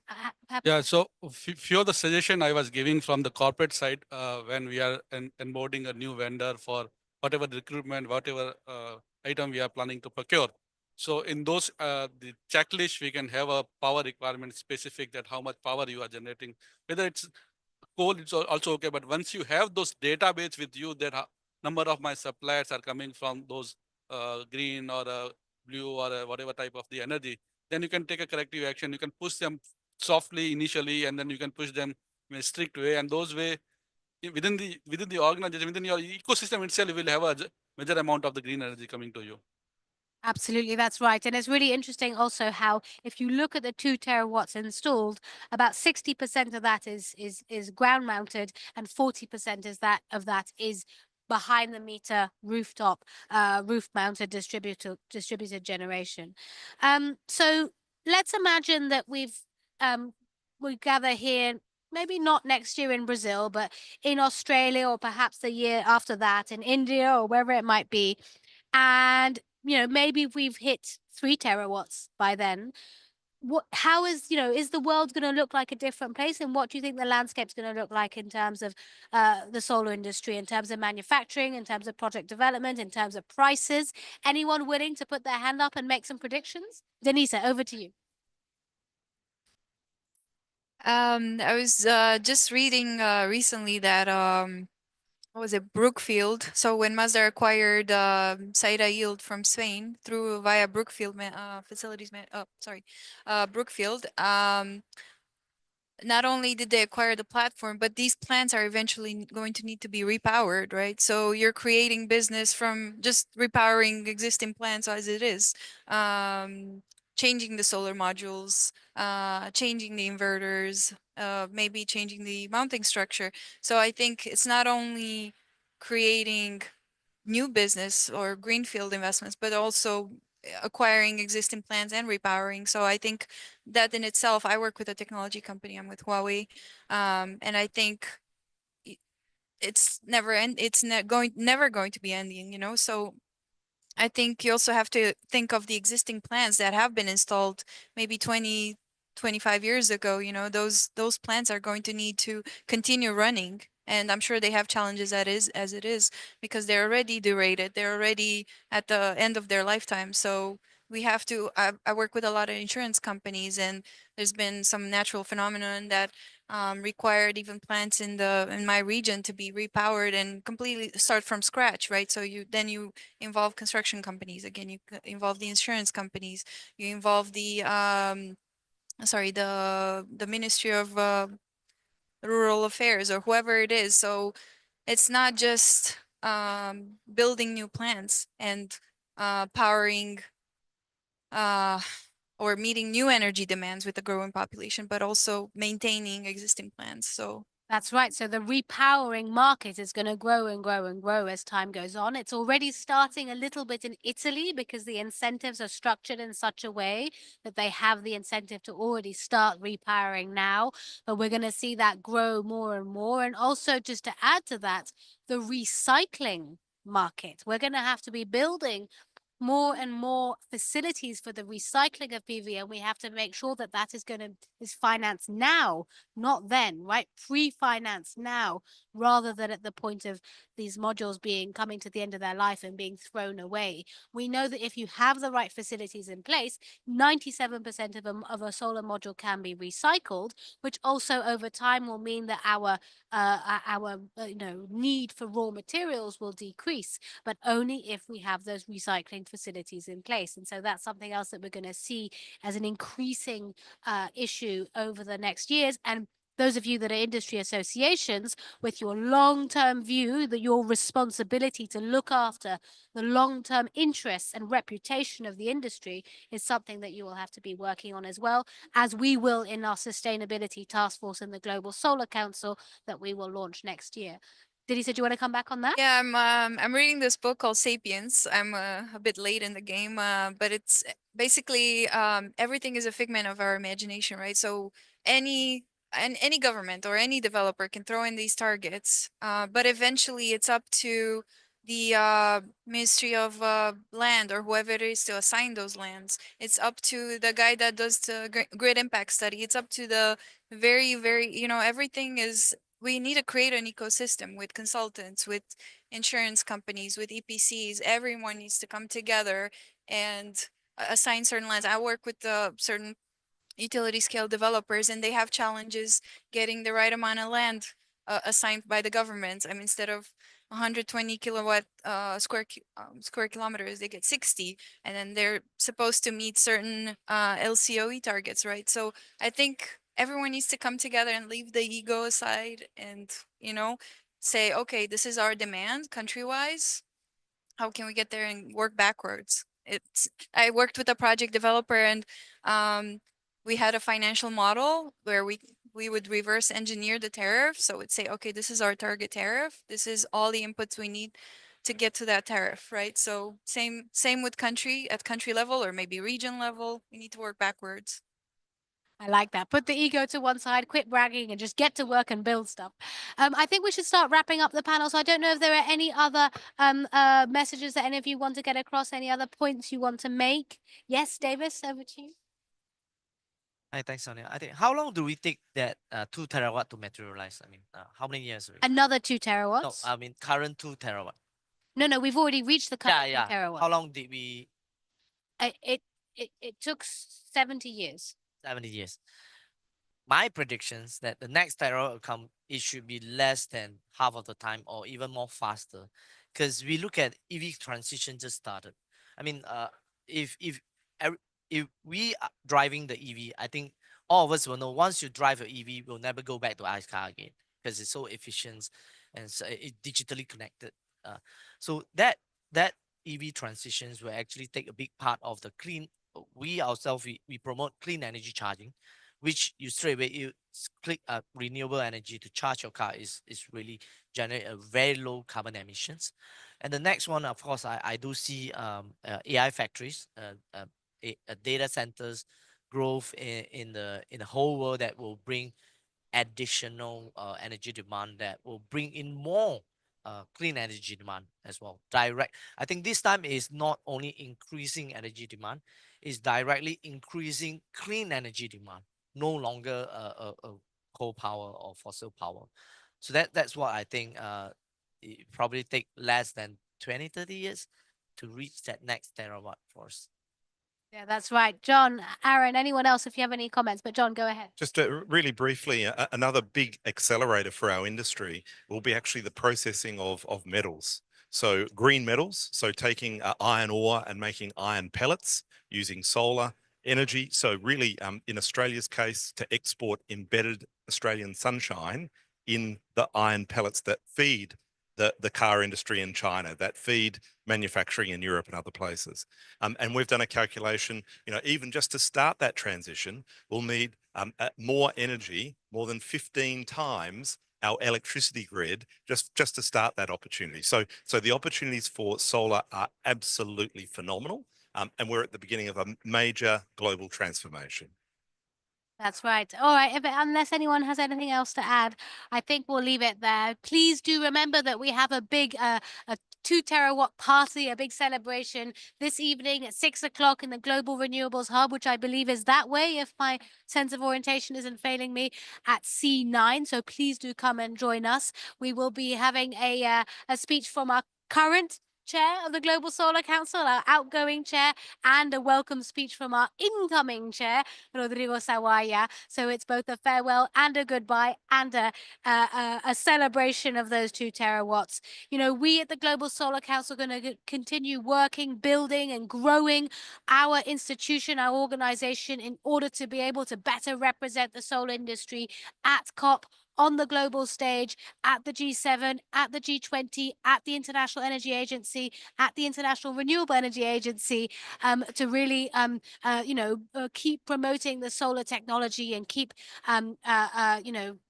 U: Yeah, so few of the suggestion I was giving from the corporate side when we are onboarding a new vendor for whatever recruitment, whatever item we are planning to procure. So in those, the checklist, we can have a power requirement specific that how much power you are generating, whether it's coal, it's also okay. But once you have those database with you, that number of my suppliers are coming from those green or blue or whatever type of the energy, then you can take a corrective action. You can push them softly initially, and then you can push them in a strict way. And those way, within the organization, within your ecosystem itself, you will have a major amount of the green energy coming to you.
S: Absolutely, that's right. And it's really interesting also how, if you look at the 2 terawatts installed, about 60% of that is ground mounted, and 40% of that is behind the meter rooftop, roof mounted distributed generation. So let's imagine that we gather here, maybe not next year in Brazil, but in Australia, or perhaps the year after that in India, or wherever it might be. And, you know, maybe we've hit 3 terawatts by then. How is, you know, is the world going to look like a different place? And what do you think the landscape's going to look like in terms of the solar industry, in terms of manufacturing, in terms of project development, in terms of prices? Anyone willing to put their hand up and make some predictions? Denisa, over to you.
T: I was just reading recently that what was it, Brookfield? So when Mazda acquired Saida Yield from Spain via Brookfield facilities, Brookfield. Not only did they acquire the platform, but these plants are eventually going to need to be repowered, right? So you're creating business from just repowering existing plants as it is, changing the solar modules, changing the inverters, maybe changing the mounting structure. So I think it's not only creating new business or greenfield investments, but also acquiring existing plants and repowering. So I think that in itself, I work with a technology company. I'm with Huawei, and I think it's never going to be ending. You know, so I think you also have to think of the existing plants that have been installed maybe 20, 25 years ago. You know, those plants are going to need to continue running. And I'm sure they have challenges as it is, because they're already derated. They're already at the end of their lifetime. So we have to, I work with a lot of insurance companies, and there's been some natural phenomenon that required even plants in my region to be repowered and completely start from scratch, right? So you involve construction companies, again, you involve the insurance companies, you involve the Ministry of Rural Affairs, or whoever it is. So it's not just building new plants and powering or meeting new energy demands with the growing population, but also maintaining existing plants. So
S: that's right. So the repowering market is going to grow and grow and grow as time goes on. It's already starting a little bit in Italy, because the incentives are structured in such a way that they have the incentive to already start repowering now. But we're going to see that grow more and more. And also, just to add to that, the recycling market. We're going to have to be building more and more facilities for the recycling of PV, and we have to make sure that that is financed now, not then, right? Pre-financed now, rather than at the point of these modules coming to the end of their life and being thrown away. We know that if you have the right facilities in place, 97% of a solar module can be recycled, which also over time will mean that our need for raw materials will decrease, but only if we have those recycling facilities in place. And so that's something else that we're going to see as an increasing issue over the next years. And those of you that are industry associations, with your long-term view, that your responsibility to look after the long-term interests and reputation of the industry is something that you will have to be working on as well, as we will in our sustainability task force in the Global Solar Council that we will launch next year. Denisa, do you want to come back on that?
T: Yeah, I'm reading this book called Sapiens. I'm a bit late in the game, but it's basically everything is a figment of our imagination, right? So any government or any developer can throw in these targets, but eventually it's up to the Ministry of Land or whoever it is to assign those lands. It's up to the guy that does the grid impact study. It's up to the very, everything is. We need to create an ecosystem with consultants, with insurance companies, with EPCs. Everyone needs to come together and assign certain lands. I work with certain utility scale developers, and they have challenges getting the right amount of land assigned by the government. I mean, instead of 120 kilowatt square kilometers, they get 60, and then they're supposed to meet certain LCOE targets, right? So I think everyone needs to come together and leave the ego aside and, say, okay, this is our demand country-wise. How can we get there and work backwards? I worked with a project developer, and we had a financial model where we would reverse engineer the tariff. So it'd say, okay, this is our target tariff. This is all the inputs we need to get to that tariff, right? So same with at country level or maybe region level. We need to work backwards.
S: I like that. Put the ego to one side, quit bragging, and just get to work and build stuff. I think we should start wrapping up the panel. So I don't know if there are any other messages that any of you want to get across, any other points you want to make. Yes, Davis, over to you.
B: Hi, thanks, Sonia. I think how long do we take that 2 terawatt to materialize? I mean, how many years?
S: Another 2
B: No,
S: terawatts?
B: I mean current 2 terawatt.
S: No, we've already reached the current 2
B: Yeah.
S: terawatt.
B: How long did we?
S: It took 70 years.
B: 70 years. My predictions that the next terawatt will come, it should be less than half of the time or even more faster, because we look at EV transition just started. I mean, if we are driving the EV, I think all of us will know once you drive an EV, we'll never go back to ICE car again because it's so efficient and so it's digitally connected. So that EV transitions will actually take a big part of the clean. We ourselves, we promote clean energy charging, which you straight away you click renewable energy to charge your car is really generate a very low carbon emissions. And the next one, of course, I do see AI factories, data centers growth in the whole world that will bring additional energy demand, that will bring in more clean energy demand as well. I think this time is not only increasing energy demand, is directly increasing clean energy demand, no longer a coal power or fossil power. So that's what I think it probably take less than 20-30 years to reach that next terawatt for us.
S: Yeah, that's right. John, Aaron, anyone else, if you have any comments, but John, go ahead.
V: Just really briefly, another big accelerator for our industry will be actually the processing of metals. So green metals, so taking iron ore and making iron pellets using solar energy. So really, in Australia's case, to export embedded Australian sunshine in the iron pellets that feed the car industry in China, that feed manufacturing in Europe and other places. And we've done a calculation, even just to start that transition, we'll need more energy, more than 15 times our electricity grid, just to start that opportunity. So the opportunities for solar are absolutely phenomenal. And we're at the beginning of a major global transformation.
S: That's right. All right. Unless anyone has anything else to add, I think we'll leave it there. Please do remember that we have a big 2 terawatt party, a big celebration this evening at 6 o'clock in the Global Renewables Hub, which I believe is that way, if my sense of orientation isn't failing me, at C9. So please do come and join us. We will be having a speech from our current chair of the Global Solar Council, our outgoing chair, and a welcome speech from our incoming chair, Rodrigo Sawaya. So it's both a farewell and a goodbye and a celebration of those 2 terawatts. You know, we at the Global Solar Council are going to continue working, building and growing our institution, our organization, in order to be able to better represent the solar industry at COP, on the global stage, at the G7, at the G20, at the International Energy Agency, at the International Renewable Energy Agency, to really, keep promoting the solar technology and keep,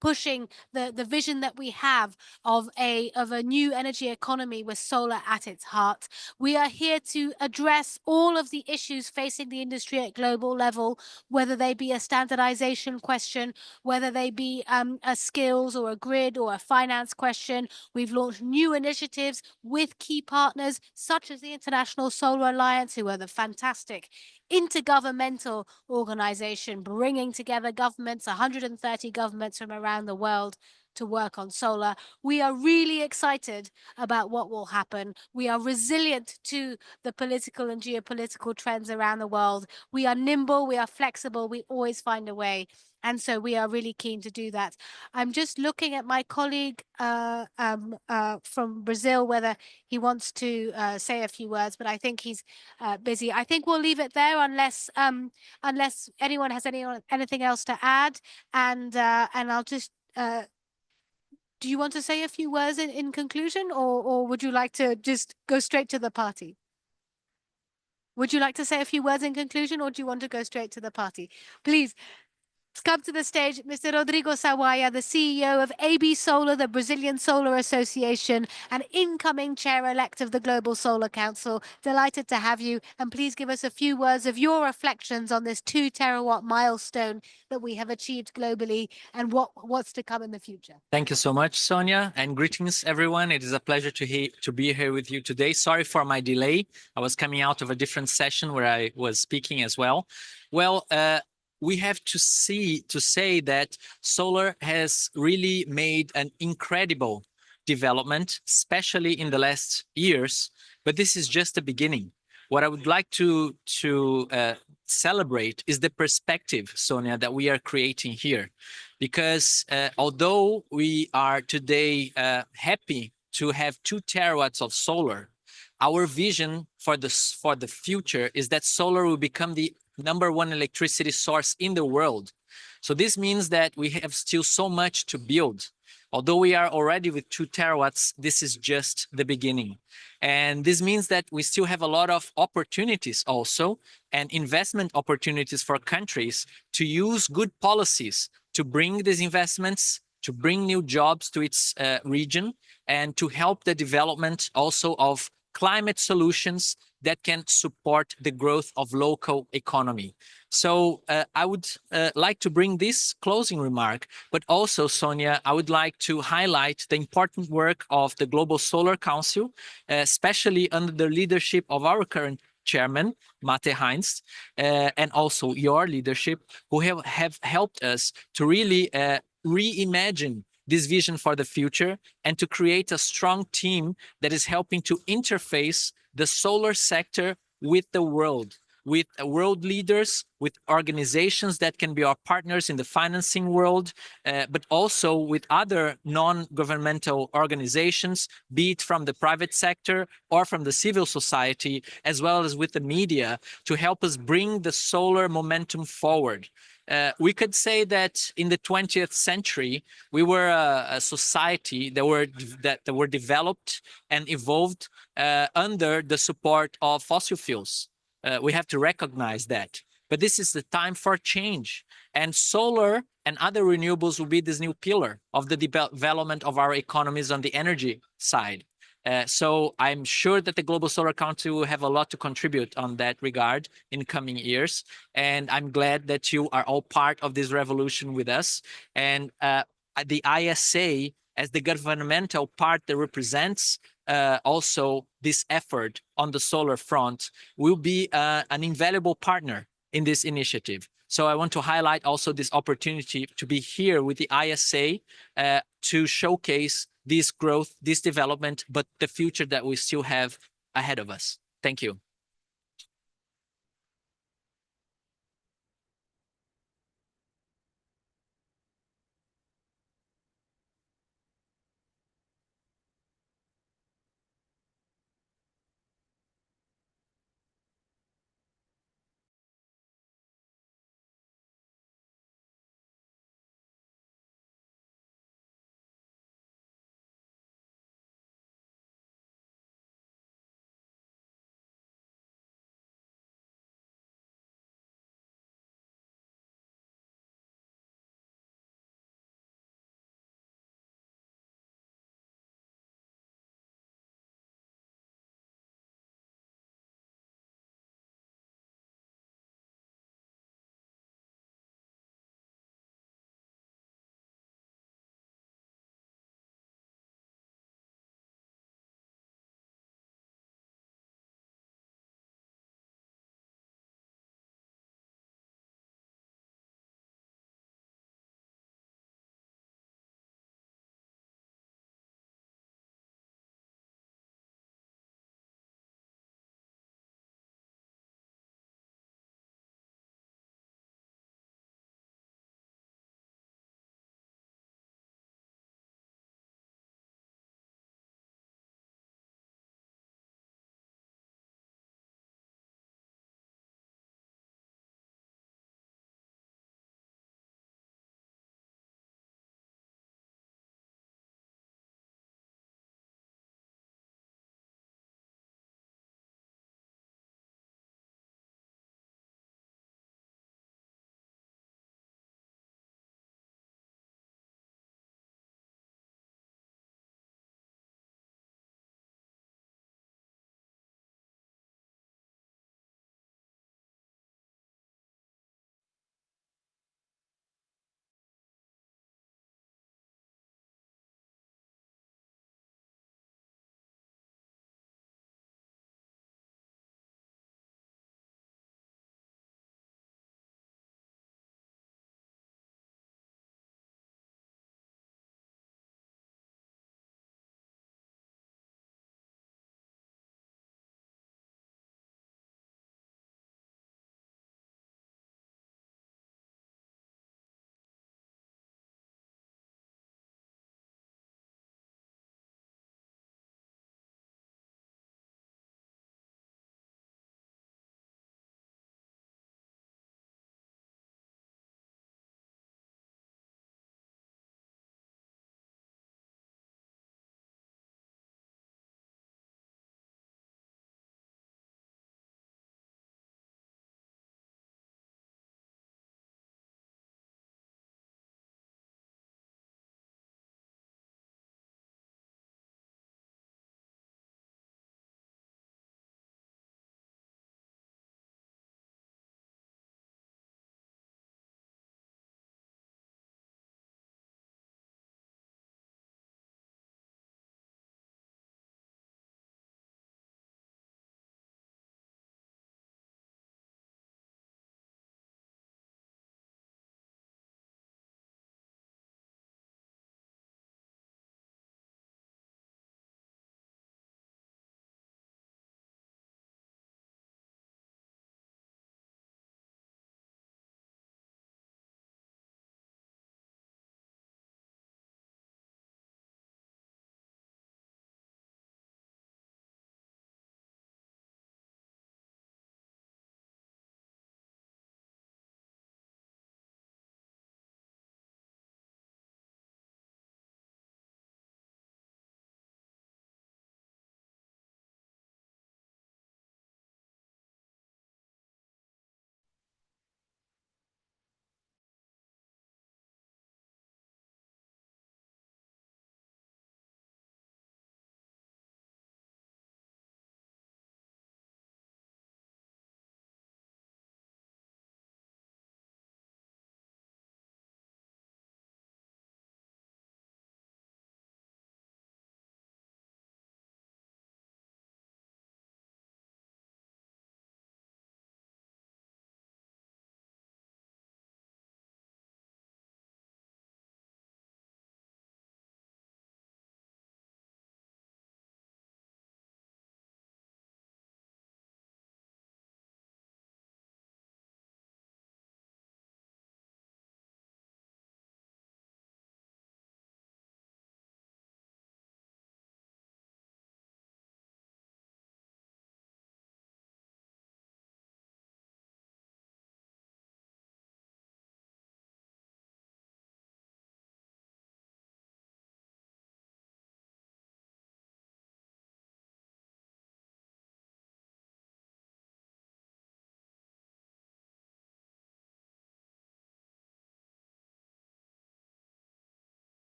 S: pushing the vision that we have of a new energy economy with solar at its heart. We are here to address all of the issues facing the industry at global level, whether they be a standardization question, whether they be a skills or a grid or a finance question. We've launched new initiatives with key partners such as the International Solar Alliance, who are the fantastic intergovernmental organization bringing together governments, 130 governments from around the world, to work on solar. We are really excited about what will happen. We are resilient to the political and geopolitical trends around the world. We are nimble, we are flexible, we always find a way. And so we are really keen to do that. I'm just looking at my colleague from Brazil, whether he wants to say a few words, but I think he's busy. I think we'll leave it there unless anyone has anything else to add. And I'll just do you want to say a few words in conclusion, or would you like to just go straight to the party? Would you like to say a few words in conclusion, or do you want to go straight to the party? Please come to the stage, Mr. Rodrigo Sawaya, the CEO of AB Solar, the Brazilian Solar Association, and incoming chair-elect of the Global Solar Council. Delighted to have you, and please give us a few words of your reflections on this 2 terawatt milestone that we have achieved globally and what's to come in the future.
F: Thank you so much, Sonia, and greetings, everyone. It is a pleasure to be here with you today. Sorry for my delay. I was coming out of a different session where I was speaking as well. Well, we have to say that solar has really made an incredible development, especially in the last years, but this is just the beginning. What I would like to celebrate is the perspective, Sonia, that we are creating here. Because although we are today happy to have 2 terawatts of solar, our vision for the future is that solar will become the #1 electricity source in the world. So this means that we have still so much to build. Although we are already with 2 terawatts, this is just the beginning. And this means that we still have a lot of opportunities also, and investment opportunities for countries to use good policies to bring these investments, to bring new jobs to its region, and to help the development also of climate solutions that can support the growth of local economy. So I would like to bring this closing remark, but also, Sonia, I would like to highlight the important work of the Global Solar Council, especially under the leadership of our current chairman, Mate Heinz, and also your leadership, who have helped us to really reimagine this vision for the future and to create a strong team that is helping to interface the solar sector with the world, with world leaders, with organizations that can be our partners in the financing world, but also with other non-governmental organizations, be it from the private sector or from the civil society, as well as with the media, to help us bring the solar momentum forward. We could say that in the 20th century, we were a society that were developed and evolved under the support of fossil fuels. We have to recognize that. But this is the time for change. And solar and other renewables will be this new pillar of the development of our economies on the energy side. So I'm sure that the Global Solar Council will have a lot to contribute on that regard in coming years. And I'm glad that you are all part of this revolution with us. And the ISA, as the governmental part that represents also this effort on the solar front will be an invaluable partner in this initiative. So I want to highlight also this opportunity to be here with the ISA to showcase this growth, this development, but the future that we still have ahead of us. Thank you.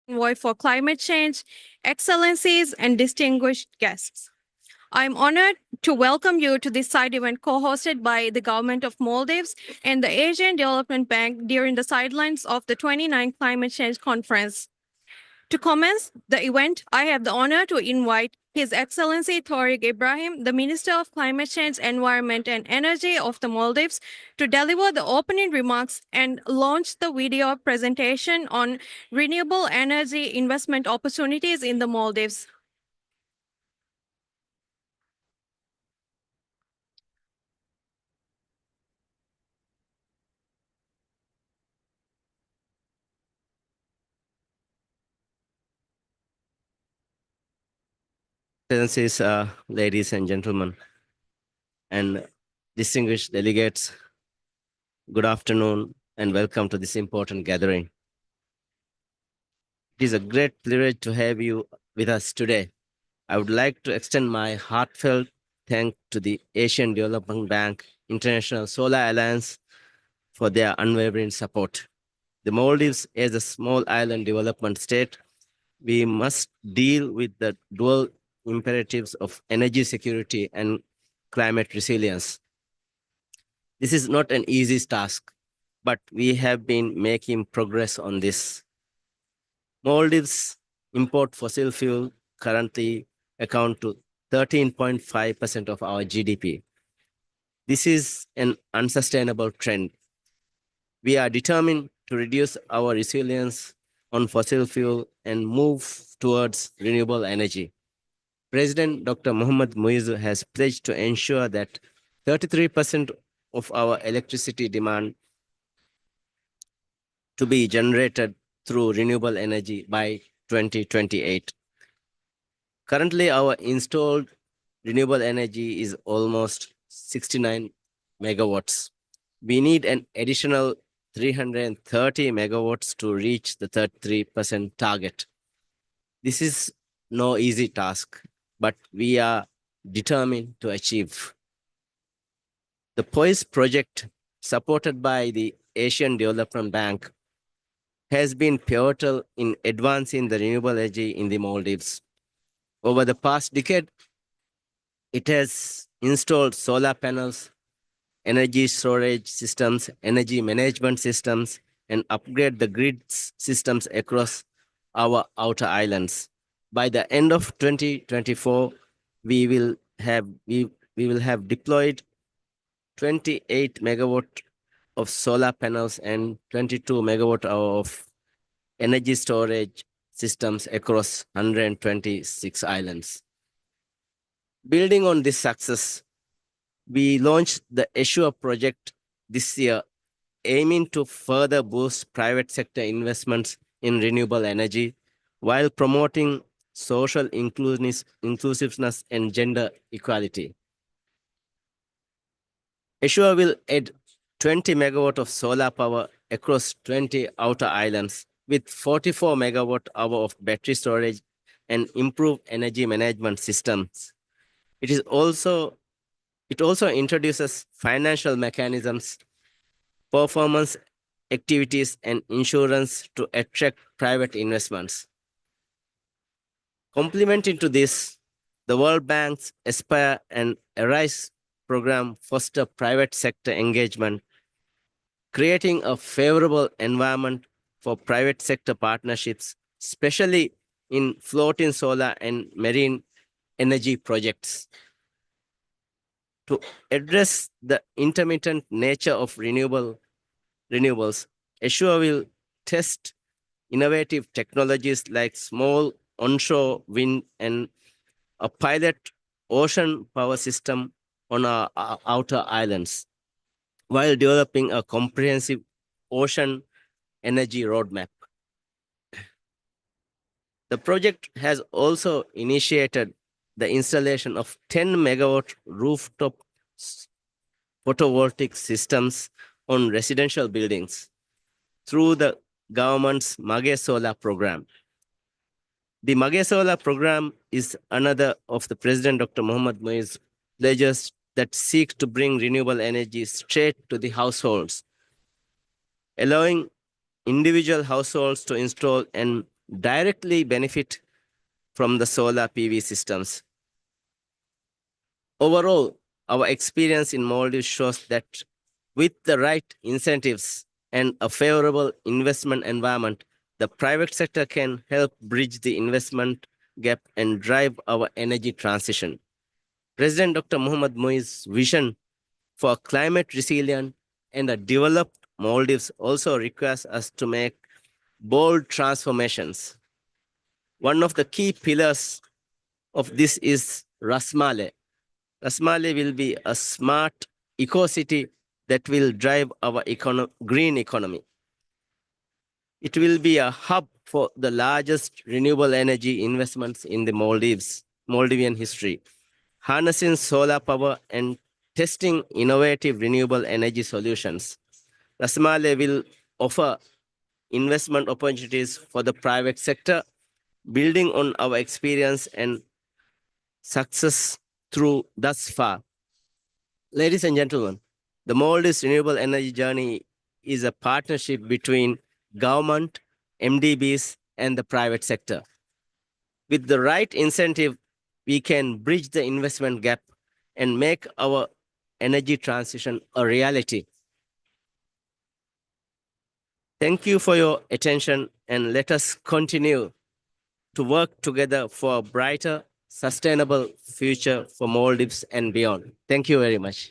G: Envoy for Climate Change, Excellencies, and distinguished guests. I'm honored to welcome you to this side event co-hosted by the Government of Maldives and the Asian Development Bank during the sidelines of the 29th Climate Change Conference. To commence the event, I have the honor to invite His Excellency Tariq Ibrahim, the Minister of Climate Change, Environment and Energy of the Maldives, to deliver the opening remarks and launch the video presentation on renewable energy investment opportunities in the Maldives.
K: Excellencies, ladies and gentlemen, and distinguished delegates, good afternoon and welcome to this important gathering. It is a great privilege to have you with us today. I would like to extend my heartfelt thanks to the Asian Development Bank International Solar Alliance for their unwavering support. The Maldives, as a small island development state, we must deal with the dual imperatives of energy security and climate resilience. This is not an easy task, but we have been making progress on this. Maldives import fossil fuel currently account to 13.5% of our GDP. This is an unsustainable trend. We are determined to reduce our reliance on fossil fuel and move towards renewable energy. President Dr. Mohammad Muizzu has pledged to ensure that 33% of our electricity demand to be generated through renewable energy by 2028. Currently, our installed renewable energy is almost 69 megawatts. We need an additional 330 megawatts to reach the 33% target. This is no easy task, but we are determined to achieve. The POISE project, supported by the Asian Development Bank, has been pivotal in advancing the renewable energy in the Maldives. Over the past decade, it has installed solar panels, energy storage systems, energy management systems, and upgrade the grid systems across our outer islands. By the end of 2024, we will have deployed 28 megawatt of solar panels and 22 megawatt hour of energy storage systems across 126 islands. Building on this success, we launched the Assure project this year, aiming to further boost private sector investments in renewable energy while promoting social inclusiveness and gender equality. Assure will add 20 megawatt of solar power across 20 outer islands with 44 megawatt hour of battery storage and improved energy management systems. It also introduces financial mechanisms, performance activities, and insurance to attract private investments. Complementing to this, the World Bank's Aspire and Arise program foster private sector engagement, creating a favorable environment for private sector partnerships, especially in floating solar and marine energy projects. To address the intermittent nature of renewables, Assure will test innovative technologies like small onshore wind and a pilot ocean power system on our outer islands, while developing a comprehensive ocean energy roadmap. The project has also initiated the installation of 10 megawatt rooftop photovoltaic systems on residential buildings through the government's Mage Solar program. The Mage Solar program is another of the President Dr. Mohammad Muizzu's pledges that seek to bring renewable energy straight to the households, allowing individual households to install and directly benefit from the solar PV systems. Overall, our experience in Maldives shows that with the right incentives and a favorable investment environment, the private sector can help bridge the investment gap and drive our energy transition. President Dr. Muhammad Muiz's vision for climate resilient and a developed Maldives also requires us to make bold transformations. One of the key pillars of this is Rasmale. Rasmale will be a smart eco-city that will drive our green economy. It will be a hub for the largest renewable energy investments in the Maldivian history, harnessing solar power and testing innovative renewable energy solutions. Rasmale will offer investment opportunities for the private sector, building on our experience and success through thus far. Ladies and gentlemen, the Maldives renewable energy journey is a partnership between government, MDBs, and the private sector. With the right incentive, we can bridge the investment gap and make our energy transition a reality. Thank you for your attention, and let us continue to work together for a brighter, sustainable future for Maldives and beyond. Thank you very much.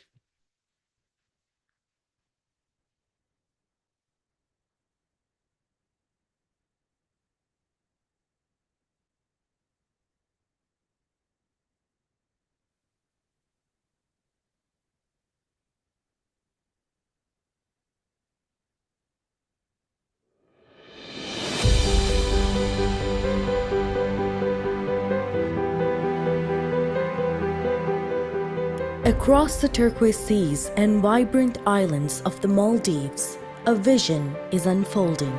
A: Across the turquoise seas and vibrant islands of the Maldives, a vision is unfolding.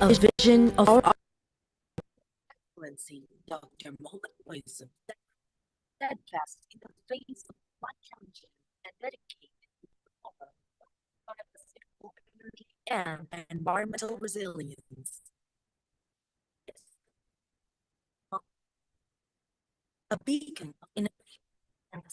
A: A vision of our
E: Excellency Dr. Mohammad Muiz, steadfast in the face of much challenge and dedicated to energy and environmental resilience. A beacon of innovation and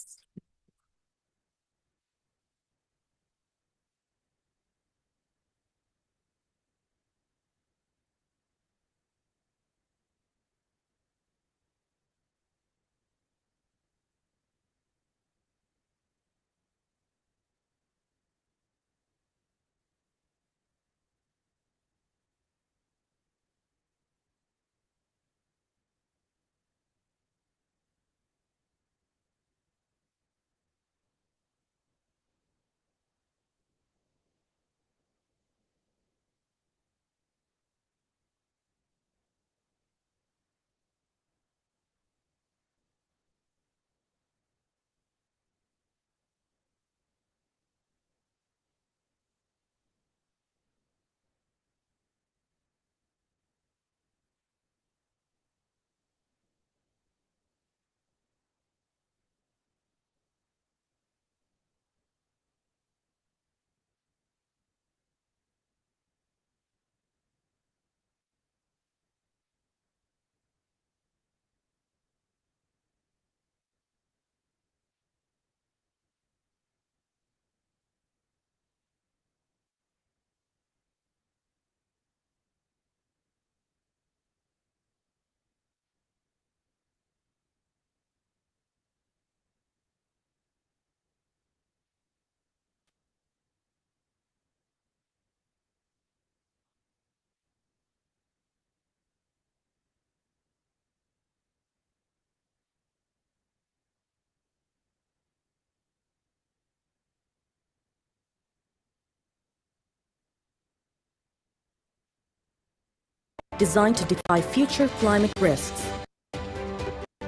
A: designed to defy future climate risks.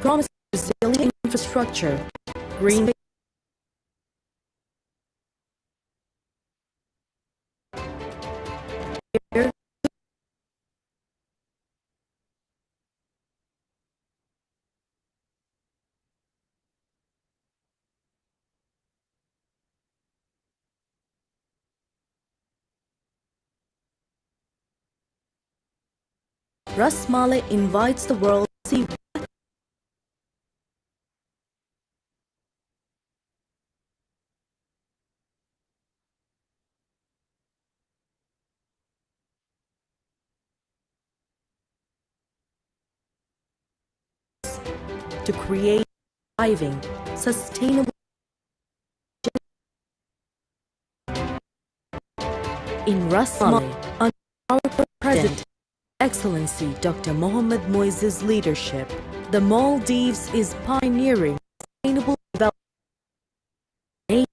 A: Promise resilient infrastructure, green Ras Malek invites the world to see to create thriving, sustainable in Ras Malek under our President, Excellency Dr. Mohamed Moises' leadership. The Maldives is pioneering sustainable development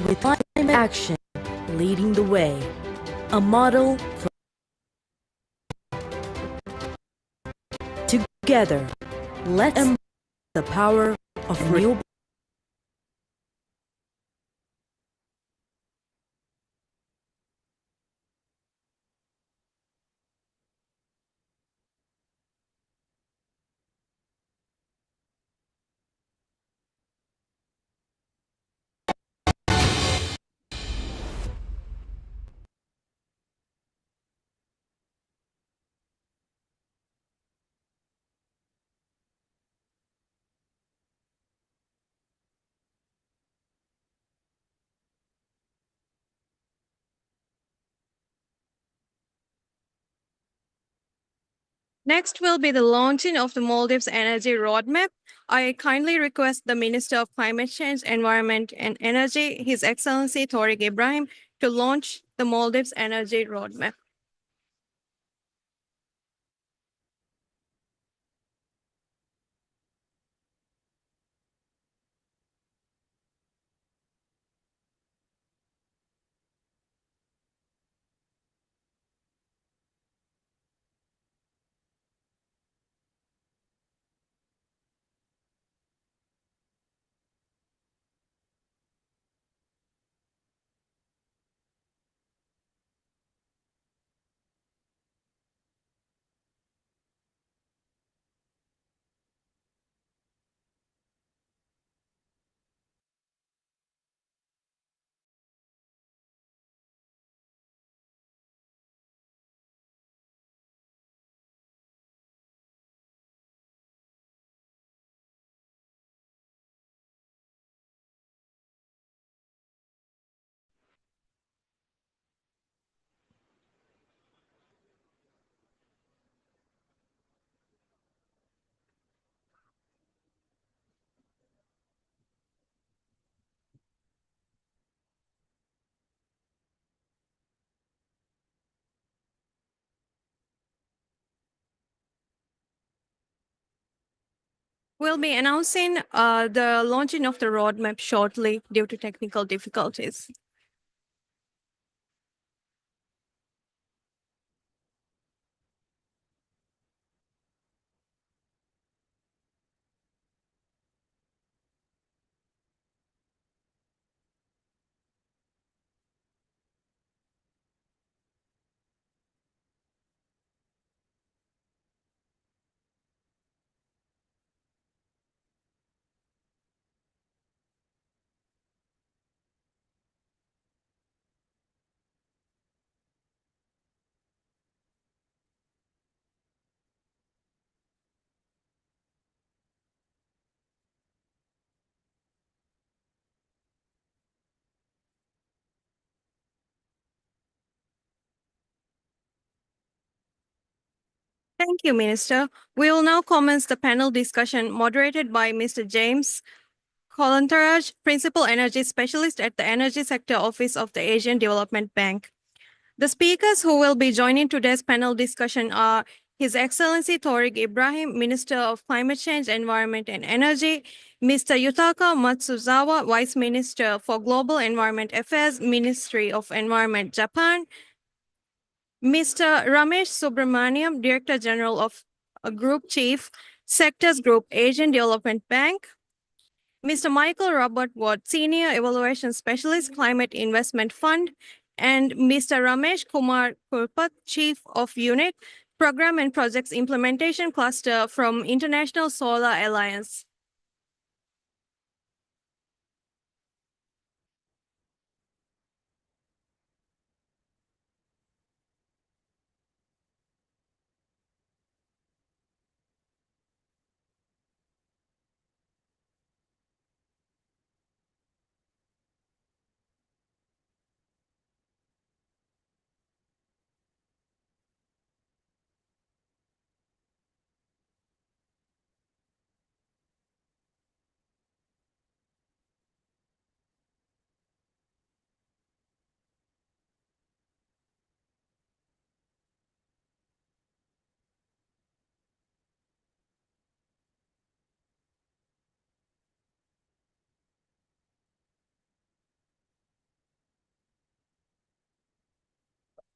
A: with climate action leading the way, a model for together. Let's embrace the power of renewable.
G: Next will be the launching of the Maldives Energy Roadmap. I kindly request the Minister of Climate Change, Environment and Energy, His Excellency Tariq Ibrahim, to launch the Maldives Energy Roadmap. We'll be announcing the launching of the roadmap shortly due to technical difficulties. Thank you, Minister. We will now commence the panel discussion moderated by Mr. James Kolantaraj, Principal Energy Specialist at the Energy Sector Office of the Asian Development Bank. The speakers who will be joining today's panel discussion are His Excellency Tariq Ibrahim, Minister of Climate Change, Environment and Energy, Mr. Yutaka Matsuzawa, Vice Minister for Global Environment Affairs, Ministry of Environment, Japan, Mr. Ramesh Subramaniam, Director General of Group Chief, Sectors Group, Asian Development Bank, Mr. Michael Robert Ward, Senior Evaluation Specialist, Climate Investment Fund, and Mr. Ramesh Kumar Kurpat, Chief of Unit, Program and Projects Implementation Cluster from International Solar Alliance.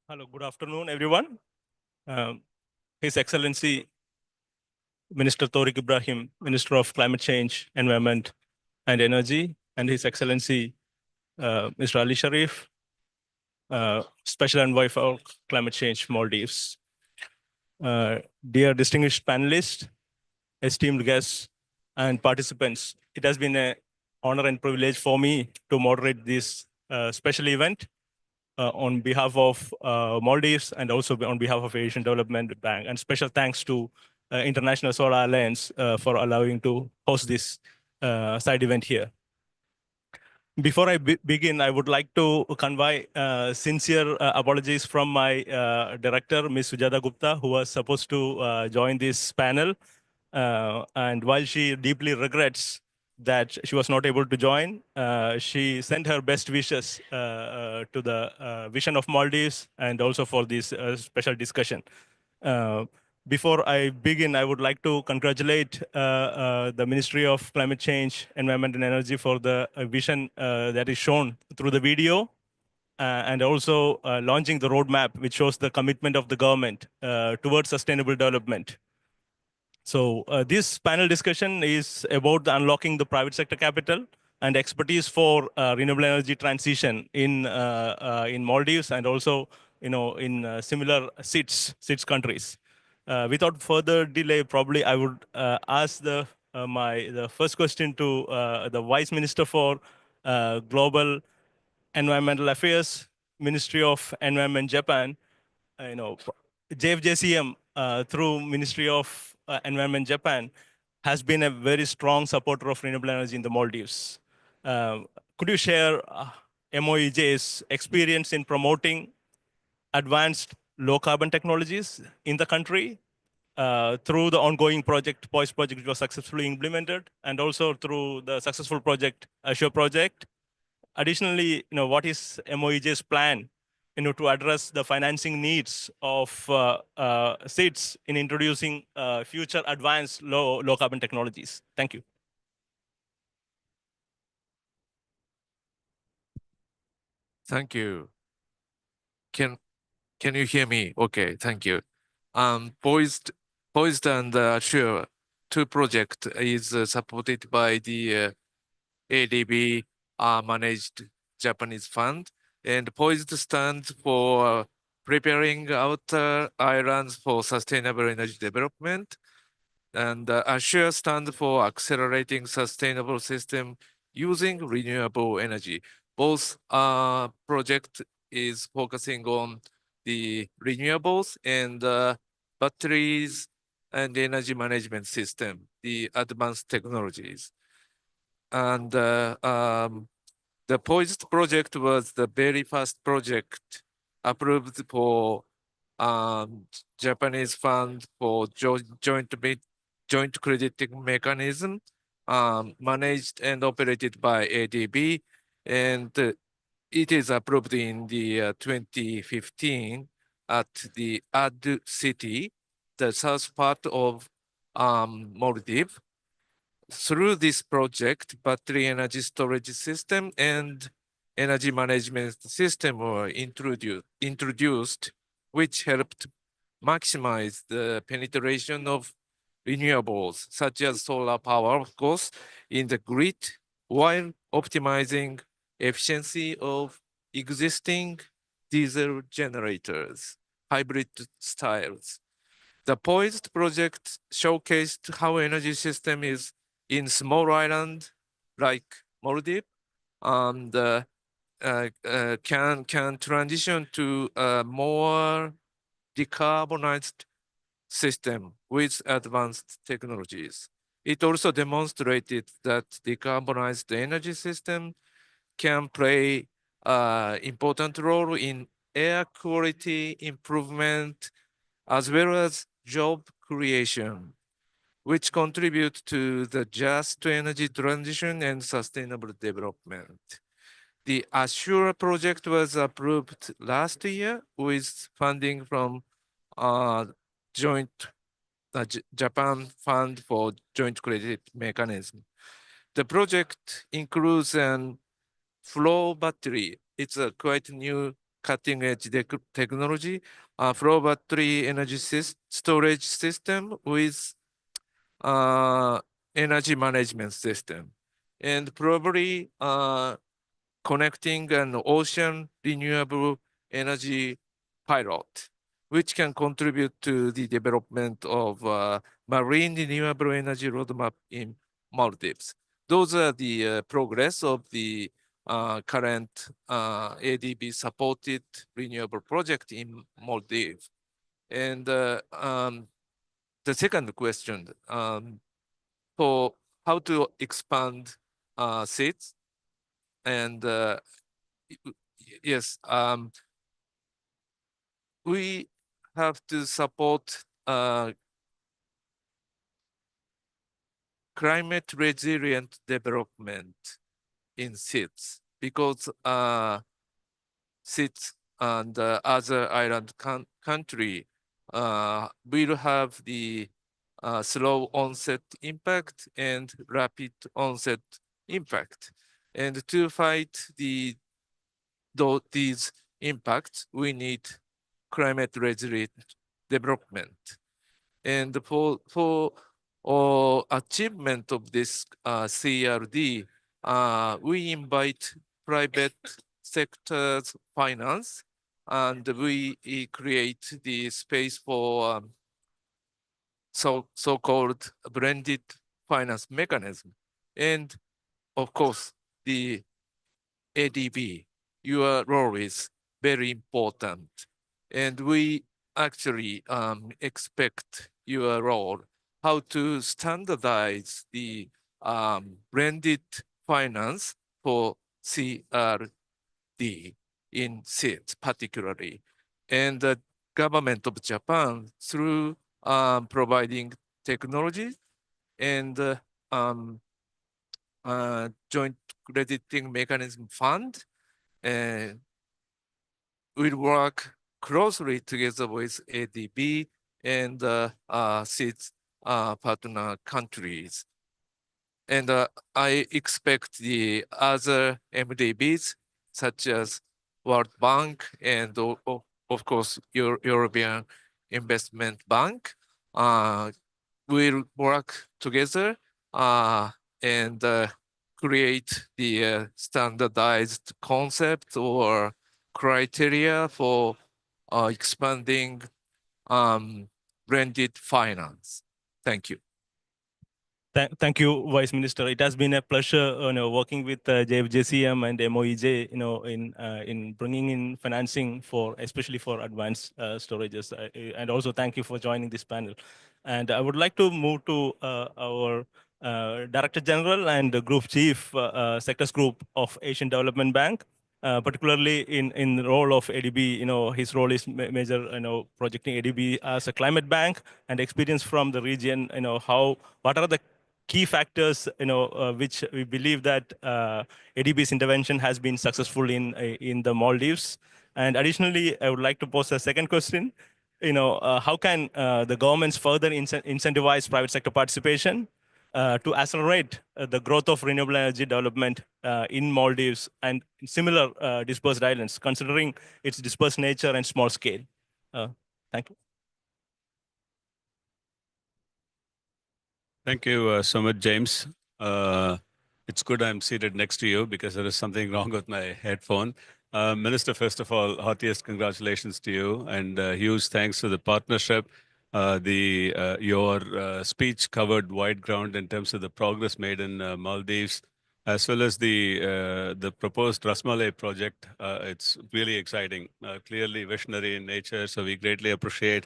H: Hello, good afternoon, everyone. His Excellency Minister Tariq Ibrahim, Minister of Climate Change, Environment and Energy, and His Excellency Mr. Ali Sharif, Special Envoy for Climate Change, Maldives. Dear distinguished panelists, esteemed guests, and participants, it has been an honor and privilege for me to moderate this special event on behalf of Maldives and also on behalf of Asian Development Bank. And special thanks to International Solar Alliance for allowing to host this side event here. Before I begin, I would like to convey sincere apologies from my director, Ms. Sujata Gupta, who was supposed to join this panel. And while she deeply regrets that she was not able to join, she sent her best wishes to the Vision of Maldives and also for this special discussion. Before I begin, I would like to congratulate the Ministry of Climate Change, Environment and Energy for the vision that is shown through the video and also launching the roadmap, which shows the commitment of the government towards sustainable development. So this panel discussion is about the unlocking the private sector capital and expertise for renewable energy transition in Maldives and also in similar SIDS countries. Without further delay, probably I would ask the first question to the Vice Minister for Global Environmental Affairs, Ministry of Environment, Japan. JFJCM through Ministry of Environment, Japan, has been a very strong supporter of renewable energy in the Maldives. Could you share MOEJ's experience in promoting advanced low carbon technologies in the country through the ongoing project, POISE project, which was successfully implemented, and also through the successful project, Assure project? Additionally, what is MOEJ's plan to address the financing needs of SIDS in introducing future advanced low carbon technologies? Thank you.
M: Thank you. Can you hear me? Okay, thank you. Poised and Assure, two project is supported by the ADB managed Japanese fund, and Poised stands for preparing outer islands for sustainable energy development, and Assure stands for accelerating sustainable system using renewable energy. Both project is focusing on the renewables and batteries and energy management system, the advanced technologies. And the Poised project was the very first project approved for Japanese fund for joint crediting mechanism, managed and operated by ADB, and it is approved in the 2015 at the Ad city, the south part of Maldives. Through this project, battery energy storage system and energy management system were introduced, which helped maximize the penetration of renewables, such as solar power, of course, in the grid, while optimizing efficiency of existing diesel generators, hybrid styles. The Poised project showcased how energy system is in small island like Maldives and can transition to a more decarbonized system with advanced technologies. It also demonstrated that decarbonized energy system can play an important role in air quality improvement as well as job creation, which contribute to the just energy transition and sustainable development. The Assure project was approved last year with funding from Japan Fund for Joint Credit Mechanism. The project includes an flow battery. It's a quite new cutting edge technology, flow battery energy storage system with energy management system, and probably connecting an ocean renewable energy pilot, which can contribute to the development of marine renewable energy roadmap in Maldives. Those are the progress of the current ADB supported renewable project in Maldives. And the second question, for how to expand seats, and yes, we have to support climate resilient development in seats, because seats and other island country will have the slow onset impact and rapid onset impact. And to fight these impacts, we need climate resilient development. And for achievement of this CRD, we invite private sector's finance, and we create the space for so-called blended finance mechanism. And of course, the ADB, your role is very important. And we actually expect your role, how to standardize the blended finance for CRD in seats particularly. And the government of Japan, through providing technology and joint crediting mechanism fund, will work closely together with ADB and seats partner countries. And I expect the other MDBs, such as World Bank and of course European Investment Bank, will work together and create the standardized concept or criteria for expanding blended finance. Thank you.
H: Thank you, Vice Minister. It has been a pleasure, working with JFJCM and MOEJ, in bringing in financing for, especially for advanced storages. And also thank you for joining this panel. And I would like to move to our Director General and Group Chief, Sectors Group of Asian Development Bank. Particularly in the role of ADB, his role is major, projecting ADB as a climate bank, and experience from the region, what are the key factors, which we believe that ADB's intervention has been successful in the Maldives. And additionally, I would like to pose a second question. How can the governments further incentivize private sector participation to accelerate the growth of renewable energy development in Maldives and similar dispersed islands, considering its dispersed nature and small scale? Thank you.
J: Thank you so much, James. It's good I'm seated next to you because there is something wrong with my headphone. Minister, first of all, heartiest congratulations to you, and huge thanks to the partnership. Your speech covered wide ground in terms of the progress made in Maldives, as well as the proposed Ras Malai project. It's really exciting, clearly visionary in nature, so we greatly appreciate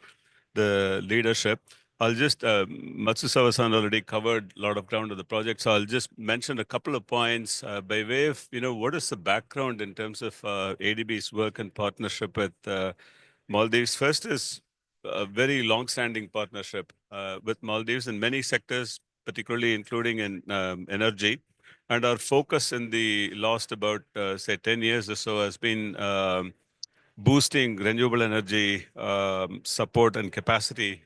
J: the leadership. I'll just, Matsusawa-san already covered a lot of ground of the project, so I'll just mention a couple of points by way of, what is the background in terms of ADB's work and partnership with Maldives. First is a very long-standing partnership with Maldives in many sectors, particularly including in energy. And our focus in the last about, say, 10 years or so has been boosting renewable energy support and capacity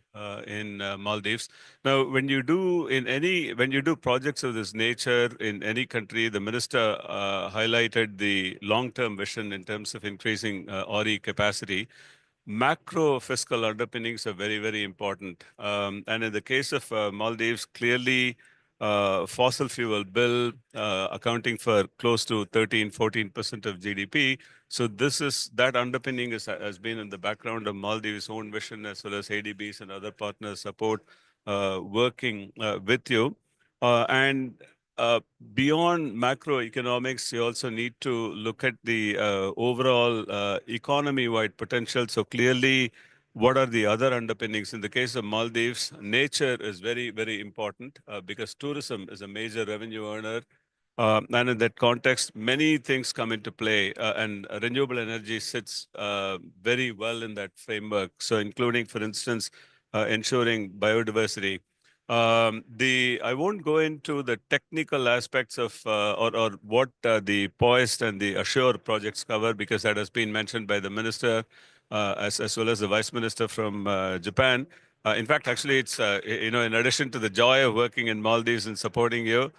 J: in Maldives. Now, when you do projects of this nature in any country, the minister highlighted the long-term vision in terms of increasing RE capacity. Macro fiscal underpinnings are very, very important. And in the case of Maldives, clearly fossil fuel bill accounting for close to 13-14% of GDP. So that underpinning has been in the background of Maldives' own vision, as well as ADB's and other partners support working with you. And beyond macroeconomics, you also need to look at the overall economy-wide potential. So clearly, what are the other underpinnings? In the case of Maldives, nature is very, very important because tourism is a major revenue earner. And in that context, many things come into play, and renewable energy sits very well in that framework. So including, for instance, ensuring biodiversity. I won't go into the technical aspects of or what the POIST and the Assure projects cover, because that has been mentioned by the minister as well as the vice minister from Japan. In fact, actually, it's in addition to the joy of working in Maldives and supporting you,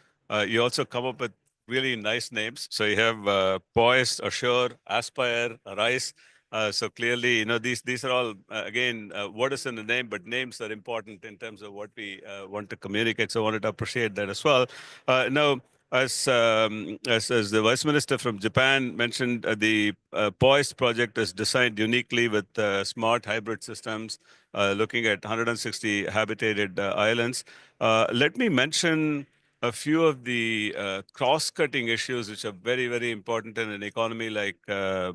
J: you also come up with really nice names. So you have POIST, Assure, Aspire, RISE. So clearly, these are all, again, what is in the name, but names are important in terms of what we want to communicate. So I wanted to appreciate that as well. Now, as the Vice Minister from Japan mentioned, the POIST project is designed uniquely with smart hybrid systems, looking at 160 habitated islands. Let me mention a few of the cross-cutting issues which are very, very important in an economy like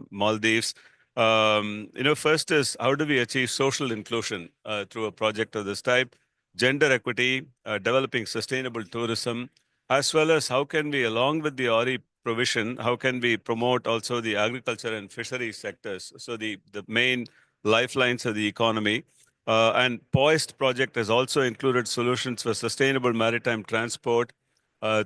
J: Maldives. First is, how do we achieve social inclusion through a project of this type? Gender equity, developing sustainable tourism, as well as how can we, along with the RE provision, how can we promote also the agriculture and fisheries sectors? So the main lifelines of the economy. And POIST project has also included solutions for sustainable maritime transport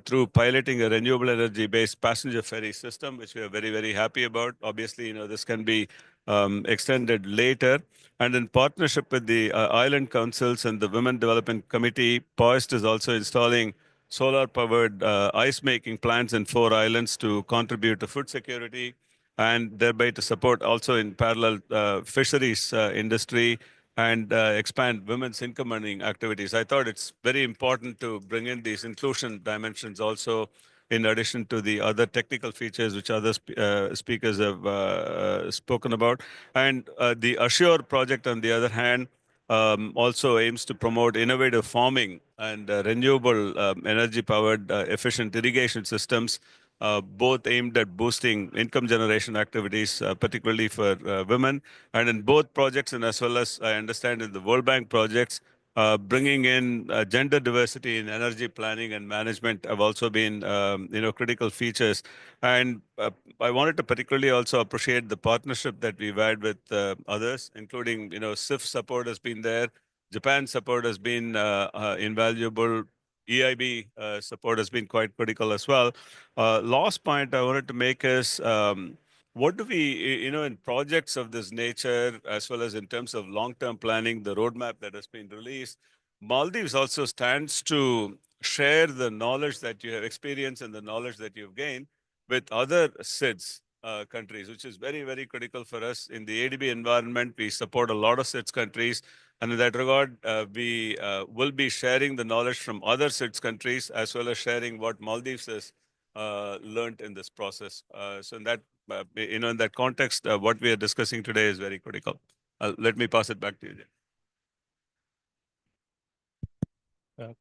J: through piloting a renewable energy-based passenger ferry system, which we are very, very happy about. Obviously, this can be extended later. And in partnership with the island councils and the Women Development Committee, POIST is also installing solar-powered ice-making plants in 4 islands to contribute to food security and thereby to support also in parallel fisheries industry and expand women's income earning activities. I thought it's very important to bring in these inclusion dimensions also, in addition to the other technical features which other speakers have spoken about. And the Assure project, on the other hand, also aims to promote innovative farming and renewable energy-powered efficient irrigation systems, both aimed at boosting income generation activities, particularly for women. And in both projects, and as well as I understand in the World Bank projects, bringing in gender diversity in energy planning and management have also been, critical features. And I wanted to particularly also appreciate the partnership that we've had with others, including, SIF support has been there. Japan support has been invaluable. EIB support has been quite critical as well. Last point I wanted to make is, what do we, in projects of this nature, as well as in terms of long-term planning, the roadmap that has been released, Maldives also stands to share the knowledge that you have experienced and the knowledge that you've gained with other SIDS countries, which is very, very critical for us. In the ADB environment, we support a lot of SIDS countries. And in that regard, we will be sharing the knowledge from other SIDS countries, as well as sharing what Maldives has learned in this process. So in that, in that context, what we are discussing today is very critical. Let me pass it back to you, Jay.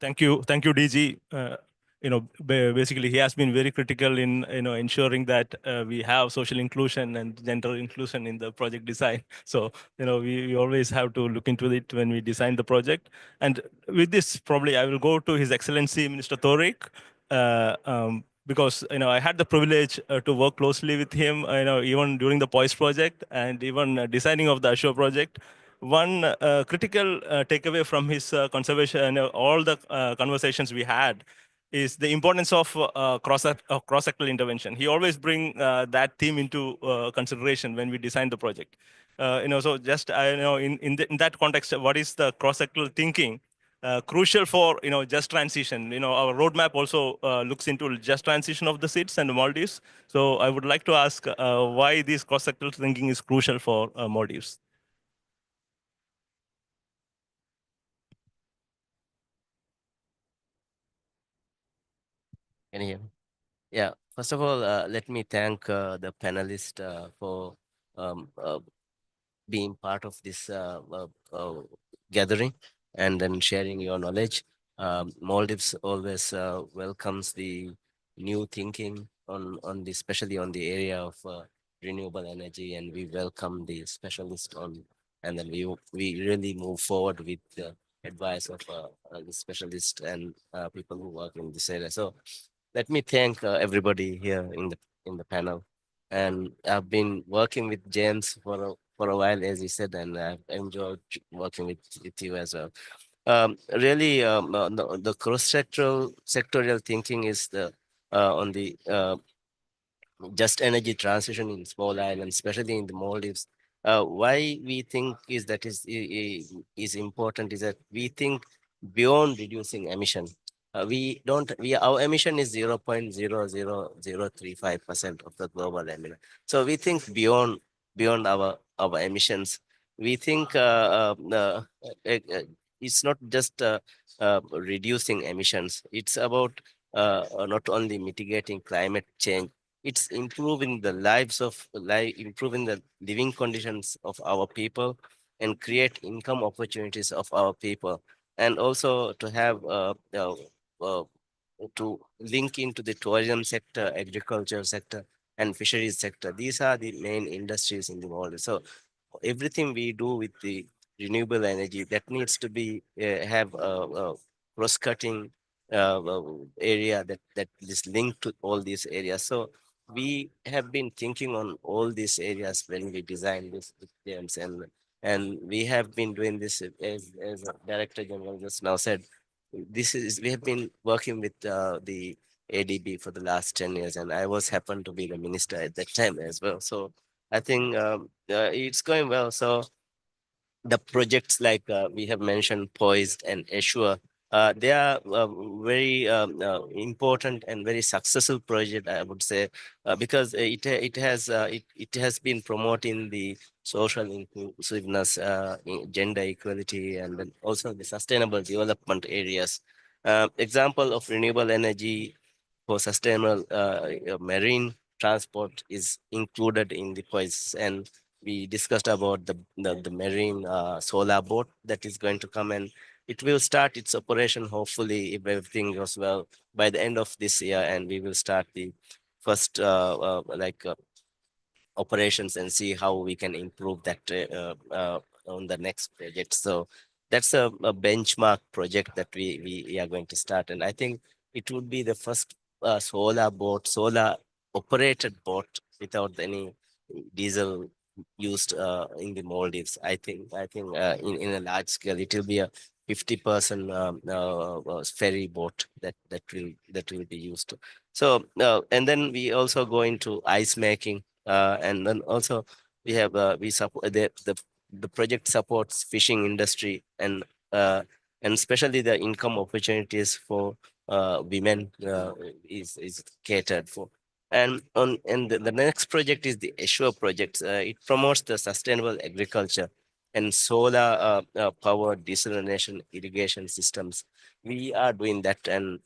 H: Thank you, DG. Basically, he has been very critical in ensuring that we have social inclusion and gender inclusion in the project design. So we always have to look into it when we design the project. And with this, probably I will go to His Excellency Minister Thorik, because I had the privilege to work closely with him, even during the POIST project and even designing of the Assure project. One critical takeaway from his conservation, all the conversations we had, is the importance of cross-sectoral intervention. He always bring that theme into consideration when we design the project. So just in that context, what is the cross-sectoral thinking crucial for just transition? Our roadmap also looks into just transition of the SIDS and the Maldives. So I would like to ask why this cross-sectoral thinking is crucial for Maldives.
K: Can you hear me? Yeah. First of all, let me thank the panelists for being part of this gathering and then sharing your knowledge. Maldives always welcomes the new thinking on the, especially on the area of renewable energy, and we welcome the specialist on, and then we really move forward with the advice of the specialist and people who work in this area. So let me thank everybody here in the panel. And I've been working with James for a while, as you said, and I've enjoyed working with you as well. Really, the sectorial thinking is the on the just energy transition in small islands, especially in the Maldives. Why we think is that is important is that we think beyond reducing emission. Our emission is 0.00035% of the global emission. So we think beyond our emissions. We think it's not just reducing emissions. It's about not only mitigating climate change, it's improving the improving the living conditions of our people and create income opportunities of our people, and also to have to link into the tourism sector, agriculture sector, and fisheries sector. These are the main industries in the world. So everything we do with the renewable energy, that needs to be have a cross-cutting area that is linked to all these areas. So we have been thinking on all these areas when we design this with James, and we have been doing this as Director General just now said. We have been working with the ADB for the last 10 years, and I happened to be the minister at that time as well. So I think it's going well. So the projects like we have mentioned, Poised and Assure, they are very important and very successful project, I would say, because it has been promoting the social inclusiveness, gender equality, and then also the sustainable development areas. Example of renewable energy for sustainable marine transport is included in the Poised, and we discussed about the marine solar boat that is going to come, and it will start its operation hopefully, if everything goes well, by the end of this year, and we will start the first operations and see how we can improve that on the next project. So that's a benchmark project that we are going to start, and I think it would be the first solar operated boat without any diesel used in the Maldives. I think in a large scale it will be a 50-person ferry boat that will be used. So and then we also go into ice making, and then also we have we support the project supports fishing industry, and especially the income opportunities for women is catered for. And the next project is the Assure project. It promotes the sustainable agriculture and solar powered desalination irrigation systems. We are doing that, and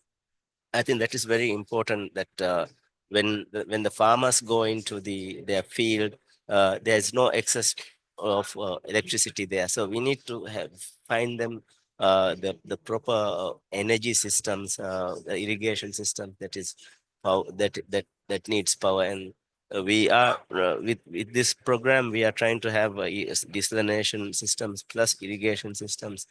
K: I think that is very important that when the farmers go into their field, there's no excess of electricity there. So we need to find them the proper energy systems, the irrigation system that is that needs power. And we are with this program, we are trying to have desalination systems plus irrigation systems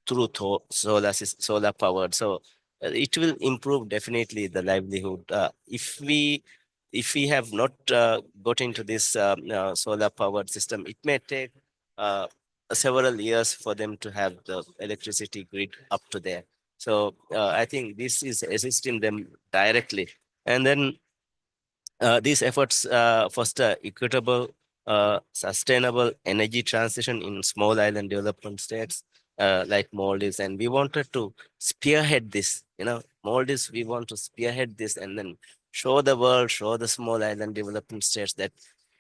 K: through solar powered. So it will improve definitely the livelihood. If we have not got into this solar powered system, it may take several years for them to have the electricity grid up to there. So I think this is assisting them directly. And then these efforts foster equitable, sustainable energy transition in small island development states like Maldives. And we wanted to spearhead this, Maldives, we want to spearhead this and then show the world, show the small island development states that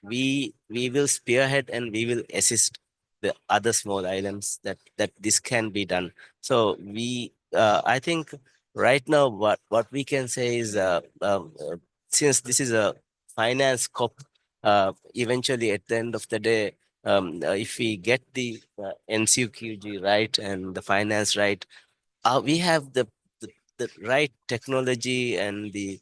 K: we will spearhead and we will assist the other small islands that this can be done. So I think right now what we can say is since this is a finance COP, eventually at the end of the day, if we get the NCQG right and the finance right, we have the right technology and the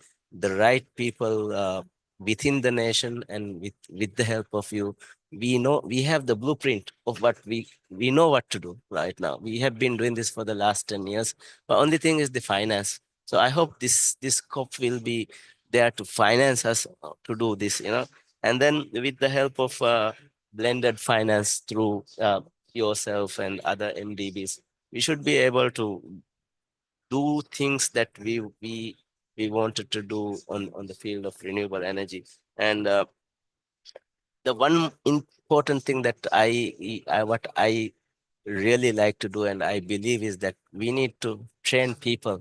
K: right people within the nation, and with the help of you, we have the blueprint of what we know what to do right now. We have been doing this for the last 10 years. The only thing is the finance. So I hope this COP will be there to finance us to do this, and then with the help of blended finance through yourself and other MDBs, we should be able to do things that we wanted to do on the field of renewable energy. And the one important thing that what I really like to do and I believe is that we need to train people,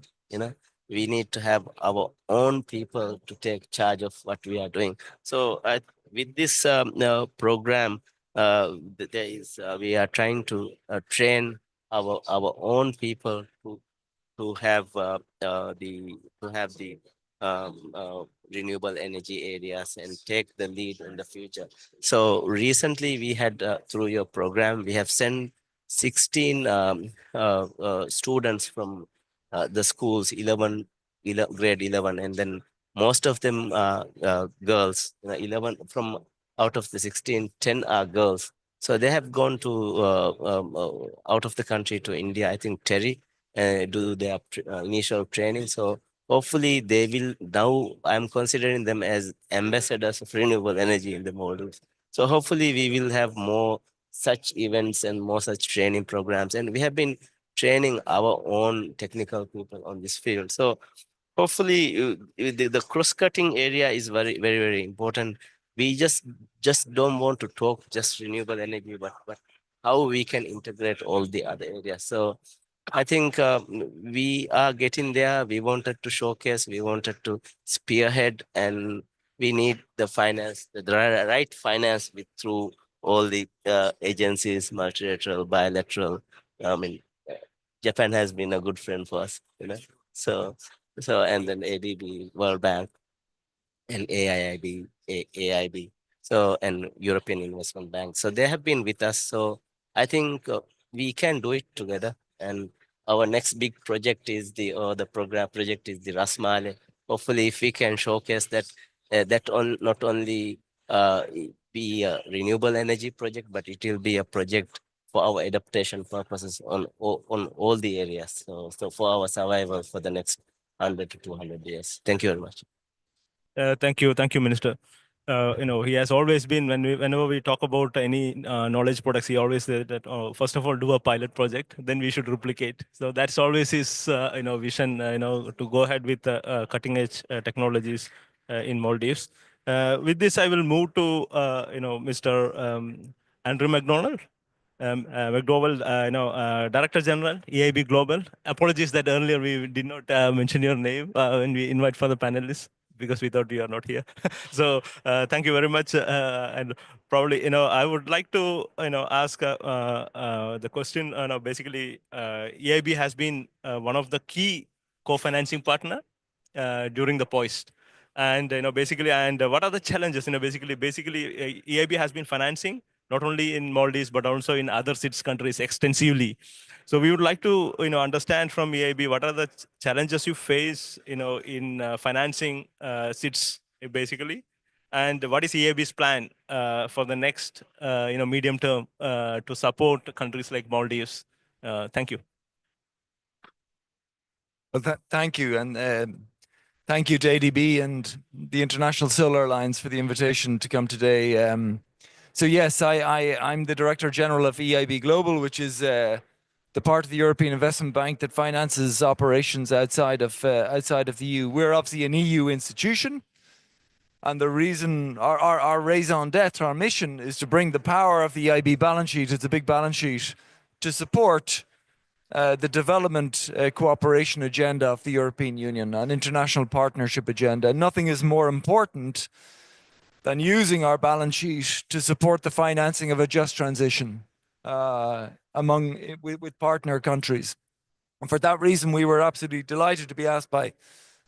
K: we need to have our own people to take charge of what we are doing. So with this program, we are trying to train our own people to have the renewable energy areas and take the lead in the future. So recently we had through your program, we have sent 16 students from the schools, grade 11, and then most of them girls, 11 from out of the 16, 10 are girls. So they have gone to out of the country to India, I think Terry, do their initial training. So hopefully they will, now I'm considering them as ambassadors of renewable energy in the Maldives. So hopefully we will have more such events and more such training programs. And we have been training our own technical people on this field. So hopefully the cross-cutting area is very, very, very important. We just don't want to talk just renewable energy, but how we can integrate all the other areas. So I think we are getting there. We wanted to showcase, we wanted to spearhead, and we need the finance, the right finance through all the agencies, multilateral, bilateral. I mean, Japan has been a good friend for us, So and then ADB, World Bank, and AIB, so and European Investment Bank. So they have been with us. So I think we can do it together. And our next big project is the program project is the Rasmale. Hopefully, if we can showcase that not only be a renewable energy project, but it will be a project for our adaptation purposes on all the areas. So for our survival for the next 100 to 200 years. Thank you very much.
H: Thank you, Minister. He has always been, whenever we talk about any knowledge products, he always said that first of all, do a pilot project, then we should replicate. So that's always his vision, to go ahead with cutting edge technologies in Maldives. With this, I will move to Mr. Andrew McDonald. McDowell, Director General, EIB Global. Apologies that earlier we did not mention your name when we invite for the panelists, because we thought you are not here. So thank you very much. And probably, I would like to, ask the question, basically, EIB has been one of the key co-financing partner during the POIST. And, basically, and what are the challenges? Basically, EIB has been financing not only in Maldives, but also in other SIDS countries extensively. So we would like to, understand from EIB, what are the challenges you face, in financing SIDS basically, and what is EIB's plan for the next, medium term to support countries like Maldives? Thank you.
N: Well, thank you. And thank you to ADB and the International Solar Alliance for the invitation to come today. So yes, I'm the Director General of EIB Global, which is the part of the European Investment Bank that finances operations outside of the EU. We're obviously an EU institution, and the reason our raison d'etre, our mission, is to bring the power of the EIB balance sheet, it's a big balance sheet, to support the development cooperation agenda of the European Union, an international partnership agenda. Nothing is more important than using our balance sheet to support the financing of a just transition with partner countries. And for that reason, we were absolutely delighted to be asked by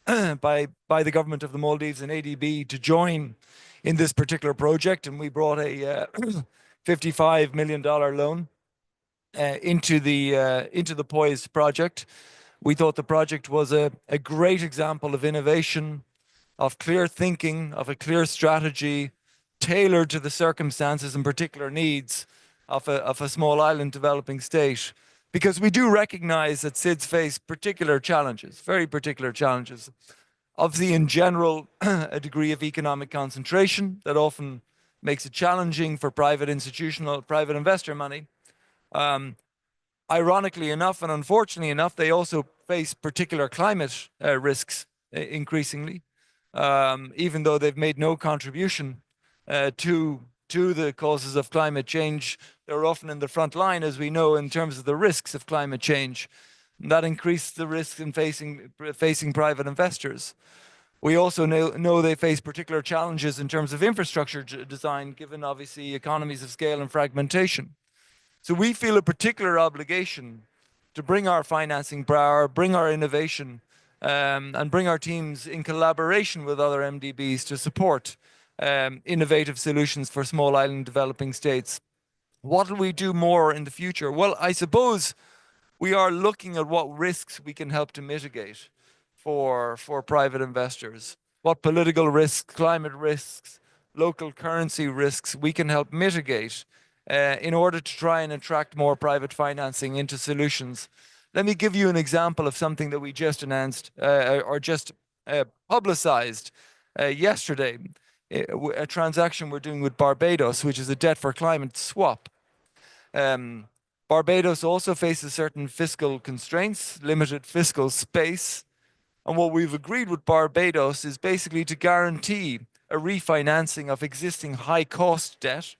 N: the government of the Maldives and ADB to join in this particular project, and we brought a $55 million loan into the POISE project. We thought the project was a great example of innovation, of clear thinking, of a clear strategy tailored to the circumstances and particular needs of a small island developing state. Because we do recognize that SIDS face particular challenges, very particular challenges. Obviously, in general, a degree of economic concentration that often makes it challenging for private investor money. Ironically enough, and unfortunately enough, they also face particular climate risks increasingly, even though they've made no contribution to the causes of climate change. They're often in the front line, as we know, in terms of the risks of climate change. And that increased the risks in facing private investors. We also know they face particular challenges in terms of infrastructure design, given obviously economies of scale and fragmentation. So we feel a particular obligation to bring our financing power, bring our innovation, and bring our teams in collaboration with other MDBs to support innovative solutions for small island developing states. What will we do more in the future? Well, I suppose we are looking at what risks we can help to mitigate for private investors. What political risks, climate risks, local currency risks we can help mitigate in order to try and attract more private financing into solutions. Let me give you an example of something that we just announced or just publicized yesterday. A transaction we're doing with Barbados, which is a debt for climate swap. Barbados also faces certain fiscal constraints, limited fiscal space. And what we've agreed with Barbados is basically to guarantee a refinancing of existing high-cost debt,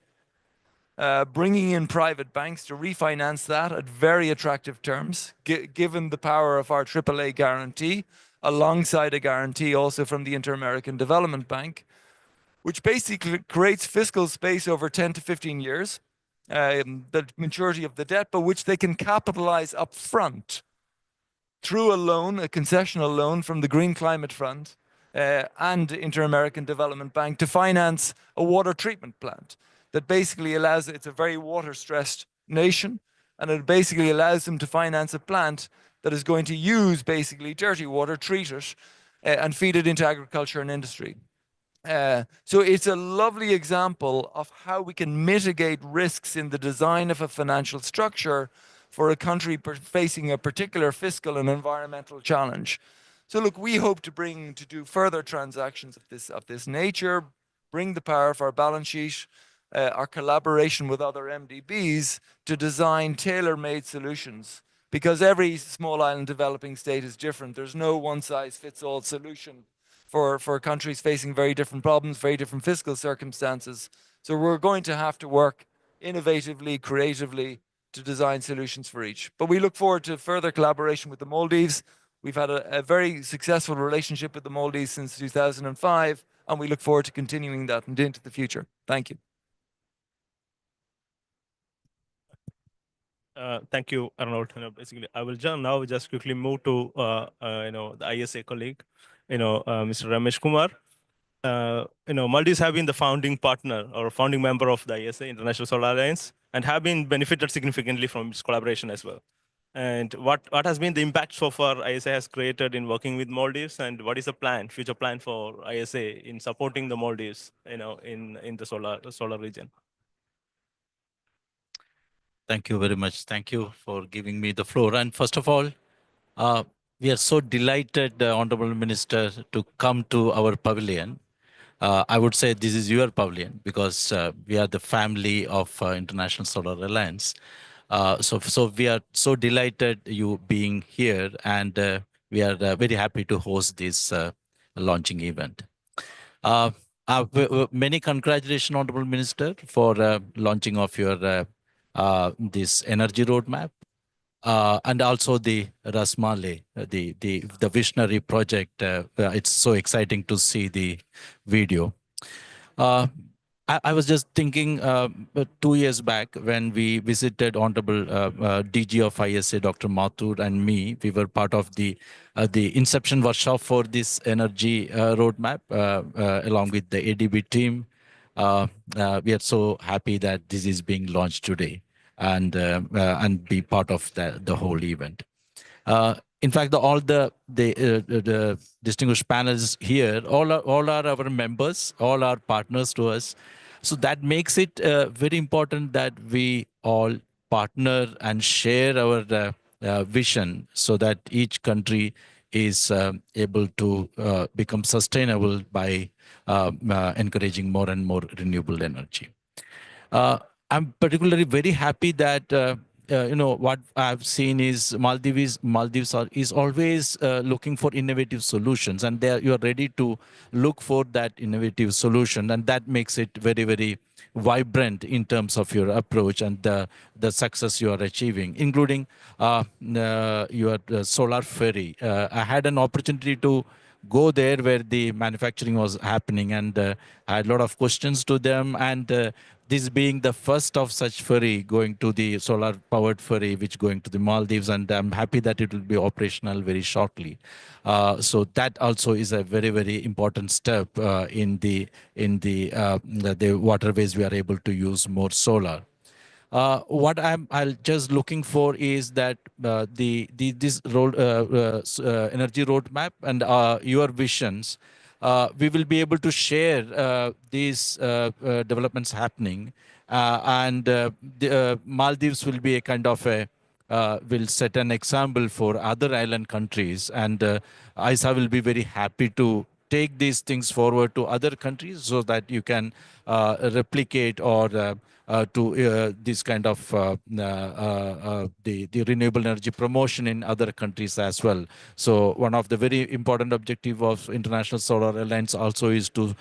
N: bringing in private banks to refinance that at very attractive terms, given the power of our AAA guarantee, alongside a guarantee also from the Inter-American Development Bank, which basically creates fiscal space over 10 to 15 years, the maturity of the debt, but which they can capitalize up front through a loan, a concessional loan from the Green Climate Fund and Inter-American Development Bank to finance a water treatment plant that basically allows, it's a very water-stressed nation, and it basically allows them to finance a plant that is going to use basically dirty water, treat it, and feed it into agriculture and industry. So it's a lovely example of how we can mitigate risks in the design of a financial structure for a country facing a particular fiscal and environmental challenge. So look, we hope to do further transactions of this nature, bring the power of our balance sheet, our collaboration with other MDBs to design tailor-made solutions, because every small island developing state is different. There's no one-size-fits-all solution for countries facing very different problems, very different fiscal circumstances. So we're going to have to work innovatively, creatively to design solutions for each. But we look forward to further collaboration with the Maldives. We've had a very successful relationship with the Maldives since 2005, and we look forward to continuing that and into the future. Thank you.
H: Thank you, Arnold. Basically, I will now just quickly move to the ISA colleague, Mr. Ramesh Kumar. Maldives have been the founding partner or founding member of the ISA, International Solar Alliance, and have been benefited significantly from its collaboration as well. And what has been the impact so far ISA has created in working with Maldives, and what is the future plan for ISA in supporting the Maldives, in the solar region?
O: Thank you very much. Thank you for giving me the floor. And first of all, we are so delighted, Honorable Minister, to come to our pavilion. I would say this is your pavilion because we are the family of International Solar Alliance. So we are so delighted you being here, and we are very happy to host this launching event. Many congratulations, Honorable Minister, for launching of your this energy roadmap. And also the Rasmale, the visionary project. It's so exciting to see the video. I was just thinking 2 years back when we visited Honorable DG of ISA, Dr. Mathur, and me. We were part of the inception workshop for this energy roadmap along with the ADB team. We are so happy that this is being launched today and be part of the whole event. In fact, all the distinguished panels here, all are our members, all are partners to us. So that makes it very important that we all partner and share our vision so that each country is able to become sustainable by encouraging more and more renewable energy. I'm particularly very happy that what I've seen is Maldives is always looking for innovative solutions, and you are ready to look for that innovative solution, and that makes it very, very vibrant in terms of your approach and the success you are achieving, including your solar ferry. I had an opportunity to go there where the manufacturing was happening, and I had a lot of questions to them, and this being the first of such ferry going to the solar powered ferry which going to the Maldives, and I'm happy that it will be operational very shortly. So that also is a very, very important step in the waterways we are able to use more solar. What I'm just looking for is that this energy roadmap and your visions, we will be able to share these developments happening, and the Maldives will be a kind of will set an example for other island countries, and ISA will be very happy to take these things forward to other countries so that you can replicate or to this kind of the renewable energy promotion in other countries as well. So one of the very important objective of International Solar Alliance also is to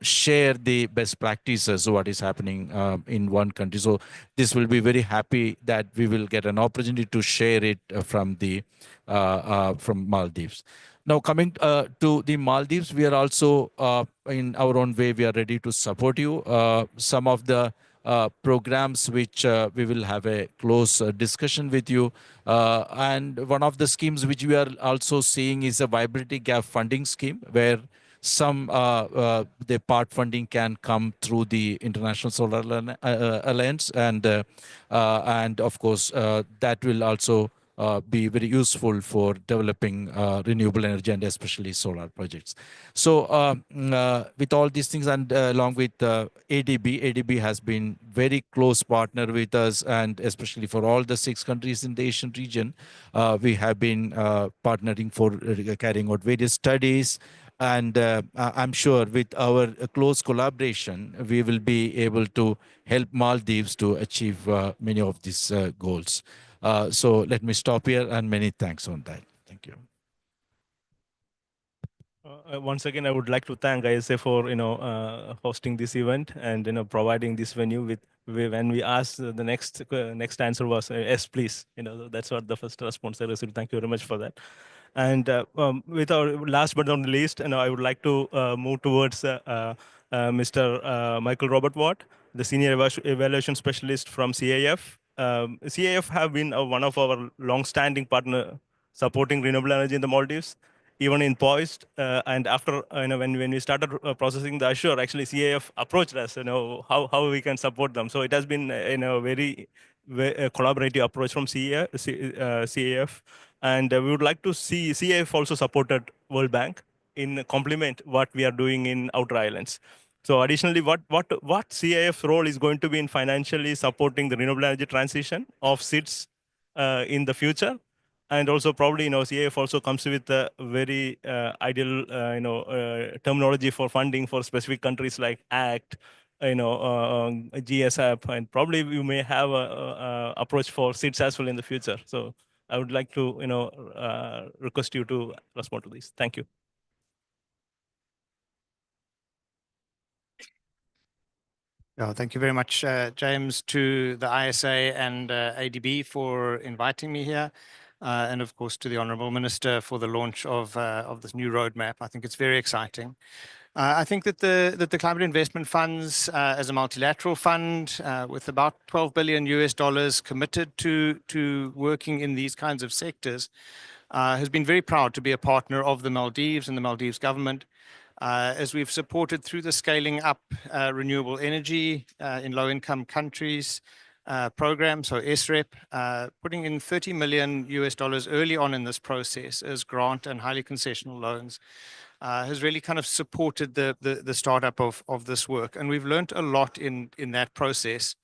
O: share the best practices, what is happening in one country. So this will be very happy that we will get an opportunity to share it from Maldives. Now, coming to the Maldives, we are also, in our own way, we are ready to support you. Some of the programs which we will have a close discussion with you. And one of the schemes which we are also seeing is a viability gap funding scheme, where some the part funding can come through the International Solar Alliance, and of course that will also be very useful for developing renewable energy and especially solar projects. So with all these things, and along with ADB has been very close partner with us, and especially for all the 6 countries in the Asian region, we have been partnering for carrying out various studies. And I'm sure with our close collaboration, we will be able to help Maldives to achieve many of these goals. So let me stop here, and many thanks on that. Thank you.
H: Once again, I would like to thank ISA for hosting this event and providing this venue with when we asked the next answer was yes, please. That's what the first response I received. Thank you very much for that. And with our last but not least, I would like to move towards Mr. Michael Robert Watt, the Senior Evaluation Specialist from CAF. CAF have been one of our long-standing partner supporting renewable energy in the Maldives, even in POIST. And after, when we started processing the Assure, actually CAF approached us, how we can support them. So it has been a very collaborative approach from CAF. And we would like to see CAF also supported World Bank in complement what we are doing in Outer Islands. So additionally, what CAF's role is going to be in financially supporting the renewable energy transition of SIDS in the future. And also probably, CAF also comes with a very ideal, terminology for funding for specific countries like ACT, a GS app, and probably we may have a approach for seeds as well in the future. So I would like to, request you to respond to these. Thank you.
P: Thank you very much, James, to the ISA and ADB for inviting me here. And of course, to the Honourable Minister for the launch of this new roadmap. I think it's very exciting. I think that the Climate Investment Funds, as a multilateral fund with about $12 billion US committed to working in these kinds of sectors, has been very proud to be a partner of the Maldives and the Maldives government, as we've supported through the scaling up renewable energy in low-income countries program, so SREP, putting in $30 million US early on in this process as grant and highly concessional loans. Has really kind of supported the startup of this work. And we've learned a lot in that process.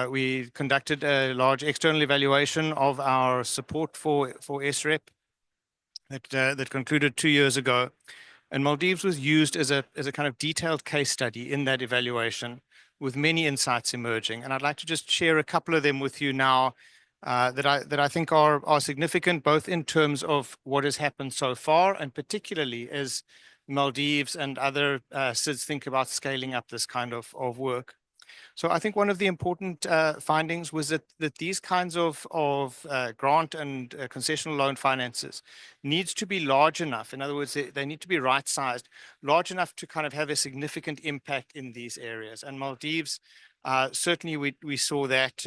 P: We conducted a large external evaluation of our support for SREP that concluded 2 years ago. And Maldives was used as a kind of detailed case study in that evaluation, with many insights emerging. And I'd like to just share a couple of them with you now that I think are significant, both in terms of what has happened so far, and particularly as Maldives and other SIDS think about scaling up this kind of work. So I think one of the important findings was that these kinds of grant and concessional loan finances needs to be large enough. In other words, they need to be right-sized, large enough to kind of have a significant impact in these areas. And Maldives, certainly we saw that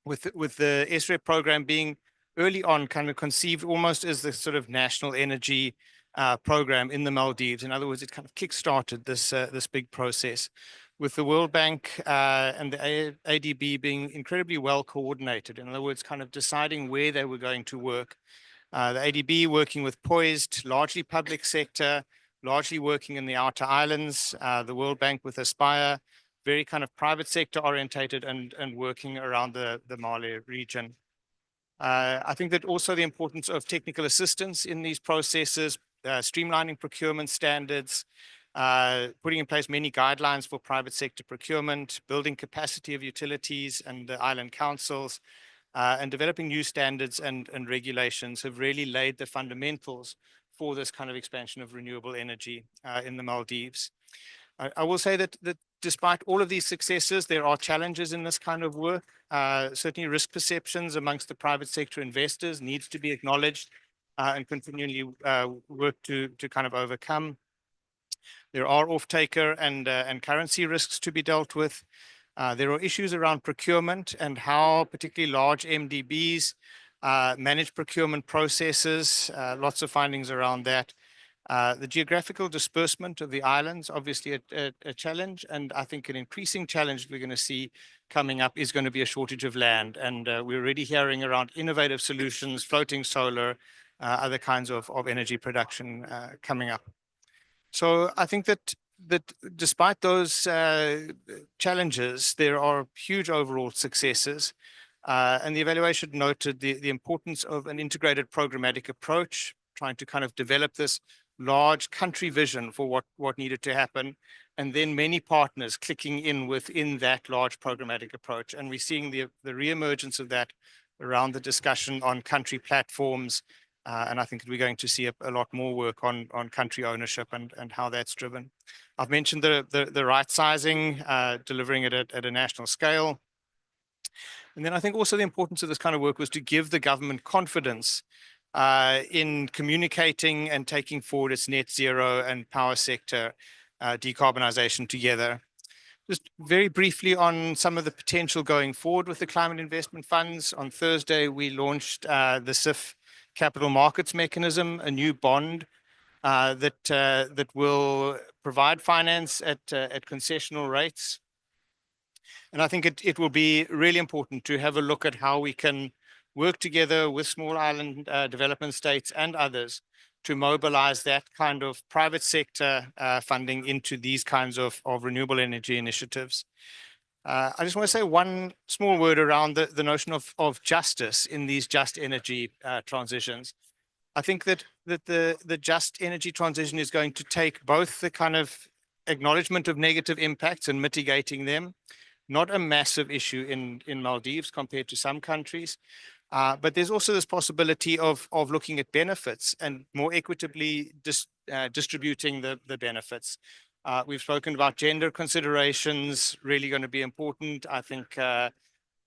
P: with the SREP program being early on kind of conceived almost as the sort of national energy program in the Maldives. In other words, it kind of kick-started this big process, with the World Bank and the ADB being incredibly well coordinated. In other words, kind of deciding where they were going to work. The ADB working with Poised, largely public sector, largely working in the outer islands. The World Bank with Aspire, very kind of private sector orientated and working around the Mali region. I think that also the importance of technical assistance in these processes, streamlining procurement standards, putting in place many guidelines for private sector procurement, building capacity of utilities and the island councils, and developing new standards and regulations have really laid the fundamentals for this kind of expansion of renewable energy in the Maldives. I will say that despite all of these successes, there are challenges in this kind of work. Certainly risk perceptions amongst the private sector investors needs to be acknowledged and continually work to kind of overcome. There are off-taker and currency risks to be dealt with. There are issues around procurement and how particularly large MDBs manage procurement processes, lots of findings around that. The geographical disbursement of the islands, obviously a challenge, and I think an increasing challenge we're going to see coming up is going to be a shortage of land. And we're already hearing around innovative solutions, floating solar, other kinds of energy production coming up. So I think that despite those challenges, there are huge overall successes. And the evaluation noted the importance of an integrated programmatic approach, trying to kind of develop this large country vision for what needed to happen, and then many partners clicking in within that large programmatic approach. And we're seeing the reemergence of that around the discussion on country platforms. And I think we're going to see a lot more work on country ownership and how that's driven. I've mentioned the right sizing, delivering it at a national scale. And then I think also the importance of this kind of work was to give the government confidence in communicating and taking forward its net zero and power sector decarbonization together. Just very briefly on some of the potential going forward with the climate investment funds. On Thursday, we launched the CIF capital markets mechanism, a new bond that will provide finance at concessional rates. And I think it will be really important to have a look at how we can work together with small island development states and others to mobilize that kind of private sector funding into these kinds of renewable energy initiatives. I just want to say one small word around the notion of justice in these just energy transitions. I think that the just energy transition is going to take both the kind of acknowledgement of negative impacts and mitigating them. Not a massive issue in Maldives compared to some countries. But there's also this possibility of looking at benefits and more equitably distributing the benefits. We've spoken about gender considerations, really going to be important. I think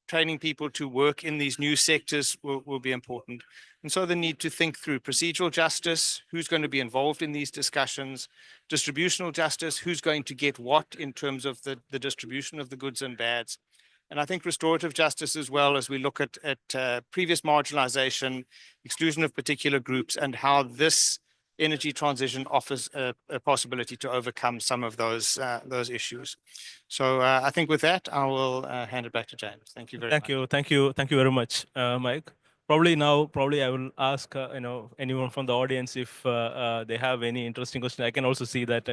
P: training people to work in these new sectors will be important. And so the need to think through procedural justice, who's going to be involved in these discussions, distributional justice, who's going to get what in terms of the distribution of the goods and bads. And I think restorative justice as well, as we look at previous marginalization, exclusion of particular groups, and how this energy transition offers a possibility to overcome some of those issues. So I think with that, I will hand it back to James. Thank you very much.
H: Thank you very much, Mike. Probably I will ask anyone from the audience if they have any interesting question. I can also see that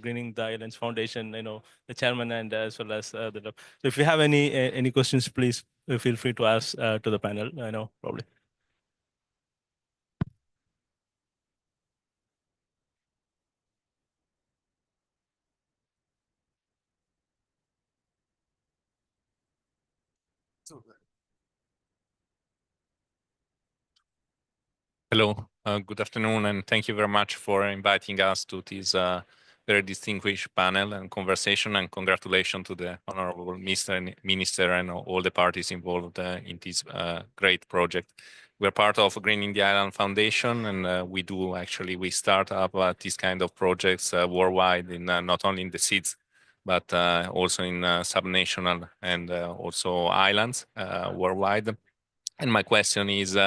H: Greening the Islands Foundation, the chairman and as well as the. So if you have any questions, please feel free to ask to the panel. Probably.
C: Hello, good afternoon, and thank you very much for inviting us to this very distinguished panel and conversation, and congratulations to the Honorable Minister and all the parties involved in this great project. We're part of Greening the Island Foundation, and we start up this kind of projects worldwide, in not only in the seeds, but also in subnational and also islands worldwide. And my question is,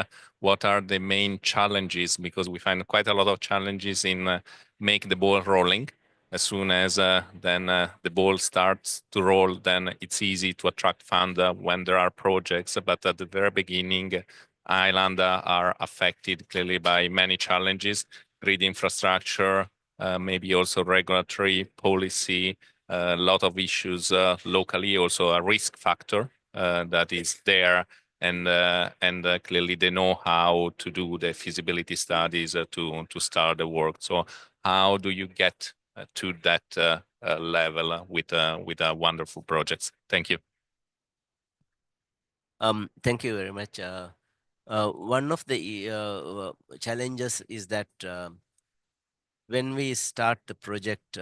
C: what are the main challenges? Because we find quite a lot of challenges in make the ball rolling. As soon as then the ball starts to roll, then it's easy to attract funds when there are projects. But at the very beginning, islands are affected clearly by many challenges: grid infrastructure, maybe also regulatory policy, a lot of issues locally, also a risk factor that is there. And clearly they know how to do the feasibility studies to start the work. So how do you get to that level with wonderful projects? Thank you.
K: Thank you very much. One of the challenges is that when we start the project,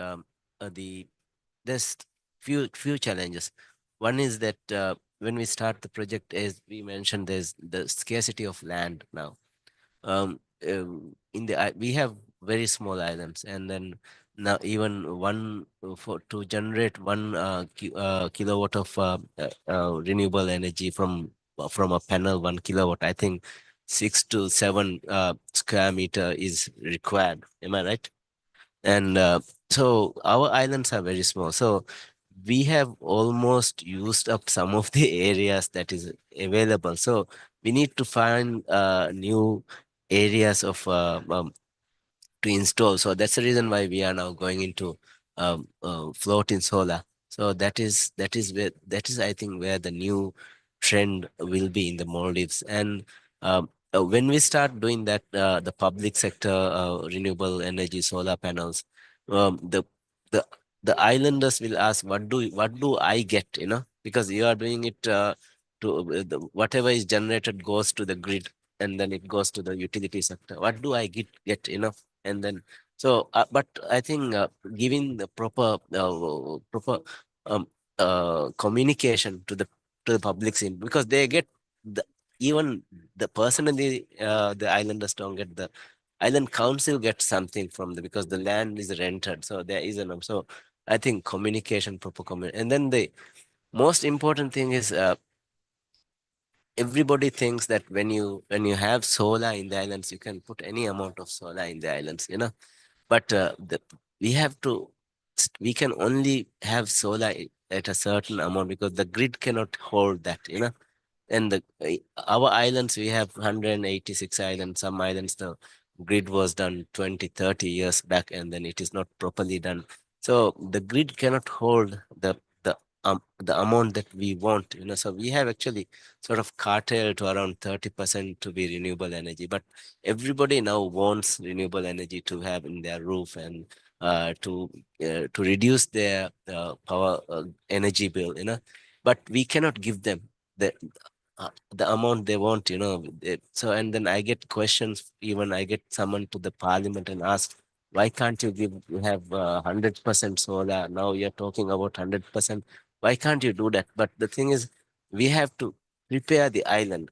K: there's few challenges. One is that when we start the project, as we mentioned, there's the scarcity of land now. We have very small islands, and then now even to generate 1 kilowatt of renewable energy from a panel, 1 kilowatt, I think 6 to 7 square meter is required. Am I right? And so our islands are very small. So we have almost used up some of the areas that is available. So we need to find new areas of to install. So that's the reason why we are now going into floating solar. So that is I think where the new trend will be in the Maldives. And when we start doing that, the public sector renewable energy solar panels, the islanders will ask, what do I get, because you are doing it to whatever is generated goes to the grid, and then it goes to the utility sector. What do I get, and then so but I think giving the proper communication to the public scene, because they get even the personally the islanders don't get, the island council gets something from because the land is rented, so there is so I think communication, proper communication. And then the most important thing is everybody thinks that when you have solar in the islands, you can put any amount of solar in the islands, but we can only have solar at a certain amount because the grid cannot hold that, and our islands, we have 186 islands. Some islands, the grid was done 20, 30 years back, and then it is not properly done. So the grid cannot hold the amount that we want, so we have actually sort of curtailed to around 30% to be renewable energy, but everybody now wants renewable energy to have in their roof and to reduce their power energy bill, but we cannot give them the amount they want, so, and then I get questions, even I get summoned to the parliament and ask, why can't you have 100% solar? Now you're talking about 100%. Why can't you do that? But the thing is, we have to prepare the island.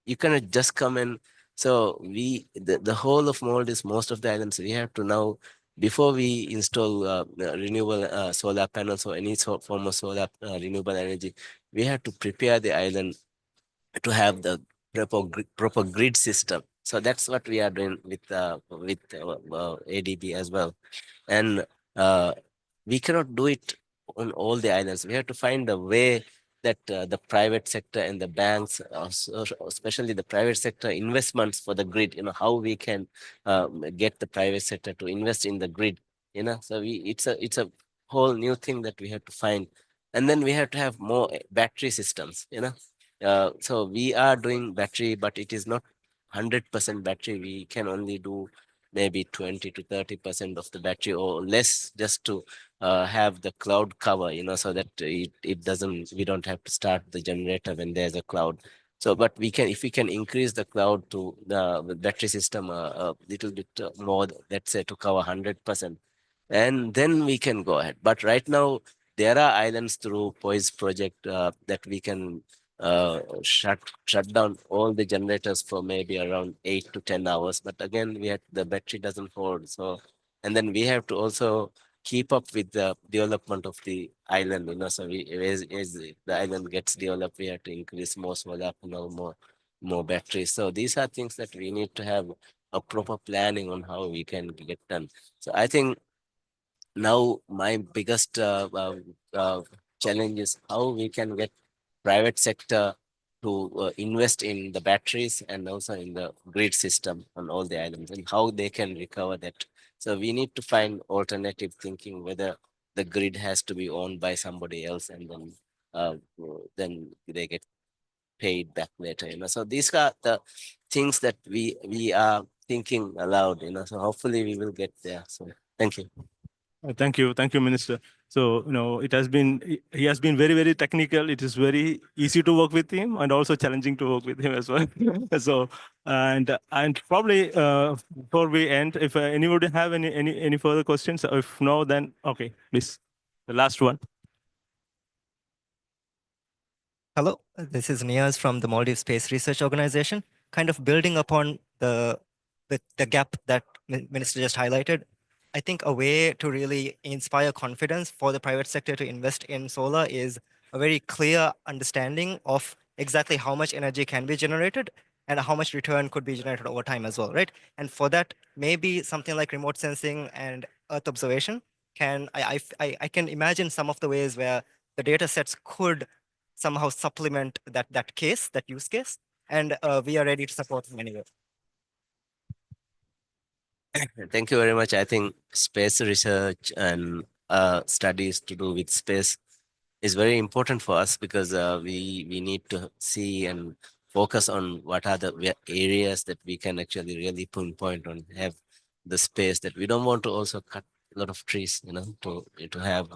K: You cannot just come in. So the whole of Maldives, most of the islands, we have to now, before we install renewable solar panels or any form of solar renewable energy, we have to prepare the island to have the proper grid system. So that's what we are doing with ADB as well. And we cannot do it on all the islands. We have to find a way that the private sector and the banks, especially the private sector investments for the grid, how we can get the private sector to invest in the grid, so it's a whole new thing that we have to find. And then we have to have more battery systems, so we are doing battery, but it is not 100% battery. We can only do maybe 20 to 30% of the battery or less, just to have the cloud cover, so that it doesn't, we don't have to start the generator when there's a cloud. So, but we can, if we can increase the cloud to the battery system a little bit more, let's say to cover 100%, and then we can go ahead. But right now, there are islands through POISE project that we can shut down all the generators for maybe around 8 to 10 hours. But again, the battery doesn't hold. So, and then we have to also keep up with the development of the island, so as the island gets developed, we have to increase more solar panel, more batteries. So these are things that we need to have a proper planning on how we can get done. So I think now my biggest challenge is how we can get private sector to invest in the batteries and also in the grid system on all the islands, and how they can recover that. So we need to find alternative thinking, whether the grid has to be owned by somebody else, and then they get paid back later. So these are the things that we are thinking aloud. So hopefully we will get there. So thank you.
H: Thank you, Minister. So, it has been, he has been very, very technical. It is very easy to work with him and also challenging to work with him as well. So, and probably before we end, if anybody have any further questions, if no, then okay, please, the last one.
Q: Hello, this is Niaz from the Maldives Space Research Organization. Kind of building upon the gap that Minister just highlighted, I think a way to really inspire confidence for the private sector to invest in solar is a very clear understanding of exactly how much energy can be generated and how much return could be generated over time as well, right? And for that, maybe something like remote sensing and Earth observation I can imagine some of the ways where the data sets could somehow supplement that use case, and we are ready to support them anyway.
K: Thank you very much. I think space research and studies to do with space is very important for us, because we need to see and focus on what are the areas that we can actually really pinpoint on, have the space that we don't want to also cut a lot of trees, to have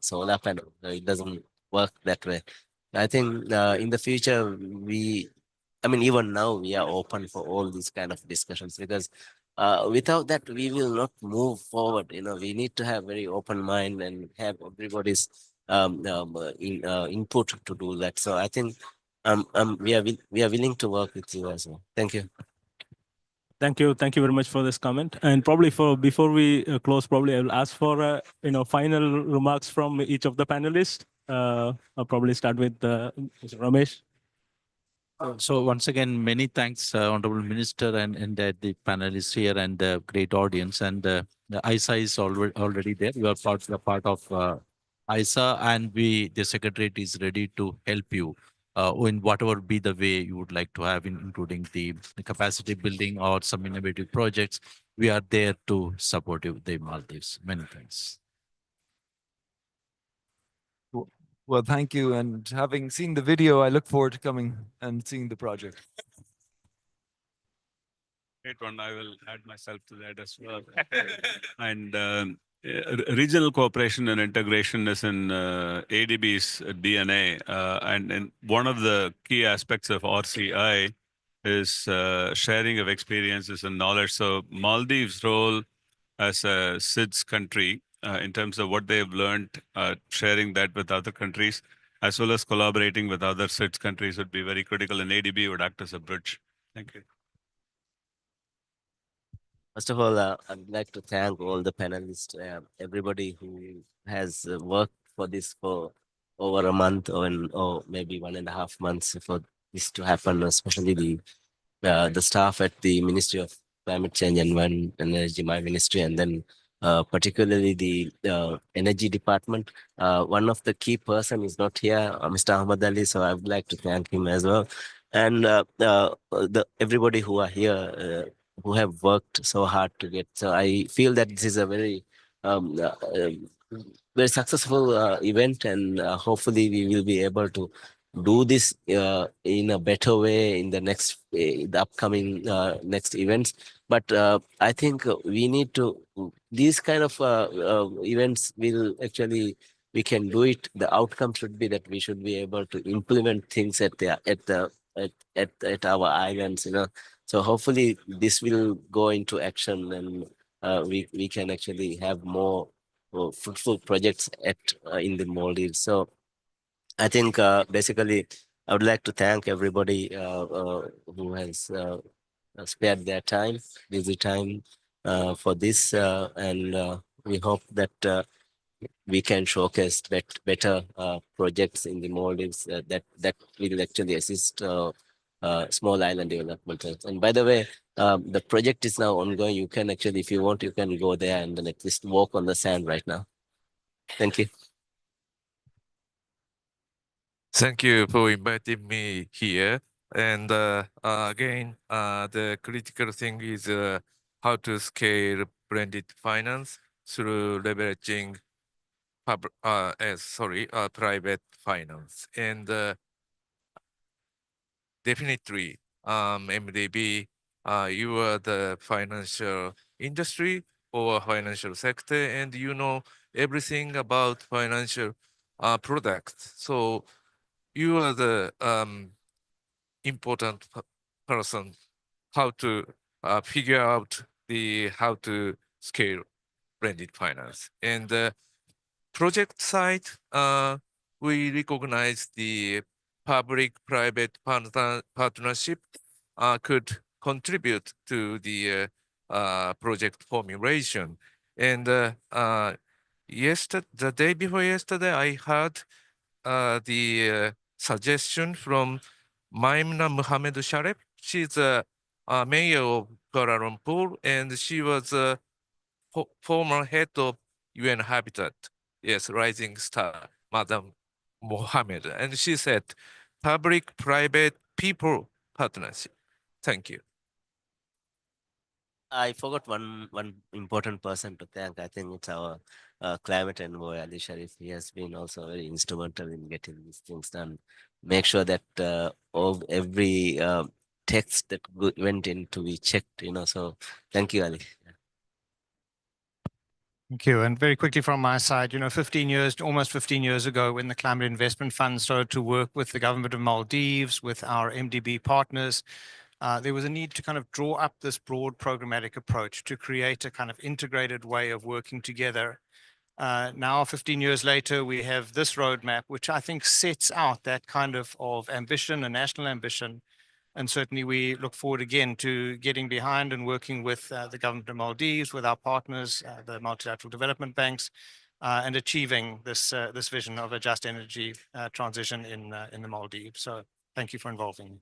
K: solar panel. It doesn't work that way. I think in the future, even now we are open for all these kind of discussions, because without that, we will not move forward. We need to have very open mind and have everybody's input to do that. So I think we are willing to work with you as well. Thank you.
H: Thank you very much for this comment. And probably before we close, probably I will ask for final remarks from each of the panelists. I'll probably start with Mr. Ramesh.
O: So once again, many thanks, Honorable Minister, and the panelists here and the great audience. And the ISA is already there. You are part of ISA, and the Secretariat is ready to help you in whatever be the way you would like to have, including the capacity building or some innovative projects. We are there to support you, the Maldives. Many thanks.
N: Well, thank you. And having seen the video, I look forward to coming and seeing the project.
J: Great one. I will add myself to that as well. And regional cooperation and integration is in ADB's DNA, and one of the key aspects of RCI is sharing of experiences and knowledge. So Maldives' role as a SIDS country in terms of what they've learned, sharing that with other countries, as well as collaborating with other SIDS countries would be very critical, and ADB would act as a bridge. Thank you.
K: First of all, I'd like to thank all the panelists, everybody who has worked for this for over a month or maybe 1.5 months for this to happen, especially the staff at the Ministry of Climate Change, Environment and Energy, my ministry, and then particularly the Energy Department. One of the key person is not here, Mr. Ahmad Ali, so I would like to thank him as well. And everybody who are here, who have worked so hard to get. So I feel that this is a very very successful event, and hopefully we will be able to do this in a better way in the next the upcoming next events. But I think we need to these kind of events will actually, we can do it. The outcome should be that we should be able to implement things at our islands, you know. So hopefully this will go into action, and we can actually have more fruitful projects in the Maldives. So I think basically I would like to thank everybody who has spared their time, busy time for this, and we hope that we can showcase better projects in the Maldives that will actually assist small island development. And by the way, the project is now ongoing. You can actually, if you want, you can go there and then at least walk on the sand right now. Thank you.
M: Thank you for inviting me here. And again, the critical thing is how to scale blended finance through leveraging private finance. And definitely, MDB, you are the financial industry or financial sector, and you know everything about financial products. So you are the important person how to figure out how to scale blended finance. And project side, we recognize the public-private partnership could contribute to the project formulation. And the day before yesterday, I heard the suggestion from Maimuna Mohamed Sharif. She's a mayor of Kuala Lumpur, and she was a former head of UN Habitat. Yes, Rising Star, Madam Mohammed. And she said, public-private people partnership. Thank you.
K: I forgot one important person to thank. I think it's our climate envoy, Ali Sharif. He has been also very instrumental in getting these things done. Make sure that every text that went in to be checked, you know. So thank you, Ali.
P: Thank you. And very quickly from my side, you know, almost 15 years ago, when the Climate Investment Fund started to work with the government of Maldives, with our MDB partners, there was a need to kind of draw up this broad programmatic approach to create a kind of integrated way of working together. Now, 15 years later, we have this roadmap, which I think sets out that kind of ambition, a national ambition. And certainly we look forward again to getting behind and working with the government of Maldives, with our partners, the multilateral development banks, and achieving this vision of a just energy transition in the Maldives. So thank you for involving me.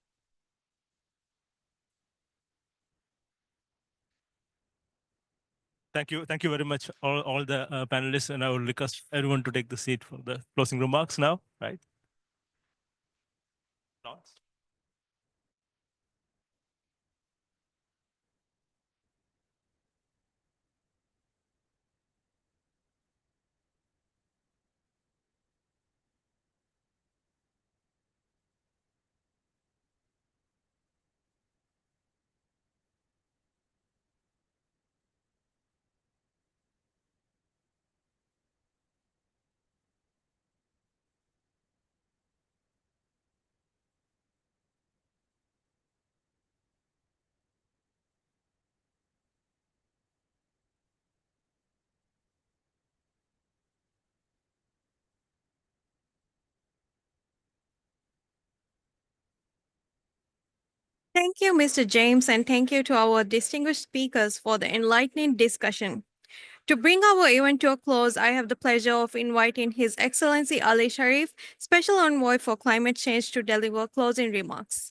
H: Thank you very much, all the panelists, and I will request everyone to take the seat for the closing remarks now, right?
G: Thank you, Mr. James, and thank you to our distinguished speakers for the enlightening discussion. To bring our event to a close, I have the pleasure of inviting His Excellency Ali Sharif, Special Envoy for Climate Change, to deliver closing remarks.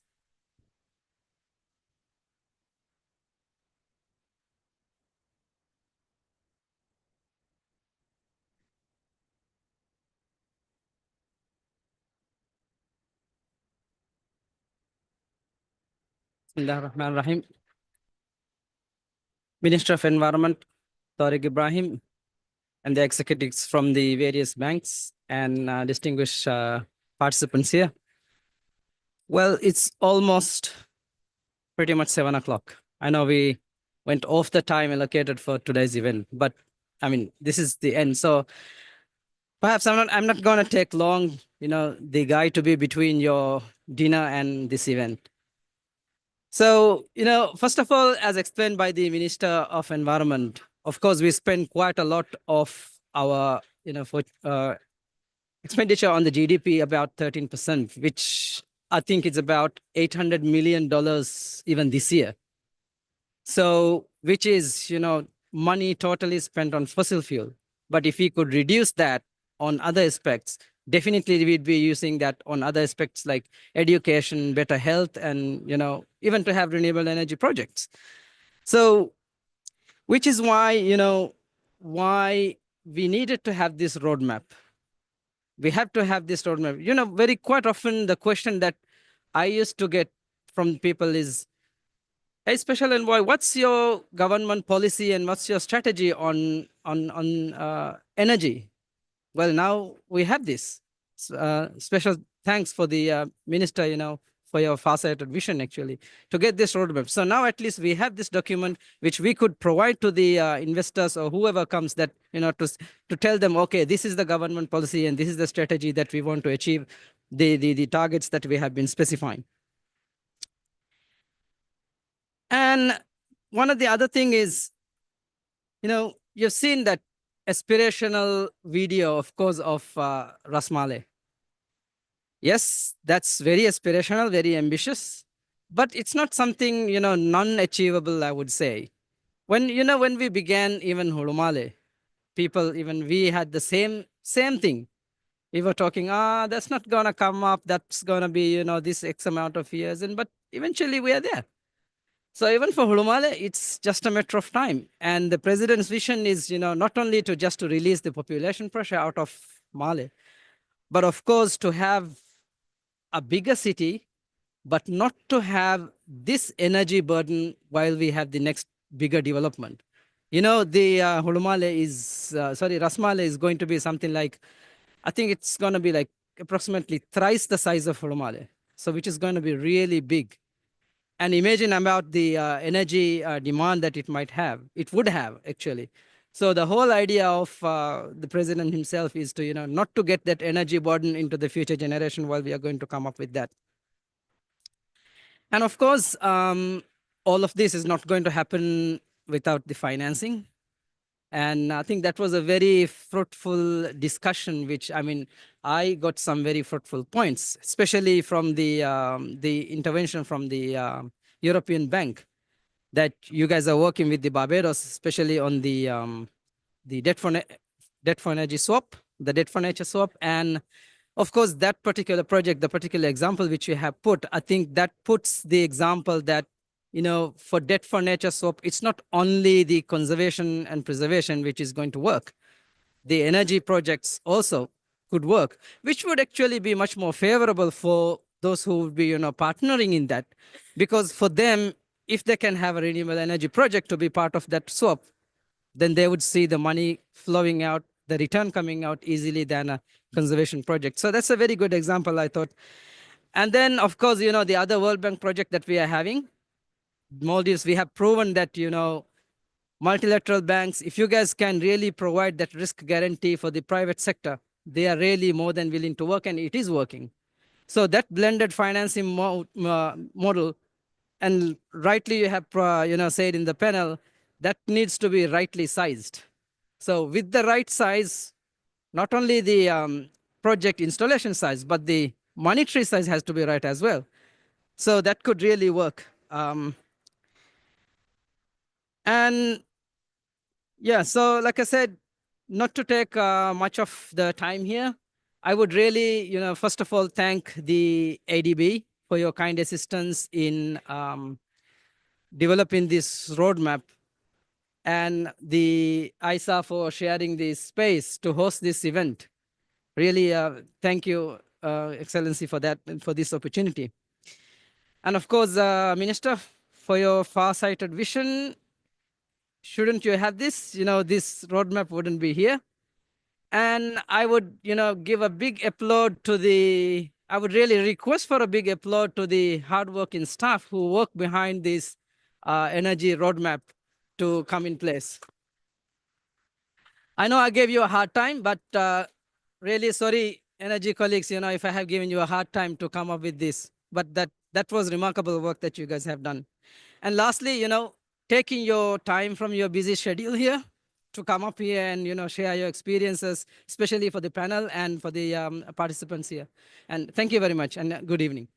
L: Bismillahirrahmanirrahim. Minister of Environment, Tariq Ibrahim, and the executives from the various banks and distinguished participants here. Well, it's almost pretty much 7 o'clock. I know we went off the time allocated for today's event, but I mean, this is the end. So perhaps I'm not going to take long, the guy to be between your dinner and this event. So, first of all, as explained by the Minister of Environment, of course, we spend quite a lot of our, expenditure on the GDP, about 13%, which I think is about $800 million even this year. So, which is, money totally spent on fossil fuel. But if we could reduce that on other aspects, definitely we'd be using that on other aspects like education, better health, and, even to have renewable energy projects. So, which is why, why we needed to have this roadmap. We have to have this roadmap. Very quite often the question that I used to get from people is, hey, Special Envoy, what's your government policy and what's your strategy on energy? Well, now we have this. Special thanks for the minister, for your far-sighted vision, actually, to get this roadmap. So now at least we have this document which we could provide to the investors or whoever comes that, to tell them, okay, this is the government policy and this is the strategy that we want to achieve the targets that we have been specifying. And one of the other thing is, you've seen that aspirational video, of course, of Ras Malay. Yes, that's very aspirational, very ambitious, but it's not something, non-achievable, I would say. When we began even Hulu Malay, people, even we had the same thing. We were talking, that's not gonna come up, that's gonna be, this X amount of years, but eventually we are there. So even for Hulu Malay, it's just a matter of time. And the president's vision is, not only to release the population pressure out of Malay, but of course to have a bigger city, but not to have this energy burden while we have the next bigger development. The Hulu Malay is, Ras Malay is going to be something like, I think it's going to be like approximately thrice the size of Hulu Malay. So which is going to be really big. And imagine about the energy demand that it would have actually. So the whole idea of the president himself is to, not to get that energy burden into the future generation while we are going to come up with that. And of course, all of this is not going to happen without the financing. And I think that was a very fruitful discussion, which, I got some very fruitful points, especially from the intervention from the European Bank, that you guys are working with the Barbados, especially on the debt for energy swap, the debt for nature swap. And of course, that particular project, the particular example which you have put, I think that puts the example that, for debt for nature swap, it's not only the conservation and preservation which is going to work. The energy projects also could work, which would actually be much more favorable for those who would be, partnering in that. Because for them, if they can have a renewable energy project to be part of that swap, then they would see the money flowing out, the return coming out easily than a conservation project. So that's a very good example, I thought. And then, of course, the other World Bank project that we are having, Maldives, we have proven that, multilateral banks, if you guys can really provide that risk guarantee for the private sector, they are really more than willing to work, and it is working. So that blended financing model, and rightly you have said in the panel, that needs to be rightly sized. So with the right size, not only the project installation size, but the monetary size has to be right as well. So that could really work. And yeah, so like I said, not to take much of the time here, I would really, first of all, thank the ADB for your kind assistance in developing this roadmap, and the ISA for sharing this space to host this event. Really, thank you, Excellency, for that and for this opportunity. And of course, Minister, for your far-sighted vision. Shouldn't you have this? This roadmap wouldn't be here. And I would, give a big applaud to I would really request for a big applaud to the hardworking staff who work behind this energy roadmap to come in place. I know I gave you a hard time, but really sorry, energy colleagues, if I have given you a hard time to come up with this, but that was remarkable work that you guys have done. And lastly, taking your time from your busy schedule here to come up here and share your experiences, especially for the panel and for the participants here. And thank you very much, and good evening.